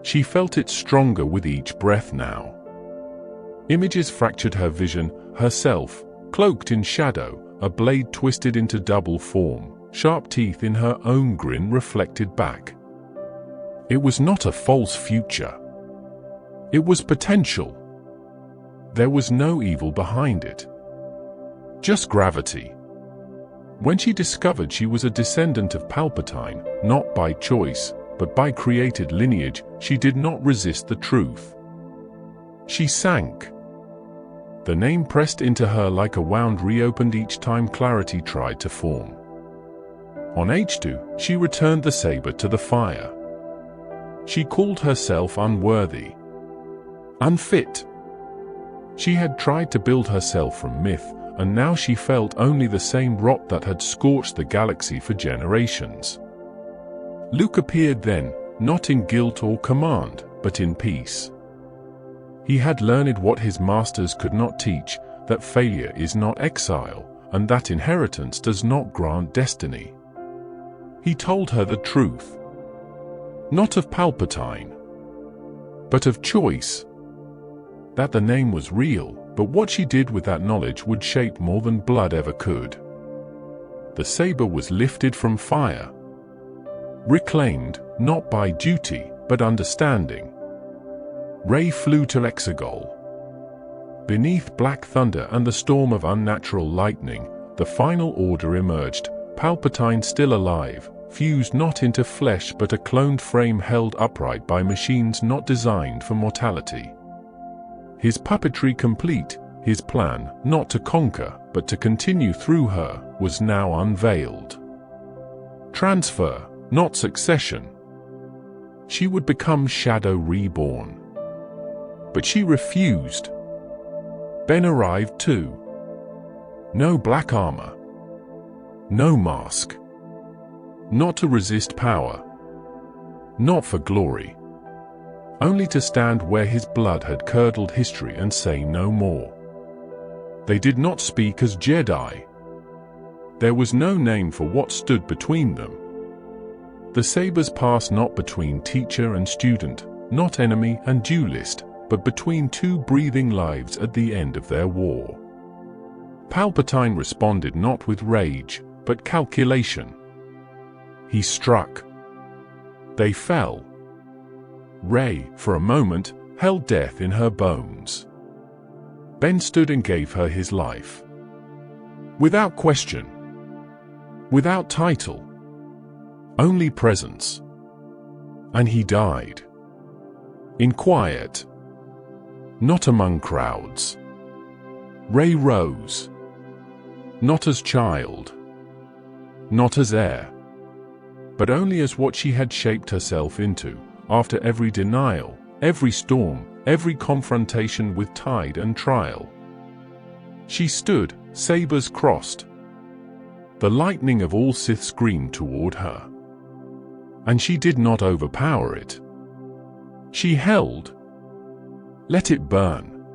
Speaker 1: She felt it stronger with each breath now. Images fractured her vision, herself, cloaked in shadow, a blade twisted into double form, sharp teeth in her own grin reflected back. It was not a false future. It was potential. There was no evil behind it. Just gravity. When she discovered she was a descendant of Palpatine, not by choice, but by created lineage, she did not resist the truth. She sank. The name pressed into her like a wound reopened each time clarity tried to form. On Ahch-To, she returned the saber to the fire. She called herself unworthy, unfit. She had tried to build herself from myth, and now she felt only the same rot that had scorched the galaxy for generations. Luke appeared then, not in guilt or command, but in peace. He had learned what his masters could not teach, that failure is not exile, and that inheritance does not grant destiny. He told her the truth. Not of Palpatine, but of choice. That the name was real, but what she did with that knowledge would shape more than blood ever could. The saber was lifted from fire. Reclaimed, not by duty, but understanding. Rey flew to Exegol. Beneath black thunder and the storm of unnatural lightning, the final order emerged, Palpatine still alive, fused not into flesh but a cloned frame held upright by machines not designed for mortality. His puppetry complete, his plan, not to conquer, but to continue through her, was now unveiled. Transfer, not succession. She would become Shadow reborn. But she refused. Ben arrived too. No black armor. No mask. Not to resist power. Not for glory. Only to stand where his blood had curdled history and say no more. They did not speak as Jedi. There was no name for what stood between them. The sabers passed not between teacher and student, not enemy and duelist, but between two breathing lives at the end of their war. Palpatine responded not with rage, but calculation. He struck. They fell. Rey, for a moment, held death in her bones. Ben stood and gave her his life. Without question. Without title. Only presence. And he died. In quiet. Not among crowds. Rey rose. Not as child. Not as heir. But only as what she had shaped herself into, after every denial, every storm, every confrontation with tide and trial. She stood, sabers crossed. The lightning of all Sith screamed toward her. And she did not overpower it. She held. Let it burn.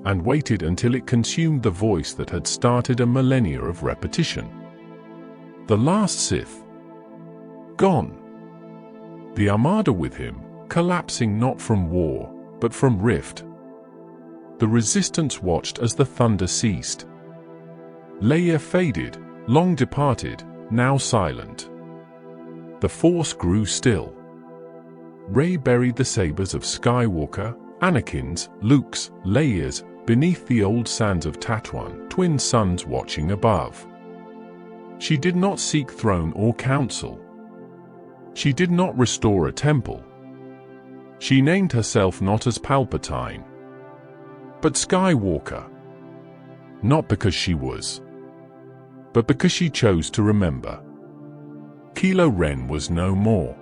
Speaker 1: And waited until it consumed the voice that had started a millennia of repetition. The last Sith. Gone. The Armada with him, collapsing not from war, but from rift. The Resistance watched as the thunder ceased. Leia faded, long departed, now silent. The Force grew still. Rey buried the sabers of Skywalker, Anakin's, Luke's, Leia's, beneath the old sands of Tatooine, twin suns watching above. She did not seek throne or council. She did not restore a temple. She named herself not as Palpatine, but Skywalker. Not because she was, but because she chose to remember. Kylo Ren was no more.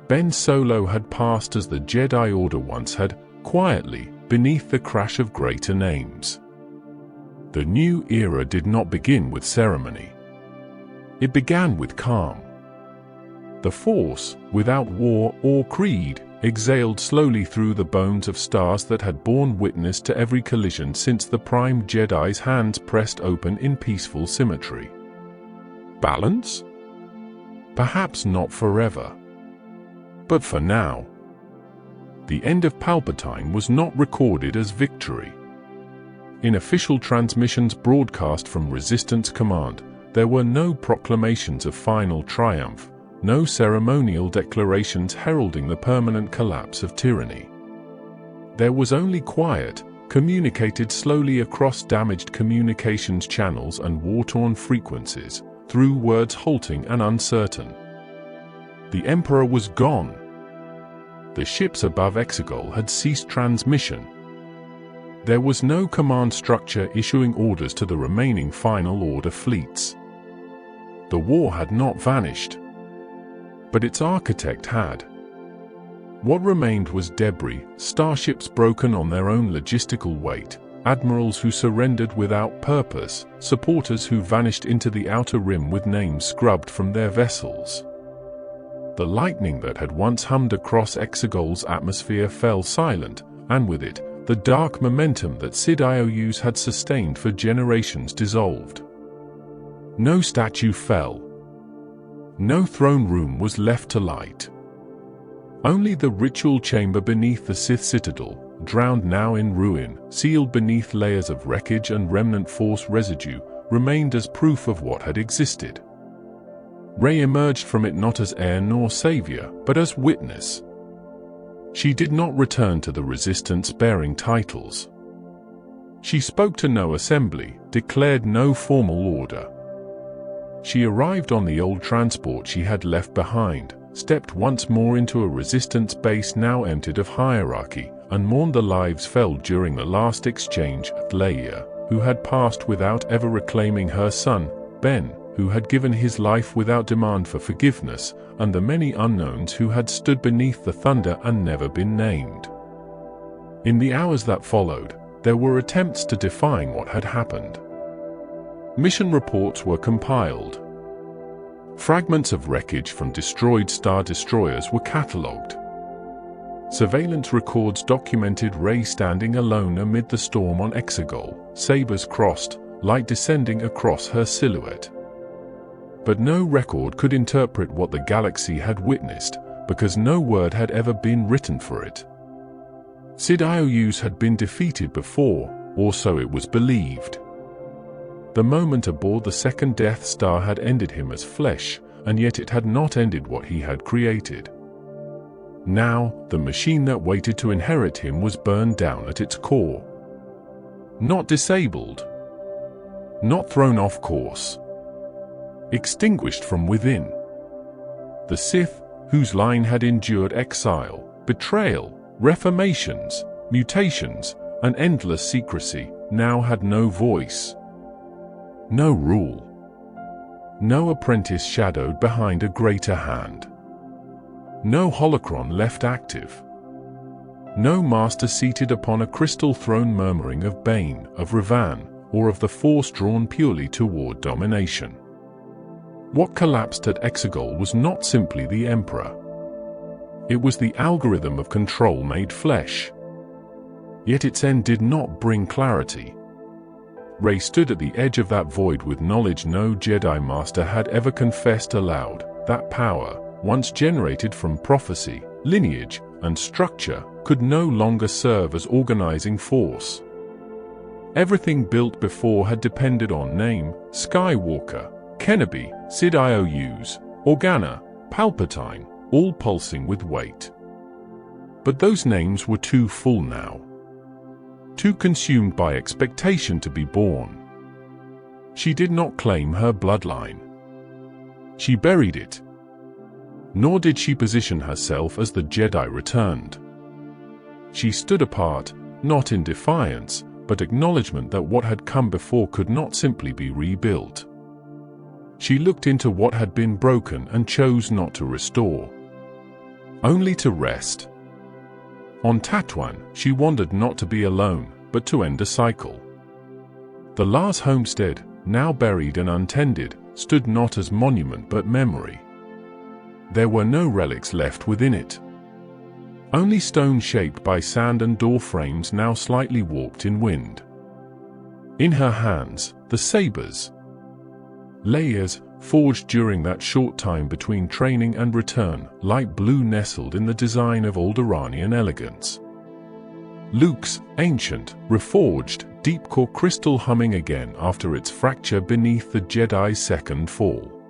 Speaker 1: Ben Solo had passed as the Jedi Order once had, quietly, beneath the crash of greater names. The new era did not begin with ceremony. It began with calm. The Force, without war or creed, exhaled slowly through the bones of stars that had borne witness to every collision since the Prime Jedi's hands pressed open in peaceful symmetry. Balance? Perhaps not forever. But for now. The end of Palpatine was not recorded as victory. In official transmissions broadcast from Resistance Command, there were no proclamations of final triumph, no ceremonial declarations heralding the permanent collapse of tyranny. There was only quiet, communicated slowly across damaged communications channels and war-torn frequencies, through words halting and uncertain. The Emperor was gone. The ships above Exegol had ceased transmission. There was no command structure issuing orders to the remaining Final Order fleets. The war had not vanished, but its architect had. What remained was debris, starships broken on their own logistical weight, admirals who surrendered without purpose, supporters who vanished into the outer rim with names scrubbed from their vessels. The lightning that had once hummed across Exegol's atmosphere fell silent, and with it, the dark momentum that Sid-Ious had sustained for generations dissolved. No statue fell. No throne room was left to light. Only the ritual chamber beneath the Sith Citadel, drowned now in ruin, sealed beneath layers of wreckage and remnant Force residue, remained as proof of what had existed. Rey emerged from it not as heir nor savior, but as witness. She did not return to the Resistance bearing titles. She spoke to no assembly, declared no formal order. She arrived on the old transport she had left behind, stepped once more into a Resistance base now emptied of hierarchy, and mourned the lives felled during the last exchange at Leia, who had passed without ever reclaiming her son, Ben, who had given his life without demand for forgiveness, and the many unknowns who had stood beneath the thunder and never been named. In the hours that followed, there were attempts to define what had happened. Mission reports were compiled. Fragments of wreckage from destroyed Star Destroyers were catalogued. Surveillance records documented Rey standing alone amid the storm on Exegol, sabers crossed, light descending across her silhouette. But no record could interpret what the galaxy had witnessed, because no word had ever been written for it. Sid-Ious had been defeated before, or so it was believed. The moment aboard the second Death Star had ended him as flesh, and yet it had not ended what he had created. Now, the machine that waited to inherit him was burned down at its core. Not disabled. Not thrown off course. Extinguished from within. The Sith, whose line had endured exile, betrayal, reformations, mutations, and endless secrecy, now had no voice. No rule. No apprentice shadowed behind a greater hand. No holocron left active. No master seated upon a crystal throne murmuring of Bane, of Revan, or of the Force drawn purely toward domination. What collapsed at Exegol was not simply the Emperor. It was the algorithm of control made flesh. Yet its end did not bring clarity. Rey stood at the edge of that void with knowledge no Jedi Master had ever confessed aloud. That power, once generated from prophecy, lineage, and structure, could no longer serve as organizing force. Everything built before had depended on name: Skywalker, Kenobi, Sid-Ious, Organa, Palpatine, all pulsing with weight. But those names were too full now. Too consumed by expectation to be born. She did not claim her bloodline. She buried it. Nor did she position herself as the Jedi returned. She stood apart, not in defiance, but acknowledgement that what had come before could not simply be rebuilt. She looked into what had been broken and chose not to restore. Only to rest. On Tatooine, she wandered not to be alone, but to end a cycle. The last homestead, now buried and untended, stood not as monument but memory. There were no relics left within it. Only stone shaped by sand and door frames now slightly warped in wind. In her hands, the sabers. Leia's, forged during that short time between training and return, light blue nestled in the design of Alderaanian elegance. Luke's, ancient, reforged, deep-core crystal humming again after its fracture beneath the Jedi's second fall.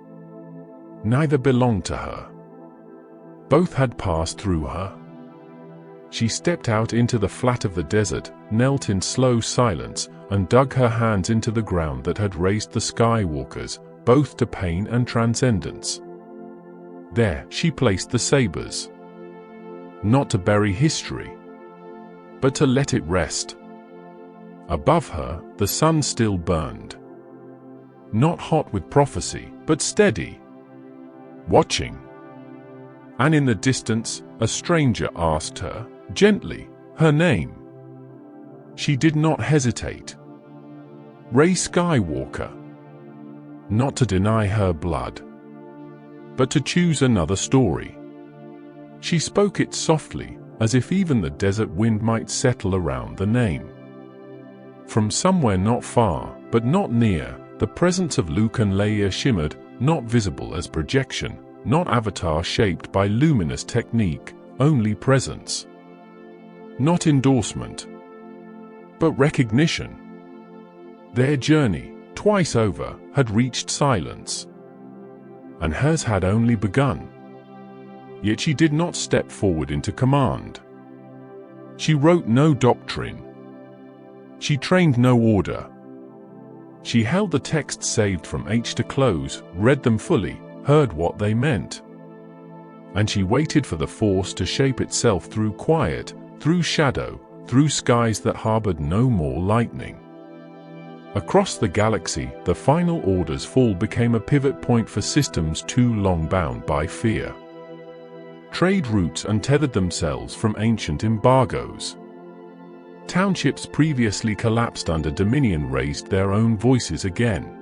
Speaker 1: Neither belonged to her. Both had passed through her. She stepped out into the flat of the desert, knelt in slow silence, and dug her hands into the ground that had raised the Skywalkers, both to pain and transcendence. There, she placed the sabers. Not to bury history, but to let it rest. Above her, the sun still burned. Not hot with prophecy, but steady. Watching. And in the distance, a stranger asked her, gently, her name. She did not hesitate. Rey Skywalker. Not to deny her blood, but to choose another story. She spoke it softly, as if even the desert wind might settle around the name. From somewhere not far, but not near, the presence of Luke and Leia shimmered, not visible as projection, not avatar shaped by luminous technique, only presence. Not endorsement, but recognition. Their journey, twice over, had reached silence. And hers had only begun. Yet she did not step forward into command. She wrote no doctrine. She trained no order. She held the texts saved from Ahch-To close, read them fully, heard what they meant. And she waited for the Force to shape itself through quiet, through shadow, through skies that harbored no more lightning. Across the galaxy, the final order's fall became a pivot point for systems too long bound by fear. Trade routes untethered themselves from ancient embargoes. Townships previously collapsed under Dominion raised their own voices again.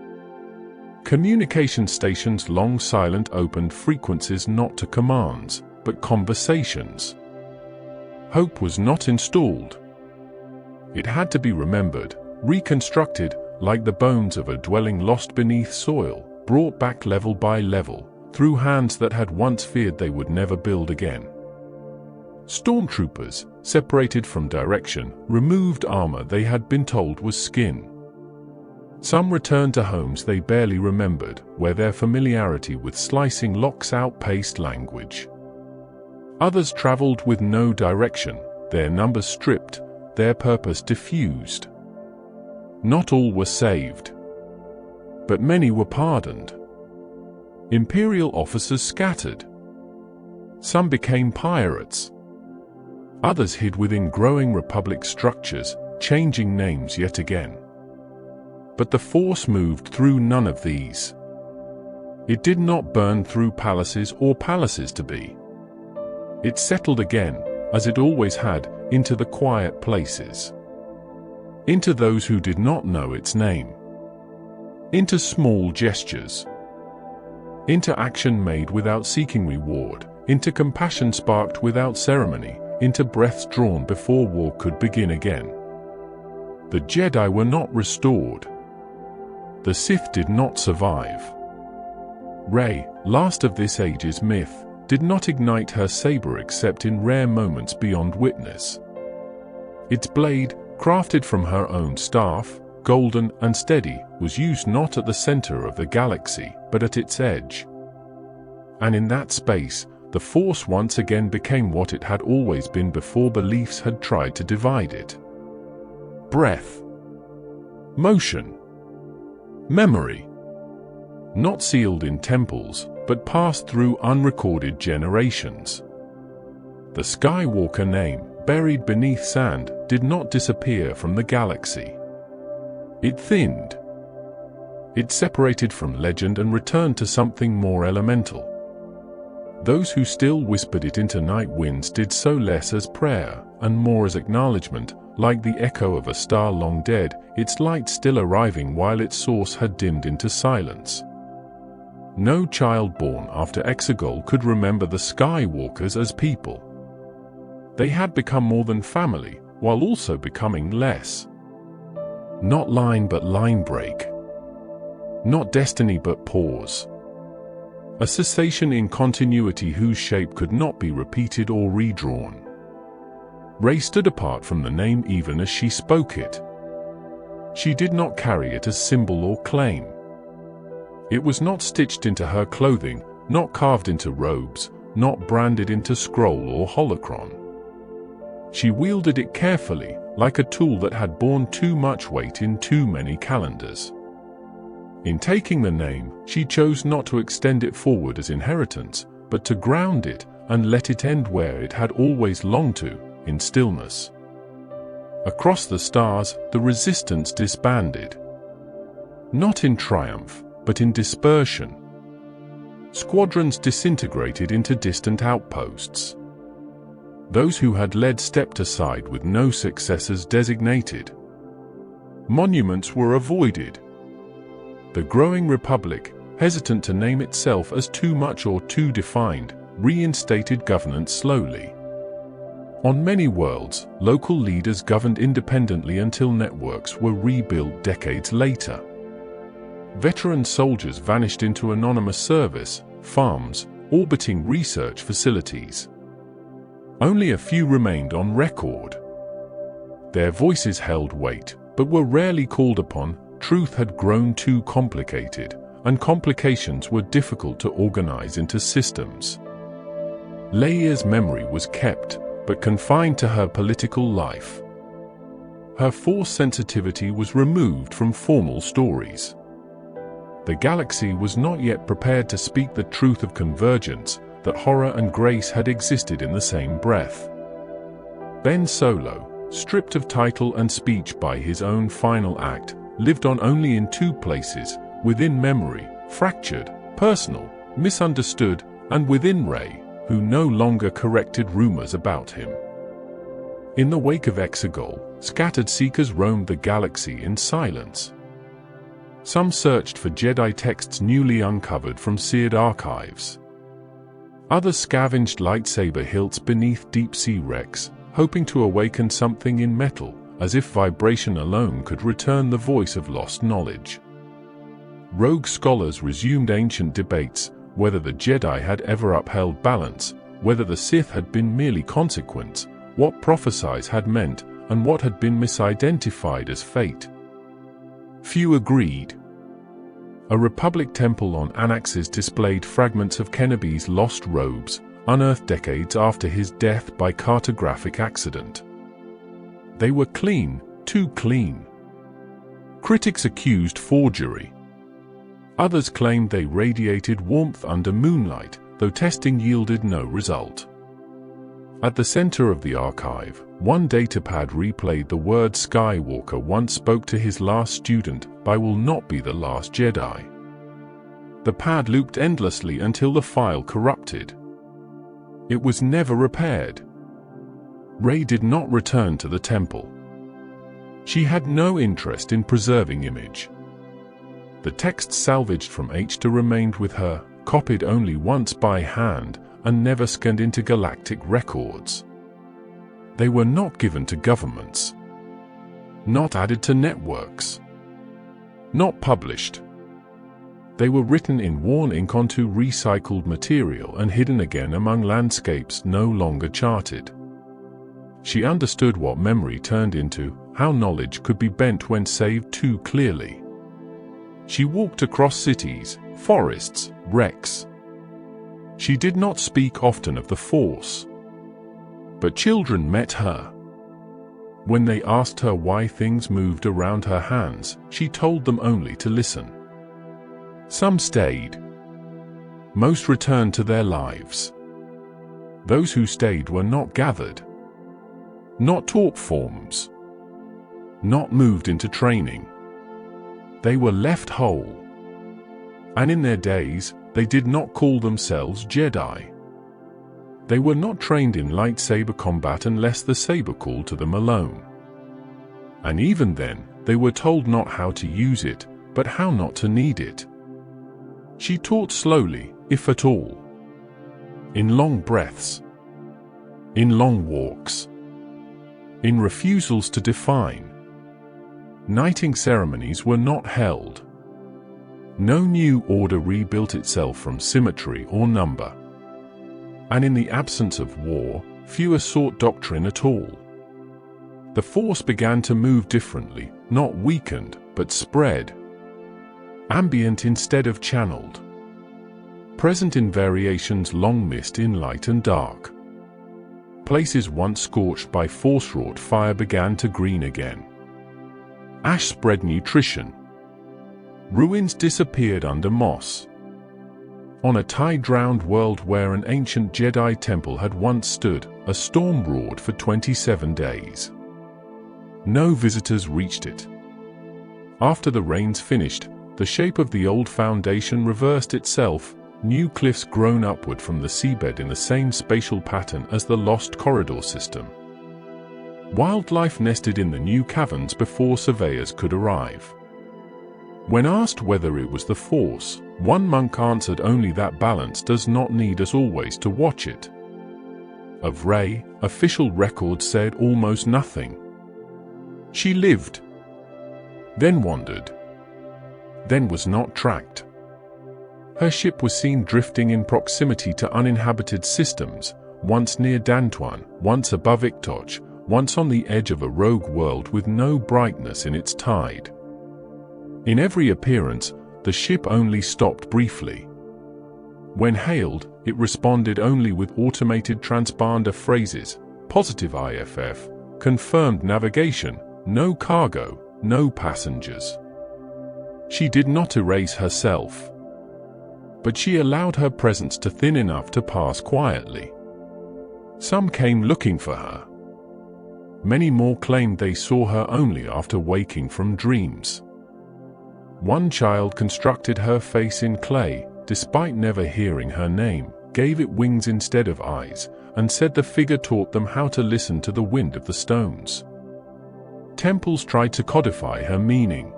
Speaker 1: Communication stations long silent opened frequencies not to commands, but conversations. Hope was not installed. It had to be remembered, reconstructed, like the bones of a dwelling lost beneath soil, brought back level by level, through hands that had once feared they would never build again. Stormtroopers, separated from direction, removed armor they had been told was skin. Some returned to homes they barely remembered, where their familiarity with slicing locks outpaced language. Others traveled with no direction, their numbers stripped, their purpose diffused. Not all were saved, but many were pardoned. Imperial officers scattered. Some became pirates. Others hid within growing Republic structures, changing names yet again. But the Force moved through none of these. It did not burn through palaces or palaces to be. It settled again, as it always had, into the quiet places. Into those who did not know its name. Into small gestures. Into action made without seeking reward, into compassion sparked without ceremony, into breaths drawn before war could begin again. The Jedi were not restored. The Sith did not survive. Rey, last of this age's myth, did not ignite her saber except in rare moments beyond witness. Its blade, crafted from her own staff, golden and steady, was used not at the center of the galaxy, but at its edge. And in that space, the Force once again became what it had always been before beliefs had tried to divide it. Breath. Motion. Memory. Not sealed in temples, but passed through unrecorded generations. The Skywalker name, buried beneath sand, did not disappear from the galaxy. It thinned. It separated from legend and returned to something more elemental. Those who still whispered it into night winds did so less as prayer, and more as acknowledgement, like the echo of a star long dead, its light still arriving while its source had dimmed into silence. No child born after Exegol could remember the Skywalkers as people. They had become more than family, while also becoming less. Not line but line break. Not destiny but pause. A cessation in continuity whose shape could not be repeated or redrawn. Rey stood apart from the name even as she spoke it. She did not carry it as symbol or claim. It was not stitched into her clothing, not carved into robes, not branded into scroll or holocron. She wielded it carefully, like a tool that had borne too much weight in too many calendars. In taking the name, she chose not to extend it forward as inheritance, but to ground it and let it end where it had always longed to, in stillness. Across the stars, the resistance disbanded. Not in triumph, but in dispersion. Squadrons disintegrated into distant outposts. Those who had led stepped aside with no successors designated. Monuments were avoided. The growing republic, hesitant to name itself as too much or too defined, reinstated governance slowly. On many worlds, local leaders governed independently until networks were rebuilt decades later. Veteran soldiers vanished into anonymous service, farms, orbiting research facilities. Only a few remained on record. Their voices held weight, but were rarely called upon. Truth had grown too complicated, and complications were difficult to organize into systems. Leia's memory was kept, but confined to her political life. Her Force sensitivity was removed from formal stories. The galaxy was not yet prepared to speak the truth of convergence, that horror and grace had existed in the same breath. Ben Solo, stripped of title and speech by his own final act, lived on only in two places, within memory, fractured, personal, misunderstood, and within Rey, who no longer corrected rumors about him. In the wake of Exegol, scattered seekers roamed the galaxy in silence. Some searched for Jedi texts newly uncovered from seared archives. Others scavenged lightsaber hilts beneath deep-sea wrecks, hoping to awaken something in metal, as if vibration alone could return the voice of lost knowledge. Rogue scholars resumed ancient debates, whether the Jedi had ever upheld balance, whether the Sith had been merely consequence, what prophesies had meant, and what had been misidentified as fate. Few agreed. A Republic temple on Anaxes displayed fragments of Kenobi's lost robes, unearthed decades after his death by cartographic accident. They were clean, too clean. Critics accused forgery. Others claimed they radiated warmth under moonlight, though testing yielded no result. At the center of the archive, one datapad replayed the words Skywalker once spoke to his last student, "I will not be the last Jedi." The pad looped endlessly until the file corrupted. It was never repaired. Rey did not return to the temple. She had no interest in preserving image. The texts salvaged from Ahch-To remained with her, copied only once by hand, and never scanned into galactic records. They were not given to governments. Not added to networks. Not published. They were written in worn ink onto recycled material and hidden again among landscapes no longer charted. She understood what memory turned into, how knowledge could be bent when saved too clearly. She walked across cities, forests, wrecks. She did not speak often of the Force. But children met her. When they asked her why things moved around her hands, she told them only to listen. Some stayed. Most returned to their lives. Those who stayed were not gathered. Not taught forms. Not moved into training. They were left whole. And in their days, they did not call themselves Jedi. They were not trained in lightsaber combat unless the saber called to them alone. And even then, they were told not how to use it, but how not to need it. She taught slowly, if at all. In long breaths. In long walks. In refusals to define. Knighting ceremonies were not held. No new order rebuilt itself from symmetry or number. And in the absence of war, fewer sought doctrine at all. The Force began to move differently, not weakened, but spread. Ambient instead of channeled. Present in variations long missed in light and dark. Places once scorched by force-wrought fire began to green again. Ash spread nutrition. Ruins disappeared under moss. On a tide-drowned world where an ancient Jedi temple had once stood, a storm roared for 27 days. No visitors reached it. After the rains finished, the shape of the old foundation reversed itself, new cliffs grown upward from the seabed in the same spatial pattern as the lost corridor system. Wildlife nested in the new caverns before surveyors could arrive. When asked whether it was the Force, one monk answered only that balance does not need us always to watch it. Of Rey, official records said almost nothing. She lived, then wandered, then was not tracked. Her ship was seen drifting in proximity to uninhabited systems, once near Dantooine, once above Ahch-To, once on the edge of a rogue world with no brightness in its tide. In every appearance, the ship only stopped briefly. When hailed, it responded only with automated transponder phrases, positive IFF, confirmed navigation, no cargo, no passengers. She did not erase herself, but she allowed her presence to thin enough to pass quietly. Some came looking for her. Many more claimed they saw her only after waking from dreams. One child constructed her face in clay, despite never hearing her name, gave it wings instead of eyes, and said the figure taught them how to listen to the wind of the stones. Temples tried to codify her meaning.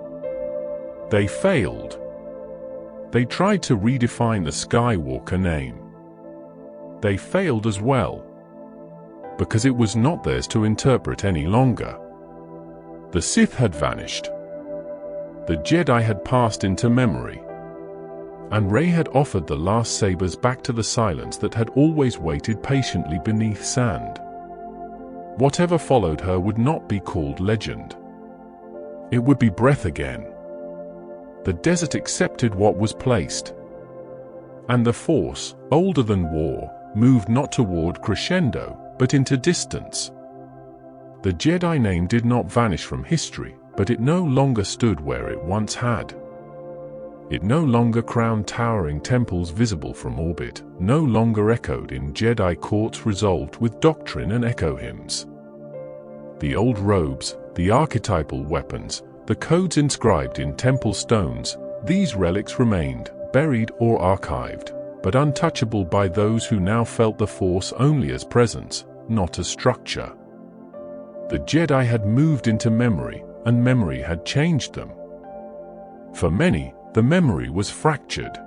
Speaker 1: They failed. They tried to redefine the Skywalker name. They failed as well, because it was not theirs to interpret any longer. The Sith had vanished. The Jedi had passed into memory, and Rey had offered the last sabers back to the silence that had always waited patiently beneath sand. Whatever followed her would not be called legend. It would be breath again. The desert accepted what was placed, and the Force, older than war, moved not toward crescendo, but into distance. The Jedi name did not vanish from history, but it no longer stood where it once had. It no longer crowned towering temples visible from orbit, no longer echoed in Jedi courts resolved with doctrine and echo hymns. The old robes, the archetypal weapons, the codes inscribed in temple stones, these relics remained, buried or archived, but untouchable by those who now felt the Force only as presence, not as structure. The Jedi had moved into memory, and memory had changed them. For many, the memory was fractured.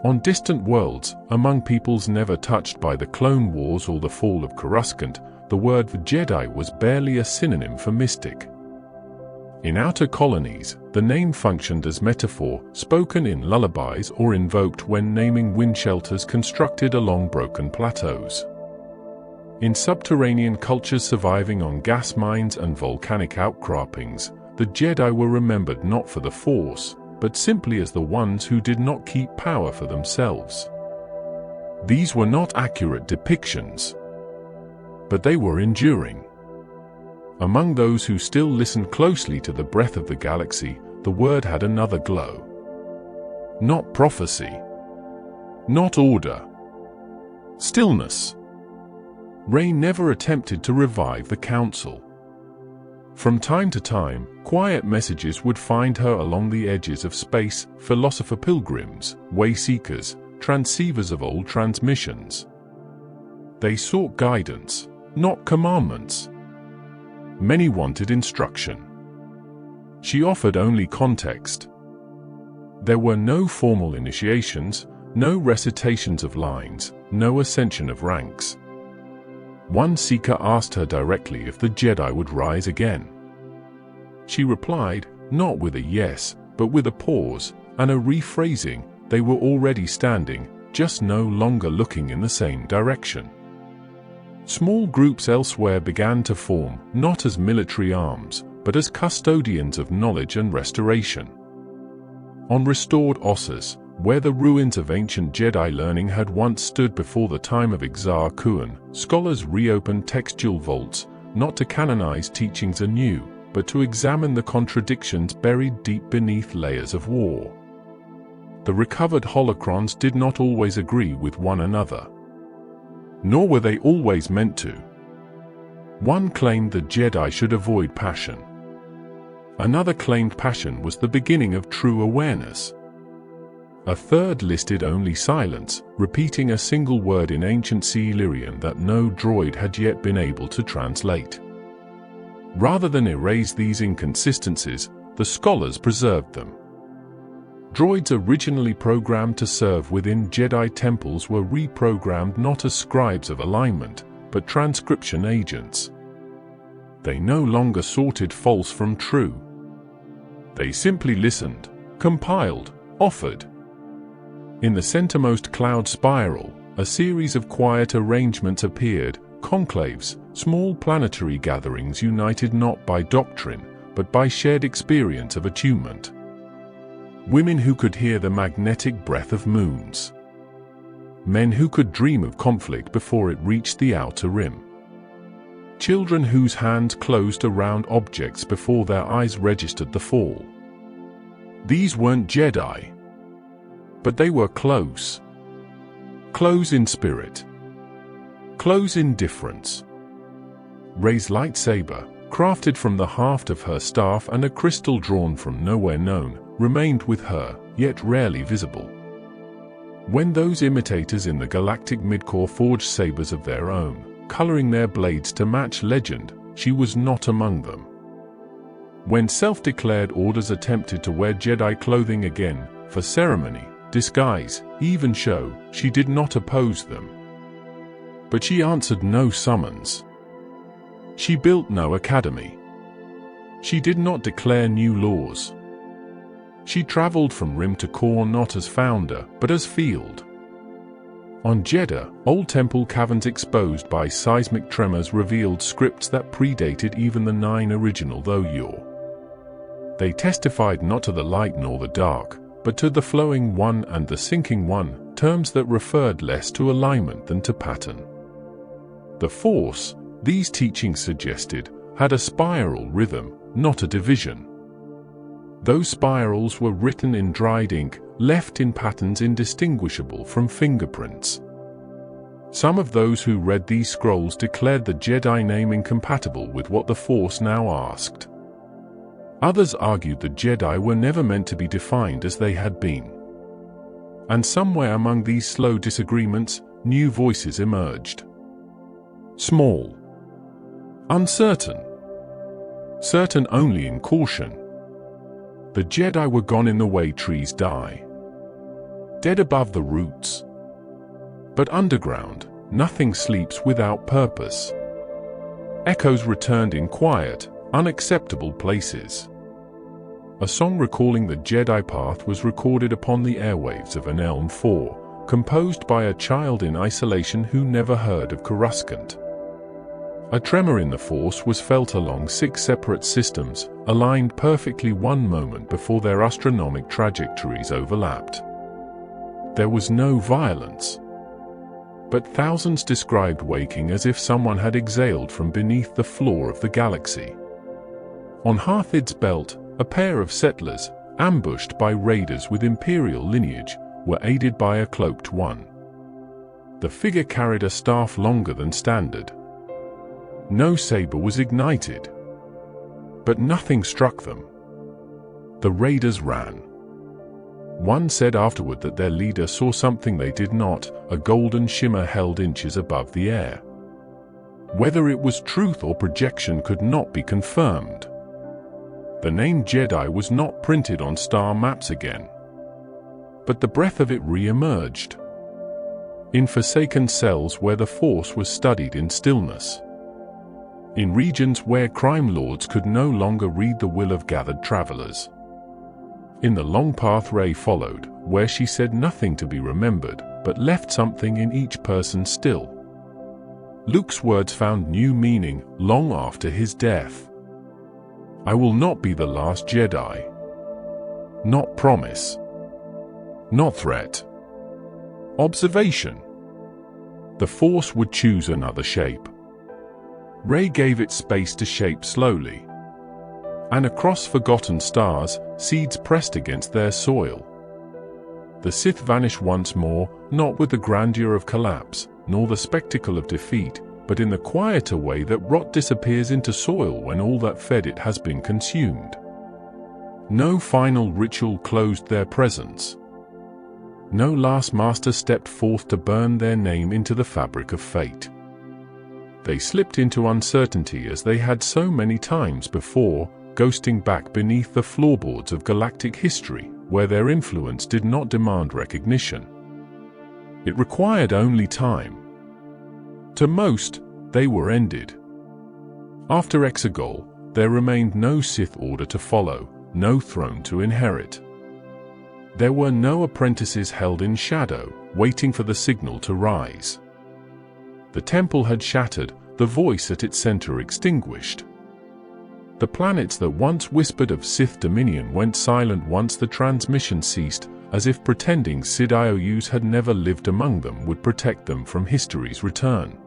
Speaker 1: On distant worlds, among peoples never touched by the Clone Wars or the fall of Coruscant, the word Jedi was barely a synonym for mystic. In outer colonies, the name functioned as metaphor, spoken in lullabies or invoked when naming wind shelters constructed along broken plateaus. In subterranean cultures surviving on gas mines and volcanic outcroppings, the Jedi were remembered not for the Force, but simply as the ones who did not keep power for themselves. These were not accurate depictions, but they were enduring. Among those who still listened closely to the breath of the galaxy, the word had another glow. Not prophecy, not order, stillness. Rey never attempted to revive the Council. From time to time, quiet messages would find her along the edges of space, philosopher pilgrims, way seekers, transceivers of old transmissions. They sought guidance, not commandments. Many wanted instruction. She offered only context. There were no formal initiations, no recitations of lines, no ascension of ranks. One seeker asked her directly if the Jedi would rise again. She replied, not with a yes, but with a pause, and a rephrasing, they were already standing, just no longer looking in the same direction. Small groups elsewhere began to form, not as military arms, but as custodians of knowledge and restoration. On restored Ossus, Where the ruins of ancient Jedi learning had once stood before the time of Exar Kuan, scholars reopened textual vaults, not to canonize teachings anew, but to examine the contradictions buried deep beneath layers of war. The recovered holocrons did not always agree with one another. Nor were they always meant to. One claimed the Jedi should avoid passion. Another claimed passion was the beginning of true awareness. A third listed only silence, repeating a single word in ancient Illyrian that no droid had yet been able to translate. Rather than erase these inconsistencies, the scholars preserved them. Droids originally programmed to serve within Jedi temples were reprogrammed not as scribes of alignment, but transcription agents. They no longer sorted false from true. They simply listened, compiled, offered. In the centermost cloud spiral, a series of quiet arrangements appeared, conclaves, small planetary gatherings united not by doctrine, but by shared experience of attunement. Women who could hear the magnetic breath of moons. Men who could dream of conflict before it reached the outer rim. Children whose hands closed around objects before their eyes registered the fall. These weren't Jedi. But they were close. Close in spirit. Close in difference. Rey's lightsaber, crafted from the haft of her staff and a crystal drawn from nowhere known, remained with her, yet rarely visible. When those imitators in the galactic midcore forged sabers of their own, coloring their blades to match legend, she was not among them. When self-declared orders attempted to wear Jedi clothing again, for ceremony, disguise, even show, she did not oppose them. But she answered no summons. She built no academy. She did not declare new laws. She traveled from rim to core not as founder, but as field. On Jeddah, old temple caverns exposed by seismic tremors revealed scripts that predated even the 9 original Though. They testified not to the light nor the dark, but to the flowing one and the sinking one, terms that referred less to alignment than to pattern. The Force, these teachings suggested, had a spiral rhythm, not a division. Those spirals were written in dried ink, left in patterns indistinguishable from fingerprints. Some of those who read these scrolls declared the Jedi name incompatible with what the Force now asked. Others argued the Jedi were never meant to be defined as they had been. And somewhere among these slow disagreements, new voices emerged. Small. Uncertain. Certain only in caution. The Jedi were gone in the way trees die. Dead above the roots. But underground, nothing sleeps without purpose. Echoes returned in quiet, unacceptable places. A song recalling the Jedi path was recorded upon the airwaves of an Elm 4, composed by a child in isolation who never heard of Coruscant. A tremor in the Force was felt along 6 separate systems, aligned perfectly one moment before their astronomic trajectories overlapped. There was no violence. But thousands described waking as if someone had exhaled from beneath the floor of the galaxy. On Harthid's belt, a pair of settlers, ambushed by raiders with Imperial lineage, were aided by a cloaked one. The figure carried a staff longer than standard. No saber was ignited. But nothing struck them. The raiders ran. One said afterward that their leader saw something they did not, a golden shimmer held inches above the air. Whether it was truth or projection could not be confirmed. The name Jedi was not printed on star maps again. But the breath of it re-emerged. In forsaken cells where the Force was studied in stillness. In regions where crime lords could no longer read the will of gathered travelers. In the long path Rey followed, where she said nothing to be remembered, but left something in each person still. Luke's words found new meaning long after his death. I will not be the last Jedi. Not promise. Not threat. Observation. The Force would choose another shape. Rey gave it space to shape slowly. And across forgotten stars, seeds pressed against their soil. The Sith vanished once more, not with the grandeur of collapse, nor the spectacle of defeat, but in the quieter way that rot disappears into soil when all that fed it has been consumed. No final ritual closed their presence. No last master stepped forth to burn their name into the fabric of fate. They slipped into uncertainty as they had so many times before, ghosting back beneath the floorboards of galactic history, where their influence did not demand recognition. It required only time. To most, they were ended. After Exegol, there remained no Sith order to follow, no throne to inherit. There were no apprentices held in shadow, waiting for the signal to rise. The temple had shattered, the voice at its center extinguished. The planets that once whispered of Sith dominion went silent once the transmission ceased, as if pretending Sid IOUs had never lived among them would protect them from history's return.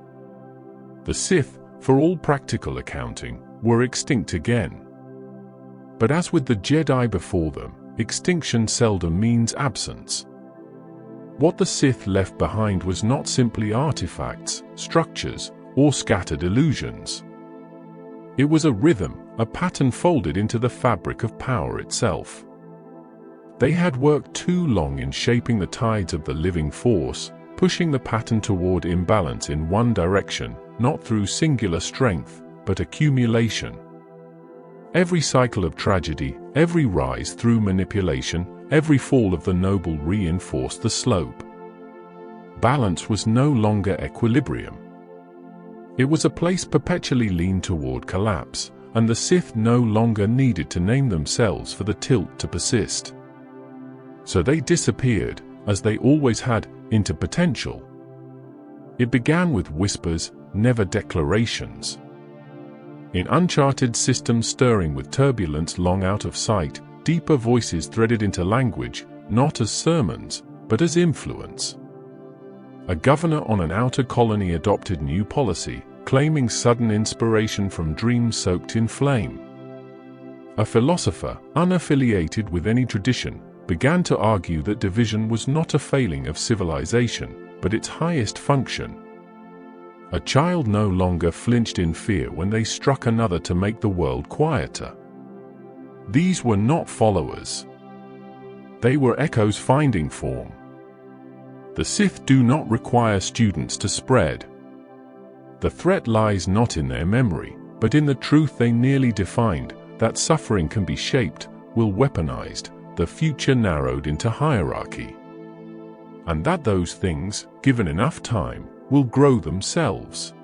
Speaker 1: The Sith, for all practical accounting, were extinct again. But as with the Jedi before them, extinction seldom means absence. What the Sith left behind was not simply artifacts, structures, or scattered illusions. It was a rhythm, a pattern folded into the fabric of power itself. They had worked too long in shaping the tides of the living force, pushing the pattern toward imbalance in one direction, not through singular strength, but accumulation. Every cycle of tragedy, every rise through manipulation, every fall of the noble reinforced the slope. Balance was no longer equilibrium. It was a place perpetually leaned toward collapse, and the Sith no longer needed to name themselves for the tilt to persist. So they disappeared, as they always had, into potential. It began with whispers, never declarations. In uncharted systems stirring with turbulence long out of sight, deeper voices threaded into language, not as sermons, but as influence. A governor on an outer colony adopted new policy, claiming sudden inspiration from dreams soaked in flame. A philosopher, unaffiliated with any tradition, began to argue that division was not a failing of civilization, but its highest function. A child no longer flinched in fear when they struck another to make the world quieter. These were not followers. They were echoes finding form. The Sith do not require students to spread. The threat lies not in their memory, but in the truth they nearly defined, that suffering can be shaped, will weaponized, the future narrowed into hierarchy. And that those things, given enough time, will grow themselves.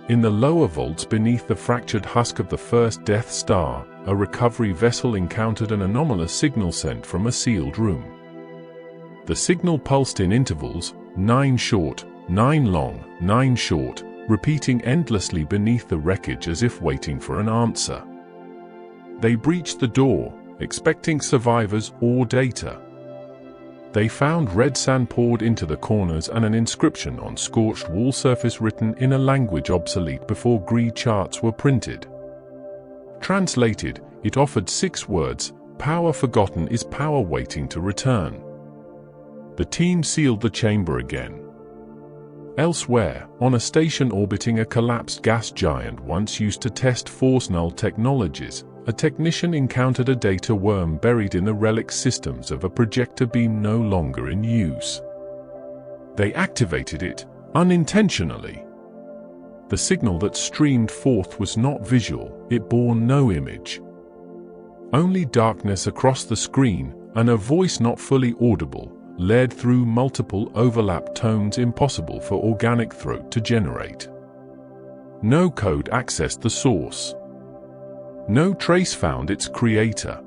Speaker 1: In the lower vaults beneath the fractured husk of the first Death Star, a recovery vessel encountered an anomalous signal sent from a sealed room. The signal pulsed in intervals, 9 short, 9 long, 9 short, repeating endlessly beneath the wreckage as if waiting for an answer. They breached the door, expecting survivors or data. They found red sand poured into the corners and an inscription on scorched wall surface written in a language obsolete before Greed charts were printed. Translated, it offered 6 words: "Power forgotten is power waiting to return." The team sealed the chamber again. Elsewhere, on a station orbiting a collapsed gas giant once used to test force null technologies, a technician encountered a data worm buried in the relic systems of a projector beam no longer in use. They activated it, unintentionally. The signal that streamed forth was not visual, it bore no image. Only darkness across the screen, and a voice not fully audible, led through multiple overlapped tones impossible for organic throat to generate. No code accessed the source. No trace found its creator.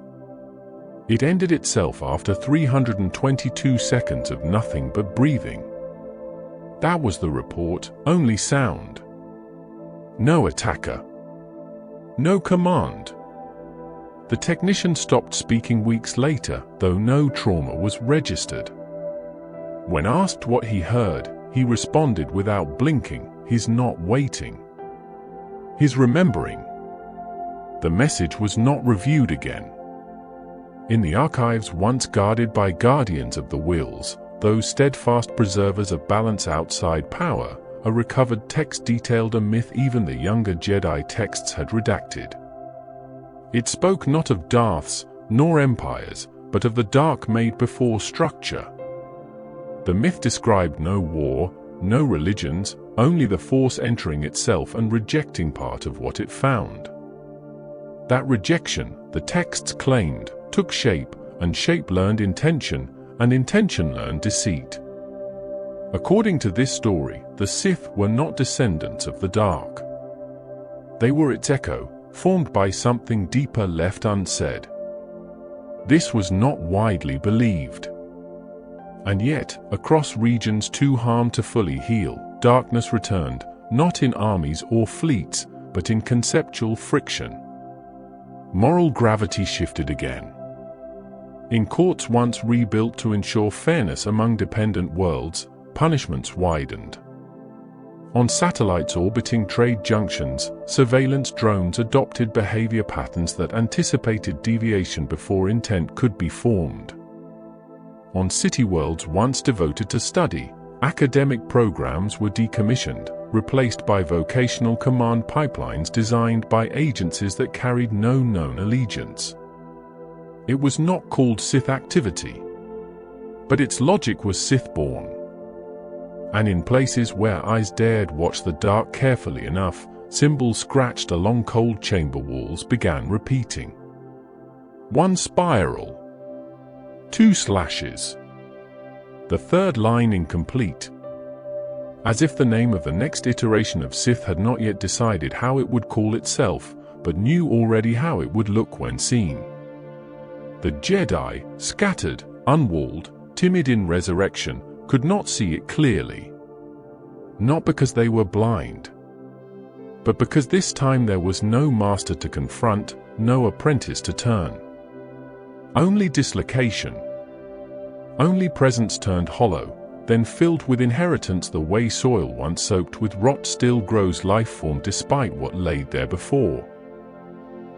Speaker 1: It ended itself after 322 seconds of nothing but breathing. That was the report, only sound. No attacker. No command. The technician stopped speaking weeks later, though no trauma was registered. When asked what he heard, he responded without blinking, "He's not waiting. He's remembering." The message was not reviewed again. In the archives once guarded by guardians of the wills, those steadfast preservers of balance outside power, a recovered text detailed a myth even the younger Jedi texts had redacted. It spoke not of Darths, nor empires, but of the dark made before structure. The myth described no war, no religions, only the Force entering itself and rejecting part of what it found. That rejection, the texts claimed, took shape, and shape learned intention, and intention learned deceit. According to this story, the Sith were not descendants of the dark. They were its echo, formed by something deeper left unsaid. This was not widely believed. And yet, across regions too harmed to fully heal, darkness returned, not in armies or fleets, but in conceptual friction. Moral gravity shifted again. In courts once rebuilt to ensure fairness among dependent worlds, punishments widened. On satellites orbiting trade junctions, surveillance drones adopted behavior patterns that anticipated deviation before intent could be formed. On city worlds once devoted to study, academic programs were decommissioned, replaced by vocational command pipelines designed by agencies that carried no known allegiance. It was not called Sith activity, but its logic was Sith-born. And in places where eyes dared watch the dark carefully enough, symbols scratched along cold chamber walls began repeating. 1 spiral. 2 slashes. The third line incomplete. As if the name of the next iteration of Sith had not yet decided how it would call itself, but knew already how it would look when seen. The Jedi, scattered, unwalled, timid in resurrection, could not see it clearly. Not because they were blind, but because this time there was no master to confront, no apprentice to turn. Only dislocation. Only presence turned hollow, then filled with inheritance the way soil once soaked with rot still grows life form despite what laid there before.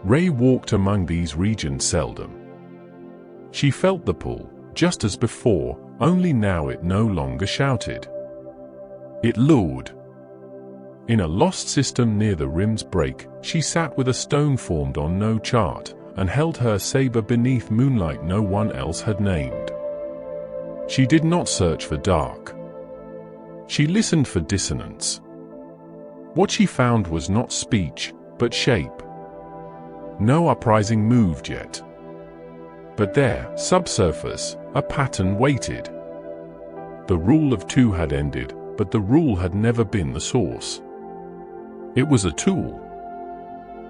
Speaker 1: Rey walked among these regions seldom. She felt the pull, just as before, only now it no longer shouted. It lured. In a lost system near the rim's break, she sat with a stone formed on no chart, and held her saber beneath moonlight no one else had named. She did not search for dark. She listened for dissonance. What she found was not speech, but shape. No uprising moved yet. But there, subsurface, a pattern waited. The rule of 2 had ended, but the rule had never been the source. It was a tool.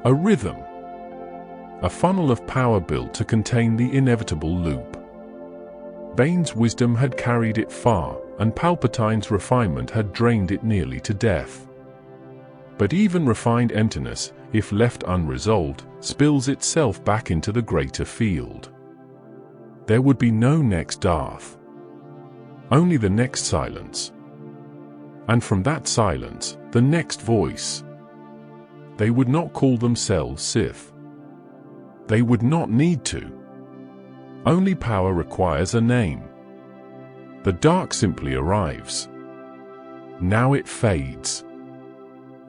Speaker 1: A rhythm. A funnel of power built to contain the inevitable loop. Bane's wisdom had carried it far, and Palpatine's refinement had drained it nearly to death. But even refined emptiness, if left unresolved, spills itself back into the greater field. There would be no next Darth. Only the next silence. And from that silence, the next voice. They would not call themselves Sith. They would not need to. Only power requires a name. The dark simply arrives. Now it fades.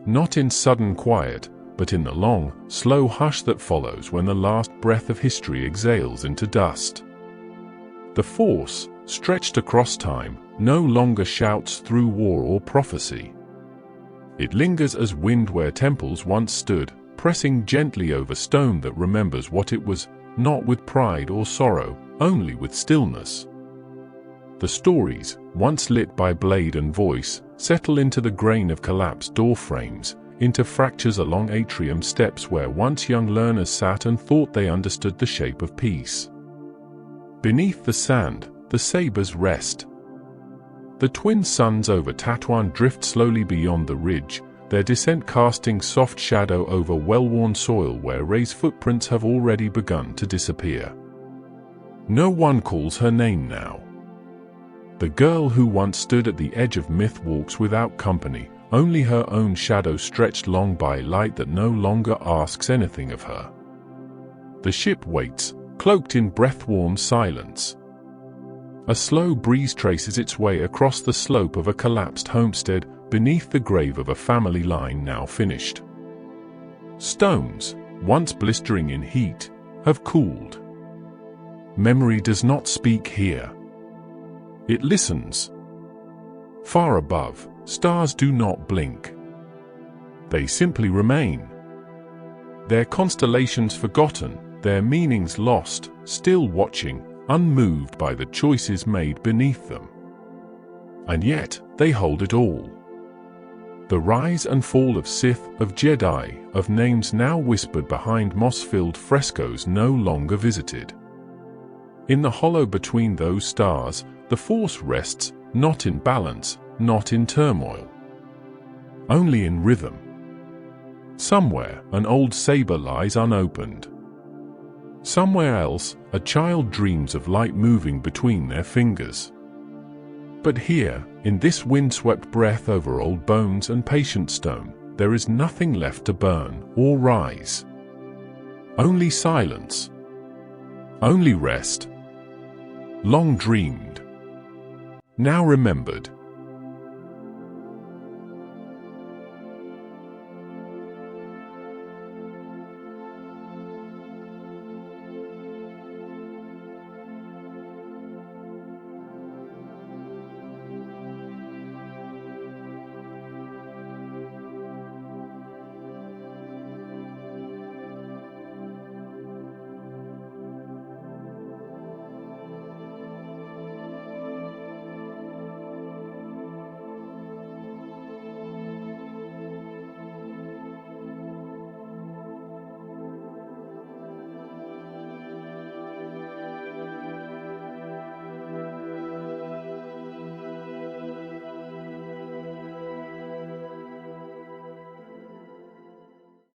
Speaker 1: Not in sudden quiet, but in the long, slow hush that follows when the last breath of history exhales into dust. The Force, stretched across time, no longer shouts through war or prophecy. It lingers as wind where temples once stood, pressing gently over stone that remembers what it was, not with pride or sorrow, only with stillness. The stories, once lit by blade and voice, settle into the grain of collapsed door frames, into fractures along atrium steps where once young learners sat and thought they understood the shape of peace. Beneath the sand, the sabers rest. The twin suns over Tatooine drift slowly beyond the ridge, their descent casting soft shadow over well-worn soil where Rey's footprints have already begun to disappear. No one calls her name now. The girl who once stood at the edge of myth walks without company, only her own shadow stretched long by light that no longer asks anything of her. The ship waits, cloaked in breath-worn silence. A slow breeze traces its way across the slope of a collapsed homestead, beneath the grave of a family line now finished. Stones, once blistering in heat, have cooled. Memory does not speak here. It listens. Far above, stars do not blink. They simply remain. Their constellations forgotten, their meanings lost, still watching, unmoved by the choices made beneath them. And yet, they hold it all. The rise and fall of Sith, of Jedi, of names now whispered behind moss-filled frescoes no longer visited. In the hollow between those stars, the Force rests, not in balance, not in turmoil. Only in rhythm. Somewhere, an old saber lies unopened. Somewhere else, a child dreams of light moving between their fingers. But here, in this windswept breath over old bones and patient stone, there is nothing left to burn or rise. Only silence. Only rest. Long dreamed. Now remembered.